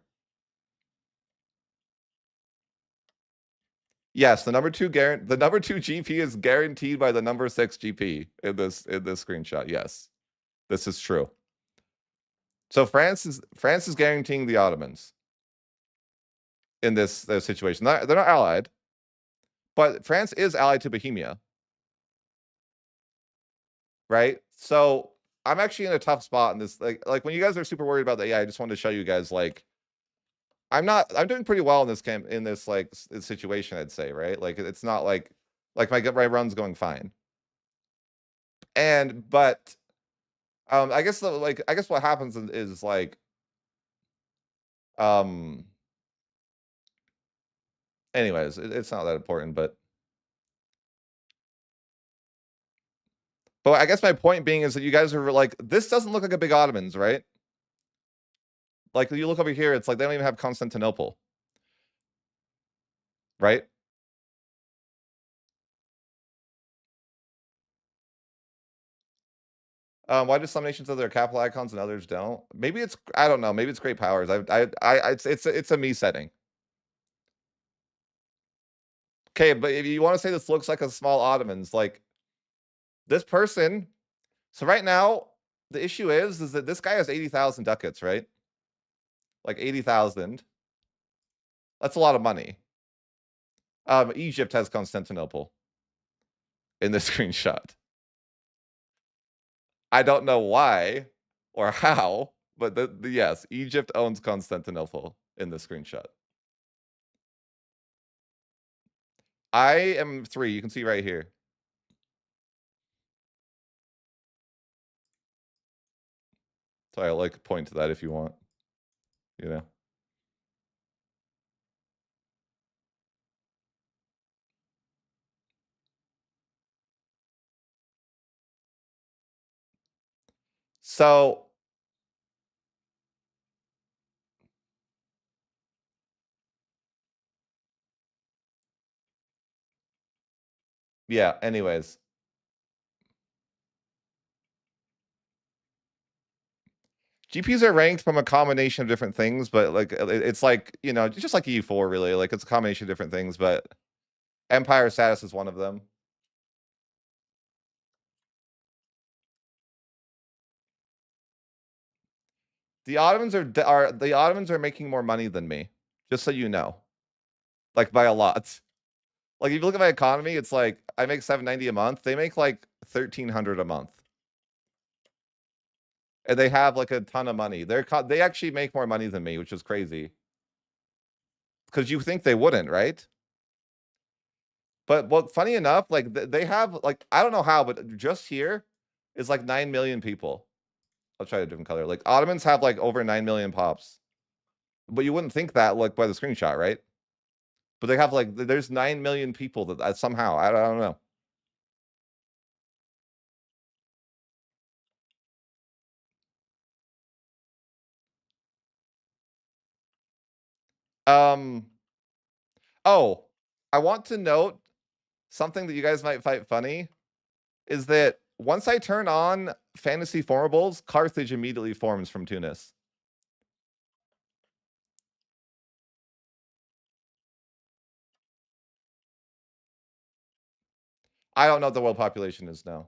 Yes, the number 2 GP is guaranteed by the number 6 GP in this screenshot. Yes, this is true. So France is guaranteeing the Ottomans in this situation. They're not allied, but France is allied to Bohemia, right? So I'm actually in a tough spot in this. Like when you guys are super worried about the AI, I just wanted to show you guys like I'm doing pretty well in this situation. I'd say, right? Like it's not like my run's going fine, but I guess I guess what happens is like, um, anyways, it's not that important, but I guess my point being is that you guys are like, this doesn't look like a big Ottomans, right? Like you look over here, it's like they don't even have Constantinople, right? Why do some nations have their capital icons and others don't? Maybe it's I don't know. Maybe it's great powers. It's a me setting. Okay, but if you want to say this looks like a small Ottomans, like this person. So right now, the issue is that this guy has 80,000 ducats, right? Like 80,000. That's a lot of money. Egypt has Constantinople in this screenshot. I don't know why or how, but yes, Egypt owns Constantinople in the screenshot. I am 3. You can see right here. So I like point to that if you want, you know. So yeah, anyways. GPs are ranked from a combination of different things, but like it's like, you know, just like EU4 really, like it's a combination of different things, but empire status is one of them. The Ottomans are making more money than me, just so you know. Like by a lot. Like if you look at my economy, it's like I make 790 a month. They make like 1,300 a month. And they have like a ton of money. They actually make more money than me, which is crazy. Because you think they wouldn't, right? But what funny enough, like they have like I don't know how, but just here is like 9 million people. I'll try a different color. Like Ottomans have like over 9 million pops. But you wouldn't think that like by the screenshot, right? But they have like there's 9 million people that somehow I don't know. Um oh, I want to note something that you guys might find funny is that once I turn on fantasy formables, Carthage immediately forms from Tunis. I don't know what the world population is now.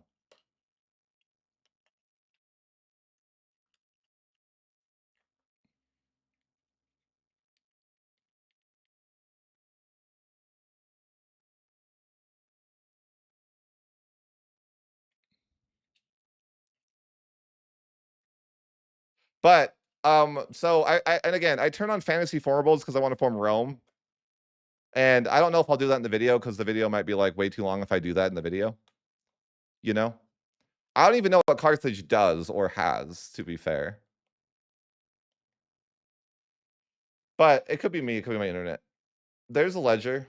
But so I and again I turn on fantasy formables because I want to form Rome. And I don't know if I'll do that in the video because the video might be like way too long if I do that in the video. You know? I don't even know what Carthage does or has, to be fair. But it could be me, it could be my internet. There's a ledger.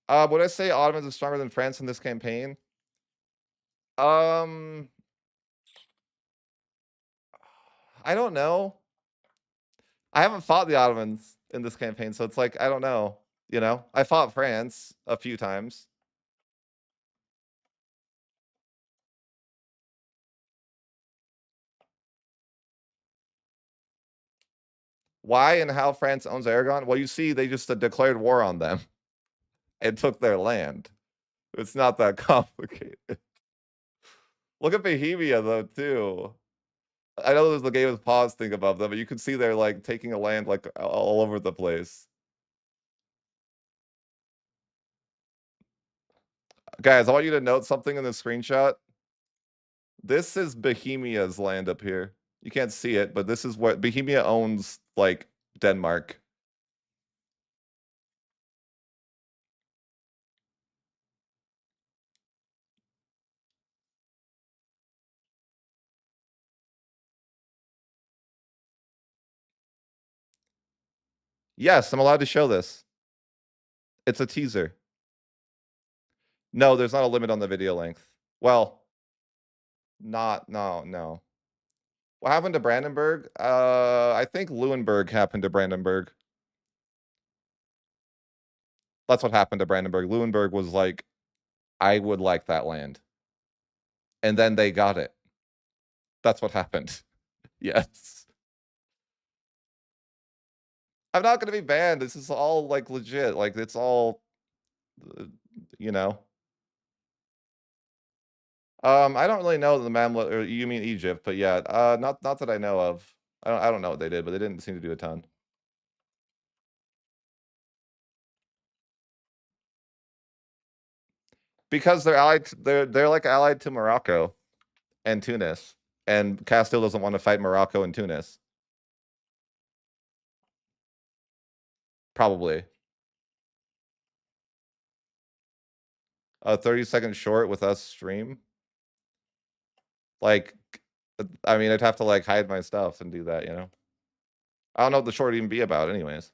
Would I say Ottomans are stronger than France in this campaign? Um, I don't know. I haven't fought the Ottomans in this campaign, so it's like I don't know. You know, I fought France a few times. Why and how France owns Aragon? Well, you see, they just declared war on them and took their land. It's not that complicated. Look at Bohemia though, too. I know there's the game with pause thing above them, but you can see they're like taking a land like all over the place. Guys, I want you to note something in the screenshot. This is Bohemia's land up here. You can't see it, but this is what Bohemia owns, like Denmark. Yes, I'm allowed to show this. It's a teaser. No, there's not a limit on the video length. Well, no. What happened to Brandenburg? I think Leuenberg happened to Brandenburg. That's what happened to Brandenburg. Leuenberg was like, I would like that land. And then they got it. That's what happened. Yes. I'm not going to be banned. This is all like legit. Like it's all, you know. I don't really know the Mamluk, or you mean Egypt, but yeah, not that I know of. I don't know what they did, but they didn't seem to do a ton. Because they're allied, they're like allied to Morocco and Tunis, and Castile doesn't want to fight Morocco and Tunis. Probably a 30-second short with us stream. Like, I mean, I'd have to like hide my stuff and do that, you know. I don't know what the short would even be about, anyways.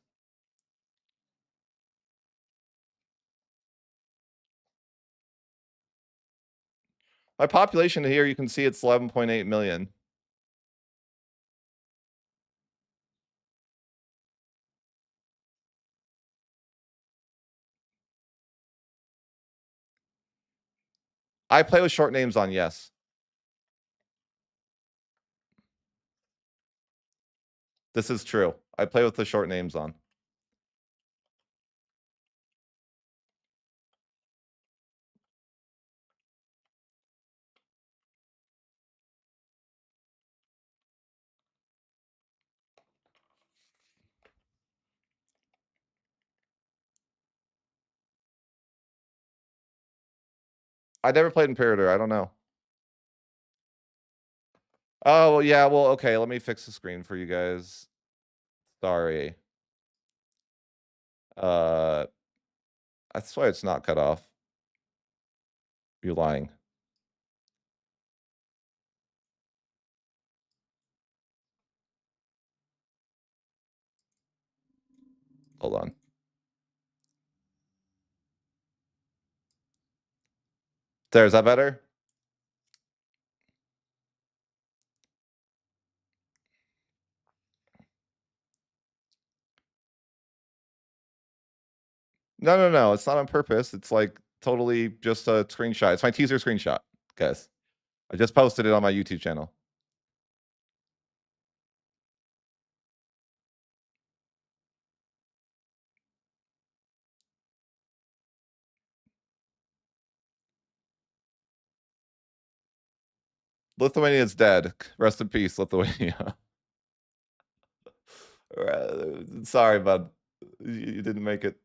My population here, you can see it's 11.8 million. I play with short names on, yes. This is true. I play with the short names on. I never played Imperator. I don't know. Oh, yeah. Well, okay. Let me fix the screen for you guys. Sorry. That's why it's not cut off. You're lying. Hold on. There, is that better? No. It's not on purpose. It's like totally just a screenshot. It's my teaser screenshot, guys. I just posted it on my YouTube channel. Lithuania is dead. Rest in peace, Lithuania. Sorry, bud. You didn't make it.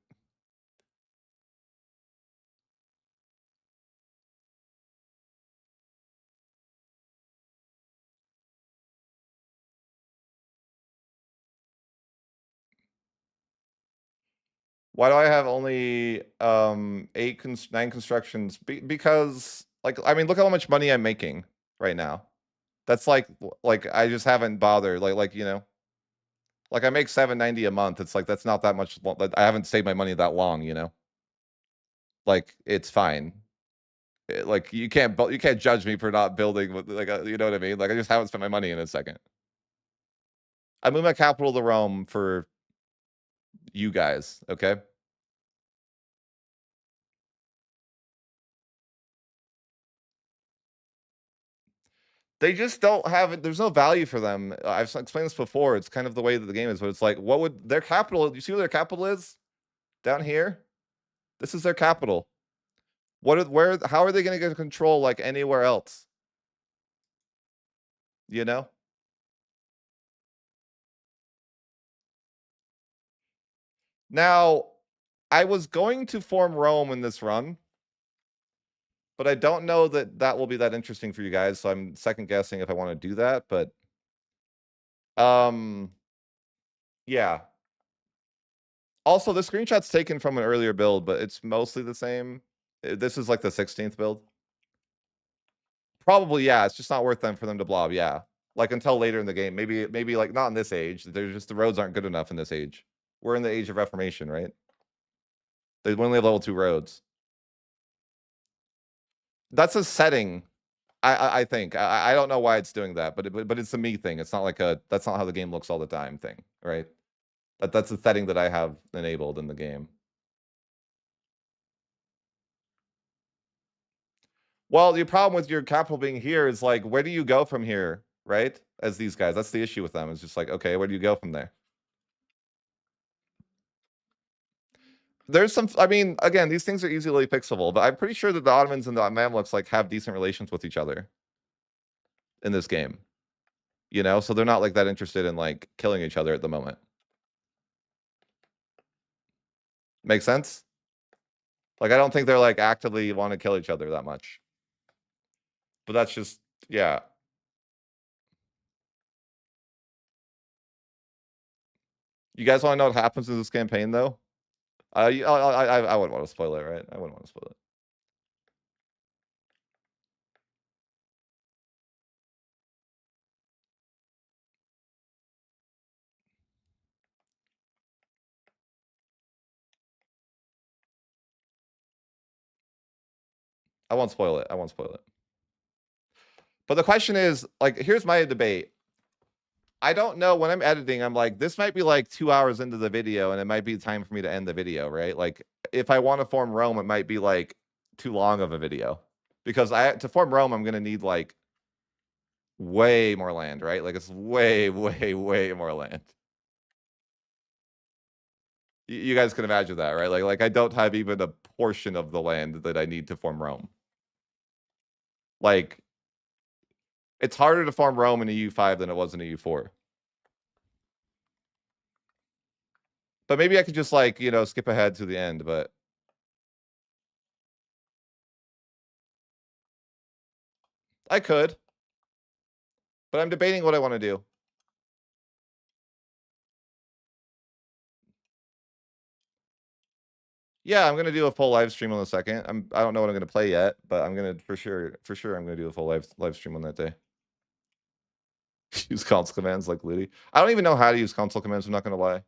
Why do I have only 9 constructions? Because like I mean, look how much money I'm making right now. That's like I just haven't bothered. Like you know, like I make 790 a month. It's like that's not that much. I haven't saved my money that long. You know, like it's fine. Like you can't judge me for not building. Like you know what I mean? Like I just haven't spent my money in a second. I moved my capital to Rome for you guys. Okay. They just don't have it. There's no value for them. I've explained this before. It's kind of the way that the game is, but it's like, what would their capital? You see where their capital is down here? This is their capital. Where? How are they going to get control like anywhere else? You know. Now, I was going to form Rome in this run, but I don't know that that will be that interesting for you guys. So I'm second guessing if I want to do that. But, yeah. Also, the screenshot's taken from an earlier build, but it's mostly the same. This is like the 16th build. Probably, yeah. It's just not worth them for them to blob. Yeah, like until later in the game. Maybe like not in this age. There's just the roads aren't good enough in this age We're in the age of Reformation, right? They only have level 2 roads. That's a setting. I think. I don't know why it's doing that, but it's a me thing. It's not like that's not how the game looks all the time thing, right? That's a setting that I have enabled in the game. Well, the problem with your capital being here is like, where do you go from here, right? As these guys, that's the issue with them. It's just like, okay, where do you go from there? There's some. I mean, again, these things are easily fixable, but I'm pretty sure that the Ottomans and the Mamluks like have decent relations with each other in this game. You know, so they're not like that interested in like killing each other at the moment. Make sense? Like, I don't think they're like actively want to kill each other that much. But that's just, yeah. You guys want to know what happens in this campaign though? I wouldn't want to spoil it, right? I wouldn't want to spoil it. I won't spoil it. I won't spoil it. But the question is, like, here's my debate. I don't know when I'm editing, I'm like, this might be like 2 hours into the video and it might be time for me to end the video, right? Like, if I want to form Rome, it might be like too long of a video. Because to form Rome, I'm gonna need like way more land, right? Like it's way, way more land. You guys can imagine that, right? Like I don't have even a portion of the land that I need to form Rome. Like, it's harder to farm Rome in EU5 than it was in EU4. But maybe I could just like, you know, skip ahead to the end, but I could. But I'm debating what I want to do. Yeah, I'm gonna do a full live stream on the second. I don't know what I'm gonna play yet, but I'm gonna for sure I'm gonna do a full live stream on that day. Use console commands like Ludi. I don't even know how to use console commands, I'm not gonna lie.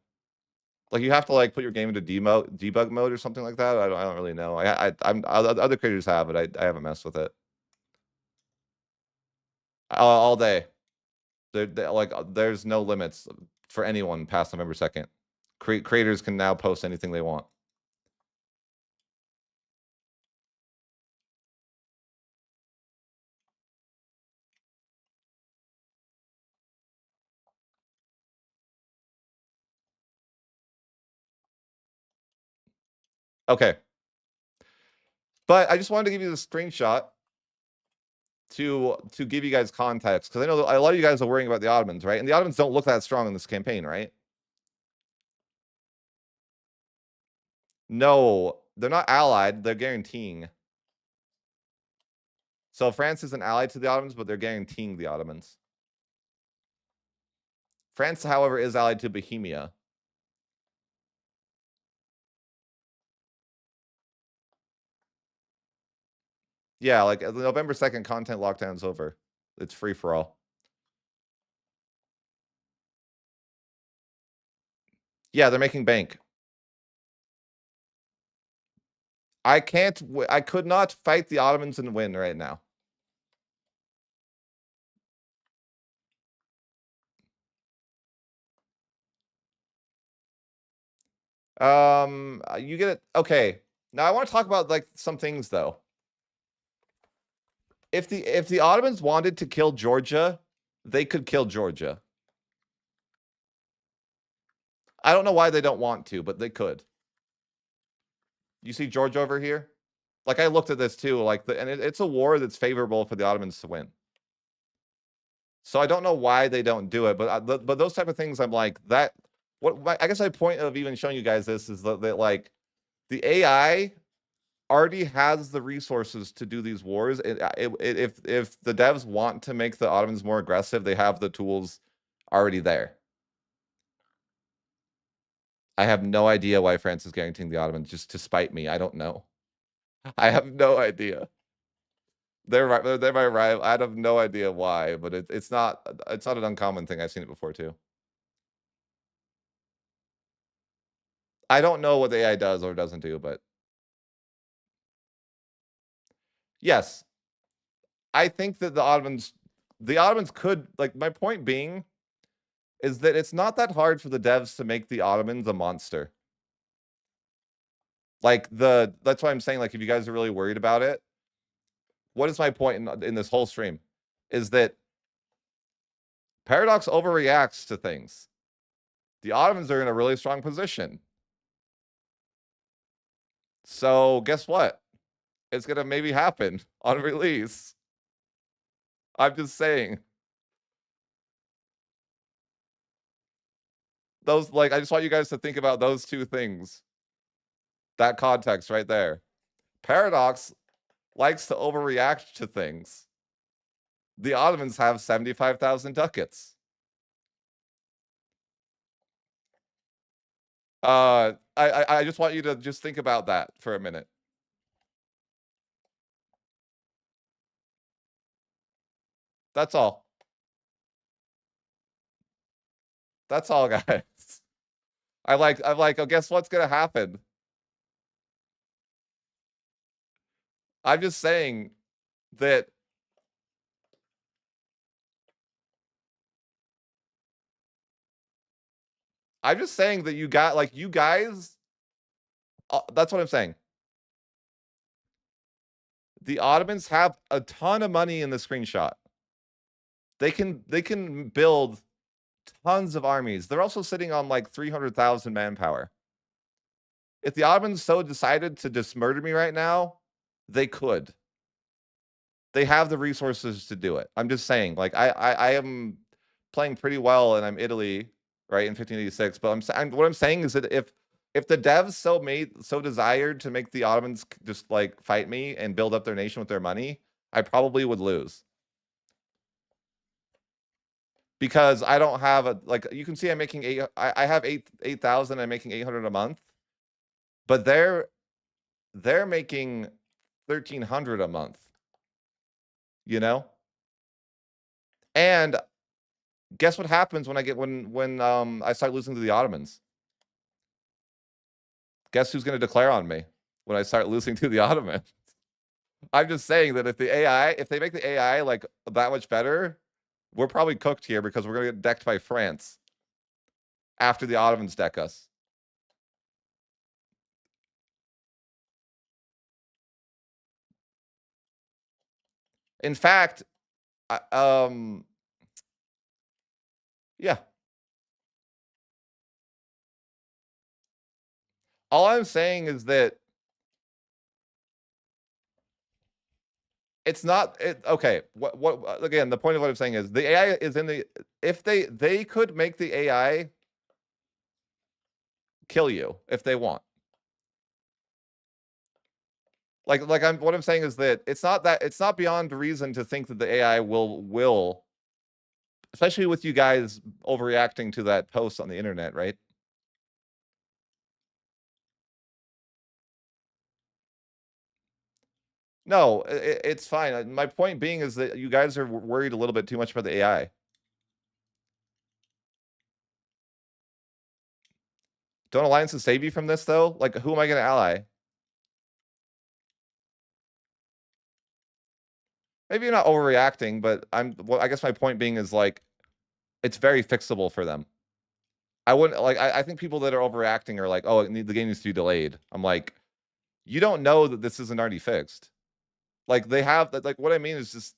Like you have to like put your game into debug mode or something like that. I don't really know. I'm other creators have it. I haven't messed with it. All day. Like there's no limits for anyone past November 2nd. Creators can now post anything they want. Okay. But I just wanted to give you the screenshot to give you guys context because I know a lot of you guys are worrying about the Ottomans, right? And the Ottomans don't look that strong in this campaign, right? No, they're not allied. They're guaranteeing. So France isn't allied to the Ottomans, but they're guaranteeing the Ottomans. France, however, is allied to Bohemia. Yeah, like the November 2nd content lockdown's over. It's free for all. Yeah, they're making bank. I could not fight the Ottomans and win right now. You get it. Okay. Now I want to talk about like some things though. If the Ottomans wanted to kill Georgia, they could kill Georgia. I don't know why they don't want to, but they could. You see Georgia over here? Like I looked at this too, like it's a war that's favorable for the Ottomans to win. So I don't know why they don't do it, but those type of things, I'm like that. I guess my point of even showing you guys this is that like the AI already has the resources to do these wars. If the devs want to make the Ottomans more aggressive, they have the tools already there. I have no idea why France is guaranteeing the Ottomans just to spite me. I don't know. I have no idea. They're my rival. I have no idea why, but it's not an uncommon thing. I've seen it before too. I don't know what the AI does or doesn't do, but yes, I think that the Ottomans could, like, my point being is that it's not that hard for the devs to make the Ottomans a monster. Like that's why I'm saying, like, if you guys are really worried about it, what is my point in this whole stream? Is that Paradox overreacts to things. The Ottomans are in a really strong position. So guess what? It's gonna maybe happen on release. I'm just saying. Those, like, I just want you guys to think about those two things. That context right there. Paradox likes to overreact to things. The Ottomans have 75,000 ducats. I just want you to just think about that for a minute. That's all. That's all, guys. I'm like, oh, guess what's gonna happen? I'm just saying that you got, like, you guys. That's what I'm saying. The Ottomans have a ton of money in the screenshot. They can build tons of armies. They're also sitting on like 300,000 manpower. If the Ottomans so decided to just murder me right now, they could. They have the resources to do it. I'm just saying, like, I am playing pretty well, and I'm Italy, right, in 1586. But what I'm saying is that if the devs so desired to make the Ottomans just like fight me and build up their nation with their money, I probably would lose. Because I don't have a, like, you can see I'm making I have 8,000, I'm making 800 a month. But they're making 1,300 a month. You know? And guess what happens when I start losing to the Ottomans? Guess who's going to declare on me when I start losing to the Ottomans? I'm just saying that if they make the AI like that much better, we're probably cooked here because we're going to get decked by France after the Ottomans deck us. In fact, yeah. All I'm saying is that it's not okay. What again? The point of what I'm saying is the AI is in the. If they could make the AI kill you if they want. Like what I'm saying is that it's not beyond reason to think that the AI will, especially with you guys overreacting to that post on the internet, right? No, it's fine. My point being is that you guys are worried a little bit too much about the AI. Don't alliances save you from this though? Like, who am I going to ally? Maybe you're not overreacting, but I guess my point being is like, it's very fixable for them. I wouldn't like. I think people that are overreacting are like, oh, the game needs to be delayed. I'm like, you don't know that this isn't already fixed. Like they have that. Like what I mean is just,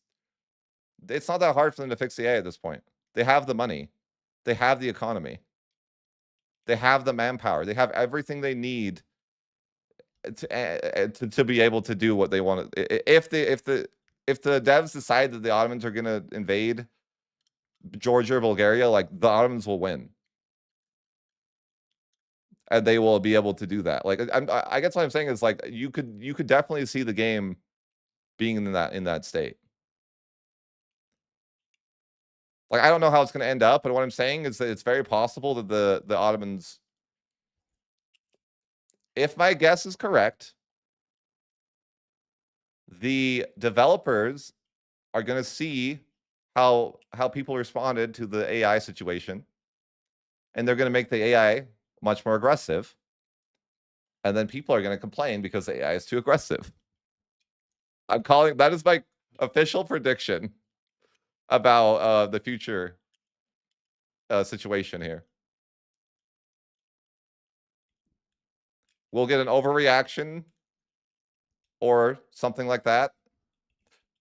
it's not that hard for them to fix the AI at this point. They have the money, they have the economy, they have the manpower, they have everything they need to be able to do what they want. If the devs decide that the Ottomans are going to invade Georgia or Bulgaria, like the Ottomans will win. And they will be able to do that. Like I guess what I'm saying is like you could definitely see the game being in that state. Like I don't know how it's going to end up, but what I'm saying is that it's very possible that the Ottomans, if my guess is correct, the developers are going to see how people responded to the AI situation, and they're going to make the AI much more aggressive. And then people are going to complain because the AI is too aggressive. I'm calling that is my official prediction about the future situation here. We'll get an overreaction or something like that,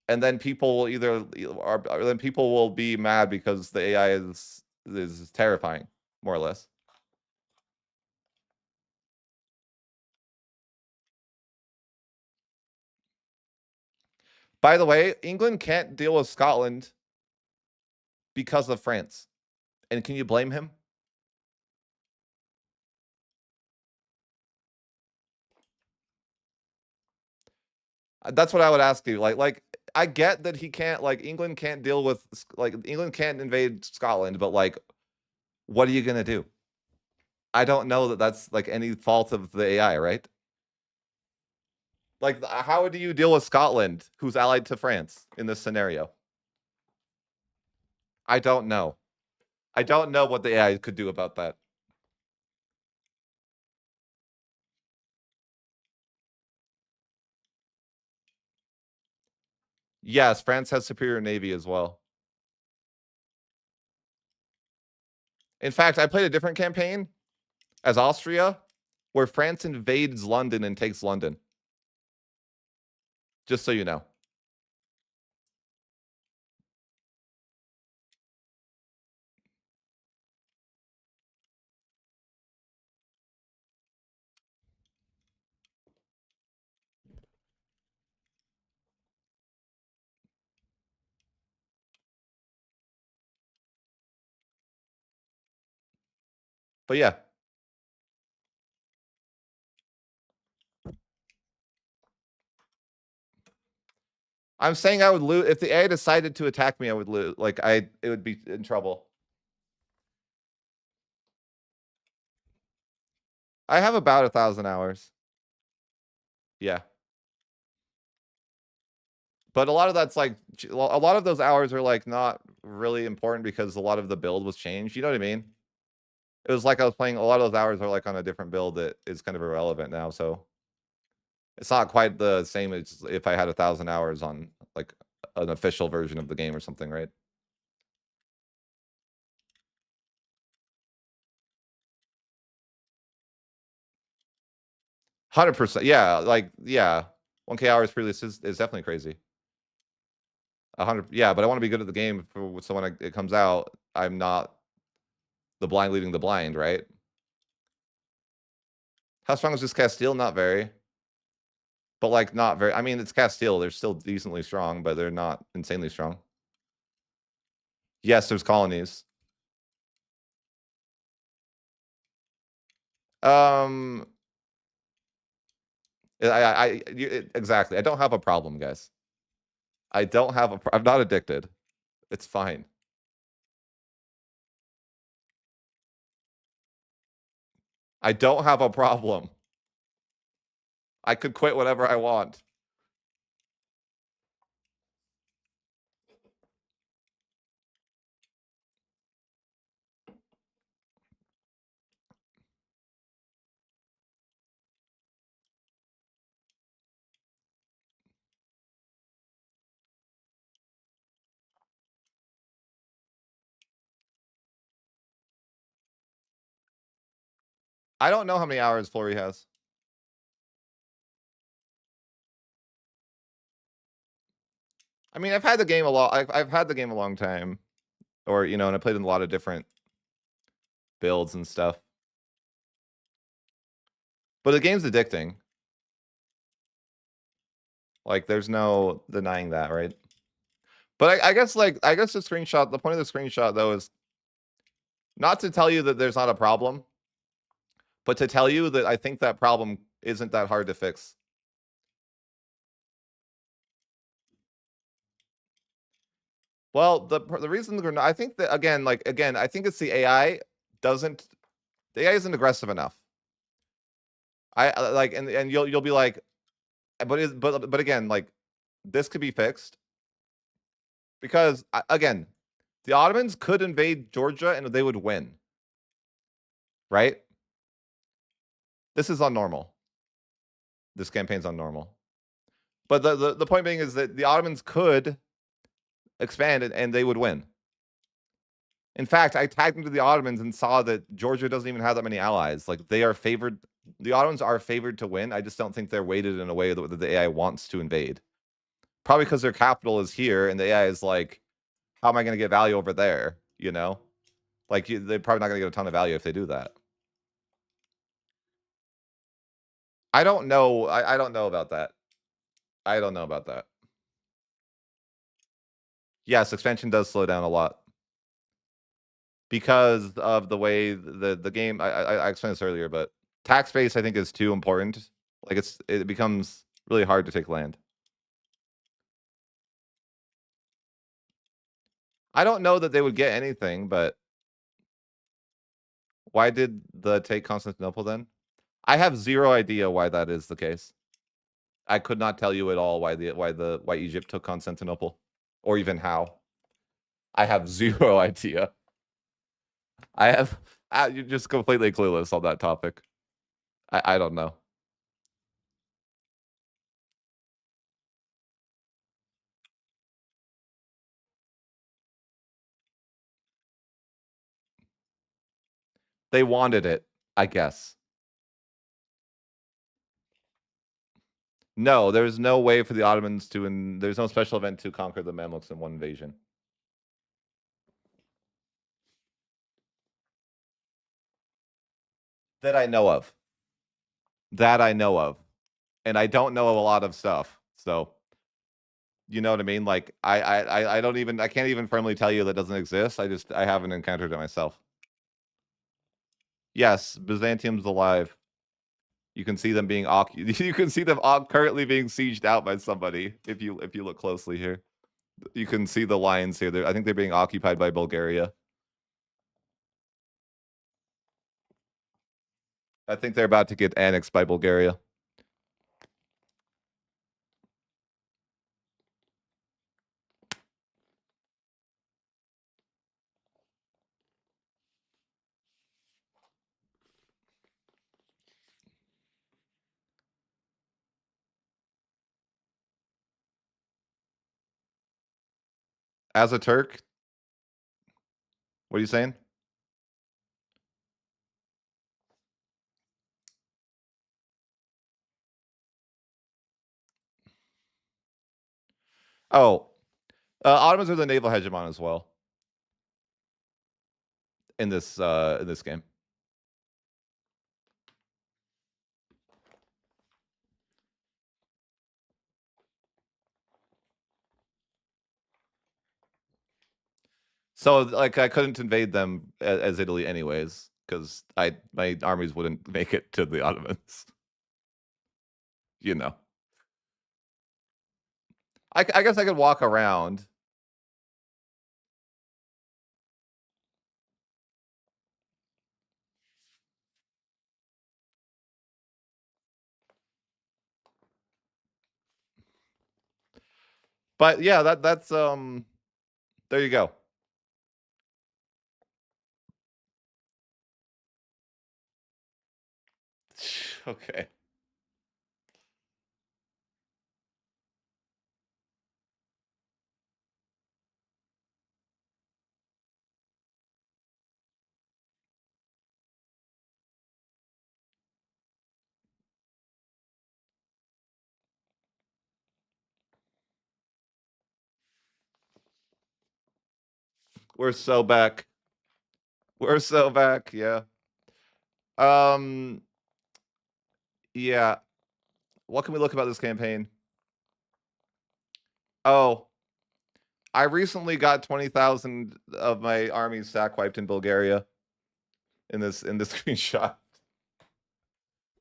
and then people will or then people will be mad because the AI is terrifying, more or less. By the way, England can't deal with Scotland because of France. And can you blame him? That's what I would ask you. Like I get that he can't like England can't deal with like England can't invade Scotland, but like what are you going to do? I don't know that that's like any fault of the AI, right? Like how do you deal with Scotland who's allied to France in this scenario? I don't know. I don't know what the AI could do about that. Yes, France has superior navy as well. In fact, I played a different campaign as Austria where France invades London and takes London. Just so you know. But yeah. I'm saying I would lose if the AI decided to attack me. I would lose. Like it would be in trouble. I have about 1,000 hours. Yeah, but a lot of that's like a lot of those hours are like not really important because a lot of the build was changed. You know what I mean? It was like I was playing. A lot of those hours are like on a different build that is kind of irrelevant now. So it's not quite the same as if I had 1,000 hours on like an official version of the game or something, right? 100%. Yeah, like yeah, 1K hours pre-release is definitely crazy. 100. Yeah, but I want to be good at the game so when it comes out, I'm not the blind leading the blind, right? How strong is this Castile? Not very. But like not very. I mean, it's Castile. They're still decently strong, but they're not insanely strong. Yes, there's colonies. Um, exactly. I don't have a problem, guys. I don't have a. I'm not addicted. It's fine. I don't have a problem. I could quit whatever I want. I don't know how many hours Flory has. I mean, I've had the game a lot. I've had the game a long time, or and I played in a lot of different builds and stuff. But the game's addicting. Like, there's no denying that, right? But I guess the screenshot. The point of the screenshot though is not to tell you that there's not a problem, but to tell you that I think that problem isn't that hard to fix. Well, the reason they're not, I think that again, I think it's the AI doesn't. The AI isn't aggressive enough. I like, and you'll be like, but again, like this could be fixed because again, the Ottomans could invade Georgia and they would win, right? This is unnormal. This campaign's on normal. But the point being is that the Ottomans could expand and they would win. In fact, I tagged into the Ottomans and saw that Georgia doesn't even have that many allies. Like they are favored. The Ottomans are favored to win. I just don't think they're weighted in a way that the AI wants to invade. Probably because their capital is here and the AI is like, how am I going to get value over there? You know, like they're probably not going to get a ton of value if they do that. I don't know. I don't know about that. I don't know about that. Yes, expansion does slow down a lot because of the way the game. I explained this earlier, but tax base I think is too important. Like it becomes really hard to take land. I don't know that they would get anything, but why did the take Constantinople then? I have zero idea why that is the case. I could not tell you at all why Egypt took Constantinople, or even how. I have zero idea. You're just completely clueless on that topic. I don't know. They wanted it, I guess. No, there's no way for the Ottomans to, and there's no special event to conquer the Mamluks in one invasion. That I know of. That I know of. And I don't know of a lot of stuff. So, you know what I mean? Like, I don't even, I can't even firmly tell you that doesn't exist. I haven't encountered it myself. Yes, Byzantium's alive. You can see them being you can see them currently being sieged out by somebody if you look closely here. You can see the lines here. I think they're being occupied by Bulgaria. I think they're about to get annexed by Bulgaria. As a Turk, what are you saying? Oh, Ottomans are the naval hegemon as well in this game. So like I couldn't invade them as Italy anyways because my armies wouldn't make it to the Ottomans. You know, I guess I could walk around. But yeah, that's there you go. Okay. We're so back. We're so back. Yeah. Um. Yeah. What can we look about this campaign? Oh, I recently got 20,000 of my army sack wiped in Bulgaria. In this screenshot.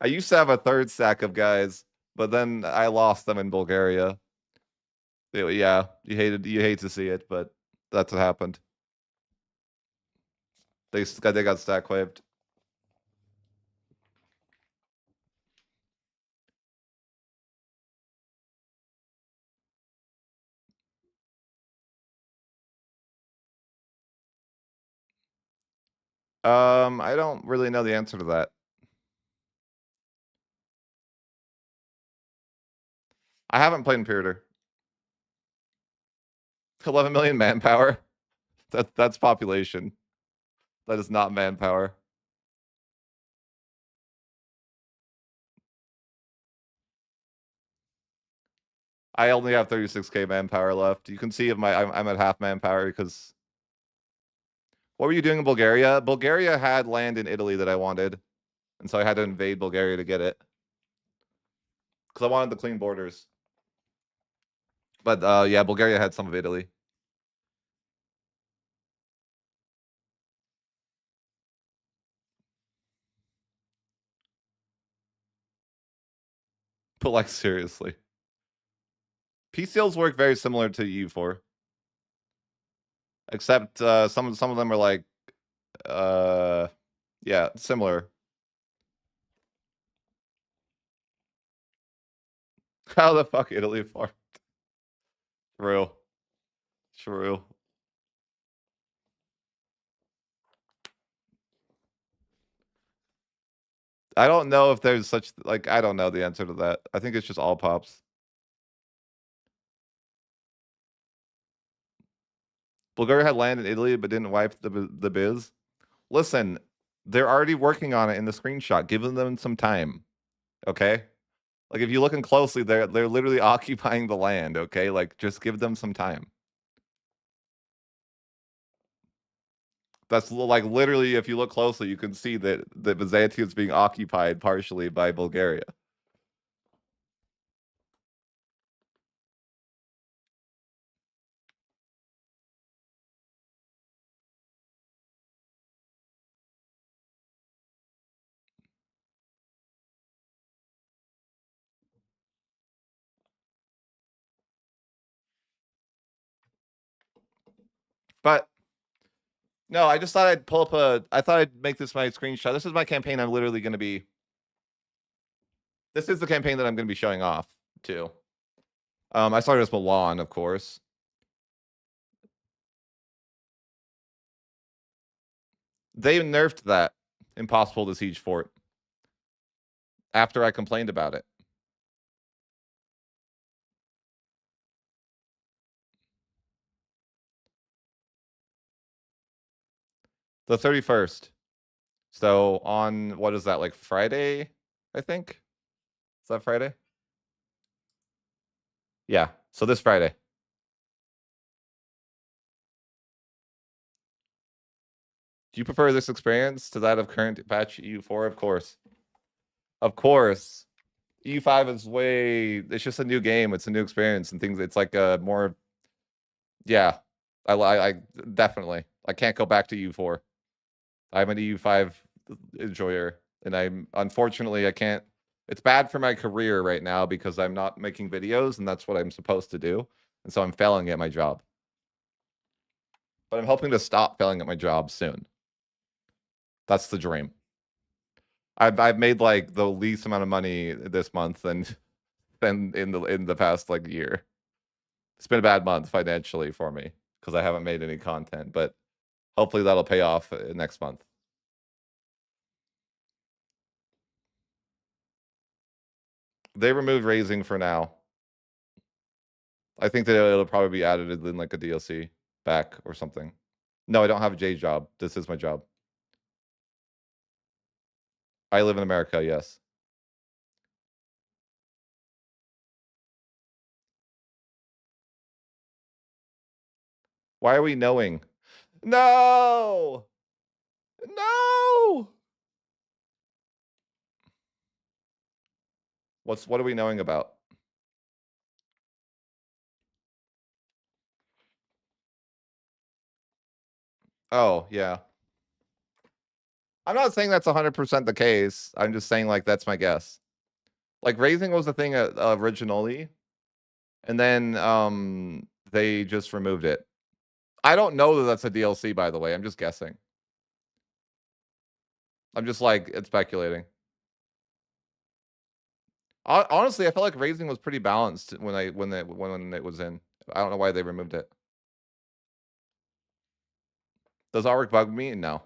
I used to have a third stack of guys, but then I lost them in Bulgaria. Yeah, you hate to see it, but that's what happened. They got stack wiped. I don't really know the answer to that. I haven't played Imperator. 11 million manpower. That's population. That is not manpower. I only have 36k manpower left. You can see if I'm at half manpower because what were you doing in Bulgaria? Bulgaria had land in Italy that I wanted, and so I had to invade Bulgaria to get it because I wanted the clean borders. But yeah, Bulgaria had some of Italy. But like seriously, peace deals work very similar to EU4, except some of them are like yeah, similar. How the fuck Italy farmed? True. True. I don't know if there's such like I don't know the answer to that. I think it's just all pops. Bulgaria had land in Italy but didn't wipe the biz. Listen, they're already working on it in the screenshot. Give them some time. Okay? Like if you looking closely, they're literally occupying the land, okay? Like just give them some time. That's like literally if you look closely, you can see that Byzantium is being occupied partially by Bulgaria. But no, I just thought I'd pull up I thought I'd make this my screenshot. This is my campaign I'm literally going to be This is the campaign that I'm going to be showing off to. I started as Milan, of course. They nerfed that impossible to siege fort after I complained about it. The 31st. So on what is that, like Friday, I think? Is that Friday? Yeah. So this Friday. Do you prefer this experience to that of current patch EU4? Of course. Of course. EU5 is it's just a new game. It's a new experience and things. It's like a more, yeah. I definitely. I can't go back to EU4. I'm an EU5 enjoyer, and unfortunately I can't. It's bad for my career right now because I'm not making videos, and that's what I'm supposed to do, and so I'm failing at my job. But I'm hoping to stop failing at my job soon. That's the dream. I've made like the least amount of money this month than in the past like year. It's been a bad month financially for me because I haven't made any content, but hopefully that'll pay off next month. They removed raising for now. I think that it'll probably be added in like a DLC back or something. No, I don't have a J job. This is my job. I live in America, yes. Why are we knowing? No! No! What are we knowing about? Oh, yeah. I'm not saying that's 100% the case. I'm just saying like that's my guess. Like raising was the thing originally, and then they just removed it. I don't know that that's a DLC, by the way. I'm just guessing. I'm just like it's speculating. Honestly, I felt like raising was pretty balanced when it was in. I don't know why they removed it. Does artwork bug me? No.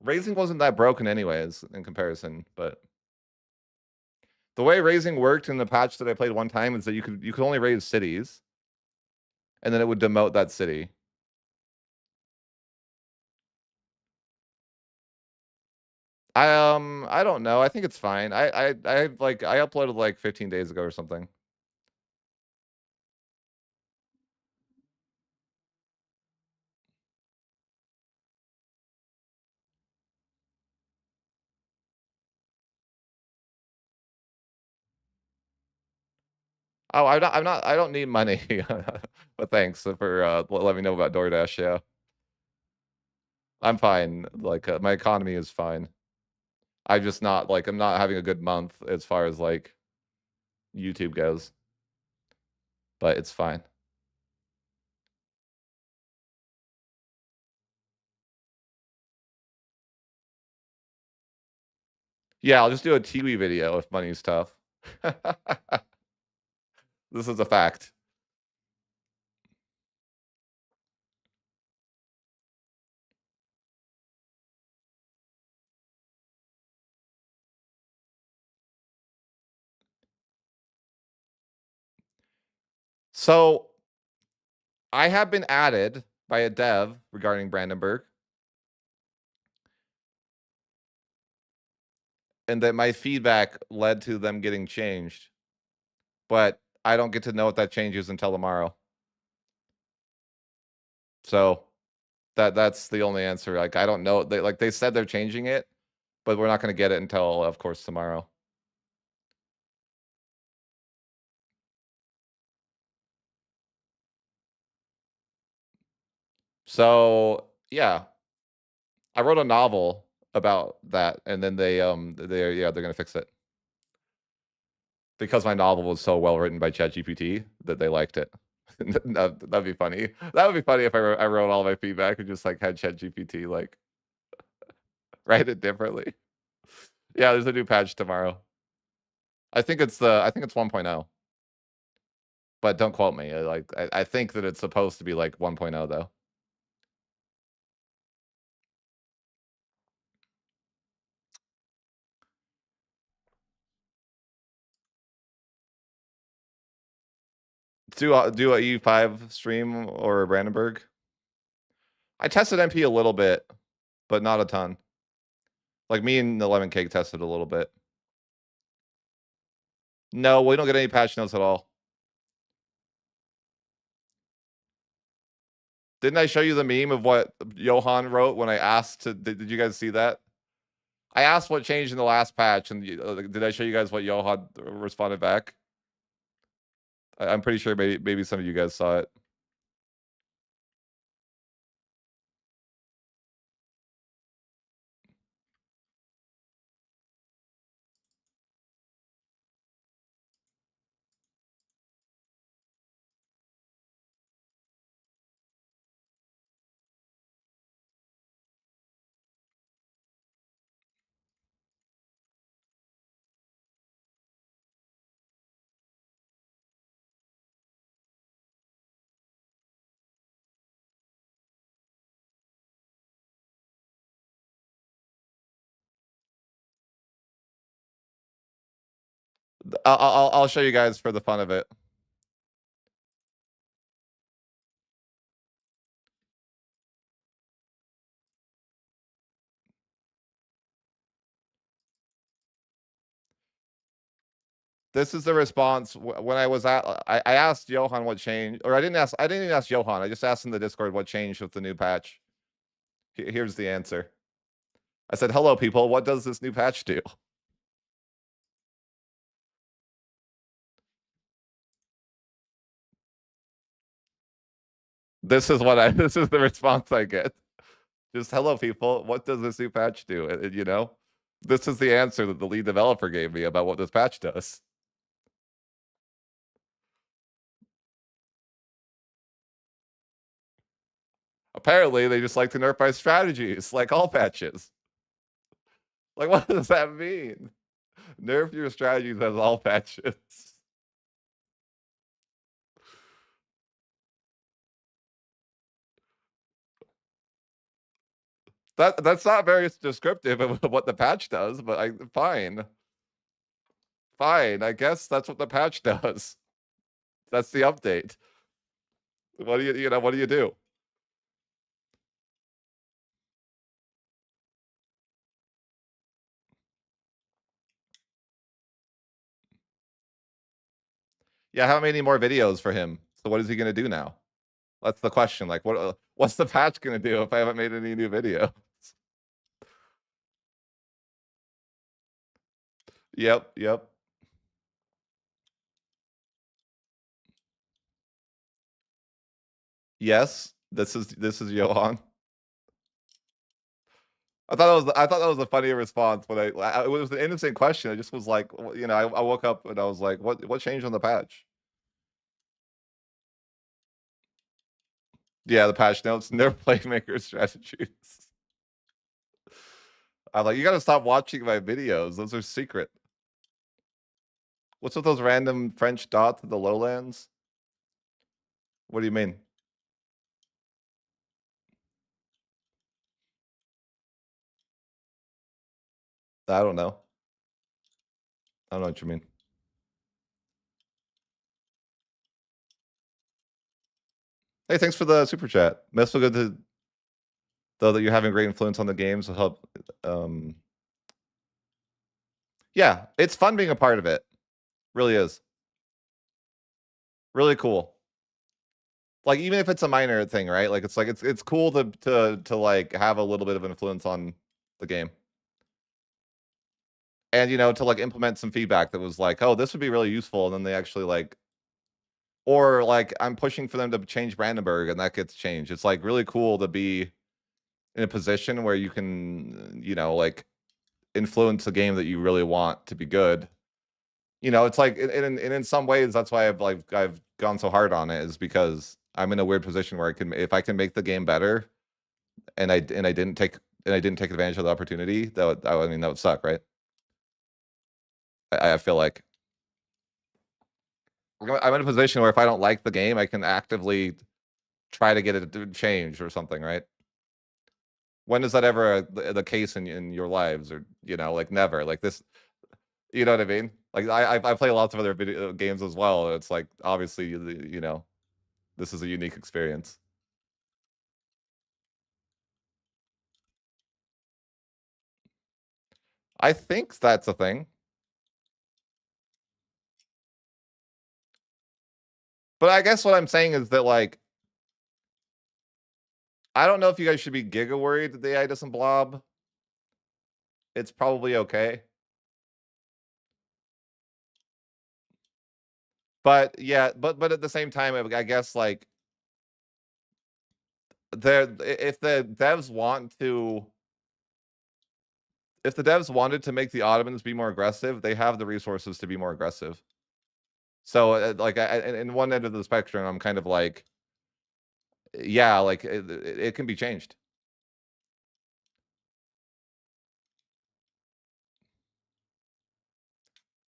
Raising wasn't that broken anyways in comparison, but The way raising worked in the patch that I played one time is that you could only raise cities, and then it would demote that city. I don't know. I think it's fine. I uploaded like 15 days ago or something. Oh, I don't need money. But thanks for letting me know about DoorDash. Yeah, I'm fine. Like my economy is fine. I'm just not like I'm not having a good month as far as like YouTube goes, but it's fine. Yeah, I'll just do a Tiwi video if money's tough. This is a fact. So I have been added by a dev regarding Brandenburg, and that my feedback led to them getting changed, but I don't get to know if that changes until tomorrow. So that's the only answer. Like I don't know. They said they're changing it, but we're not going to get it until, of course, tomorrow. So yeah, I wrote a novel about that, and then they're gonna fix it because my novel was so well written by ChatGPT that they liked it. That'd be funny. That would be funny if I wrote all my feedback and just like had ChatGPT like write it differently. Yeah, there's a new patch tomorrow. I think it's 1.0, but don't quote me. I think that it's supposed to be like 1.0 though. Do a EU5 stream or a Brandenburg. I tested MP a little bit, but not a ton. Like me and the Lemon Cake tested a little bit. No, we don't get any patch notes at all. Didn't I show you the meme of what Johan wrote when I asked to? Did you guys see that? I asked what changed in the last patch, and did I show you guys what Johan responded back? I'm pretty sure maybe some of you guys saw it. I'll show you guys for the fun of it. This is the response when I was at. I asked Johan what changed, or I didn't ask. I didn't even ask Johan. I just asked in the Discord what changed with the new patch. Here's the answer. I said, "Hello, people. What does this new patch do?" This is what I. This is the response I get. Just hello, people. What does this new patch do? You know, this is the answer that the lead developer gave me about what this patch does. Apparently, they just like to nerf my strategies, like all patches. Like, what does that mean? Nerf your strategies as all patches. That's not very descriptive of what the patch does, but fine. Fine, I guess that's what the patch does. That's the update. What do you know, what do you do? Yeah, I haven't made any more videos for him. So what is he gonna do now? That's the question. Like, what's the patch gonna do if I haven't made any new videos? Yep, yep. Yes, this is Johan. I thought that was a funny response when it was an innocent question. I just was like, I woke up and I was like, what changed on the patch? Yeah, the patch notes, never playmaker strategies. I'm like, you gotta stop watching my videos. Those are secret. What's with those random French dots at the lowlands? What do you mean? I don't know. I don't know what you mean. Hey, thanks for the super chat. That's so good to though that you're having great influence on the games will help. Um, yeah, it's fun being a part of it. Really is. Really cool. Like even if it's a minor thing, right? Like it's cool to like have a little bit of influence on the game. And to like implement some feedback that was like, oh, this would be really useful. And then they actually like or like I'm pushing for them to change Brandenburg and that gets changed. It's like really cool to be in a position where you can, like influence a game that you really want to be good. It's like in some ways that's why I've gone so hard on it is because I'm in a weird position where if I can make the game better and I didn't take advantage of the opportunity, I mean that would suck, right? I feel like I'm in a position where if I don't like the game, I can actively try to get it to change or something, right? When is that ever the case in your lives, or like never, like this, you know what I mean? Like I play lots of other video games as well. It's like obviously this is a unique experience. I think that's a thing. But I guess what I'm saying is that like I don't know if you guys should be giga worried that the AI doesn't blob. It's probably okay. But yeah, but at the same time, I guess like if the devs want to if the devs wanted to make the Ottomans be more aggressive, they have the resources to be more aggressive. So like in one end of the spectrum, I'm kind of like, yeah, like it can be changed.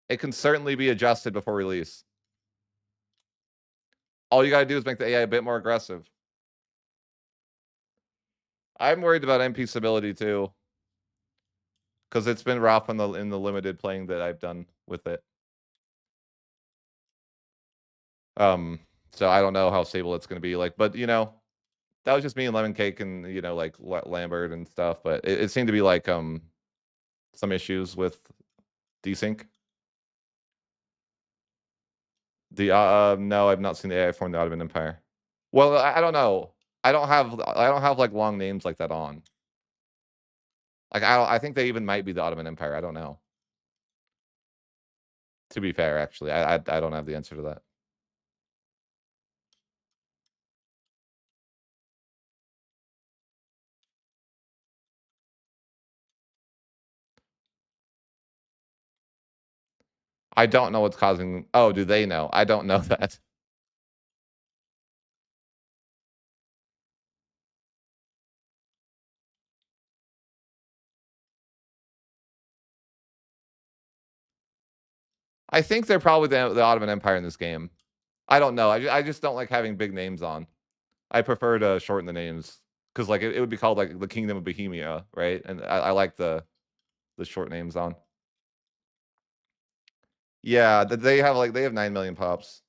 It can certainly be adjusted before release. All you gotta do is make the AI a bit more aggressive. I'm worried about MP stability too, because it's been rough in the limited playing that I've done with it. So I don't know how stable it's gonna be. Like, but that was just me and Lemon Cake and like Lambert and stuff. But it seemed to be like some issues with desync. No, I've not seen the AI form the Ottoman Empire. Well, I don't know. I don't have like long names like that on. Like I think they even might be the Ottoman Empire. I don't know. To be fair, actually, I don't have the answer to that. I don't know what's causing. Oh, do they know? I don't know that. I think they're probably the Ottoman Empire in this game. I don't know. I just don't like having big names on. I prefer to shorten the names because like it would be called like the Kingdom of Bohemia, right? And I like the short names on. Yeah, they have 9 million pops.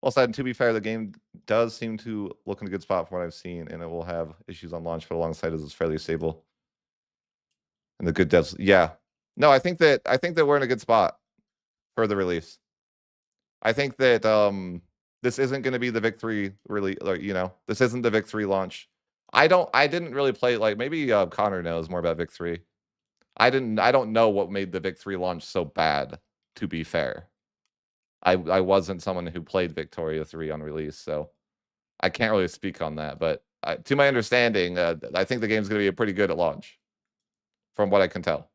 Well said, and to be fair, the game does seem to look in a good spot from what I've seen, and it will have issues on launch, but alongside is fairly stable. And the good devs, yeah. No, I think that we're in a good spot for the release. I think that this isn't going to be the victory really, like, this isn't the victory launch. I didn't really play, like, maybe Connor knows more about Vic 3. I don't know what made the Vic 3 launch so bad, to be fair. I wasn't someone who played Victoria 3 on release, so I can't really speak on that, but to my understanding, I think the game's going to be pretty good at launch, from what I can tell.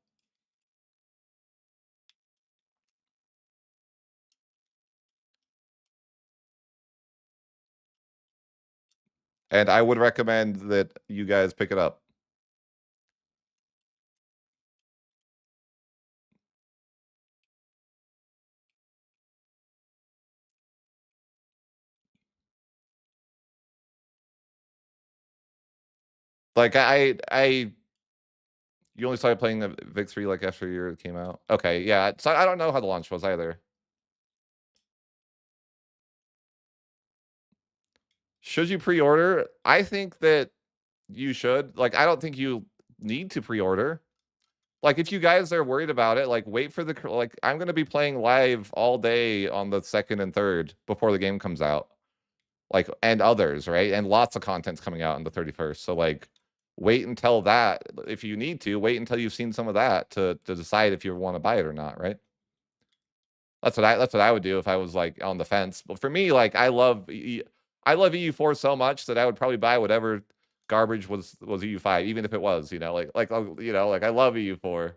And I would recommend that you guys pick it up. Like you only started playing the Vic 3 like after a year it came out. Okay, yeah. So I don't know how the launch was either. Should you pre-order? I think that you should. Like, I don't think you need to pre-order. Like, if you guys are worried about it, like, wait for the like. I'm gonna be playing live all day on the 2nd and 3rd before the game comes out. Like, and others, right? And lots of content's coming out on the 31st. So like, wait until that. If you need to, wait until you've seen some of that to decide if you want to buy it or not, right? That's what I would do if I was like on the fence. But for me, like, I love EU4 so much that I would probably buy whatever garbage was EU5, even if it was, like I love EU4,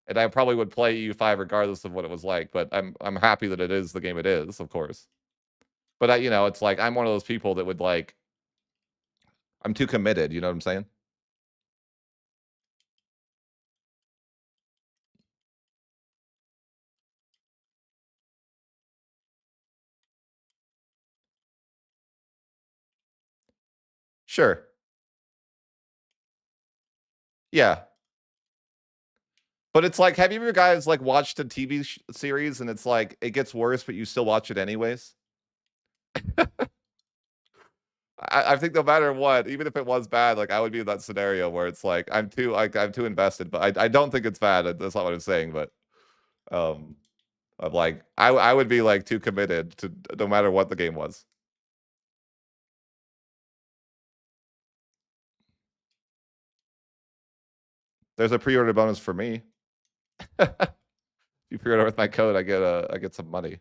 and I probably would play EU5 regardless of what it was like. But I'm happy that it is the game it is, of course. But it's like I'm one of those people that would like, I'm too committed. You know what I'm saying? Sure. Yeah. But it's like, have you ever guys like watched a TV series and it's like it gets worse, but you still watch it anyways? I think no matter what, even if it was bad, like I would be in that scenario where it's like I'm too invested. But I don't think it's bad. That's not what I'm saying. But um, I'm like I would be like too committed to no matter what the game was. There's a pre-order bonus for me. If you pre-order with my code, I get some money,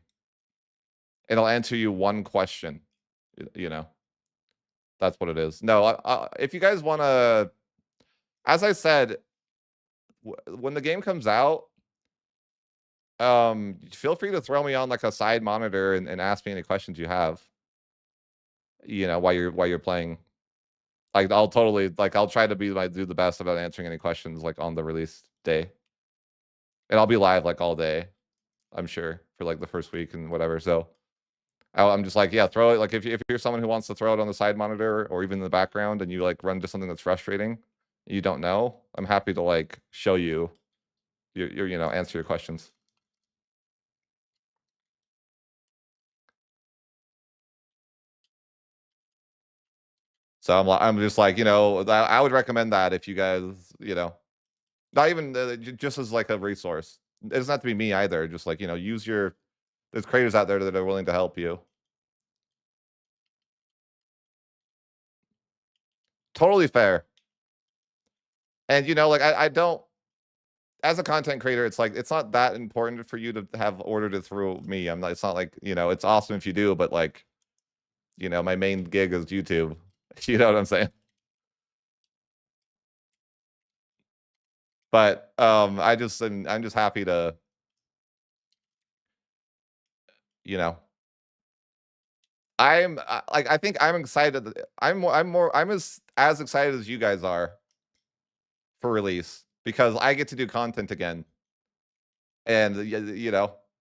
and I'll answer you one question. You know, that's what it is. No, if you guys want to, as I said, when the game comes out, feel free to throw me on like a side monitor and ask me any questions you have. While you're playing. Like I'll totally like I'll try to do the best about answering any questions like on the release day. And I'll be live like all day, I'm sure, for like the first week and whatever. So I'm just like, yeah, throw it. Like if you're someone who wants to throw it on the side monitor or even in the background and you like run into something that's frustrating, you don't know, I'm happy to like show you your answer your questions. So I'm just like, I would recommend that if you guys, not even just as like a resource. It doesn't have to be me either. Just like, use there's creators out there that are willing to help you. Totally fair. And like I don't, as a content creator, it's like it's not that important for you to have ordered it through me. I'm not. It's not like it's awesome if you do, but like my main gig is YouTube. You know what I'm saying? But I'm just happy to you know like I think I'm excited. I'm as excited as you guys are for release because I get to do content again, and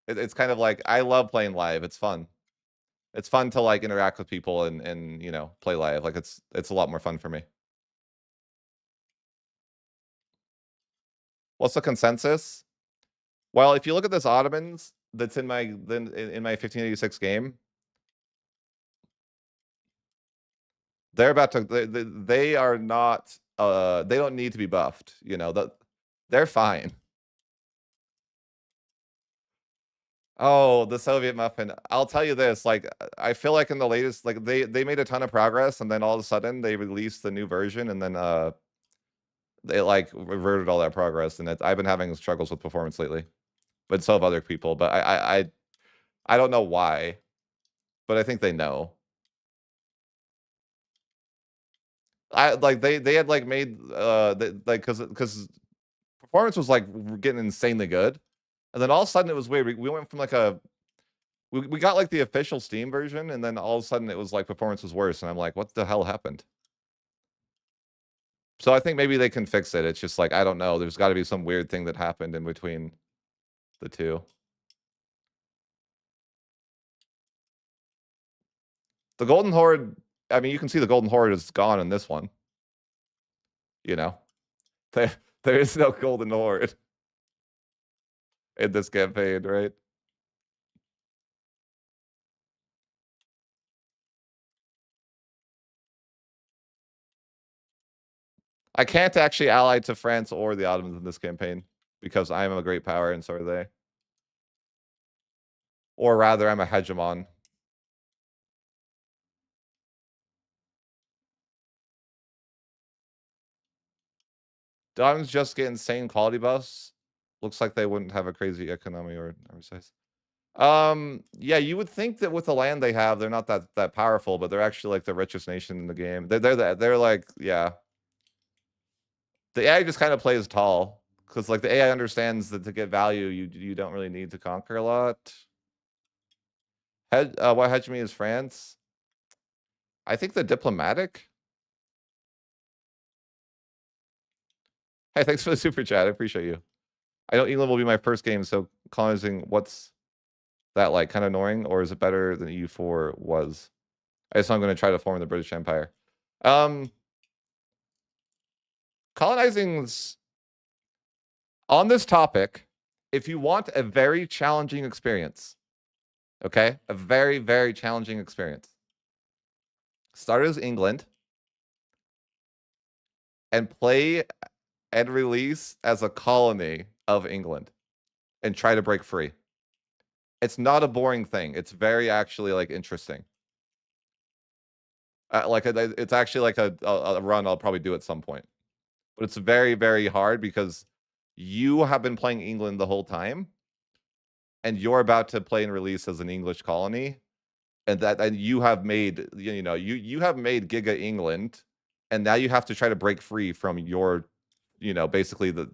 it's kind of like I love playing live. It's fun. It's fun to like interact with people and play live. Like it's a lot more fun for me. What's the consensus? Well, if you look at this Ottomans that's in my in my 1586 game, they're about to they are not they don't need to be buffed, you know, that they're fine. Oh, the Soviet muffin. I'll tell you this, like I feel like in the latest like they made a ton of progress and then all of a sudden they released the new version and then they like reverted all that progress and I've been having struggles with performance lately. But so have other people, but I don't know why, but I think they know. I like they had like made like because performance was like getting insanely good, and then all of a sudden it was weird. We went from like we got like the official Steam version, and then all of a sudden it was like performance was worse, and I'm like, what the hell happened? So I think maybe they can fix it. It's just like I don't know. There's got to be some weird thing that happened in between the two. The Golden Horde. I mean, you can see the Golden Horde is gone in this one. You know, there there is no Golden Horde in this campaign, right? I can't actually ally to France or the Ottomans in this campaign because I am a great power and so are they. Or rather, I'm a hegemon. The Ottomans just get insane quality buffs. Looks like they wouldn't have a crazy economy or size. Yeah, you would think that with the land they have, they're not that powerful, but they're actually like the richest nation in the game. They're like, yeah. The AI just kind of plays tall because like the AI understands that to get value, you don't really need to conquer a lot. What hegemony is France? I think the diplomatic. Hey, thanks for the super chat. I appreciate you. I know England will be my first game, so colonizing, what's that like? Kind of annoying, or is it better than EU4 was? I guess I'm going to try to form the British Empire. Um, colonizing's on this topic. If you want a very challenging experience, okay, a very, very challenging experience, start as England and play and release as a colony of England and try to break free. It's not a boring thing. It's very actually like interesting. Like it's actually like a run I'll probably do at some point, but it's very very hard because you have been playing England the whole time, and you're about to play and release as an English colony, and you have made you have made Giga England, and now you have to try to break free from your basically the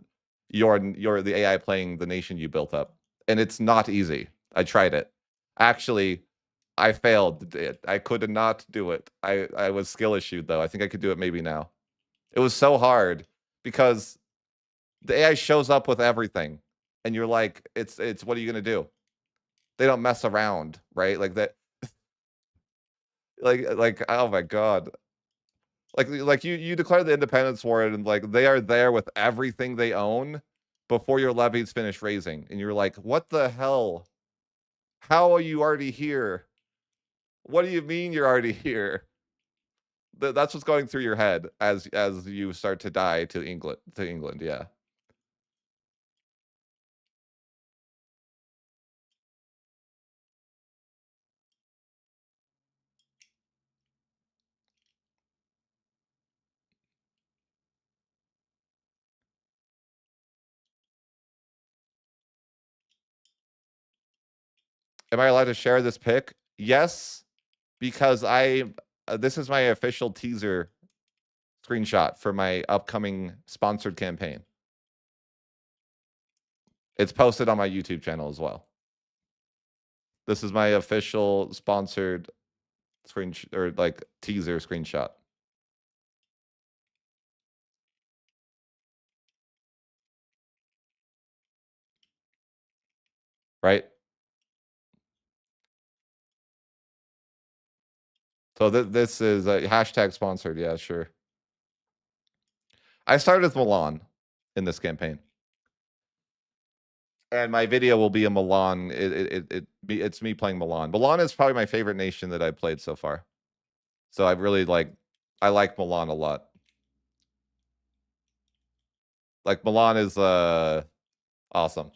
AI playing the nation you built up, and it's not easy. I tried it. Actually, I failed it. I could not do it. I was skill issued though. I think I could do it maybe now. It was so hard because the AI shows up with everything, and you're like, it's what are you gonna do? They don't mess around, right? Like that. Like oh my god. Like you declare the independence war and like they are there with everything they own before your levies finish raising, and you're like, what the hell? How are you already here? What do you mean you're already here? That's what's going through your head as you start to die to England. To England, yeah. Am I allowed to share this pic? Yes, because this is my official teaser screenshot for my upcoming sponsored campaign. It's posted on my YouTube channel as well. This is my official sponsored screen or like teaser screenshot. Right? So this is a hashtag sponsored. Yeah, sure. I started with Milan in this campaign. And my video will be in Milan. It's me playing Milan. Milan is probably my favorite nation that I've played so far. So I like Milan a lot. Like Milan is awesome.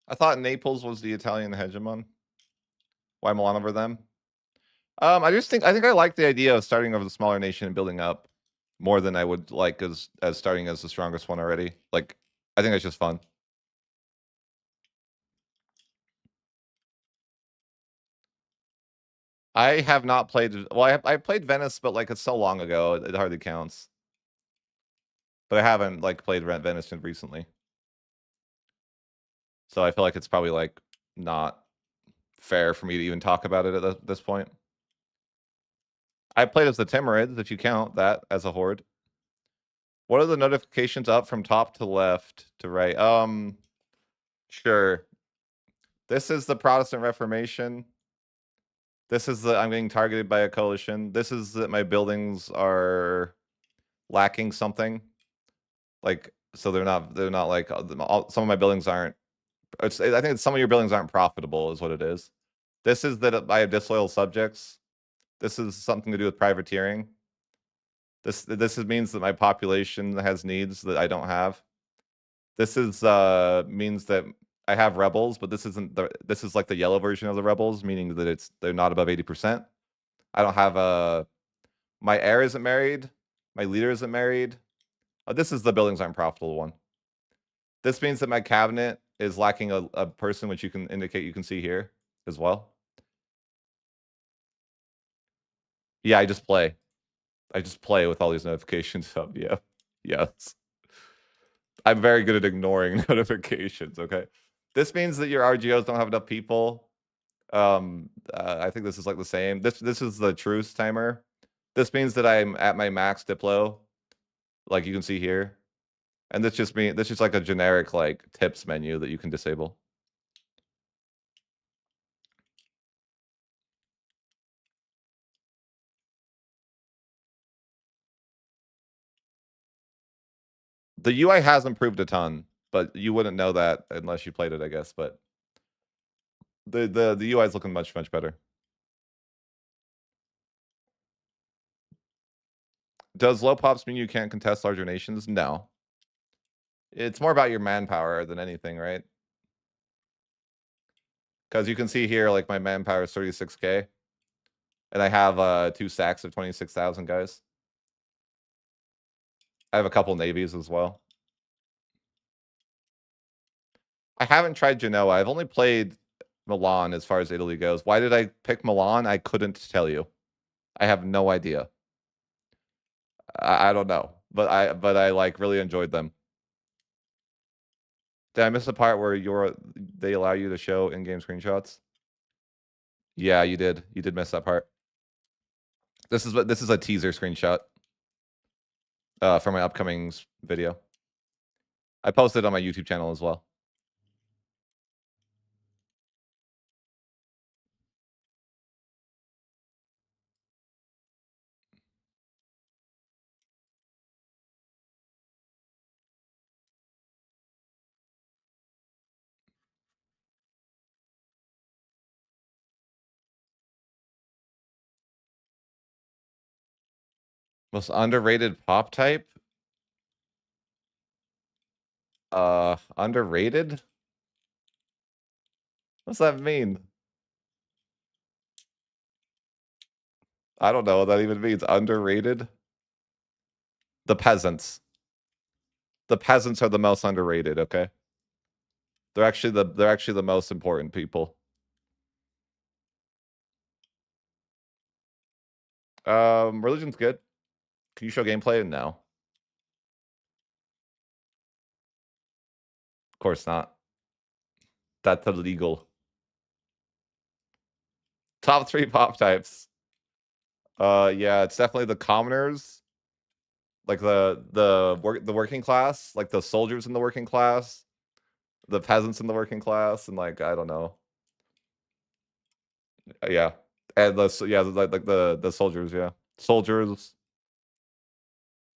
I thought Naples was the Italian hegemon. Why Milan over them? I think I like the idea of starting over the smaller nation and building up more than I would like as starting as the strongest one already. Like, I think it's just fun. I have not played. Well, I played Venice, but like it's so long ago, it hardly counts. But I haven't like played Venice recently, so I feel like it's probably like not fair for me to even talk about it at this point. I played as the Timurids, if you count that as a horde. What are the notifications up from top to left to right? Sure. This is the Protestant Reformation. This is the I'm getting targeted by a coalition. This is that my buildings are lacking something. Like, so they're not like some of my buildings aren't. I think it's some of your buildings aren't profitable, is what it is. This is that I have disloyal subjects. This is something to do with privateering. This means that my population has needs that I don't have. This is means that I have rebels, but this isn't this is like the yellow version of the rebels, meaning that they're not above 80%. I don't have a my heir isn't married, my leader isn't married. This is the buildings aren't profitable one. This means that my cabinet is lacking a person, which you can indicate you can see here as well. Yeah, I just play. I just play with all these notifications up. Yeah. Yes. I'm very good at ignoring notifications. Okay. This means that your RGOs don't have enough people. I think this is like the same. This is the truce timer. This means that I'm at my max diplo, like you can see here. And this is like a generic like tips menu that you can disable. The UI has improved a ton, but you wouldn't know that unless you played it, I guess. But the UI is looking much better. Does low pops mean you can't contest larger nations? No. It's more about your manpower than anything, right? Because you can see here, like my manpower is 36k, and I have 2 stacks of 26,000 guys. I have a couple navies as well. I haven't tried Genoa. I've only played Milan as far as Italy goes. Why did I pick Milan? I couldn't tell you. I have no idea. I don't know, but I like really enjoyed them. Did I miss the part where they allow you to show in-game screenshots? Yeah, you did. You did miss that part. This is a teaser screenshot for my upcoming video. I posted on my YouTube channel as well. Most underrated pop type? Underrated? What's that mean? I don't know what that even means. Underrated? The peasants. The peasants are the most underrated, okay? They're actually the most important people. Religion's good. Can you show gameplay? No. Of course not. That's illegal. Top 3 pop types. Yeah, it's definitely the commoners, like the working class, like the soldiers in the working class, the peasants in the working class, and like I don't know. Yeah, and like the soldiers. Yeah, soldiers.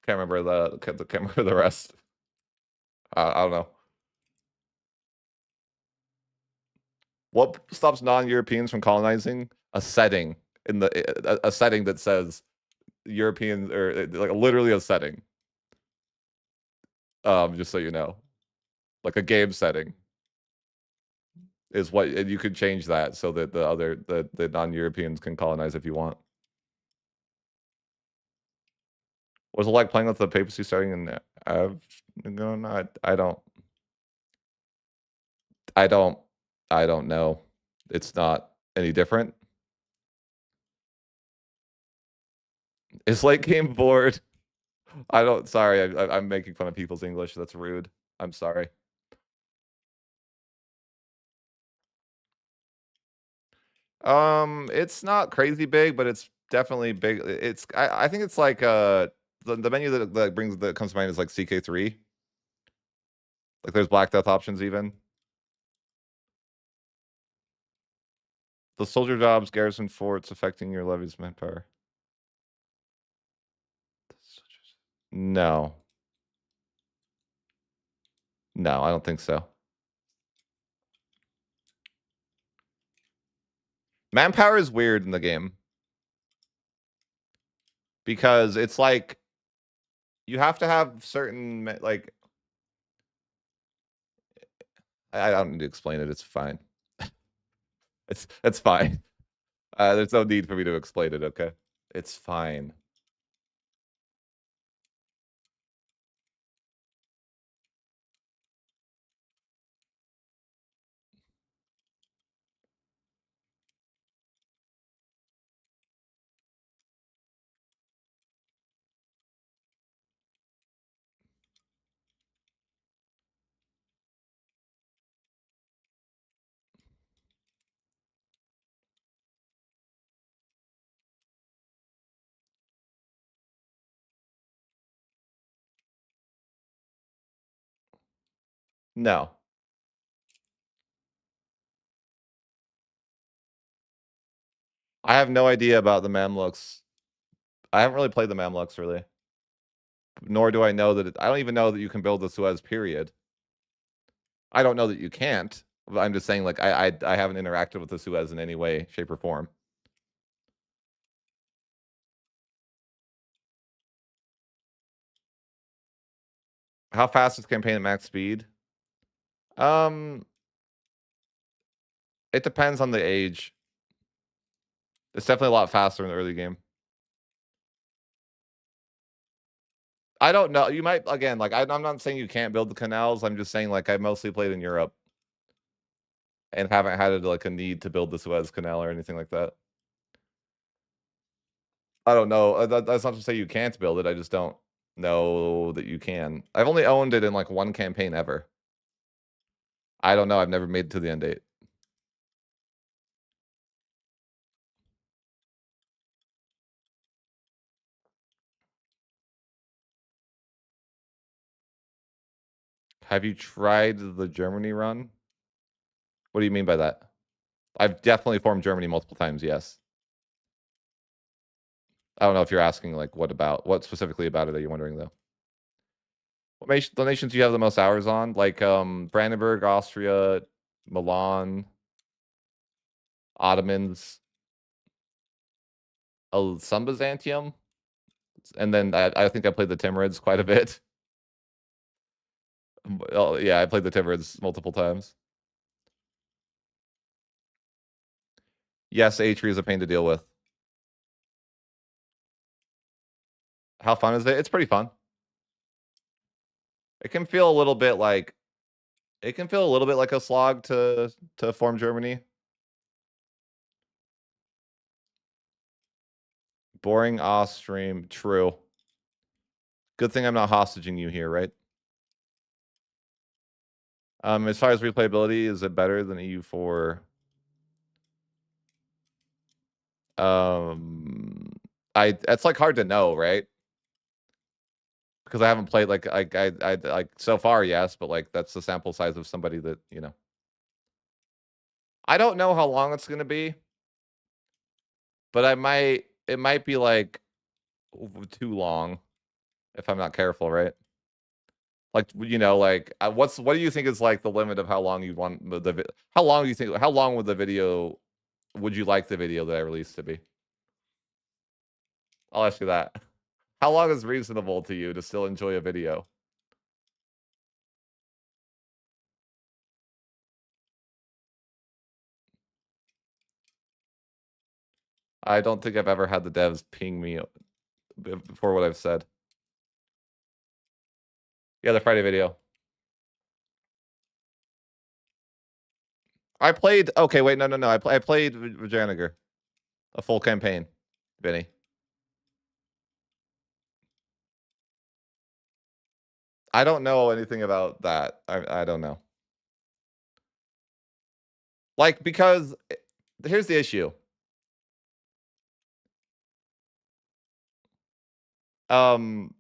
Can't remember the rest. I don't know. What stops non-Europeans from colonizing? A setting in a setting that says Europeans, or like literally a setting. Just so you know, like a game setting is what, and you could change that so that the non-Europeans can colonize if you want. Was it like playing with the papacy starting in going? I don't I don't know. It's not any different. It's like game board. I don't. Sorry, I'm making fun of people's English. That's rude. I'm sorry. It's not crazy big, but it's definitely big. I think it's like the menu that comes to mind is like CK3. Like there's Black Death options even. The soldier jobs, garrison forts affecting your levies manpower. No. No, I don't think so. Manpower is weird in the game because it's like you have to have certain like I don't need to explain it. It's fine. It's fine. There's no need for me to explain it. Okay, it's fine. No, I have no idea about the Mamluks. I haven't really played the Mamluks really, nor do I know that. I don't even know that you can build the Suez period. I don't know that you can't. But I'm just saying, like I haven't interacted with the Suez in any way, shape, or form. How fast is campaign at max speed? Um, it depends on the age. It's definitely a lot faster in the early game. I don't know. You might again, like I'm not saying you can't build the canals. I'm just saying like I mostly played in Europe and haven't had like a need to build the Suez Canal or anything like that. I don't know. That's not to say you can't build it. I just don't know that you can. I've only owned it in like one campaign ever. I don't know. I've never made it to the end date. Have you tried the Germany run? What do you mean by that? I've definitely formed Germany multiple times. Yes. I don't know if you're asking like what specifically about it are you wondering though? The nations you have the most hours on, like Brandenburg, Austria, Milan, Ottomans, some Byzantium, and then I think I played the Timurids quite a bit. Oh yeah, I played the Timurids multiple times. Yes, Atri is a pain to deal with. How fun is it? It's pretty fun. It can feel a little bit like a slog to form Germany. Boring off stream. True. Good thing I'm not hostaging you here, right? As far as replayability, is it better than EU4? It's like hard to know, right? Because I haven't played I like so far, yes, but like that's the sample size of somebody that, you know. I don't know how long it's gonna be, but it might be like too long if I'm not careful, right? Like, you know, like what do you think is like the limit of how long you want how long do you think how long would the video would you like the video that I released to be? I'll ask you that. How long is reasonable to you to still enjoy a video? I don't think I've ever had the devs ping me before what I've said. Yeah, the Friday video. I played. Okay, wait, no, no, no. I played Vajaniger, a full campaign. Vinny, I don't know anything about that. I don't know. Like because here's the issue. Um,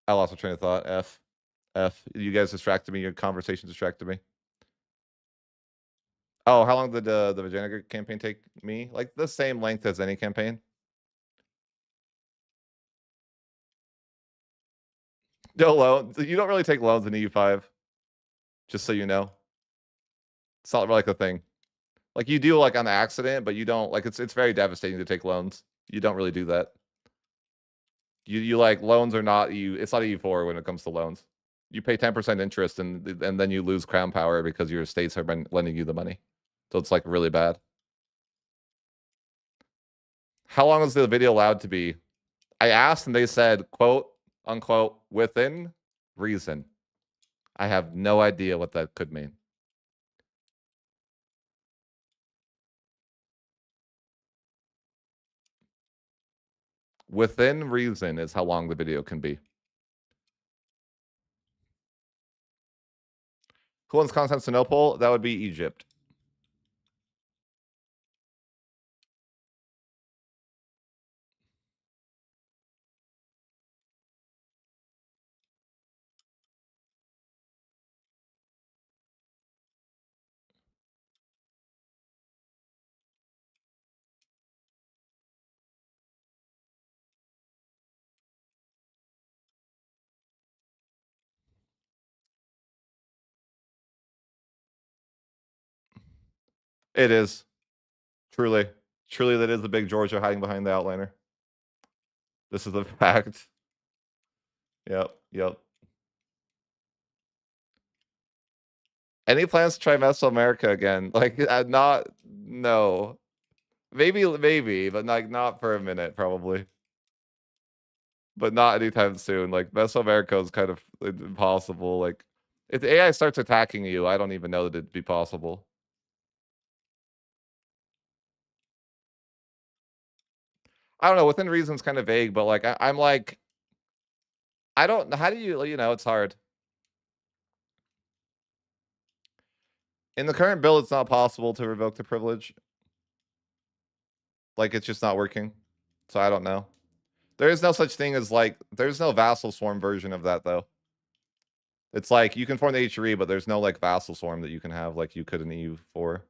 I lost my train of thought. F. You guys distracted me. Your conversation distracted me. Oh, how long did the Vajaniger campaign take me? Like the same length as any campaign. No loans. You don't really take loans in EU5. Just so you know, it's not like a thing. Like you do like on accident, but you don't like it's very devastating to take loans. You don't really do that. You like loans are not you. It's not EU4 when it comes to loans. You pay 10% interest and then you lose crown power because your states have been lending you the money. So it's like really bad. How long is the video allowed to be? I asked and they said, quote unquote, within reason. I have no idea what that could mean. Within reason is how long the video can be. Who wants Constantinople? That would be Egypt. It is. Truly. Truly, that is the big Georgia hiding behind the outliner. This is a fact. Yep. Yep. Any plans to try Mesoamerica again? Like, not. No. Maybe, but like not for a minute, probably. But not anytime soon. Like Mesoamerica is kind of impossible. Like, if the AI starts attacking you, I don't even know that it'd be possible. I don't know. Within reason's kind of vague, but like I'm like, I don't. How do you? You know, it's hard. In the current bill, it's not possible to revoke the privilege. Like it's just not working. So I don't know. There is no such thing as like there's no vassal swarm version of that though. It's like you can form the HRE, but there's no like vassal swarm that you can have like you could in EU4.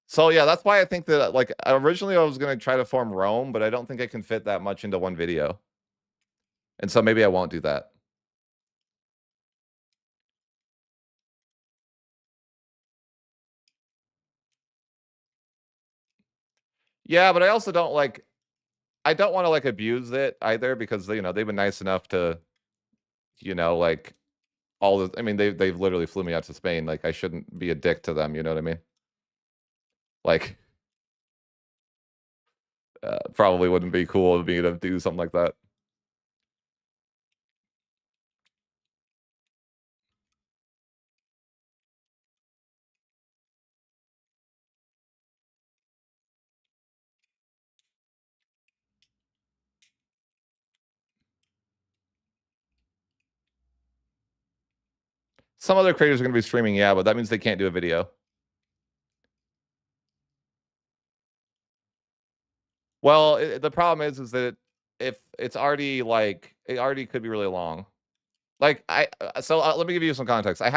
So yeah, that's why I think that like originally I was gonna try to form Rome, but I don't think I can fit that much into one video. And so maybe I won't do that. Yeah, but I also don't like I don't want to like abuse it either because you know they've been nice enough to, you know, like all the I mean they've literally flew me out to Spain. Like I shouldn't be a dick to them, you know what I mean? Like probably wouldn't be cool of me to do something like that. Some other creators are going to be streaming, yeah, but that means they can't do a video. Well, the problem is that if it's already like it already could be really long. Like let me give you some context. I've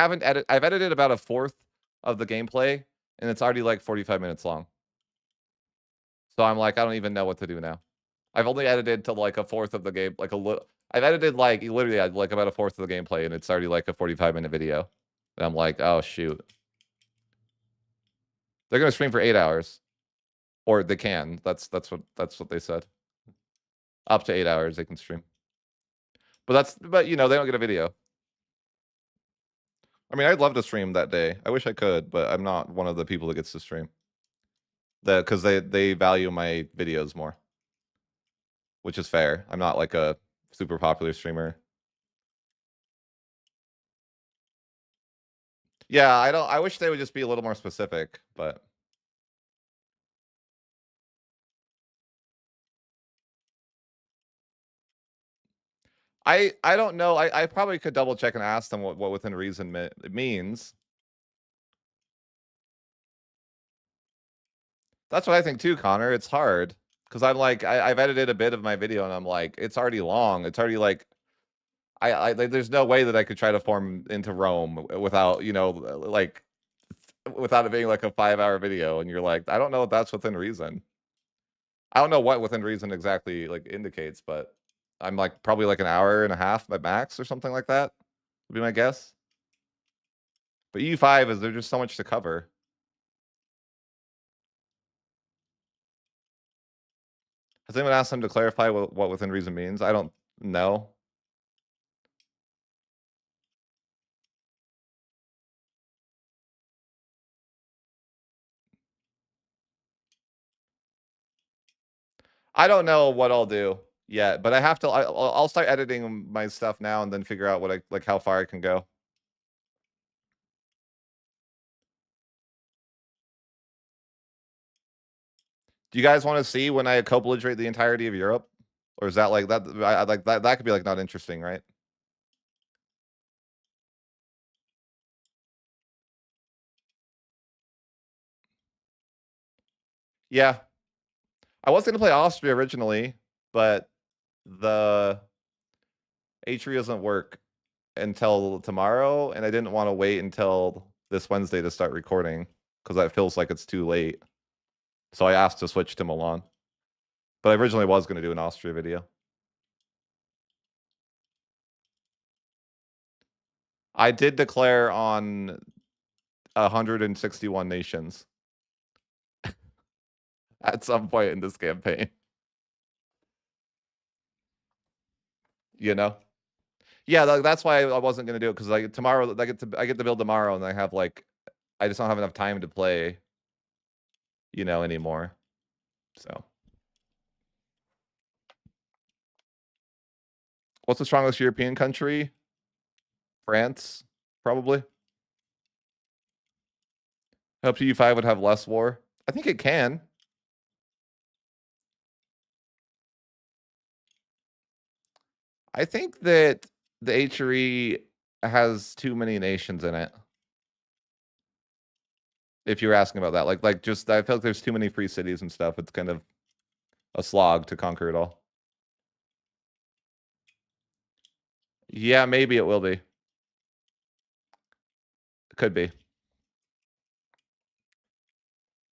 edited about a fourth of the gameplay, and it's already like 45 minutes long. So I'm like, I don't even know what to do now. I've only edited to like a fourth of the game, like a little. I've edited like literally like about a fourth of the gameplay, and it's already like a 45-minute video. And I'm like, oh shoot, they're gonna stream for 8 hours, or they can. That's what they said. Up to 8 hours they can stream. But you know they don't get a video. I mean, I'd love to stream that day. I wish I could, but I'm not one of the people that gets to stream. Because they value my videos more, which is fair. I'm not like a super popular streamer. Yeah, I wish they would just be a little more specific, but I don't know. I probably could double check and ask them what within reason means. That's what I think too, Connor. It's hard because I'm like I've edited a bit of my video and I'm like it's already long. It's already like like, there's no way that I could try to form into Rome without like without it being like a 5-hour video. And you're like, I don't know if that's within reason. I don't know what within reason exactly like indicates, but I'm like probably like an hour and a half at max or something like that would be my guess. But EU5 is there's just so much to cover. Has anyone asked them to clarify what within reason means? I don't know. I don't know what I'll do yet, but I have to. I'll start editing my stuff now and then figure out what I like, how far I can go. Do you guys want to see when I co-belligerate the entirety of Europe, or is that like that? I like that. That could be like not interesting, right? Yeah, I was gonna play Austria originally, but the H3 doesn't work until tomorrow, and I didn't want to wait until this Wednesday to start recording because that feels like it's too late. So I asked to switch to Milan, but I originally was going to do an Austria video. I did declare on 161 nations at some point in this campaign. You know? Yeah, that's why I wasn't gonna do it because like tomorrow I get to build tomorrow and I have like I just don't have enough time to play, anymore. So what's the strongest European country? France, probably. I hope EU5 would have less war. I think it can. I think that the HRE has too many nations in it. If you're asking about that, like just I feel like there's too many free cities and stuff. It's kind of a slog to conquer it all. Yeah, maybe it will be. Could be.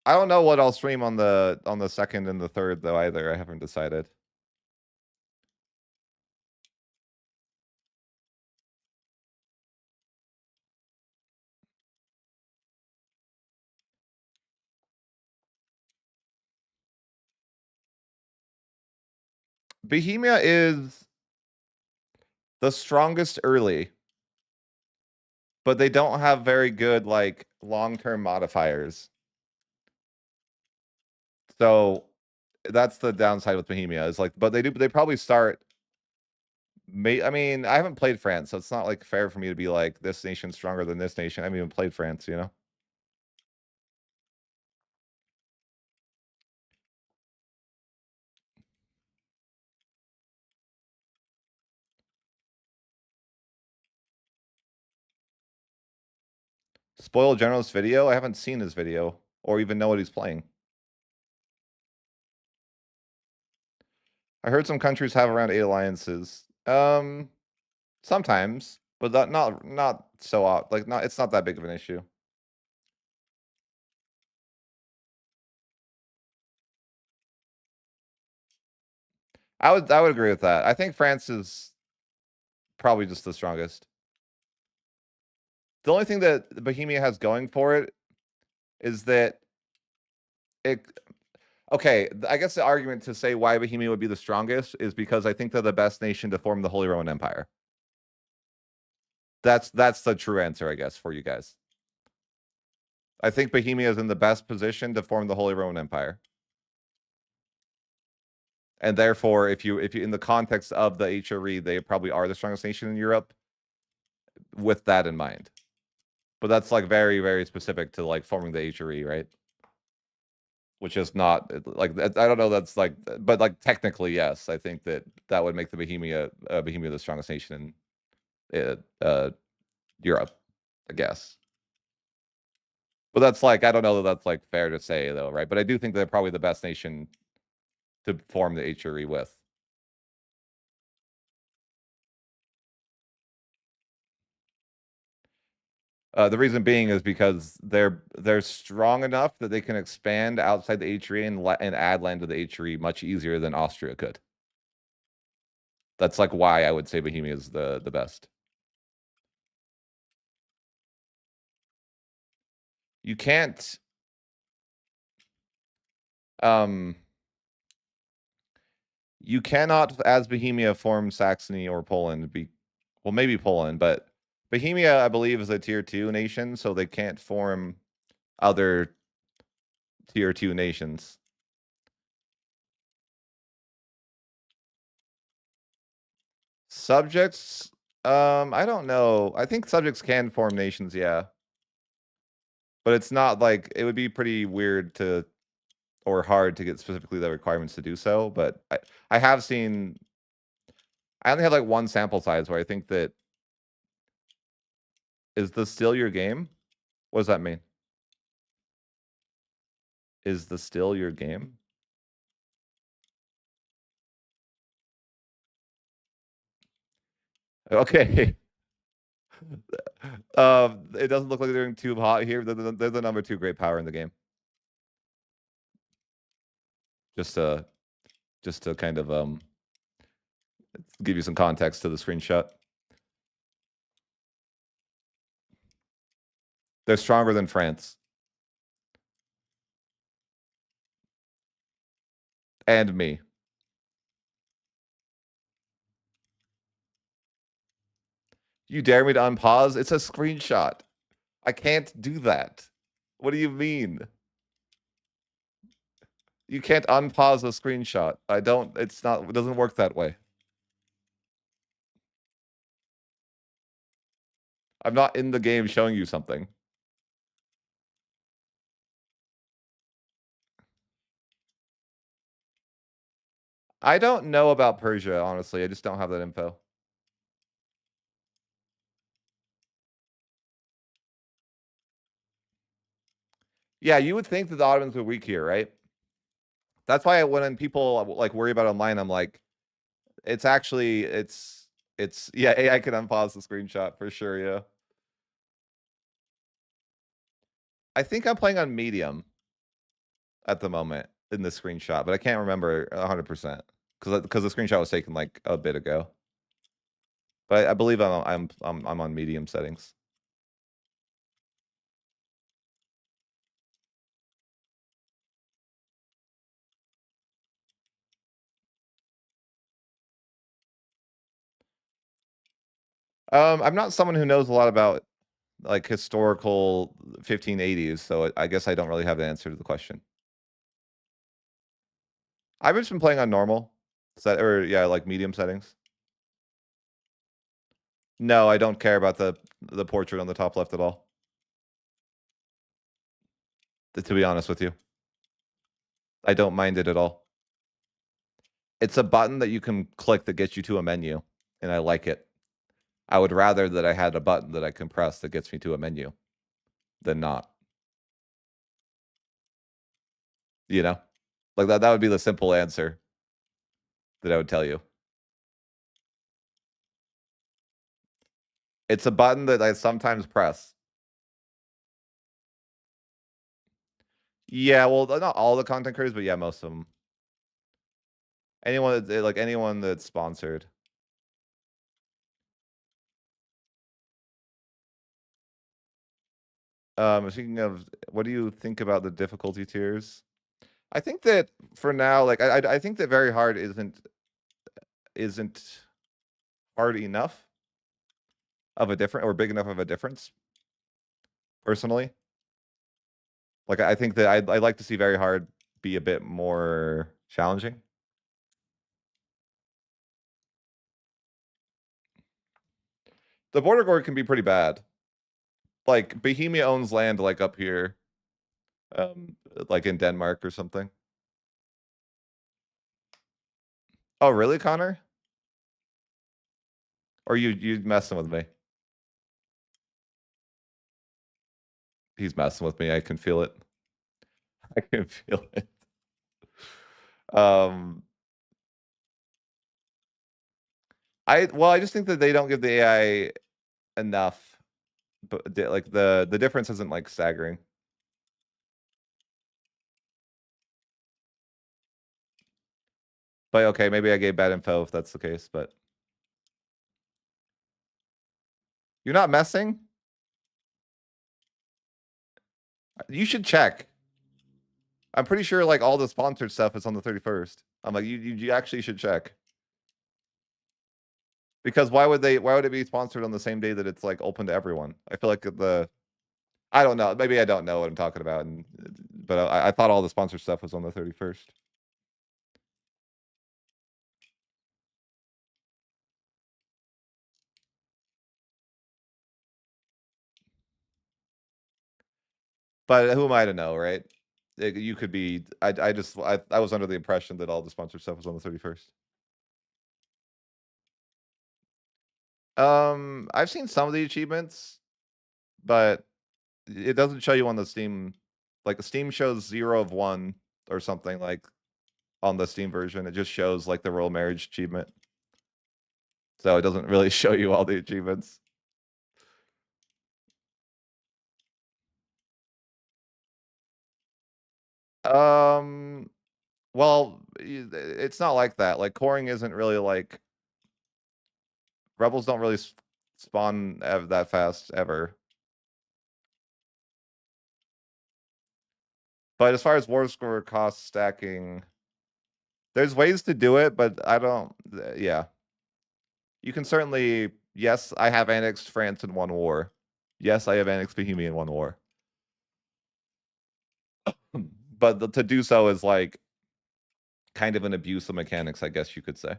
I don't know what I'll stream on the second and the third though either. I haven't decided. Bohemia is the strongest early, but they don't have very good like long-term modifiers. So that's the downside with Bohemia is like, but they probably start. I mean, I haven't played France, so it's not like fair for me to be like this nation's stronger than this nation. I haven't even played France, you know. Spoiled General's video? I haven't seen his video or even know what he's playing. I heard some countries have around 8 alliances. Sometimes, but not so like it's not that big of an issue. I would agree with that. I think France is probably just the strongest. The only thing that Bohemia has going for it is that it okay, I guess the argument to say why Bohemia would be the strongest is because I think they're the best nation to form the Holy Roman Empire. That's the true answer, I guess, for you guys. I think Bohemia is in the best position to form the Holy Roman Empire. And therefore, if you in the context of the HRE, they probably are the strongest nation in Europe with that in mind. But that's like very, very specific to like forming the HRE, right? Which is not like I don't know. That's like, but like technically, yes, I think that would make the Bohemia the strongest nation in Europe, I guess. But that's like I don't know that that's like fair to say though, right? But I do think they're probably the best nation to form the HRE with. The reason being is because they're strong enough that they can expand outside the HRE and add land to the HRE much easier than Austria could. That's like why I would say Bohemia is the best. You can't you cannot as Bohemia form Saxony or Poland well maybe Poland, but Bohemia I believe is a tier 2 nation, so they can't form other tier 2 nations. Subjects, I don't know. I think subjects can form nations, yeah. But it's not like it would be pretty weird to or hard to get specifically the requirements to do so. But I have seen I only have like one sample size where I think that is this still your game? What does that mean? Is this still your game? Okay. It doesn't look like they're doing too hot here. They're the number 2 great power in the game. Just to kind of give you some context to the screenshot. They're stronger than France. And me. You dare me to unpause? It's a screenshot. I can't do that. What do you mean? You can't unpause a screenshot. It doesn't work that way. I'm not in the game showing you something. I don't know about Persia, honestly. I just don't have that info. Yeah, you would think that the Ottomans were weak here, right? That's why when people like worry about online, I'm like, it's actually it's yeah, AI can unpause the screenshot for sure, yeah. I think I'm playing on medium at the moment in the screenshot, but I can't remember 100% because the screenshot was taken like a bit ago. But I believe I'm on medium settings. I'm not someone who knows a lot about like historical 1580s, so I guess I don't really have the answer to the question. I've just been playing on normal set or yeah, like medium settings. No, I don't care about the portrait on the top left at all. To be honest with you, I don't mind it at all. It's a button that you can click that gets you to a menu, and I like it. I would rather that I had a button that I can press that gets me to a menu. than not. You know? Like, that would be the simple answer that I would tell you. It's a button that I sometimes press. Yeah, well, not all the content creators, but yeah, most of them. Anyone that like, anyone that's sponsored. Speaking of, what do you think about the difficulty tiers? I think that for now, like, I think that very hard isn't hard enough of a different or big enough of a difference, personally. Like, I think that I'd like to see very hard be a bit more challenging. The border guard can be pretty bad. Like, Bohemia owns land, like, up here, like in Denmark or something. Oh, really, Connor? Or you messing with me? He's messing with me, I can feel it. I can feel it. Um, I just think that they don't give the AI enough, but like, the difference isn't, like, staggering. But, okay, maybe I gave bad info if that's the case, but you're not messing? You should check. I'm pretty sure, like, all the sponsored stuff is on the 31st. I'm like, you actually should check. Because why would it be sponsored on the same day that it's, like, open to everyone? I feel like I don't know, maybe I don't know what I'm talking about, and but I thought all the sponsored stuff was on the 31st. But who am I to know, right? You could be I was under the impression that all the sponsored stuff was on the 31st. I've seen some of the achievements, but it doesn't show you on the Steam. Like, the Steam shows 0 of 1 or something, like, on the Steam version. It just shows, like, the royal marriage achievement. So it doesn't really show you all the achievements. Um, well, it's not like that. Like, coring isn't really like rebels don't really spawn that fast ever. But as far as war score cost stacking, there's ways to do it, but I don't. Yeah, you can certainly. Yes, I have annexed France in one war. Yes, I have annexed Bohemia in one war. But to do so is like kind of an abuse of mechanics, I guess you could say.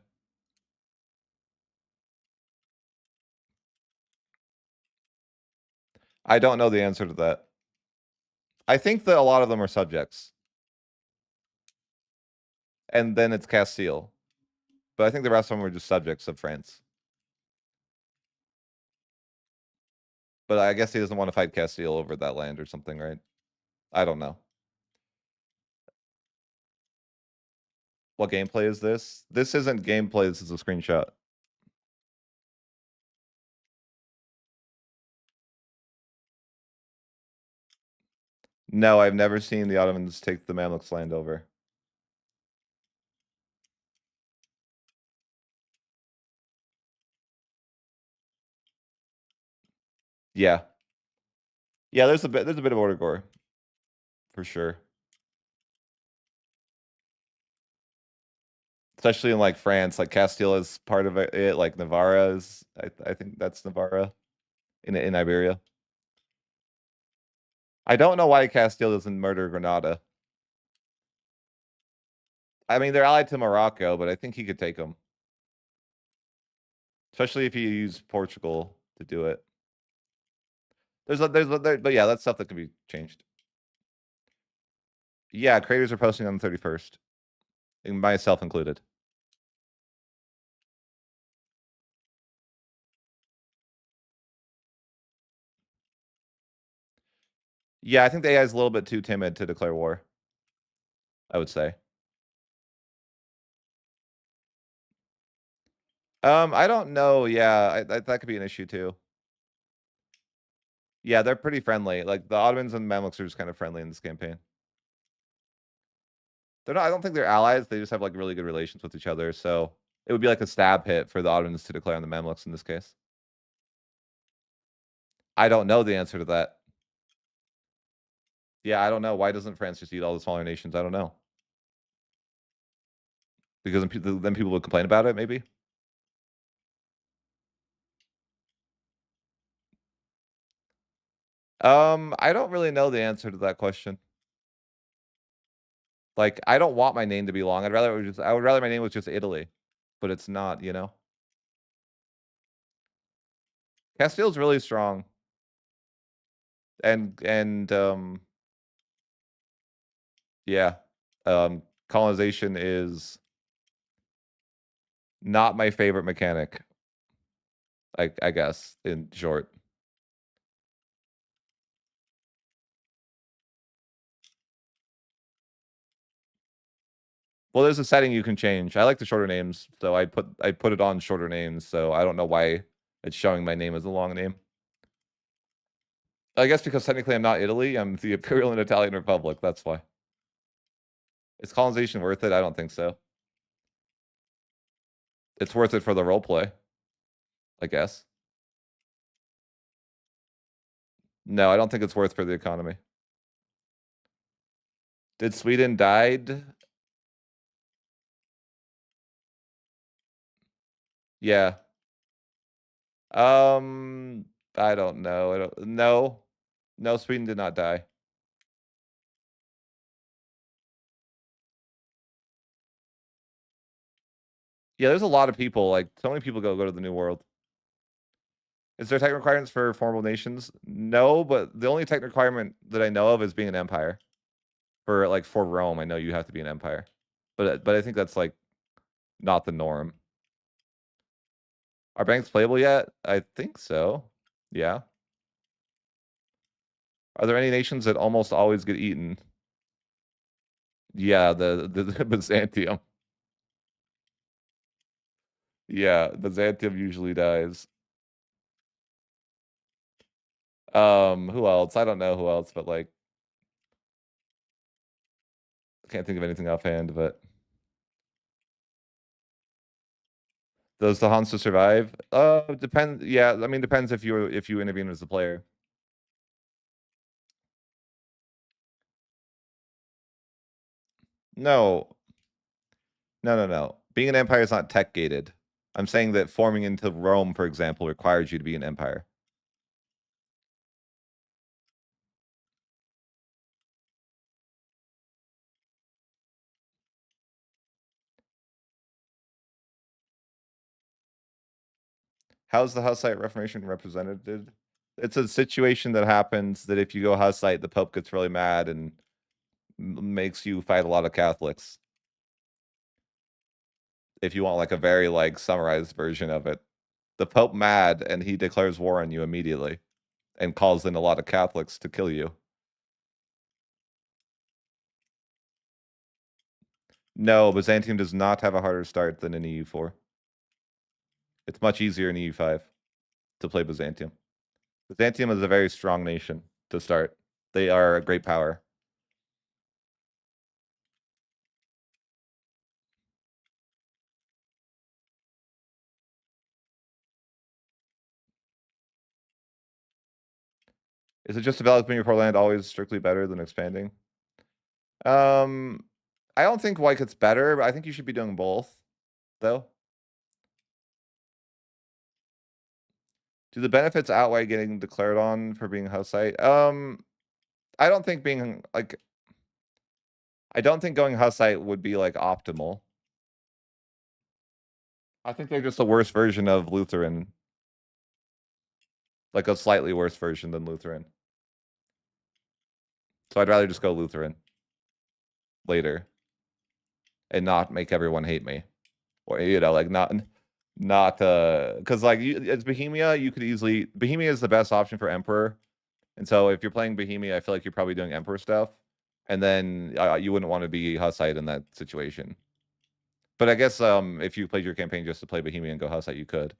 I don't know the answer to that. I think that a lot of them are subjects. And then it's Castile. But I think the rest of them are just subjects of France. But I guess he doesn't want to fight Castile over that land or something, right? I don't know. What gameplay is this? This isn't gameplay, this is a screenshot. No, I've never seen the Ottomans take the Mamluks' land over. Yeah. Yeah, there's a bit of order gore. For sure. Especially in, like, France, like, Castile is part of it, like, Navarra is I think that's Navarra in Iberia. I don't know why Castile doesn't murder Granada. I mean, they're allied to Morocco, but I think he could take them. Especially if you use Portugal to do it. But yeah, that's stuff that can be changed. Yeah, creators are posting on the 31st, and myself included. Yeah, I think the AI is a little bit too timid to declare war, I would say. I don't know, yeah, that could be an issue too. Yeah, they're pretty friendly, like, the Ottomans and Mamluks are just kind of friendly in this campaign. They're not I don't think they're allies, they just have, like, really good relations with each other, so it would be like a stab hit for the Ottomans to declare on the Mamluks in this case. I don't know the answer to that. Yeah, I don't know. Why doesn't France just eat all the smaller nations? I don't know. Because then people would complain about it, maybe? I don't really know the answer to that question. Like, I don't want my name to be long. I would rather my name was just Italy, but it's not, you know? Castile's really strong. And yeah. Colonization is not my favorite mechanic. I guess, in short. Well, there's a setting you can change. I like the shorter names, so I put it on shorter names, so I don't know why it's showing my name as a long name. I guess because technically I'm not Italy, I'm the Imperial and Italian Republic, that's why. Is colonization worth it? I don't think so. It's worth it for the roleplay, I guess. No, I don't think it's worth for the economy. Did Sweden died? Yeah. I don't know. No. No, Sweden did not die. Yeah, there's a lot of people, like, so many people go to the New World. Is there tech requirements for formal nations? No, but the only tech requirement that I know of is being an empire. For Rome, I know you have to be an empire. But I think that's, like, not the norm. Are banks playable yet? I think so. Yeah. Are there any nations that almost always get eaten? Yeah, the Byzantium. Yeah, Byzantium usually dies. Who else? I don't know who else, but, like, I can't think of anything offhand, but does the Hansa survive? Depends. Yeah, I mean, depends if you intervene as a player. No, no. Being an empire is not tech gated. I'm saying that forming into Rome, for example, requires you to be an empire. How's the Hussite Reformation represented? It's a situation that happens that if you go Hussite, the Pope gets really mad and makes you fight a lot of Catholics. If you want like a very like summarized version of it, the Pope mad and he declares war on you immediately and calls in a lot of Catholics to kill you. No, Byzantium does not have a harder start than in EU4. It's much easier in EU5 to play Byzantium. Byzantium is a very strong nation to start. They are a great power. Is it just developing your core land always strictly better than expanding? I don't think like it's better, but I think you should be doing both, though. Do the benefits outweigh getting declared on for being host site? I don't think being like I don't think going host site would be like optimal. I think they're just a worse version of Lutheran. Like a slightly worse version than Lutheran. So I'd rather just go Lutheran later and not make everyone hate me. Or like not because like it's Bohemia, you could easily Bohemia is the best option for Emperor And so if you're playing Bohemia, I feel like you're probably doing Emperor stuff, and then you wouldn't want to be Hussite in that situation. But I guess if you played your campaign just to play Bohemia and go Hussite, you could.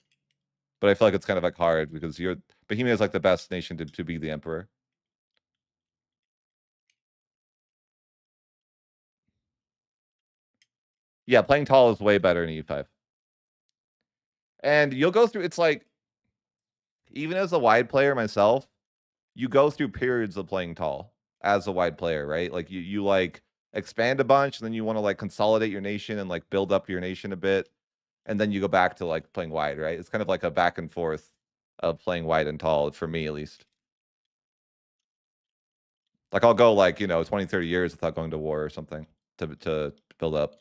But I feel like it's kind of like hard because Bohemia is like the best nation to be the Emperor. Yeah, playing tall is way better in EU5. And you'll go through, it's like, even as a wide player myself, you go through periods of playing tall as a wide player, right? Like you like expand a bunch, and then you want to like consolidate your nation and like build up your nation a bit, and then you go back to like playing wide, right? It's kind of like a back and forth of playing wide and tall, for me at least. Like I'll go like, 20, 30 years without going to war or something to build up.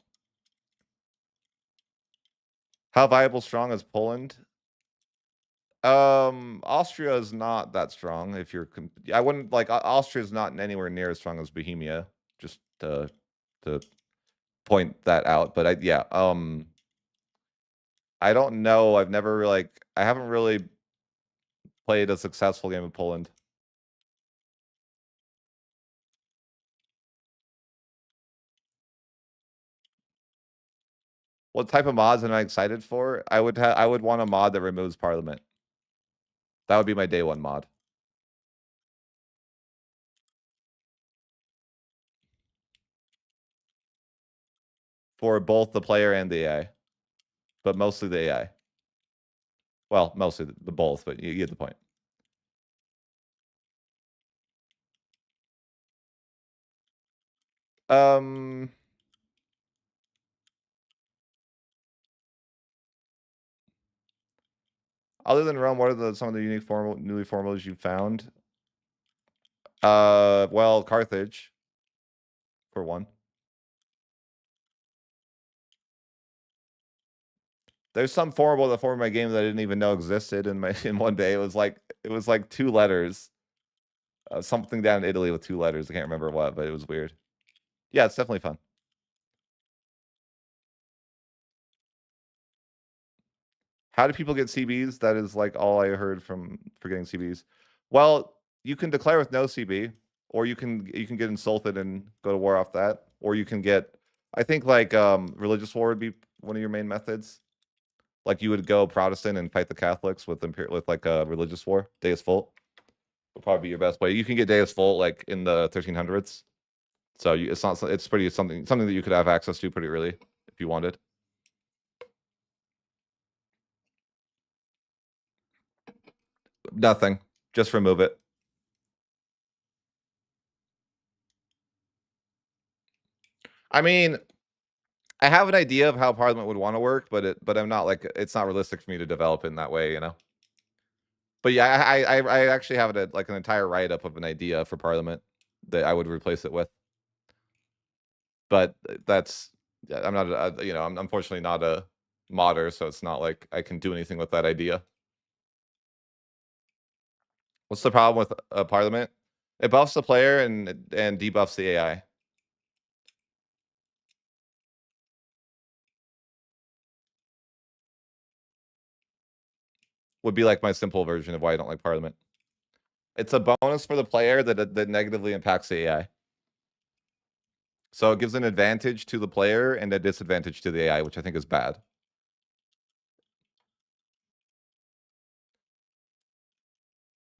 How viable strong is Poland? Austria is not that strong. If you're, I wouldn't like Austria is not anywhere near as strong as Bohemia. Just to point that out. But yeah, I don't know. I've never I haven't really played a successful game of Poland. What type of mods am I excited for? I would want a mod that removes Parliament. That would be my day one mod. For both the player and the AI. But mostly the AI. Well, mostly the both, but you get the point. Other than Rome, what are some of the unique newly formulas you found? Well, Carthage, for one. There's some formula that formed my game that I didn't even know existed in one day. It was like 2 letters. Something down in Italy with 2 letters. I can't remember what, but it was weird. Yeah, it's definitely fun. How do people get CBs? That is like all I heard for getting CBs. Well, you can declare with no CB, or you can get insulted and go to war off that, or you can get, I think like religious war would be one of your main methods. Like you would go Protestant and fight the Catholics with like a religious war. Deus Vult would probably be your best way. You can get Deus Vult like in the 1300s, so it's pretty something that you could have access to pretty early if you wanted. Nothing, just remove it. I mean, I have an idea of how Parliament would want to work, but I'm not like, it's not realistic for me to develop in that way. But yeah, I actually have like an entire write up of an idea for Parliament that I would replace it with. But that's, I'm not I'm unfortunately not a modder, so it's not like I can do anything with that idea. What's the problem with Parliament? It buffs the player and debuffs the AI. Would be like my simple version of why I don't like Parliament. It's a bonus for the player that negatively impacts the AI. So it gives an advantage to the player and a disadvantage to the AI, which I think is bad.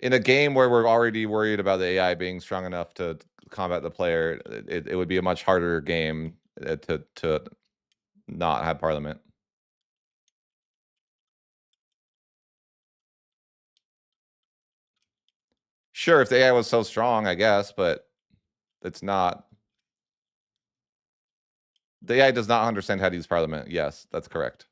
In a game where we're already worried about the AI being strong enough to combat the player, it would be a much harder game to not have Parliament. Sure, if the AI was so strong, I guess, but it's not. The AI does not understand how to use Parliament. Yes, that's correct.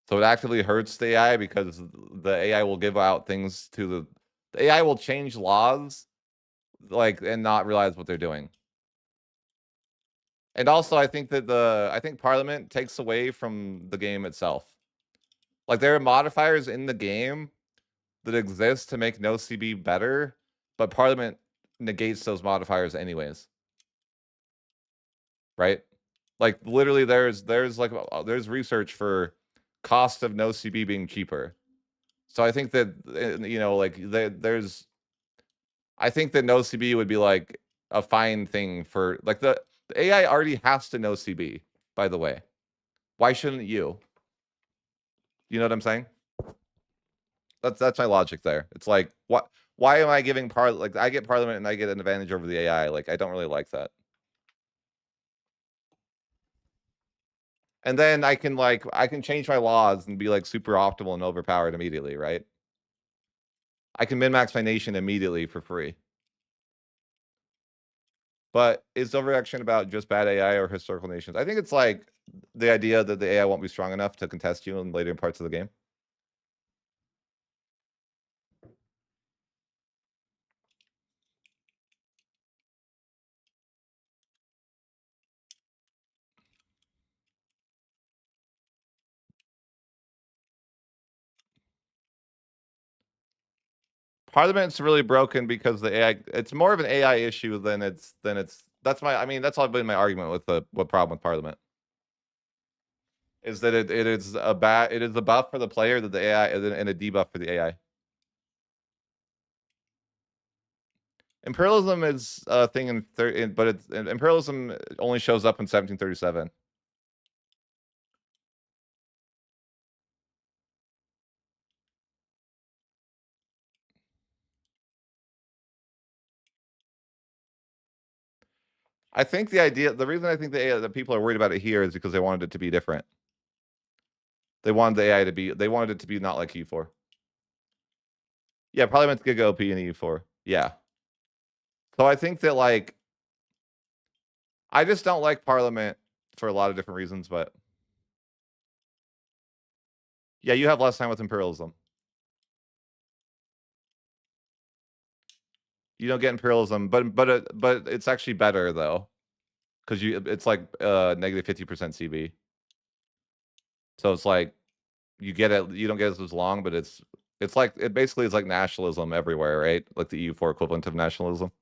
So it actively hurts the AI because the AI will give out things to the AI will change laws and not realize what they're doing. And also I think that I think Parliament takes away from the game itself. Like there are modifiers in the game that exist to make no CB better, but Parliament negates those modifiers anyways. Right? Like literally there's research for cost of no CB being cheaper. So I think that like there's I think that no CB would be like a fine thing for like the AI already has to know CB, by the way. Why shouldn't you? You know what I'm saying? That's my logic there. It's like what why am I giving like I get Parliament and I get an advantage over the AI? Like I don't really like that. And then I can change my laws and be like super optimal and overpowered immediately, right? I can min-max my nation immediately for free. But is overreaction about just bad AI or historical nations? I think it's like the idea that the AI won't be strong enough to contest you in later parts of the game. Parliament's really broken because the AI. It's more of an AI issue than it's That's my. I mean, that's all been my argument with the what problem with Parliament is that it is a buff for the player that the AI and a debuff for the AI. Imperialism is a thing but imperialism only shows up in 1737. I think the reason I think the people are worried about it here is because they wanted it to be different. They wanted the AI they wanted it to be not like EU4. Yeah, Parliament's Giga OP in EU4. Yeah. So I think that like I just don't like Parliament for a lot of different reasons, but yeah, you have less time with imperialism. You don't get imperialism, but it's actually better though, because it's like negative 50% CB. So it's like you get it. You don't get it as long, but it's like it basically is like nationalism everywhere, right? Like the EU4 equivalent of nationalism.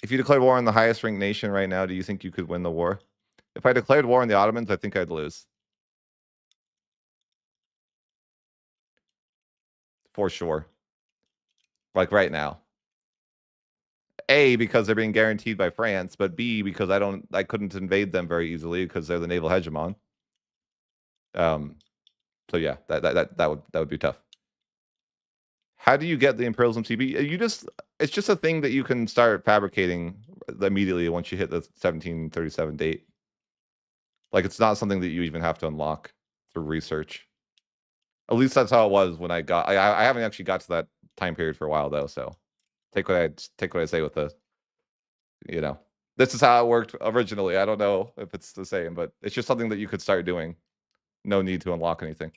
If you declared war on the highest ranked nation right now, do you think you could win the war? If I declared war on the Ottomans, I think I'd lose. For sure. Like right now. A, because they're being guaranteed by France, but B, because I couldn't invade them very easily because they're the naval hegemon. So yeah, that would be tough. How do you get the imperialism CB? It's just a thing that you can start fabricating immediately once you hit the 1737 date. Like it's not something that you even have to unlock through research. At least that's how it was when I got. I haven't actually got to that time period for a while though. So take what I say with the, you know, this is how it worked originally. I don't know if it's the same, but it's just something that you could start doing. No need to unlock anything.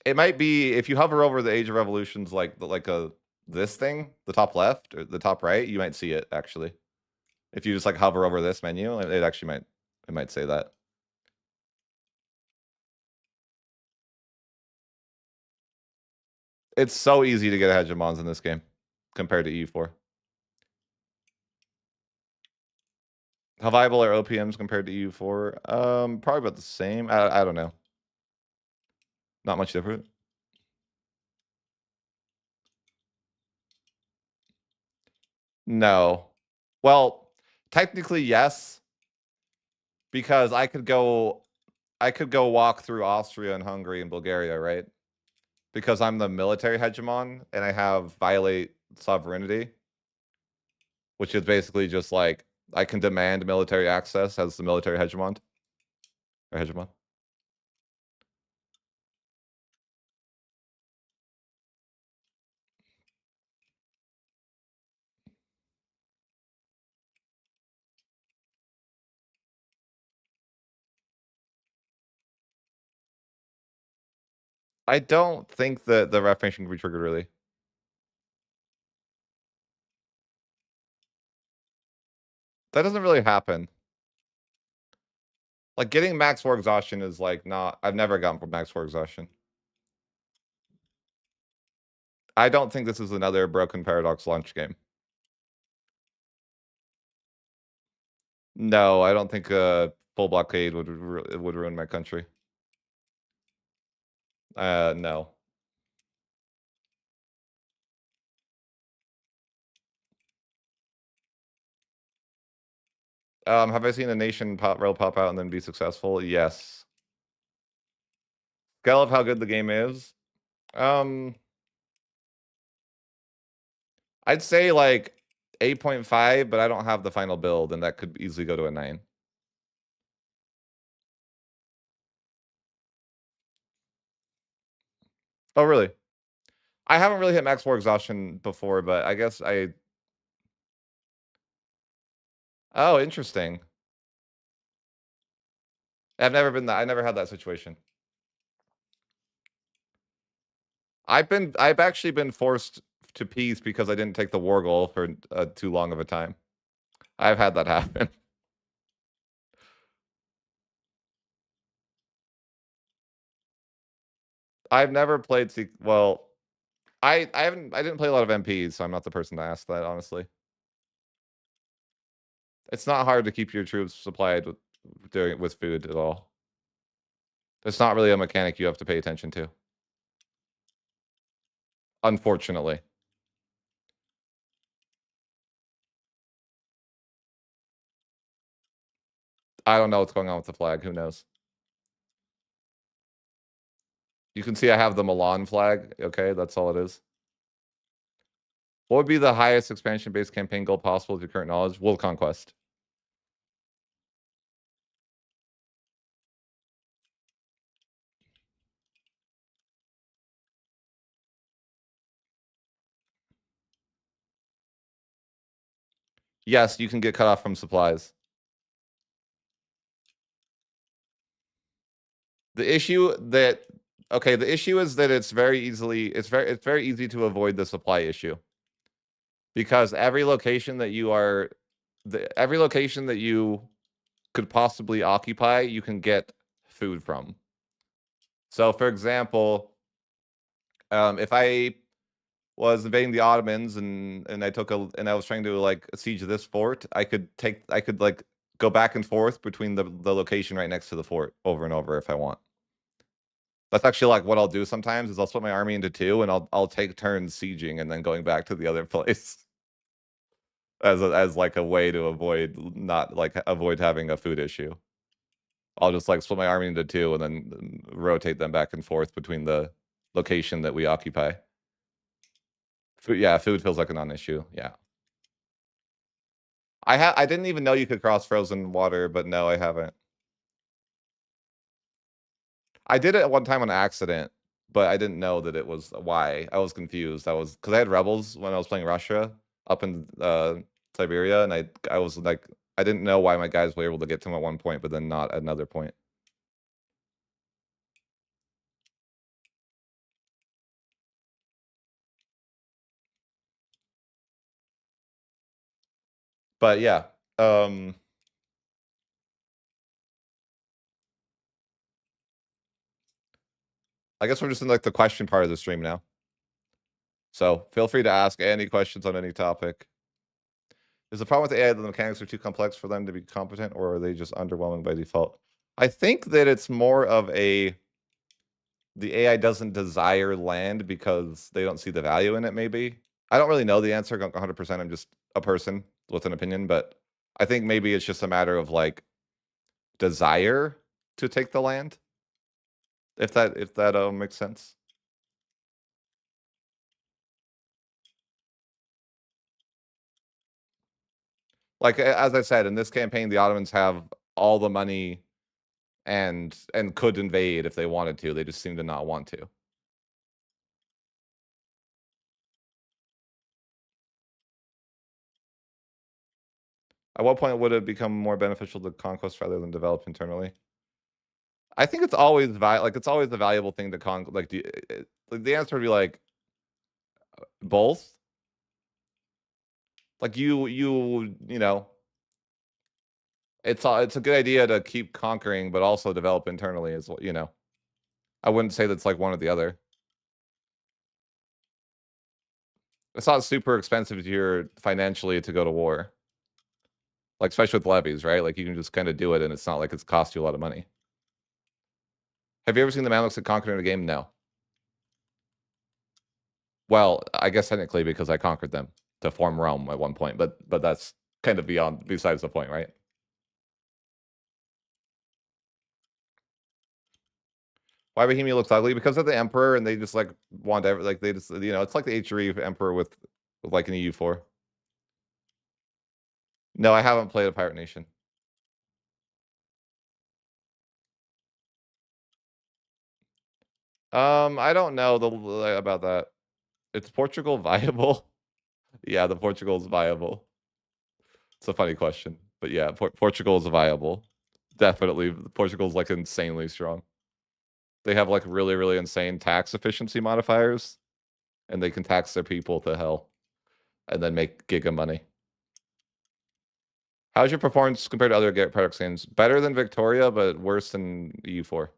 It might be if you hover over the Age of Revolutions, like a this thing, the top left or the top right, you might see it actually. If you just like hover over this menu, it actually might say that. It's so easy to get hegemons in this game compared to EU4. How viable are OPMs compared to EU4? Probably about the same. I don't know. Not much different. No. Well, technically yes, because I could go walk through Austria and Hungary and Bulgaria, right? Because I'm the military hegemon and I have violate sovereignty, which is basically just like I can demand military access as the military hegemon or hegemon. I don't think that the reformation can be triggered really. That doesn't really happen. Like getting max war exhaustion is like not. I've never gotten max war exhaustion. I don't think this is another Broken Paradox launch game. No, I don't think a full blockade would ruin my country. No. Have I seen a nation pop out and then be successful? Yes. Scale of how good the game is. Um, I'd say like 8.5, but I don't have the final build, and that could easily go to a 9. Oh, really? I haven't really hit max war exhaustion before, but I guess I. Oh, interesting. I never had that situation. I've actually been forced to peace because I didn't take the war goal for too long of a time. I've had that happen. I've never played well, I didn't play a lot of MPs, so I'm not the person to ask that, honestly. It's not hard to keep your troops supplied with food at all. It's not really a mechanic you have to pay attention to. Unfortunately. I don't know what's going on with the flag, who knows? You can see I have the Milan flag, okay? That's all it is. What would be the highest expansion-based campaign goal possible with your current knowledge? World conquest. Yes, you can get cut off from supplies. The issue is that it's very easy to avoid the supply issue. Because every location that you could possibly occupy, you can get food from. So, for example, if I was invading the Ottomans and I was trying to like siege this fort, I could like go back and forth between the location right next to the fort over and over if I want. That's actually like what I'll do sometimes is I'll split my army into two and I'll take turns sieging and then going back to the other place as like a way to avoid having a food issue. I'll just like split my army into two and then rotate them back and forth between the location that we occupy. Food feels like a non-issue. Yeah. I didn't even know you could cross frozen water, but no, I haven't. I did it at one time on accident, but I didn't know that it was why. I was confused. Because I had rebels when I was playing Russia up in Siberia, and I was like I didn't know why my guys were able to get to him at one point, but then not at another point. But yeah, I guess we're just in like the question part of the stream now. So feel free to ask any questions on any topic. Is the problem with the AI that the mechanics are too complex for them to be competent, or are they just underwhelming by default? I think that it's more of the AI doesn't desire land because they don't see the value in it, maybe. I don't really know the answer 100%. I'm just a person with an opinion, but I think maybe it's just a matter of like desire to take the land. If that makes sense. Like as I said, in this campaign, the Ottomans have all the money and could invade if they wanted to. They just seem to not want to. At what point would it become more beneficial to conquest rather than develop internally? I think it's always it's always a valuable thing to like the answer would be like both. Like you know, it's a good idea to keep conquering, but also develop internally as well. You know, I wouldn't say that's like one or the other. It's not super expensive here financially to go to war. Like, especially with levies, right? Like, you can just kind of do it, and it's not like it's cost you a lot of money. Have you ever seen the Mamluks that conquered in a game? No. Well, I guess technically because I conquered them to form Rome at one point, but that's kind of besides the point, right? Why Bohemia looks ugly? Because of the Emperor, and they just like want like they just it's like the H3 Emperor with like an EU4. No, I haven't played a Pirate Nation. I don't know about that. Is Portugal viable? Yeah, the Portugal is viable. It's a funny question, but yeah, Portugal is viable. Definitely, Portugal is like insanely strong. They have like really, really insane tax efficiency modifiers, and they can tax their people to hell, and then make giga money. How's your performance compared to other Paradox games? Better than Victoria, but worse than EU4.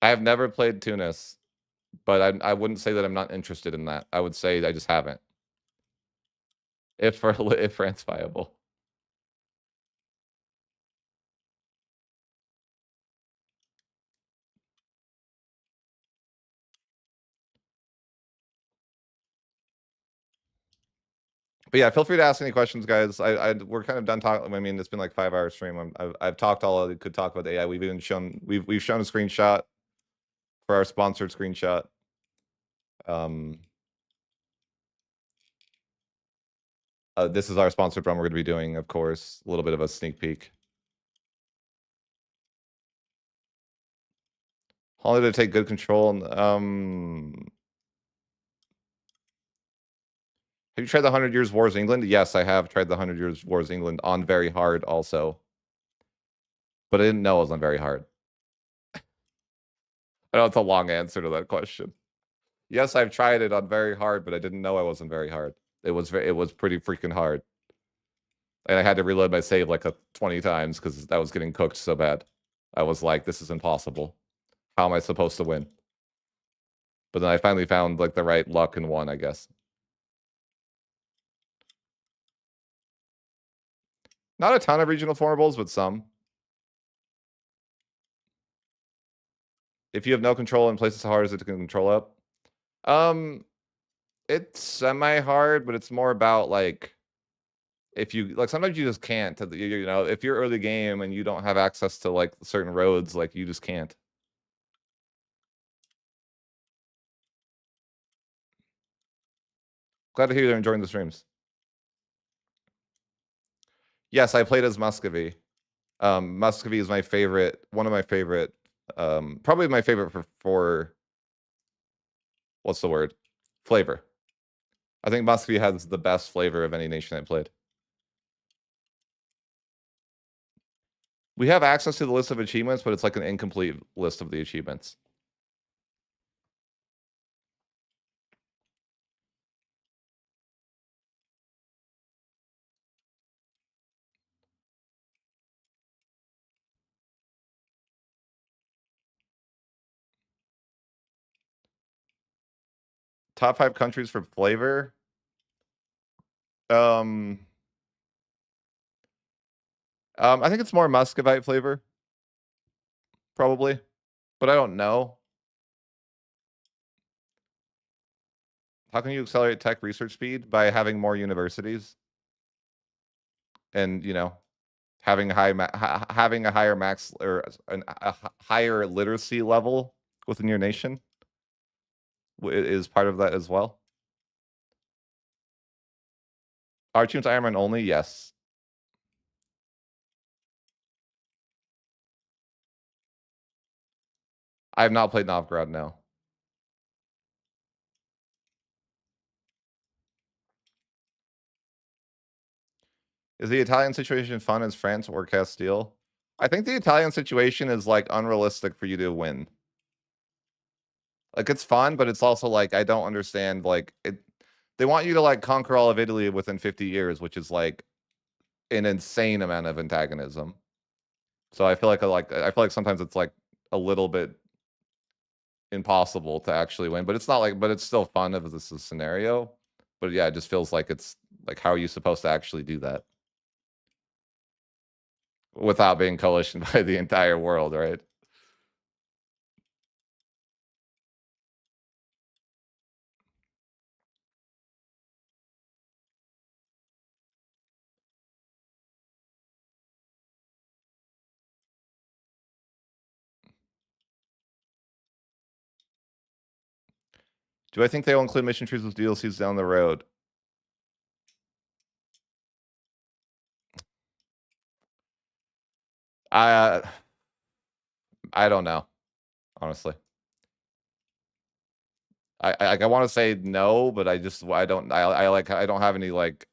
I have never played Tunis, but I wouldn't say that I'm not interested in that. I would say I just haven't. If France viable. But yeah, feel free to ask any questions, guys. We're kind of done talking. I mean, it's been like 5 hour stream. I've talked all I could talk about AI. We've even shown we've shown a screenshot for our sponsored screenshot. This is our sponsored run we're going to be doing, of course. A little bit of a sneak peek. Holiday to take good control. Have you tried the 100 Years Wars England? Yes, I have tried the 100 Years Wars England on very hard also. But I didn't know it was on very hard. I know it's a long answer to that question. Yes, I've tried it on very hard, but I didn't know I wasn't very hard. It was pretty freaking hard. And I had to reload my save like 20 times because I was getting cooked so bad. I was like, this is impossible. How am I supposed to win? But then I finally found like the right luck and won, I guess. Not a ton of regional formables, but some. If you have no control in places, how hard is it to control up? It's semi-hard, but it's more about like if you like sometimes you just can't. If you're early game and you don't have access to like certain roads, like you just can't. Glad to hear you're enjoying the streams. Yes, I played as Muscovy. Muscovy is my favorite, one of my favorite, probably my favorite for what's the word? Flavor. I think Muscovy has the best flavor of any nation I played. We have access to the list of achievements, but it's like an incomplete list of the achievements. Top 5 countries for flavor. I think it's more Muscovite flavor, probably, but I don't know. How can you accelerate tech research speed? By having more universities and, having having a higher max or a higher literacy level within your nation is part of that as well. Are tunes Iron Man only? Yes. I have not played Novgorod, no. Is the Italian situation fun as France or Castile? I think the Italian situation is like unrealistic for you to win. Like it's fun, but it's also like I don't understand like it they want you to like conquer all of Italy within 50 years, which is like an insane amount of antagonism. So I feel like sometimes it's like a little bit impossible to actually win. But it's not like, but it's still fun if this is a scenario. But yeah, it just feels like it's like, how are you supposed to actually do that without being coalitioned by the entire world, right? Do I think they will include mission trees with DLCs down the road? I I don't know, honestly. I want to say no, but I don't I don't have any like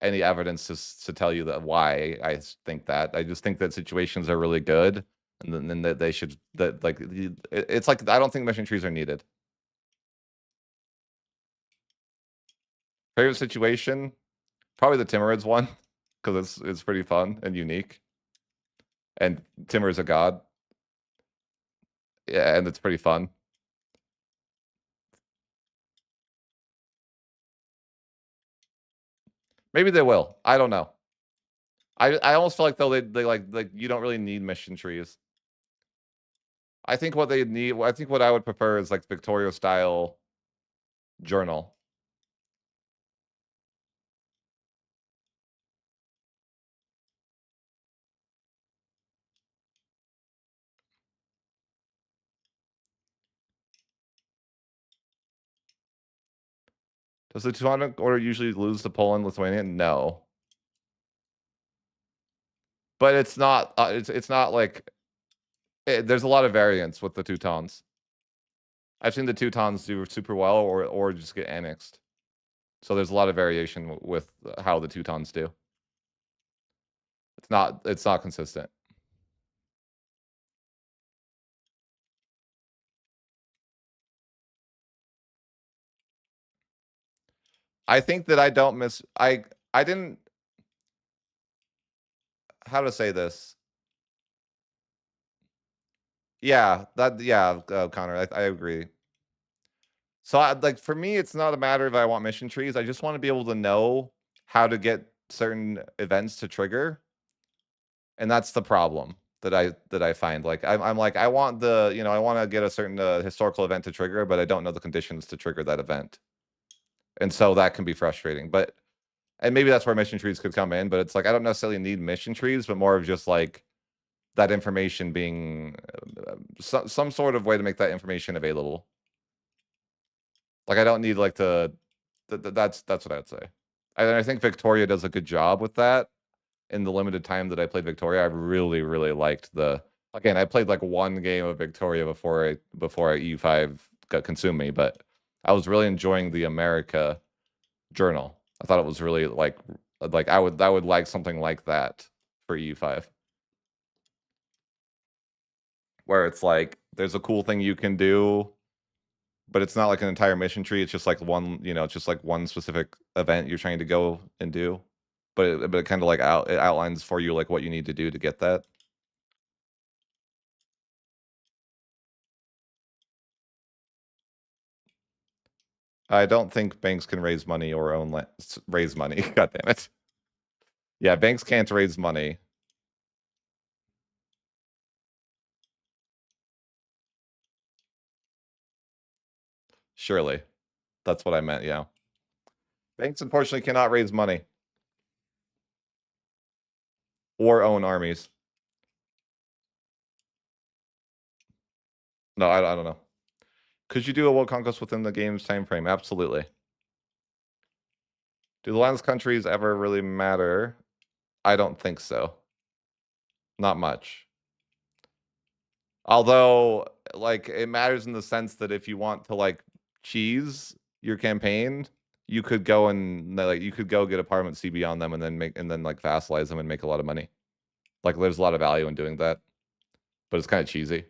any evidence to tell you that why I think that. I just think that situations are really good, and then that they should that like it's like I don't think mission trees are needed. Favorite situation, probably the Timurids one, because it's pretty fun and unique, and Timur is a god. Yeah, and it's pretty fun. Maybe they will. I don't know. I almost feel like though they like you don't really need mission trees. I think what they need. I think what I would prefer is like Victoria style journal. Does the Teutonic Order usually lose to Poland, Lithuania? No, but it's not. It's not like there's a lot of variance with the Teutons. I've seen the Teutons do super well, or just get annexed. So there's a lot of variation with how the Teutons do. It's not consistent. I think that I don't miss. I didn't. How to say this? Yeah, Connor, I agree. So like for me, it's not a matter of I want mission trees. I just want to be able to know how to get certain events to trigger, and that's the problem that I find. Like I'm like I want the I want to get a certain historical event to trigger, but I don't know the conditions to trigger that event, and so that can be frustrating. But and maybe that's where mission trees could come in. But it's like I don't necessarily need mission trees, but more of just like that information being some sort of way to make that information available. Like I don't need like that's what I'd say. And I think Victoria does a good job with that. In the limited time that I played Victoria, I really liked the. Again, I played like one game of Victoria before EU5 got consumed me, but I was really enjoying the America journal. I thought it was really like I would like something like that for EU5, where it's like there's a cool thing you can do, but it's not like an entire mission tree. It's just like one, it's just like one specific event you're trying to go and do. But it kind of like it outlines for you like what you need to do to get that. I don't think banks can raise money or raise money. God damn it. Yeah, banks can't raise money. Surely. That's what I meant, yeah. Banks unfortunately cannot raise money or own armies. No, I don't know. Could you do a world conquest within the game's time frame? Absolutely. Do the lands countries ever really matter? I don't think so. Not much. Although, like, it matters in the sense that if you want to like cheese your campaign, you could go and like you could go get a Parliament CB on them and then like vassalize them and make a lot of money. Like, there's a lot of value in doing that, but it's kind of cheesy,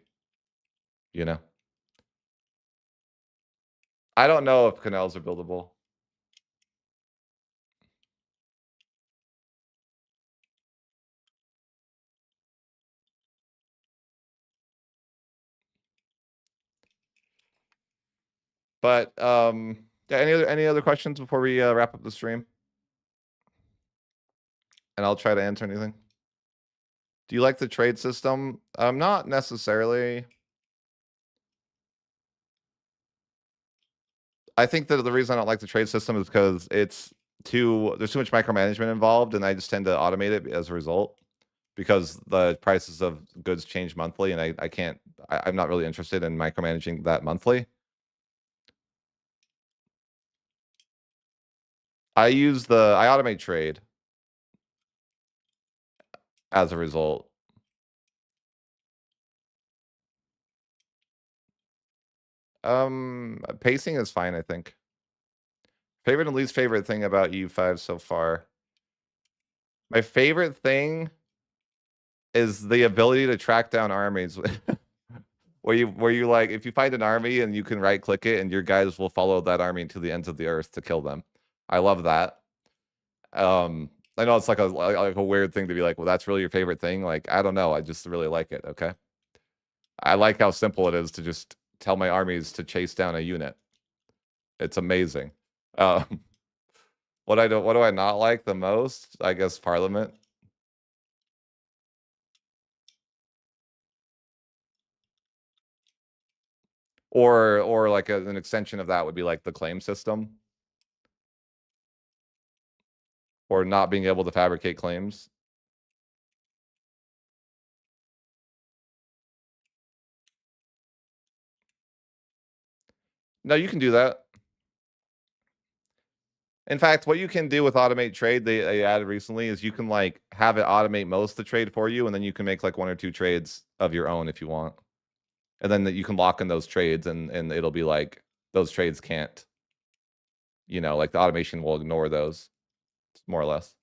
you know. I don't know if canals are buildable. But yeah, any other questions before we wrap up the stream? And I'll try to answer anything. Do you like the trade system? Not necessarily. I think that the reason I don't like the trade system is because there's too much micromanagement involved, and I just tend to automate it as a result because the prices of goods change monthly, and I can't. I'm not really interested in micromanaging that monthly. I automate trade as a result. Pacing is fine, I think. Favorite and least favorite thing about EU5 so far. My favorite thing is the ability to track down armies. where you like, if you find an army and you can right click it and your guys will follow that army to the ends of the earth to kill them. I love that. I know it's like a weird thing to be like, well, that's really your favorite thing. Like, I don't know. I just really like it. Okay. I like how simple it is to just tell my armies to chase down a unit. It's amazing. Um, what do I not like the most? I guess Parliament. Or like an extension of that would be like the claim system. Or not being able to fabricate claims. No, you can do that. In fact, what you can do with automate trade, they added recently, is you can like have it automate most of the trade for you, and then you can make like 1 or 2 trades of your own if you want. And then you can lock in those trades, and it'll be like those trades can't, like the automation will ignore those, more or less.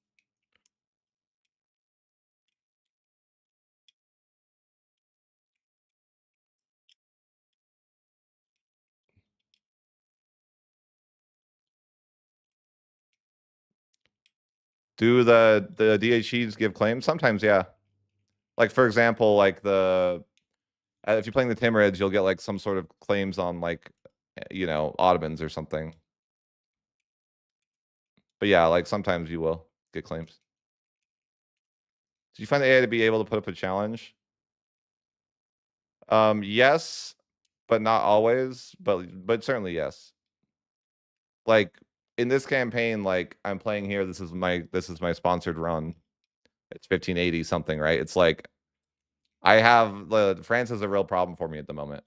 Do the DHEs give claims? Sometimes, yeah. Like for example, like if you're playing the Timurids, you'll get like some sort of claims on like, Ottomans or something. But yeah, like sometimes you will get claims. Did you find the AI to be able to put up a challenge? Yes, but not always, but certainly yes. Like in this campaign, like I'm playing here, this is my sponsored run. It's 1580 something, right? It's like I have France is a real problem for me at the moment.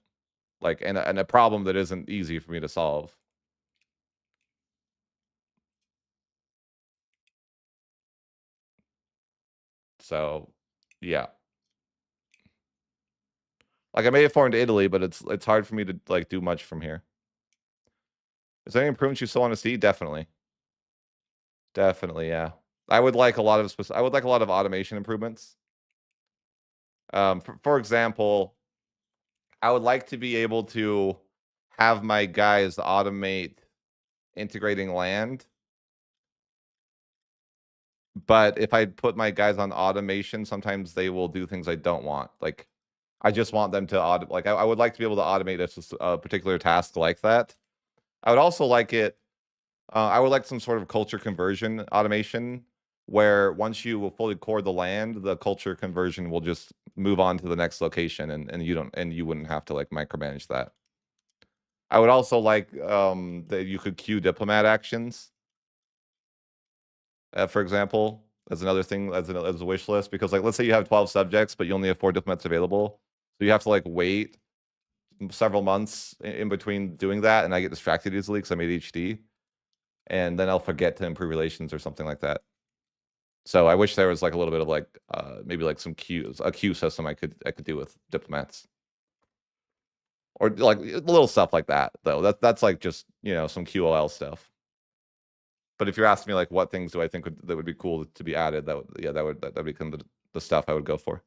Like and a problem that isn't easy for me to solve. So, yeah. Like I made it forward to Italy, but it's hard for me to like do much from here. Is there any improvements you still want to see? Definitely. Definitely, yeah. I would like a lot of automation improvements. For example, I would like to be able to have my guys automate integrating land. But if I put my guys on automation, sometimes they will do things I don't want. Like, I just want them to I would like to be able to automate a particular task like that. I would also like it. I would like some sort of culture conversion automation where once you will fully core the land, the culture conversion will just move on to the next location, and you wouldn't have to like micromanage that. I would also like that you could queue diplomat actions, for example, as another thing as a wish list. Because like let's say you have 12 subjects, but you only have 4 diplomats available, so you have to like wait several months in between doing that, and I get distracted easily because I'm ADHD, and then I'll forget to improve relations or something like that. So I wish there was like a little bit of like maybe like a queue system I could do with diplomats. Or like little stuff like that though. That's like just, some QOL stuff. But if you're asking me like what things do I think that would be cool to be added, that would become the stuff I would go for.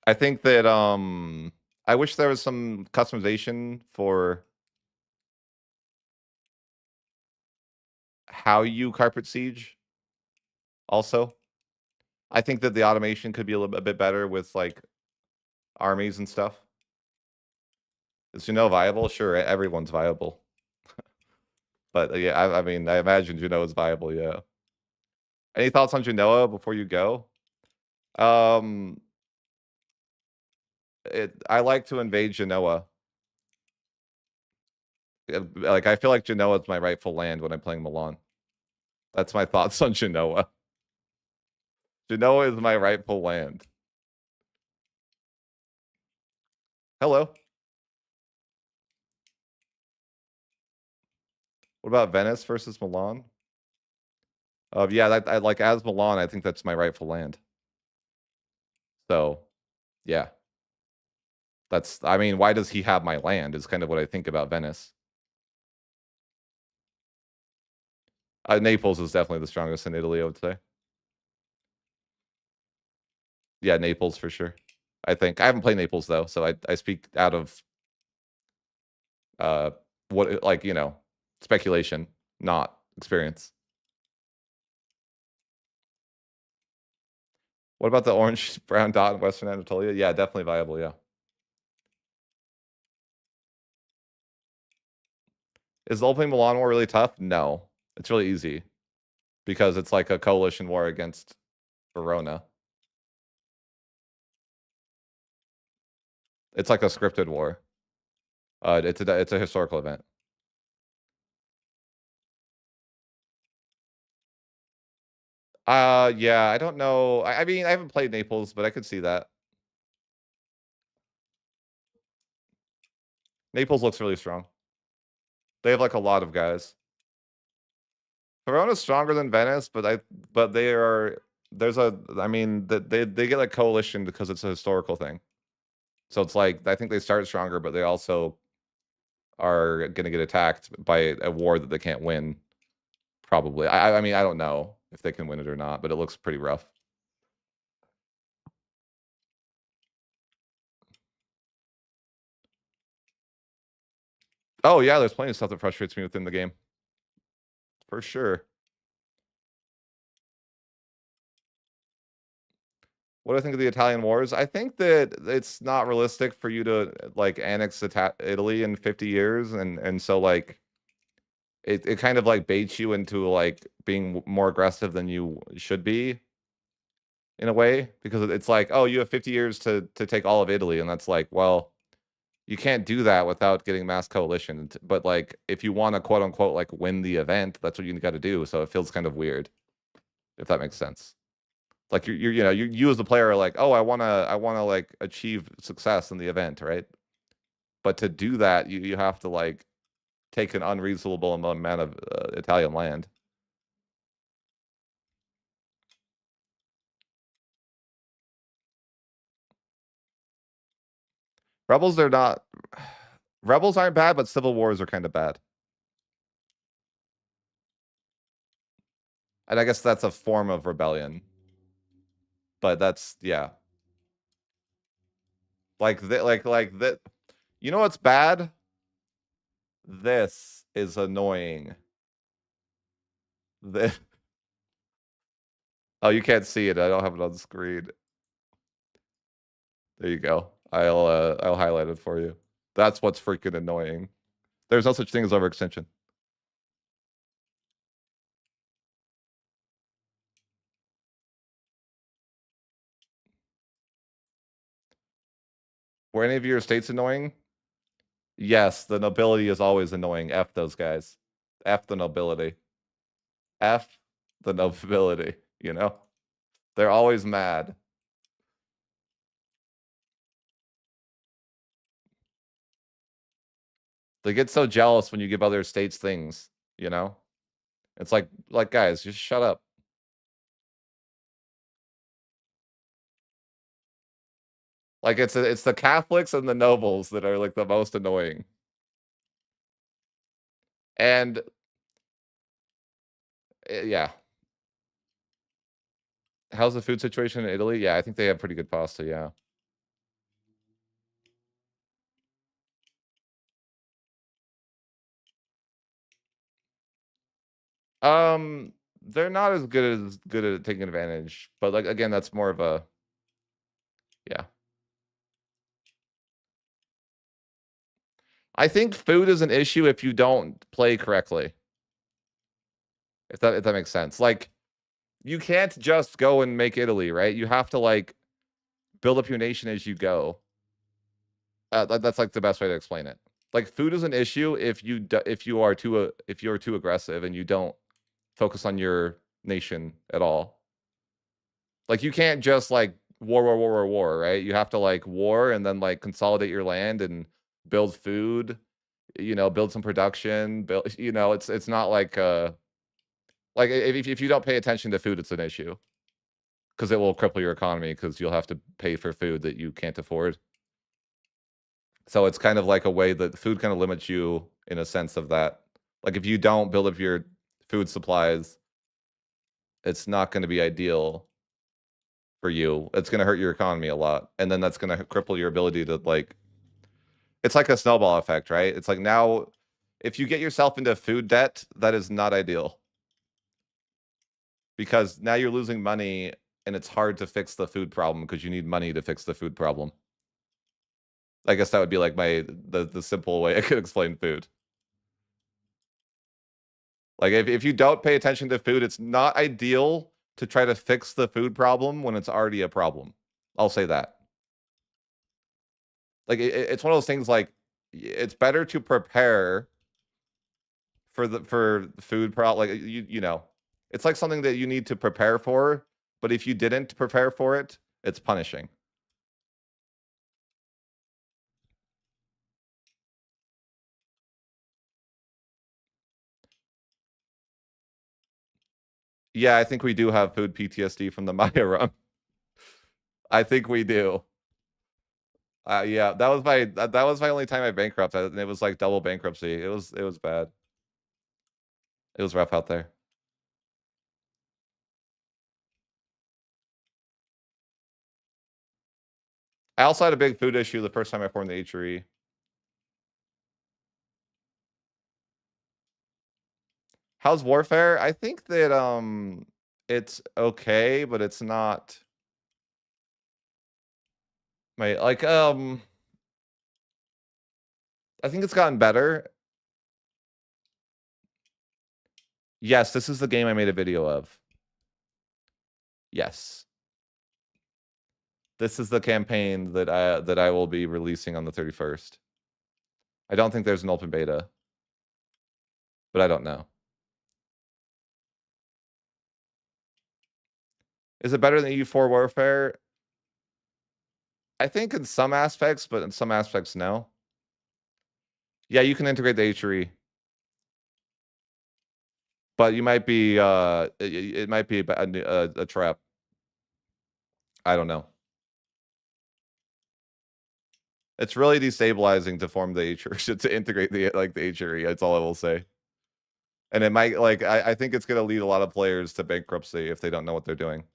I think that I wish there was some customization for how you carpet siege. Also, I think that the automation could be a bit better with like armies and stuff. Is Genoa viable? Sure, everyone's viable. But yeah, I mean, I imagine Genoa is viable. Yeah. Any thoughts on Genoa before you go? Um, I like to invade Genoa. Like I feel like Genoa is my rightful land when I'm playing Milan. That's my thoughts on Genoa. Genoa is my rightful land. Hello. What about Venice versus Milan? Yeah, that I like as Milan, I think that's my rightful land. So, yeah. That's I mean, why does he have my land is kind of what I think about Venice. Naples is definitely the strongest in Italy, I would say. Yeah, Naples for sure. I think I haven't played Naples though, so I speak out of uh what like, speculation, not experience. What about the orange brown dot in Western Anatolia? Yeah, definitely viable, yeah. Is the opening Milan war really tough? No. It's really easy because it's like a coalition war against Verona. It's like a scripted war. It's a historical event. Yeah, I don't know. I mean, I haven't played Naples, but I could see that. Naples looks really strong. They have like a lot of guys. Verona's stronger than Venice, but they are there's a I mean they get like coalition because it's a historical thing. So it's like I think they start stronger, but they also are gonna get attacked by a war that they can't win. Probably. I mean I don't know if they can win it or not, but it looks pretty rough. Oh yeah, there's plenty of stuff that frustrates me within the game. For sure. What do I think of the Italian wars? I think that it's not realistic for you to like annex Italy in 50 years, and so like it kind of like baits you into like being more aggressive than you should be in a way because it's like, oh, you have 50 years to take all of Italy, and that's like, well, you can't do that without getting mass coalition. But like, if you want to quote unquote like win the event, that's what you got to do. So it feels kind of weird, if that makes sense. Like you as the player are like, oh, I wanna like achieve success in the event, right? But to do that, you have to like take an unreasonable amount of Italian land. Rebels are not rebels aren't bad, but civil wars are kind of bad. And I guess that's a form of rebellion. But that's yeah. Like that. You know what's bad? This is annoying. The oh, you can't see it. I don't have it on the screen. There you go. I'll highlight it for you. That's what's freaking annoying. There's no such thing as overextension. Were any of your states annoying? Yes, the nobility is always annoying. F those guys. F the nobility. F the nobility, you know? They're always mad. They get so jealous when you give other states things, you know? It's like guys, just shut up. Like it's the Catholics and the nobles that are like the most annoying. And yeah. How's the food situation in Italy? Yeah, I think they have pretty good pasta, yeah. Um they're not as good at taking advantage. But like again, that's more of a yeah. I think food is an issue if you don't play correctly. If that makes sense. Like you can't just go and make Italy, right? You have to like build up your nation as you go. That's like the best way to explain it. Like food is an issue if you are too aggressive and you don't focus on your nation at all. Like you can't just like war, right? You have to like war and then like consolidate your land and build food, build some production, build, it's not like if you don't pay attention to food, it's an issue because it will cripple your economy because you'll have to pay for food that you can't afford. So it's kind of like a way that food kind of limits you in a sense of that. Like if you don't build up your food supplies, it's not going to be ideal for you. It's going to hurt your economy a lot. And then that's going to cripple your ability to like, it's like a snowball effect, right? It's like now, if you get yourself into food debt, that is not ideal. Because now you're losing money and it's hard to fix the food problem because you need money to fix the food problem. I guess that would be like the simple way I could explain food. Like if you don't pay attention to food, it's not ideal to try to fix the food problem when it's already a problem. I'll say that. Like it's one of those things like it's better to prepare for the food problem. Like it's like something that you need to prepare for, but if you didn't prepare for it, it's punishing. Yeah, I think we do have food PTSD from the Maya run. I think we do. Yeah, that was my only time I bankrupted, and it was like double bankruptcy. It was bad. It was rough out there. I also had a big food issue the first time I formed the HRE. How's warfare? I think that it's okay, but it's not my like I think it's gotten better. Yes, this is the game I made a video of. Yes. This is the campaign that I will be releasing on the 31st. I don't think there's an open beta, but I don't know. Is it better than EU4 Warfare? I think in some aspects, but in some aspects, no. Yeah, you can integrate the HRE. But you might be, it might be a trap. I don't know. It's really destabilizing to form the HRE, to integrate the HRE. That's all I will say. And it might, I think it's going to lead a lot of players to bankruptcy if they don't know what they're doing.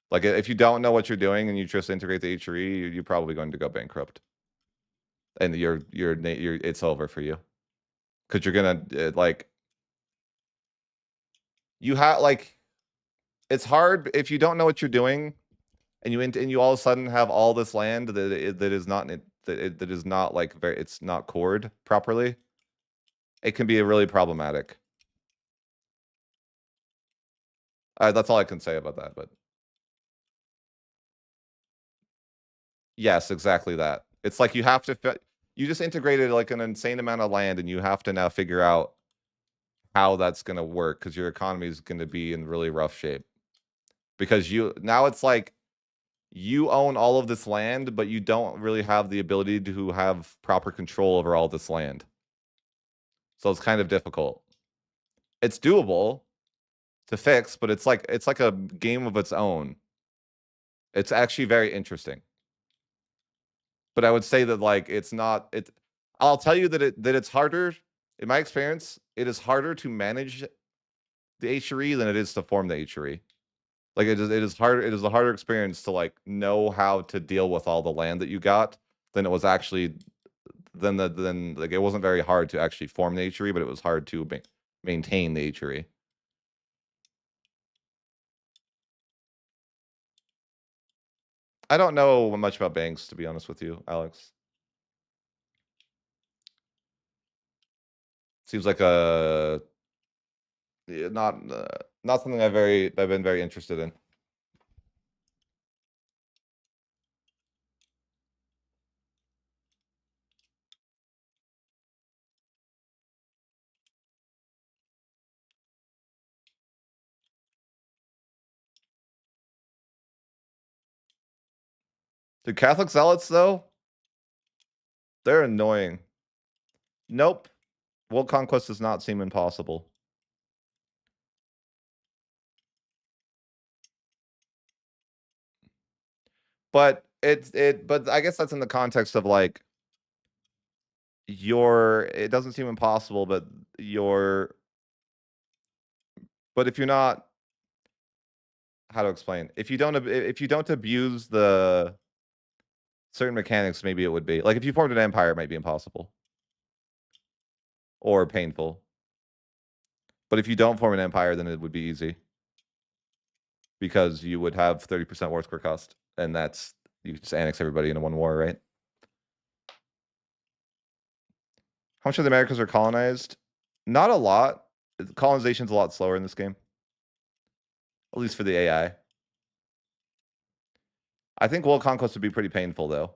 Like, if you don't know what you're doing and you just integrate the HRE, you're probably going to go bankrupt. And it's over for you. Because you're going to, you have, it's hard if you don't know what you're doing and you all of a sudden have all this land that is not it's not cored properly. It can be really problematic. That's all I can say about that. But yes, exactly that. It's like you have to you just integrated like an insane amount of land, and you have to now figure out how that's going to work because your economy is going to be in really rough shape. Because now it's like you own all of this land, but you don't really have the ability to have proper control over all this land. So it's kind of difficult. It's doable to fix, but it's like a game of its own. It's actually very interesting. But I would say that it's not I'll tell you that it's harder in my experience, it is harder to manage the HRE than it is to form the HRE. Like it is harder, it is a harder experience to know how to deal with all the land that you got than it was actually than it wasn't very hard to actually form the HRE, but it was hard to maintain the HRE. I don't know much about banks, to be honest with you, Alex. Seems like a yeah, not something I've been very interested in. The Catholic zealots, though, they're annoying. Nope. World conquest does not seem impossible. But but I guess that's in the context of like it doesn't seem impossible, but if you're not, how to explain, if you don't abuse the certain mechanics, maybe it would be like if you formed an empire, it might be impossible or painful. But if you don't form an empire, then it would be easy because you would have 30% war score cost, and that's you just annex everybody into one war, right? How much of the Americas are colonized? Not a lot. Colonization's a lot slower in this game, at least for the AI. I think world conquest would be pretty painful, though.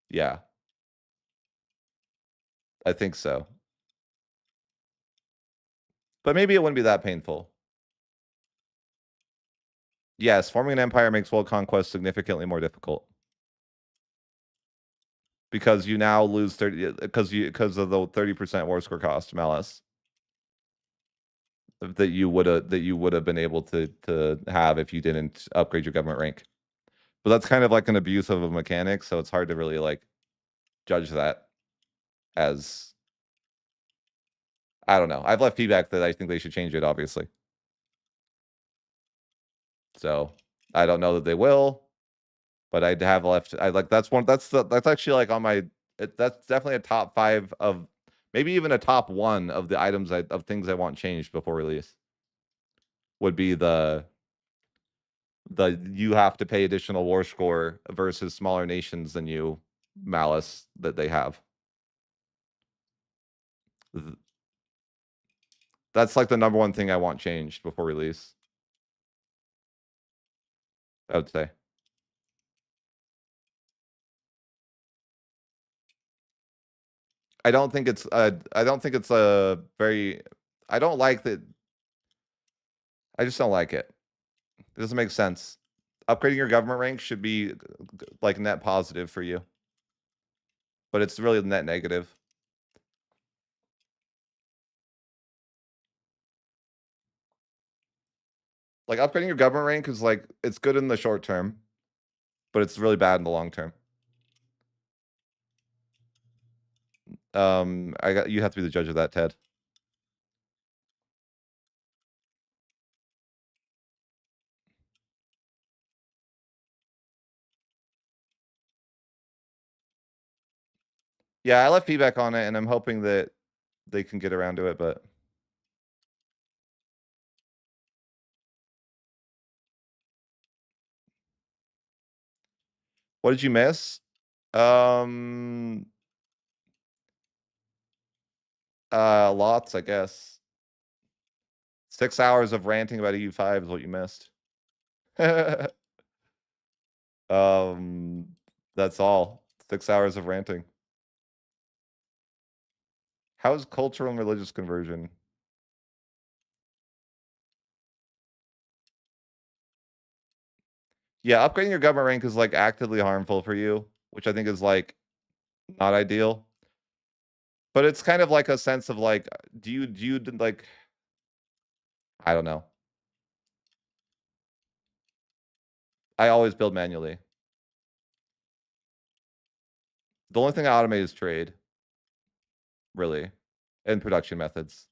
Yeah, I think so. But maybe it wouldn't be that painful. Yes, forming an empire makes world conquest significantly more difficult. Because you now lose 30 because of the 30% war score cost malice that you would have been able to have if you didn't upgrade your government rank. But that's kind of like an abuse of a mechanic, so it's hard to really like judge that as I don't know. I've left feedback that I think they should change it, obviously. So I don't know that they will, but I have left. I like that's actually like on my. That's definitely a top 5 of maybe even a top 1 of the items of things I want changed before release. Would be the you have to pay additional war score versus smaller nations than you malice that they have. That's like the number 1 thing I want changed before release. I would say. I don't think it's a very I don't like that. I just don't like it. It doesn't make sense. Upgrading your government rank should be like net positive for you, but it's really net negative. Like upgrading your government rank is like it's good in the short term, but it's really bad in the long term. You have to be the judge of that, Ted. Yeah, I left feedback on it, and I'm hoping that they can get around to it. But what did you miss? Lots, I guess. 6 hours of ranting about EU5 is what you missed. That's all. 6 hours of ranting. How's cultural and religious conversion? Yeah, upgrading your government rank is like actively harmful for you, which I think is like not ideal. But it's kind of like a sense of like, do you like, I don't know. I always build manually. The only thing I automate is trade, really, and production methods.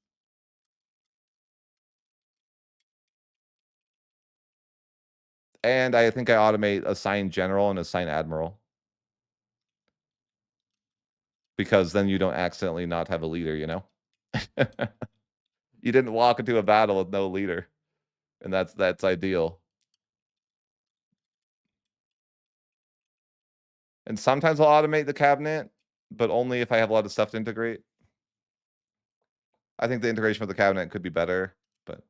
And I think I automate assign general and assign admiral. Because then you don't accidentally not have a leader, you know? You didn't walk into a battle with no leader, and that's ideal. And sometimes I'll automate the cabinet, but only if I have a lot of stuff to integrate. I think the integration of the cabinet could be better, but it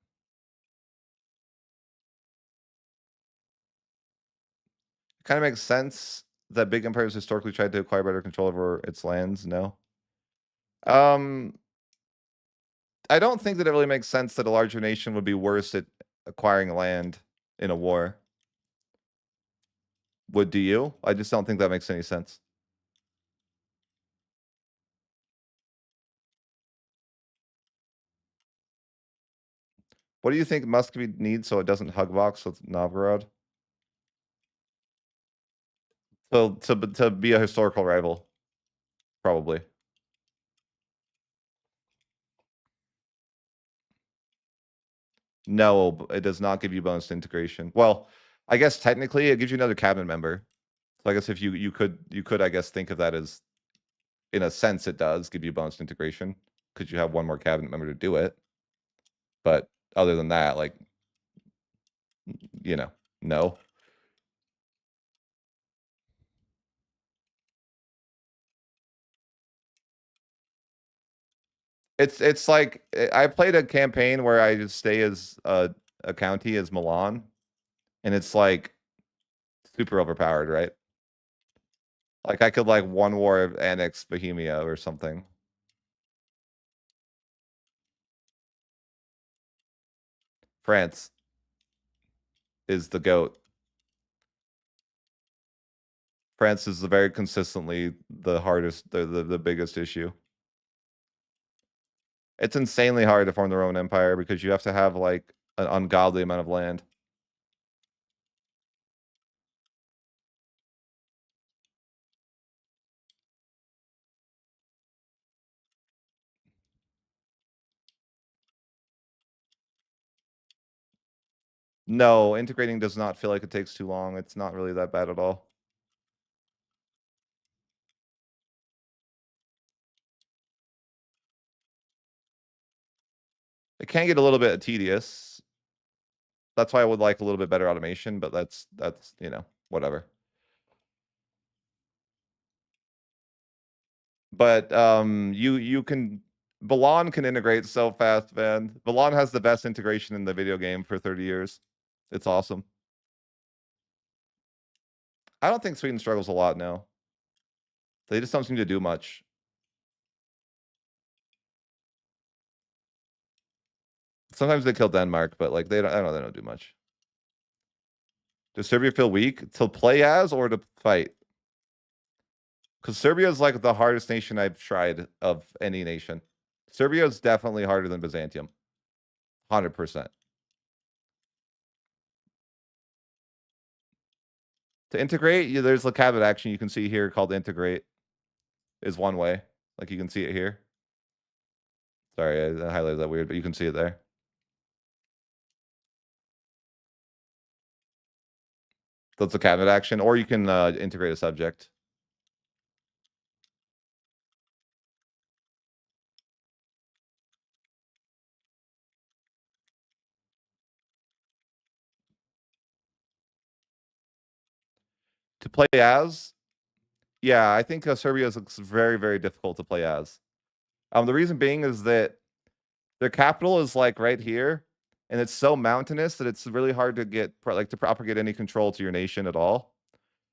kind of makes sense that big empires historically tried to acquire better control over its lands. No. I don't think that it really makes sense that a larger nation would be worse at acquiring land in a war. Do you? I just don't think that makes any sense. What do you think Muscovy needs so it doesn't hug box with Novgorod? So to be a historical rival, probably. No, it does not give you bonus to integration. Well, I guess technically it gives you another cabinet member. So I guess if you could I guess think of that as, in a sense, it does give you bonus to integration because you have one more cabinet member to do it. But other than that, like, no. It's like I played a campaign where I just stay as a county as Milan, and it's like super overpowered, right? Like I could like one war annex Bohemia or something. France is the GOAT. France is very consistently the hardest, the biggest issue. It's insanely hard to form their own empire because you have to have like an ungodly amount of land. No, integrating does not feel like it takes too long. It's not really that bad at all. It can get a little bit tedious. That's why I would like a little bit better automation, but that's whatever. But you can Balan can integrate so fast, man. Balan has the best integration in the video game for 30 years. It's awesome. I don't think Sweden struggles a lot now. They just don't seem to do much. Sometimes they kill Denmark, but like they don't do much. Does Serbia feel weak to play as or to fight? Because Serbia is like the hardest nation I've tried of any nation. Serbia is definitely harder than Byzantium. 100%. To integrate, there's a cabinet action you can see here called integrate is one way. Like you can see it here. Sorry, I highlighted that weird, but you can see it there. That's a cabinet action, or you can integrate a subject. To play as, yeah, I think Serbia is very, very difficult to play as. The reason being is that their capital is like right here, and it's so mountainous that it's really hard to get to propagate any control to your nation at all.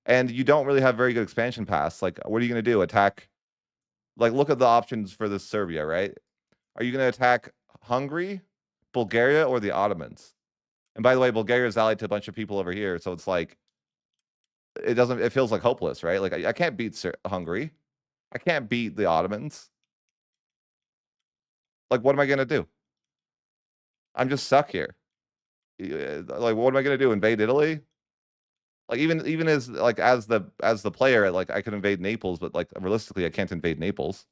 And you don't really have very good expansion paths. Like, what are you going to do? Attack? Like, look at the options for this Serbia, right? Are you going to attack Hungary, Bulgaria, or the Ottomans? And by the way, Bulgaria is allied to a bunch of people over here, so it's like it feels like hopeless, right? Like I can't beat Hungary, I can't beat the Ottomans. Like, what am I going to do? I'm just stuck here. Like, what am I going to do? Invade Italy? Like even as like as the player, like I could invade Naples, but like realistically, I can't invade Naples.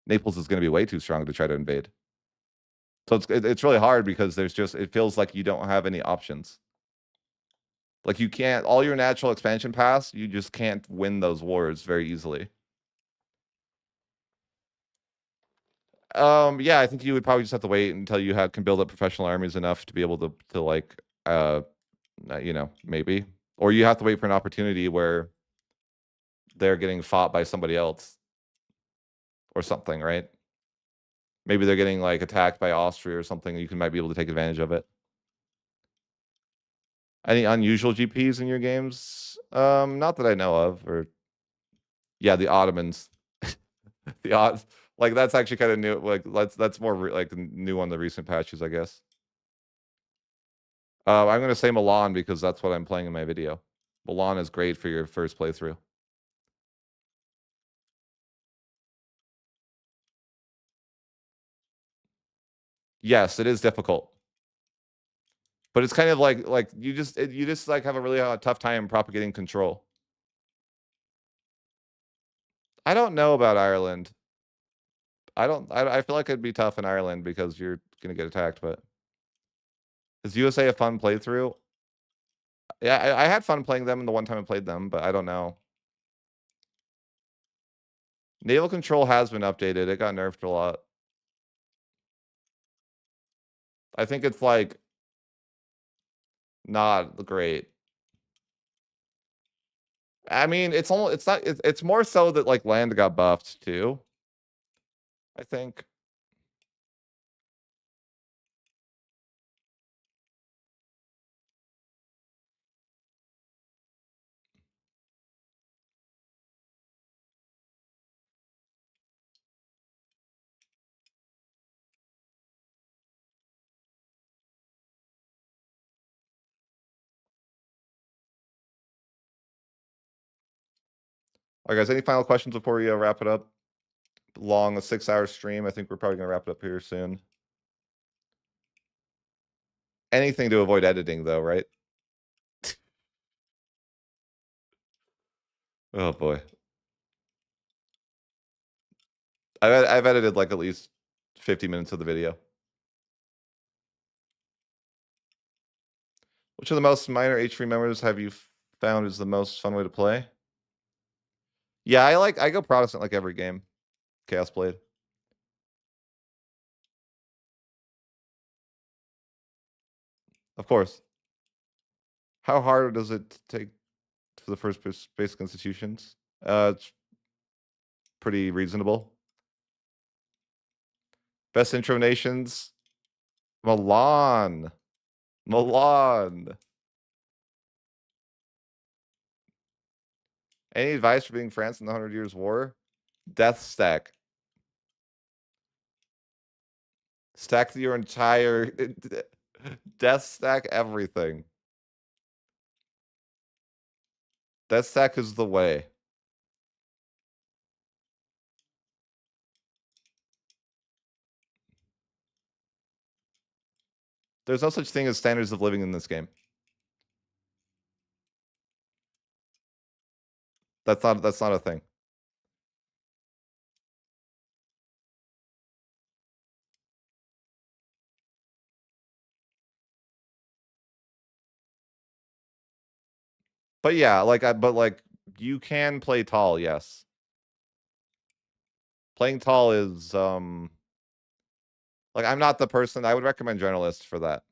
Naples is going to be way too strong to try to invade. So it's really hard because it feels like you don't have any options. Like you can't all your natural expansion paths, you just can't win those wars very easily. Yeah, I think you would probably just have to wait until you can build up professional armies enough to be able to like maybe, or you have to wait for an opportunity where they're getting fought by somebody else or something, right? Maybe they're getting like attacked by Austria or something. You might be able to take advantage of it. Any unusual GPs in your games? Not that I know of. Or yeah, the Ottomans. The odds, like that's actually kind of new. Like that's more like new on the recent patches, I guess. I'm gonna say Milan because that's what I'm playing in my video. Milan is great for your first playthrough. Yes, it is difficult, but it's kind of like you just like have a really tough time propagating control. I don't know about Ireland. I don't. I feel like it'd be tough in Ireland because you're gonna get attacked. But is USA a fun playthrough? Yeah, I had fun playing them the one time I played them, but I don't know. Naval control has been updated. It got nerfed a lot. I think it's like not great. I mean, it's almost it's not it's more so that like land got buffed too. I think. All right, guys. Any final questions before we wrap it up? Long, a 6-hour stream. I think we're probably gonna wrap it up here soon. Anything to avoid editing, though, right? Oh boy, I've edited like at least 50 minutes of the video. Which of the most minor H3 members have you found is the most fun way to play? Yeah, I go Protestant like every game. Chaos Blade. Of course. How hard does it take for the first basic institutions? It's pretty reasonable. Best intro nations. Milan. Milan. Any advice for being France in the 100 Years' War? Death stack. Stack your entire death stack everything. Death stack is the way. There's no such thing as standards of living in this game. That's not a thing. But yeah, like you can play tall, yes. Playing tall is like I'm not the person I would recommend generalist for that.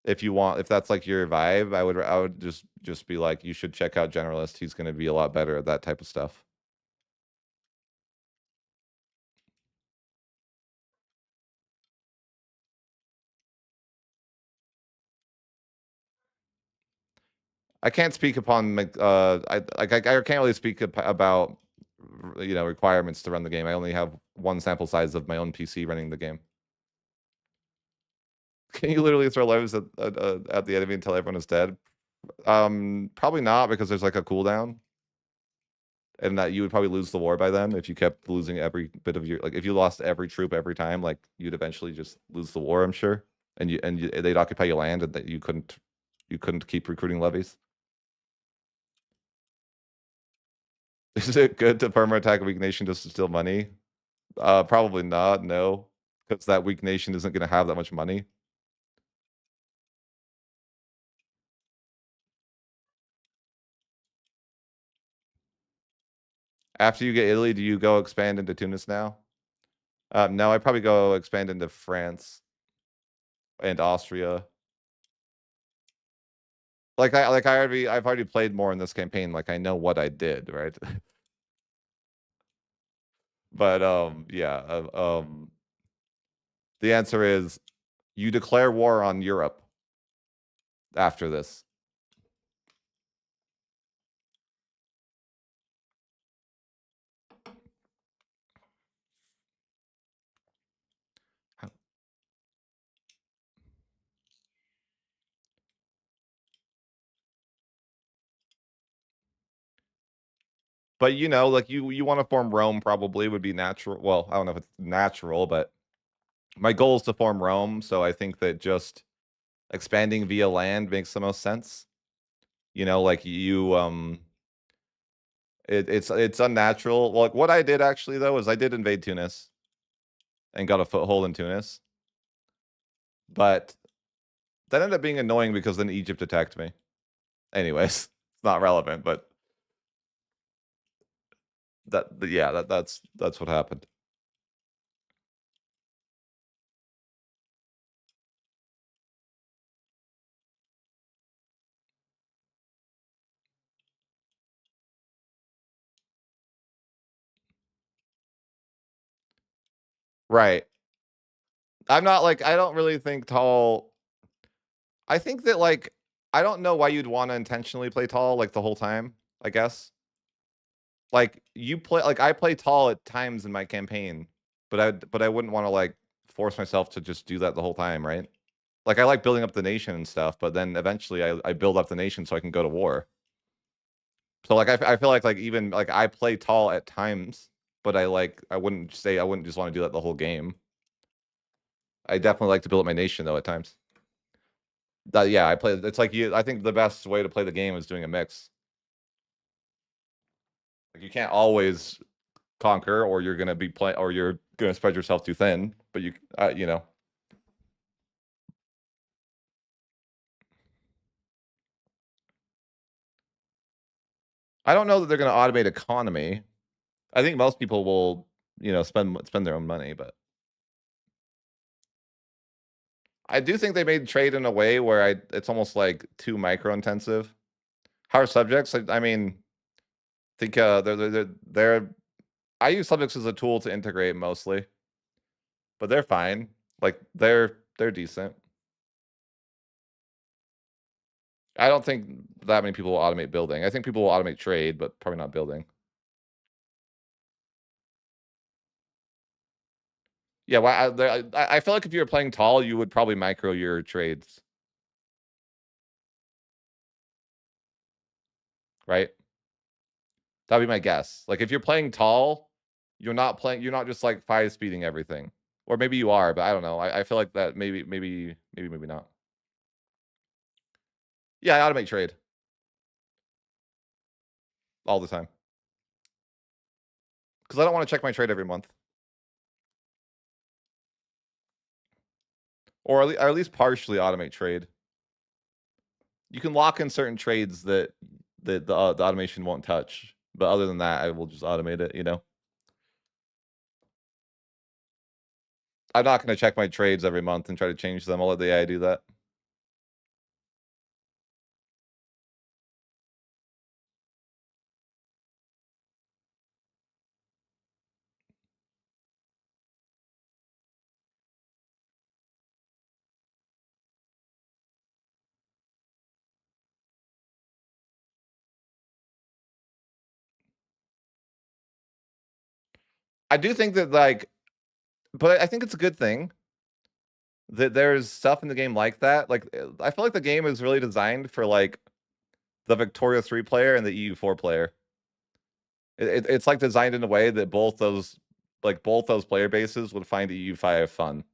If that's like your vibe, I would just be like you should check out generalist. He's going to be a lot better at that type of stuff. I can't speak upon I can't really speak about requirements to run the game. I only have one sample size of my own PC running the game. Can you literally throw lives at the enemy until everyone is dead? Probably not because there's like a cooldown, and that you would probably lose the war by then if you kept losing every bit of your if you lost every troop every time, like you'd eventually just lose the war. I'm sure, and they'd occupy your land, and that you couldn't keep recruiting levies. Is it good to perma attack a weak nation just to steal money? Probably not. No, because that weak nation isn't going to have that much money. After you get Italy, do you go expand into Tunis now? No, I probably go expand into France and Austria. I've already played more in this campaign. Like I know what I did, right? But yeah. The answer is you declare war on Europe after this. But you know, like you want to form Rome probably would be natural. Well, I don't know if it's natural, but my goal is to form Rome, so I think that just expanding via land makes the most sense. You know, like it's unnatural. Like what I did actually though is I did invade Tunis and got a foothold in Tunis, but that ended up being annoying because then Egypt attacked me. Anyways, it's not relevant, but that's what happened. Right. I'm not like I don't really think tall. I think that like I don't know why you'd want to intentionally play tall like the whole time, I guess. Like you play like I play tall at times in my campaign, but I wouldn't want to like force myself to just do that the whole time, right? Like I like building up the nation and stuff, but then eventually I build up the nation so I can go to war. So like I feel like even like I play tall at times, but I wouldn't say I wouldn't just want to do that the whole game. I definitely like to build up my nation though at times. Yeah, I play. It's like you. I think the best way to play the game is doing a mix. Like you can't always conquer, or you're gonna be play, or you're gonna spread yourself too thin. But you know, I don't know that they're gonna automate economy. I think most people will, you know, spend their own money, but I do think they made trade in a way where it's almost like too micro intensive. How are subjects? I mean, think they're I use subjects as a tool to integrate mostly, but they're fine. Like they're decent. I don't think that many people will automate building. I think people will automate trade, but probably not building. Yeah, well, I feel like if you were playing tall, you would probably micro your trades, right? That'd be my guess. Like if you're playing tall, you're not just like five speeding everything. Or maybe you are, but I don't know. I feel like that maybe not. Yeah, I automate trade all the time. Because I don't want to check my trade every month. Or at least partially automate trade. You can lock in certain trades that the automation won't touch. But other than that, I will just automate it, you know? I'm not gonna check my trades every month and try to change them. I'll let the AI do that. I do think that like but I think it's a good thing that there's stuff in the game like that. Like I feel like the game is really designed for like the Victoria 3 player and the EU4 player. It's like designed in a way that both those player bases would find EU5 fun,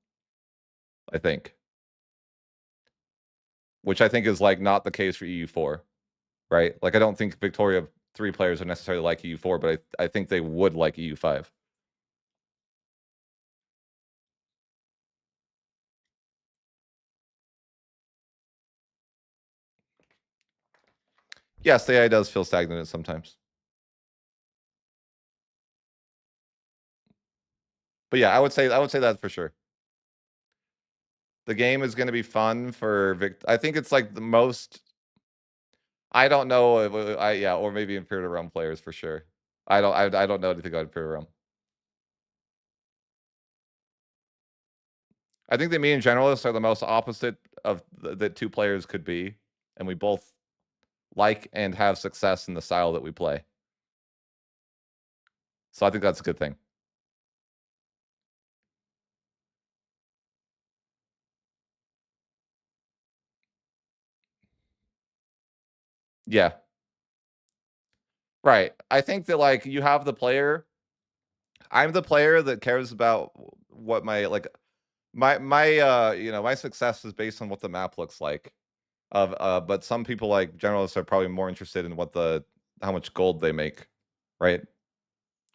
I think. Which I think is like not the case for EU4, right? Like I don't think Victoria 3 players would necessarily like EU4, but I think they would like EU5. Yes, the AI does feel stagnant sometimes. But yeah, I would say that for sure. The game is going to be fun for I think it's like the most I don't know. Yeah, or maybe Imperial Realm players for sure. I don't know anything about Imperial Realm. I think that me and Generalists are the most opposite of that two players could be, and we both like and have success in the style that we play. So I think that's a good thing. Yeah. Right. I think that like you have the player. I'm the player that cares about what my like my my success is based on what the map looks like. But some people like generalists are probably more interested in what the how much gold they make, right?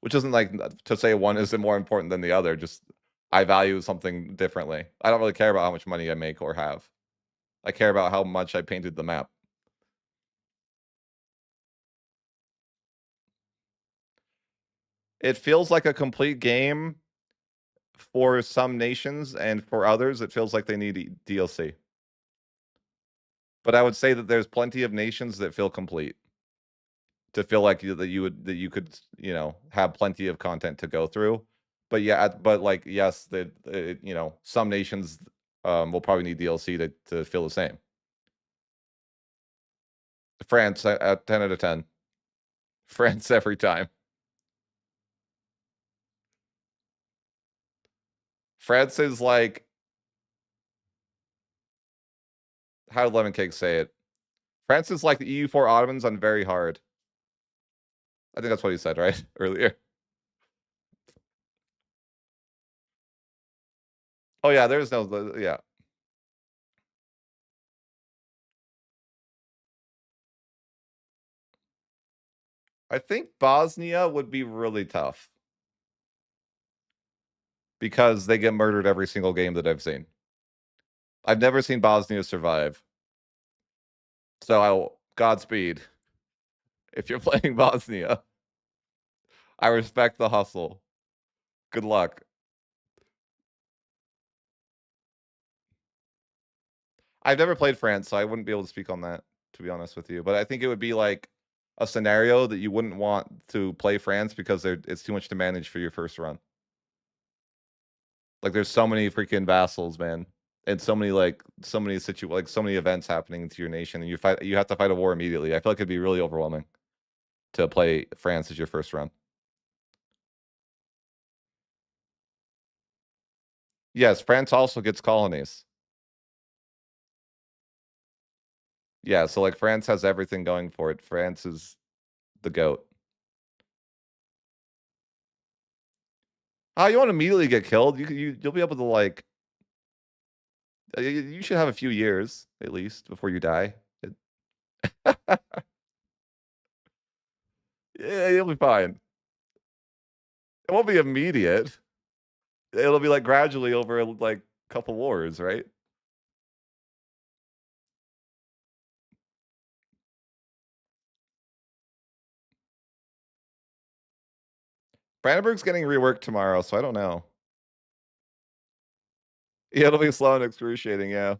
Which isn't like to say one isn't more important than the other. Just I value something differently. I don't really care about how much money I make or have. I care about how much I painted the map. It feels like a complete game for some nations, and for others, it feels like they need DLC. But I would say that there's plenty of nations that feel complete. To feel like that you could, have plenty of content to go through. But yeah, but like yes, that some nations will probably need DLC to feel the same. France at 10 out of 10. France every time. France is like how did Lemon Cake say it? France is like the EU4 Ottomans on very hard. I think that's what he said, right? Earlier. Oh yeah, there's no yeah. I think Bosnia would be really tough because they get murdered every single game that I've seen. I've never seen Bosnia survive. So Godspeed. If you're playing Bosnia, I respect the hustle. Good luck. I've never played France, so I wouldn't be able to speak on that, to be honest with you. But I think it would be like a scenario that you wouldn't want to play France because it's too much to manage for your first run. Like there's so many freaking vassals, man. And so many so many events happening to your nation, and you have to fight a war immediately. I feel like it'd be really overwhelming to play France as your first run. Yes, France also gets colonies. Yeah, so like France has everything going for it. France is the goat. Oh, you won't immediately get killed. You'll be able to like you should have a few years at least before you die. Yeah, you'll be fine. It won't be immediate. It'll be like gradually over like a couple wars, right? Brandenburg's getting reworked tomorrow, so I don't know. Yeah, it'll be slow and excruciating. Yeah,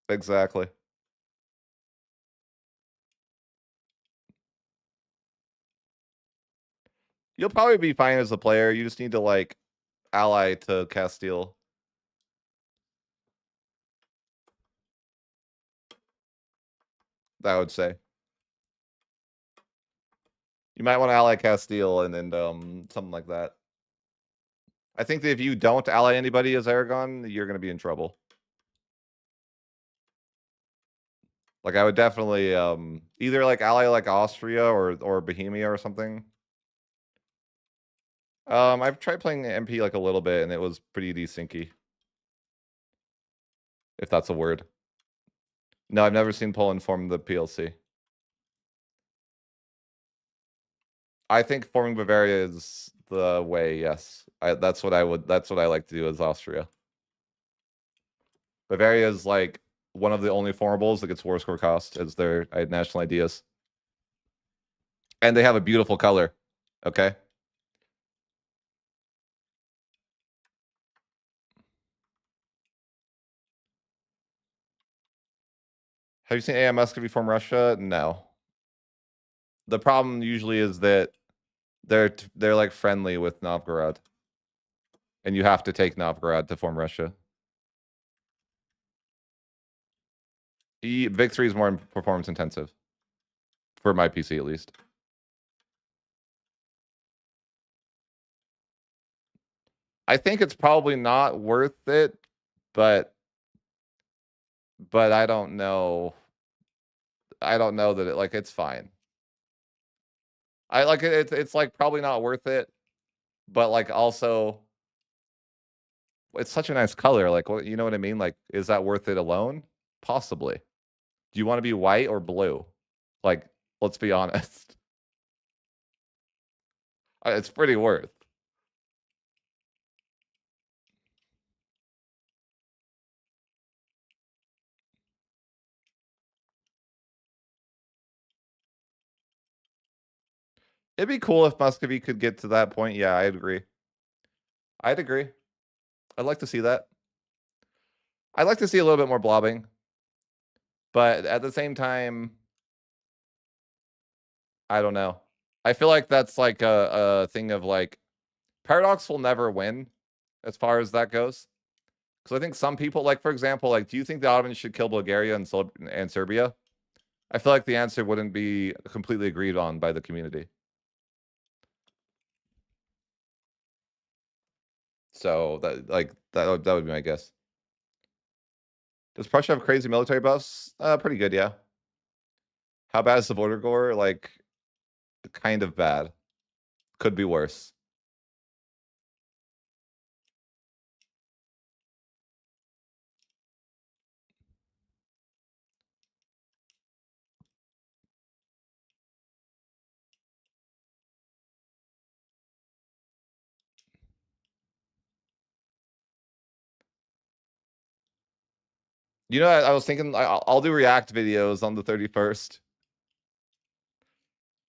exactly. You'll probably be fine as a player. You just need to like ally to Castile. I would say you might want to ally Castile and something like that. I think that if you don't ally anybody as Aragon, you're going to be in trouble. Like I would definitely either like ally like Austria or Bohemia or something. I've tried playing MP like a little bit and it was pretty desyncy. If that's a word. No, I've never seen Poland form the PLC. I think forming Bavaria is the way, yes. That's what I like to do as Austria. Bavaria is like one of the only formables that gets war score cost as their national ideas. And they have a beautiful color. Okay. Have you seen AM Muscovy form Russia? No. The problem usually is that they're like friendly with Novgorod, and you have to take Novgorod to form Russia. Victory is more performance intensive, for my PC at least. I think it's probably not worth it, but I don't know. I don't know that like it's fine. I like it. It's like probably not worth it, but like also, it's such a nice color. Like, what, you know what I mean? Like, is that worth it alone? Possibly. Do you want to be white or blue? Like, let's be honest. It's pretty worth. It'd be cool if Muscovy could get to that point. Yeah, I'd agree. I'd agree. I'd like to see that. I'd like to see a little bit more blobbing. But at the same time, I don't know. I feel like that's like a thing of like, Paradox will never win as far as that goes. Because I think some people, like, for example, like, do you think the Ottomans should kill Bulgaria and Serbia? I feel like the answer wouldn't be completely agreed on by the community. So that would be my guess. Does Prussia have crazy military buffs? Pretty good, yeah. How bad is the border gore? Like, kind of bad. Could be worse. You know, I was thinking I'll do React videos on the 31st.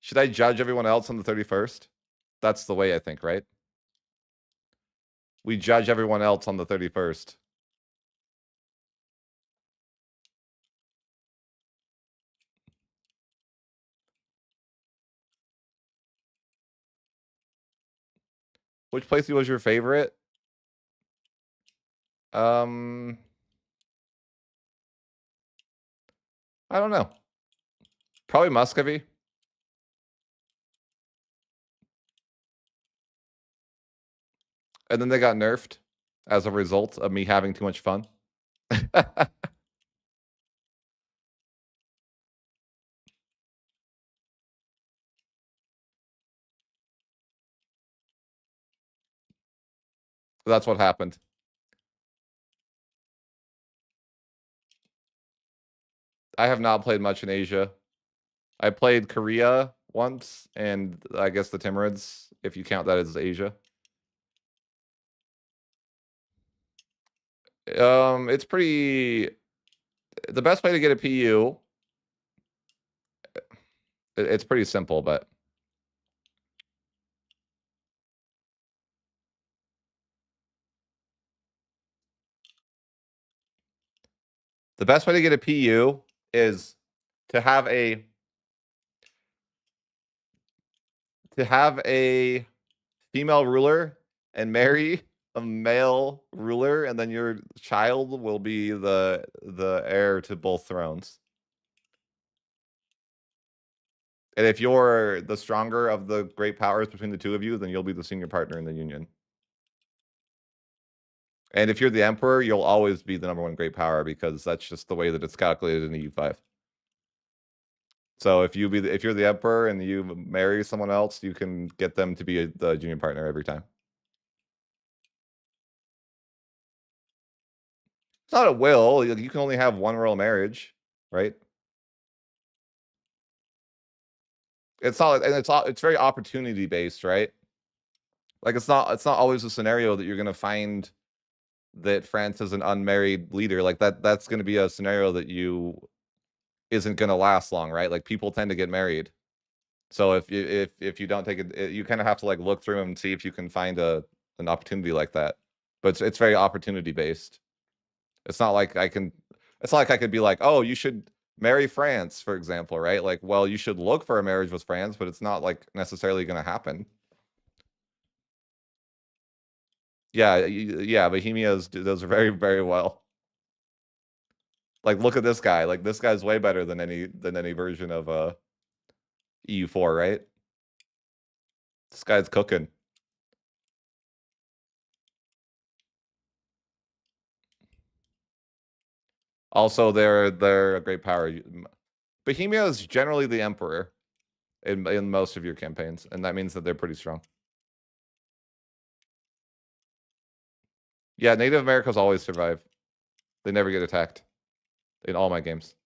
Should I judge everyone else on the 31st? That's the way, I think, right? We judge everyone else on the 31st. Which place was your favorite? I don't know. Probably Muscovy. And then they got nerfed as a result of me having too much fun. That's what happened. I have not played much in Asia. I played Korea once, and I guess the Timurids, if you count that as Asia. It's pretty. The best way to get a PU. It's pretty simple, but the best way to get a PU is to have a female ruler and marry a male ruler, and then your child will be the heir to both thrones. And if you're the stronger of the great powers between the two of you, then you'll be the senior partner in the union. And if you're the emperor, you'll always be the number one great power, because that's just the way that it's calculated in EU5. So if you're the emperor and you marry someone else, you can get them to be the junior partner every time. It's not a will. You can only have one royal marriage, right? It's not, and it's very opportunity based, right? Like it's not always a scenario that you're gonna find that France is an unmarried leader. Like that's gonna be a scenario that isn't gonna last long, right? Like people tend to get married. So if you don't take it, you kind of have to like look through them and see if you can find an opportunity like that. But it's very opportunity based. It's not like I could be like, oh, you should Marry France, for example, right? Like, well, you should look for a marriage with France, but it's not like necessarily going to happen. Yeah, yeah, Bohemia's does very, very well. Like, look at this guy. Like, this guy's way better than any version of EU4, right? This guy's cooking. Also, they're a great power. Bohemia is generally the emperor in most of your campaigns, and that means that they're pretty strong. Yeah, Native Americans always survive. They never get attacked in all my games.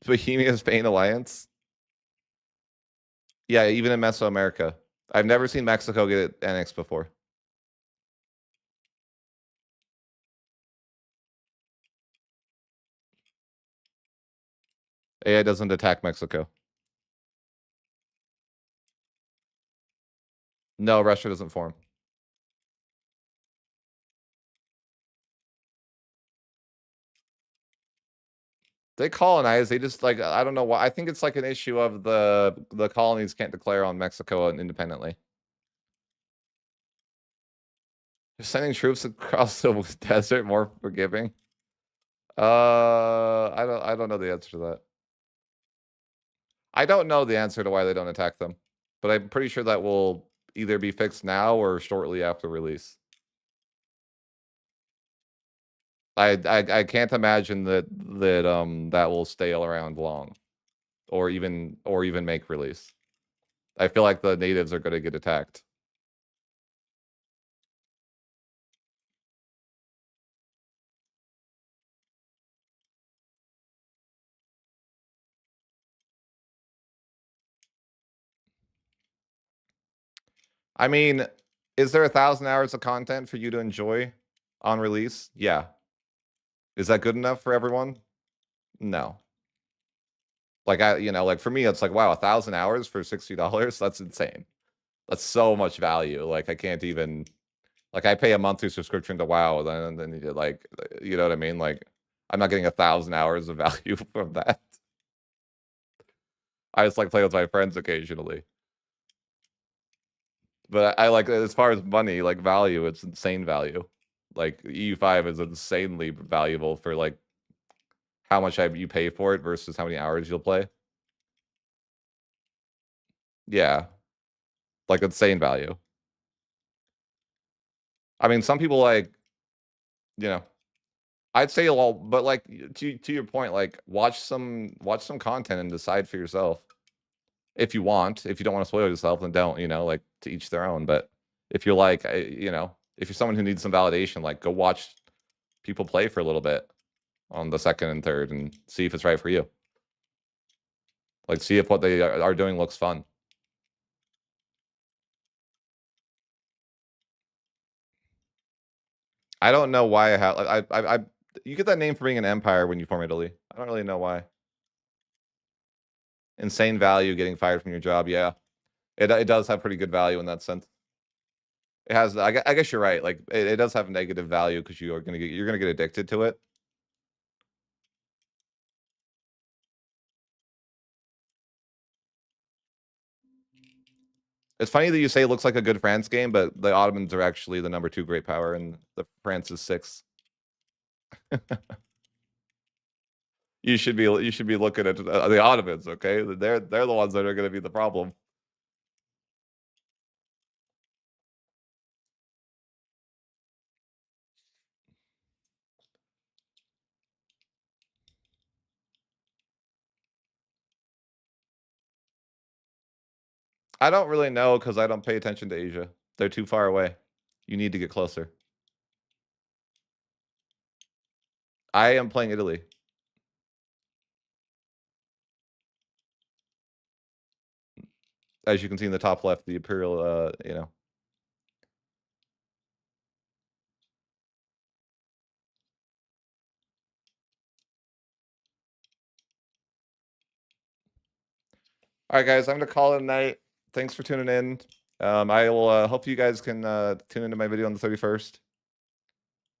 Bohemia's Spain alliance. Yeah, even in Mesoamerica. I've never seen Mexico get annexed before. AI doesn't attack Mexico. No, Russia doesn't form. They colonize. They just like I don't know why. I think it's like an issue of the colonies can't declare on Mexico independently. Just sending troops across the desert more forgiving. I don't know the answer to that. I don't know the answer to why they don't attack them, but I'm pretty sure that will either be fixed now or shortly after release. I can't imagine that will stay around long, or even make release. I feel like the natives are going to get attacked. I mean, is there 1,000 hours of content for you to enjoy on release? Yeah. Is that good enough for everyone? No. Like like for me, it's like wow, 1,000 hours for $60. That's insane. That's so much value. Like I can't even like I pay a monthly subscription to WoW, then you like you know what I mean? Like I'm not getting 1,000 hours of value from that. I just like play with my friends occasionally. But I like as far as money, like value, it's insane value. Like EU5 is insanely valuable for like how much you pay for it versus how many hours you'll play. Yeah, like insane value. I mean, some people like, you know, I'd say well, but like to your point, like watch some content and decide for yourself if you want. If you don't want to spoil yourself, then don't. Like to each their own. But if you're like, if you're someone who needs some validation, like go watch people play for a little bit on the second and third and see if it's right for you. Like see if what they are doing looks fun. I don't know why I have I you get that name for being an empire when you form Italy. I don't really know why. Insane value getting fired from your job. Yeah, it does have pretty good value in that sense. It has. I guess you're right. Like it does have negative value because you're gonna get addicted to it. It's funny that you say it looks like a good France game, but the Ottomans are actually the number 2 great power, and the France is 6. You should be looking at the Ottomans. Okay, they're the ones that are going to be the problem. I don't really know because I don't pay attention to Asia. They're too far away. You need to get closer. I am playing Italy. As you can see in the top left, the Imperial, All right, guys, I'm gonna call it a night. Thanks for tuning in. I will hope you guys can tune into my video on the 31st,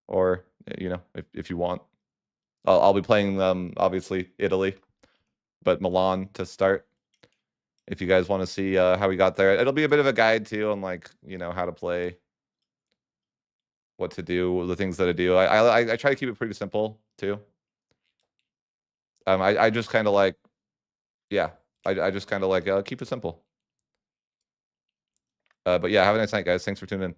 or if you want. I'll be playing obviously Italy, but Milan to start. If you guys want to see how we got there, it'll be a bit of a guide too on like how to play, what to do, the things that I do. I try to keep it pretty simple too. I just kind of like, yeah, I just kind of like keep it simple. But yeah, have a nice night, guys. Thanks for tuning in.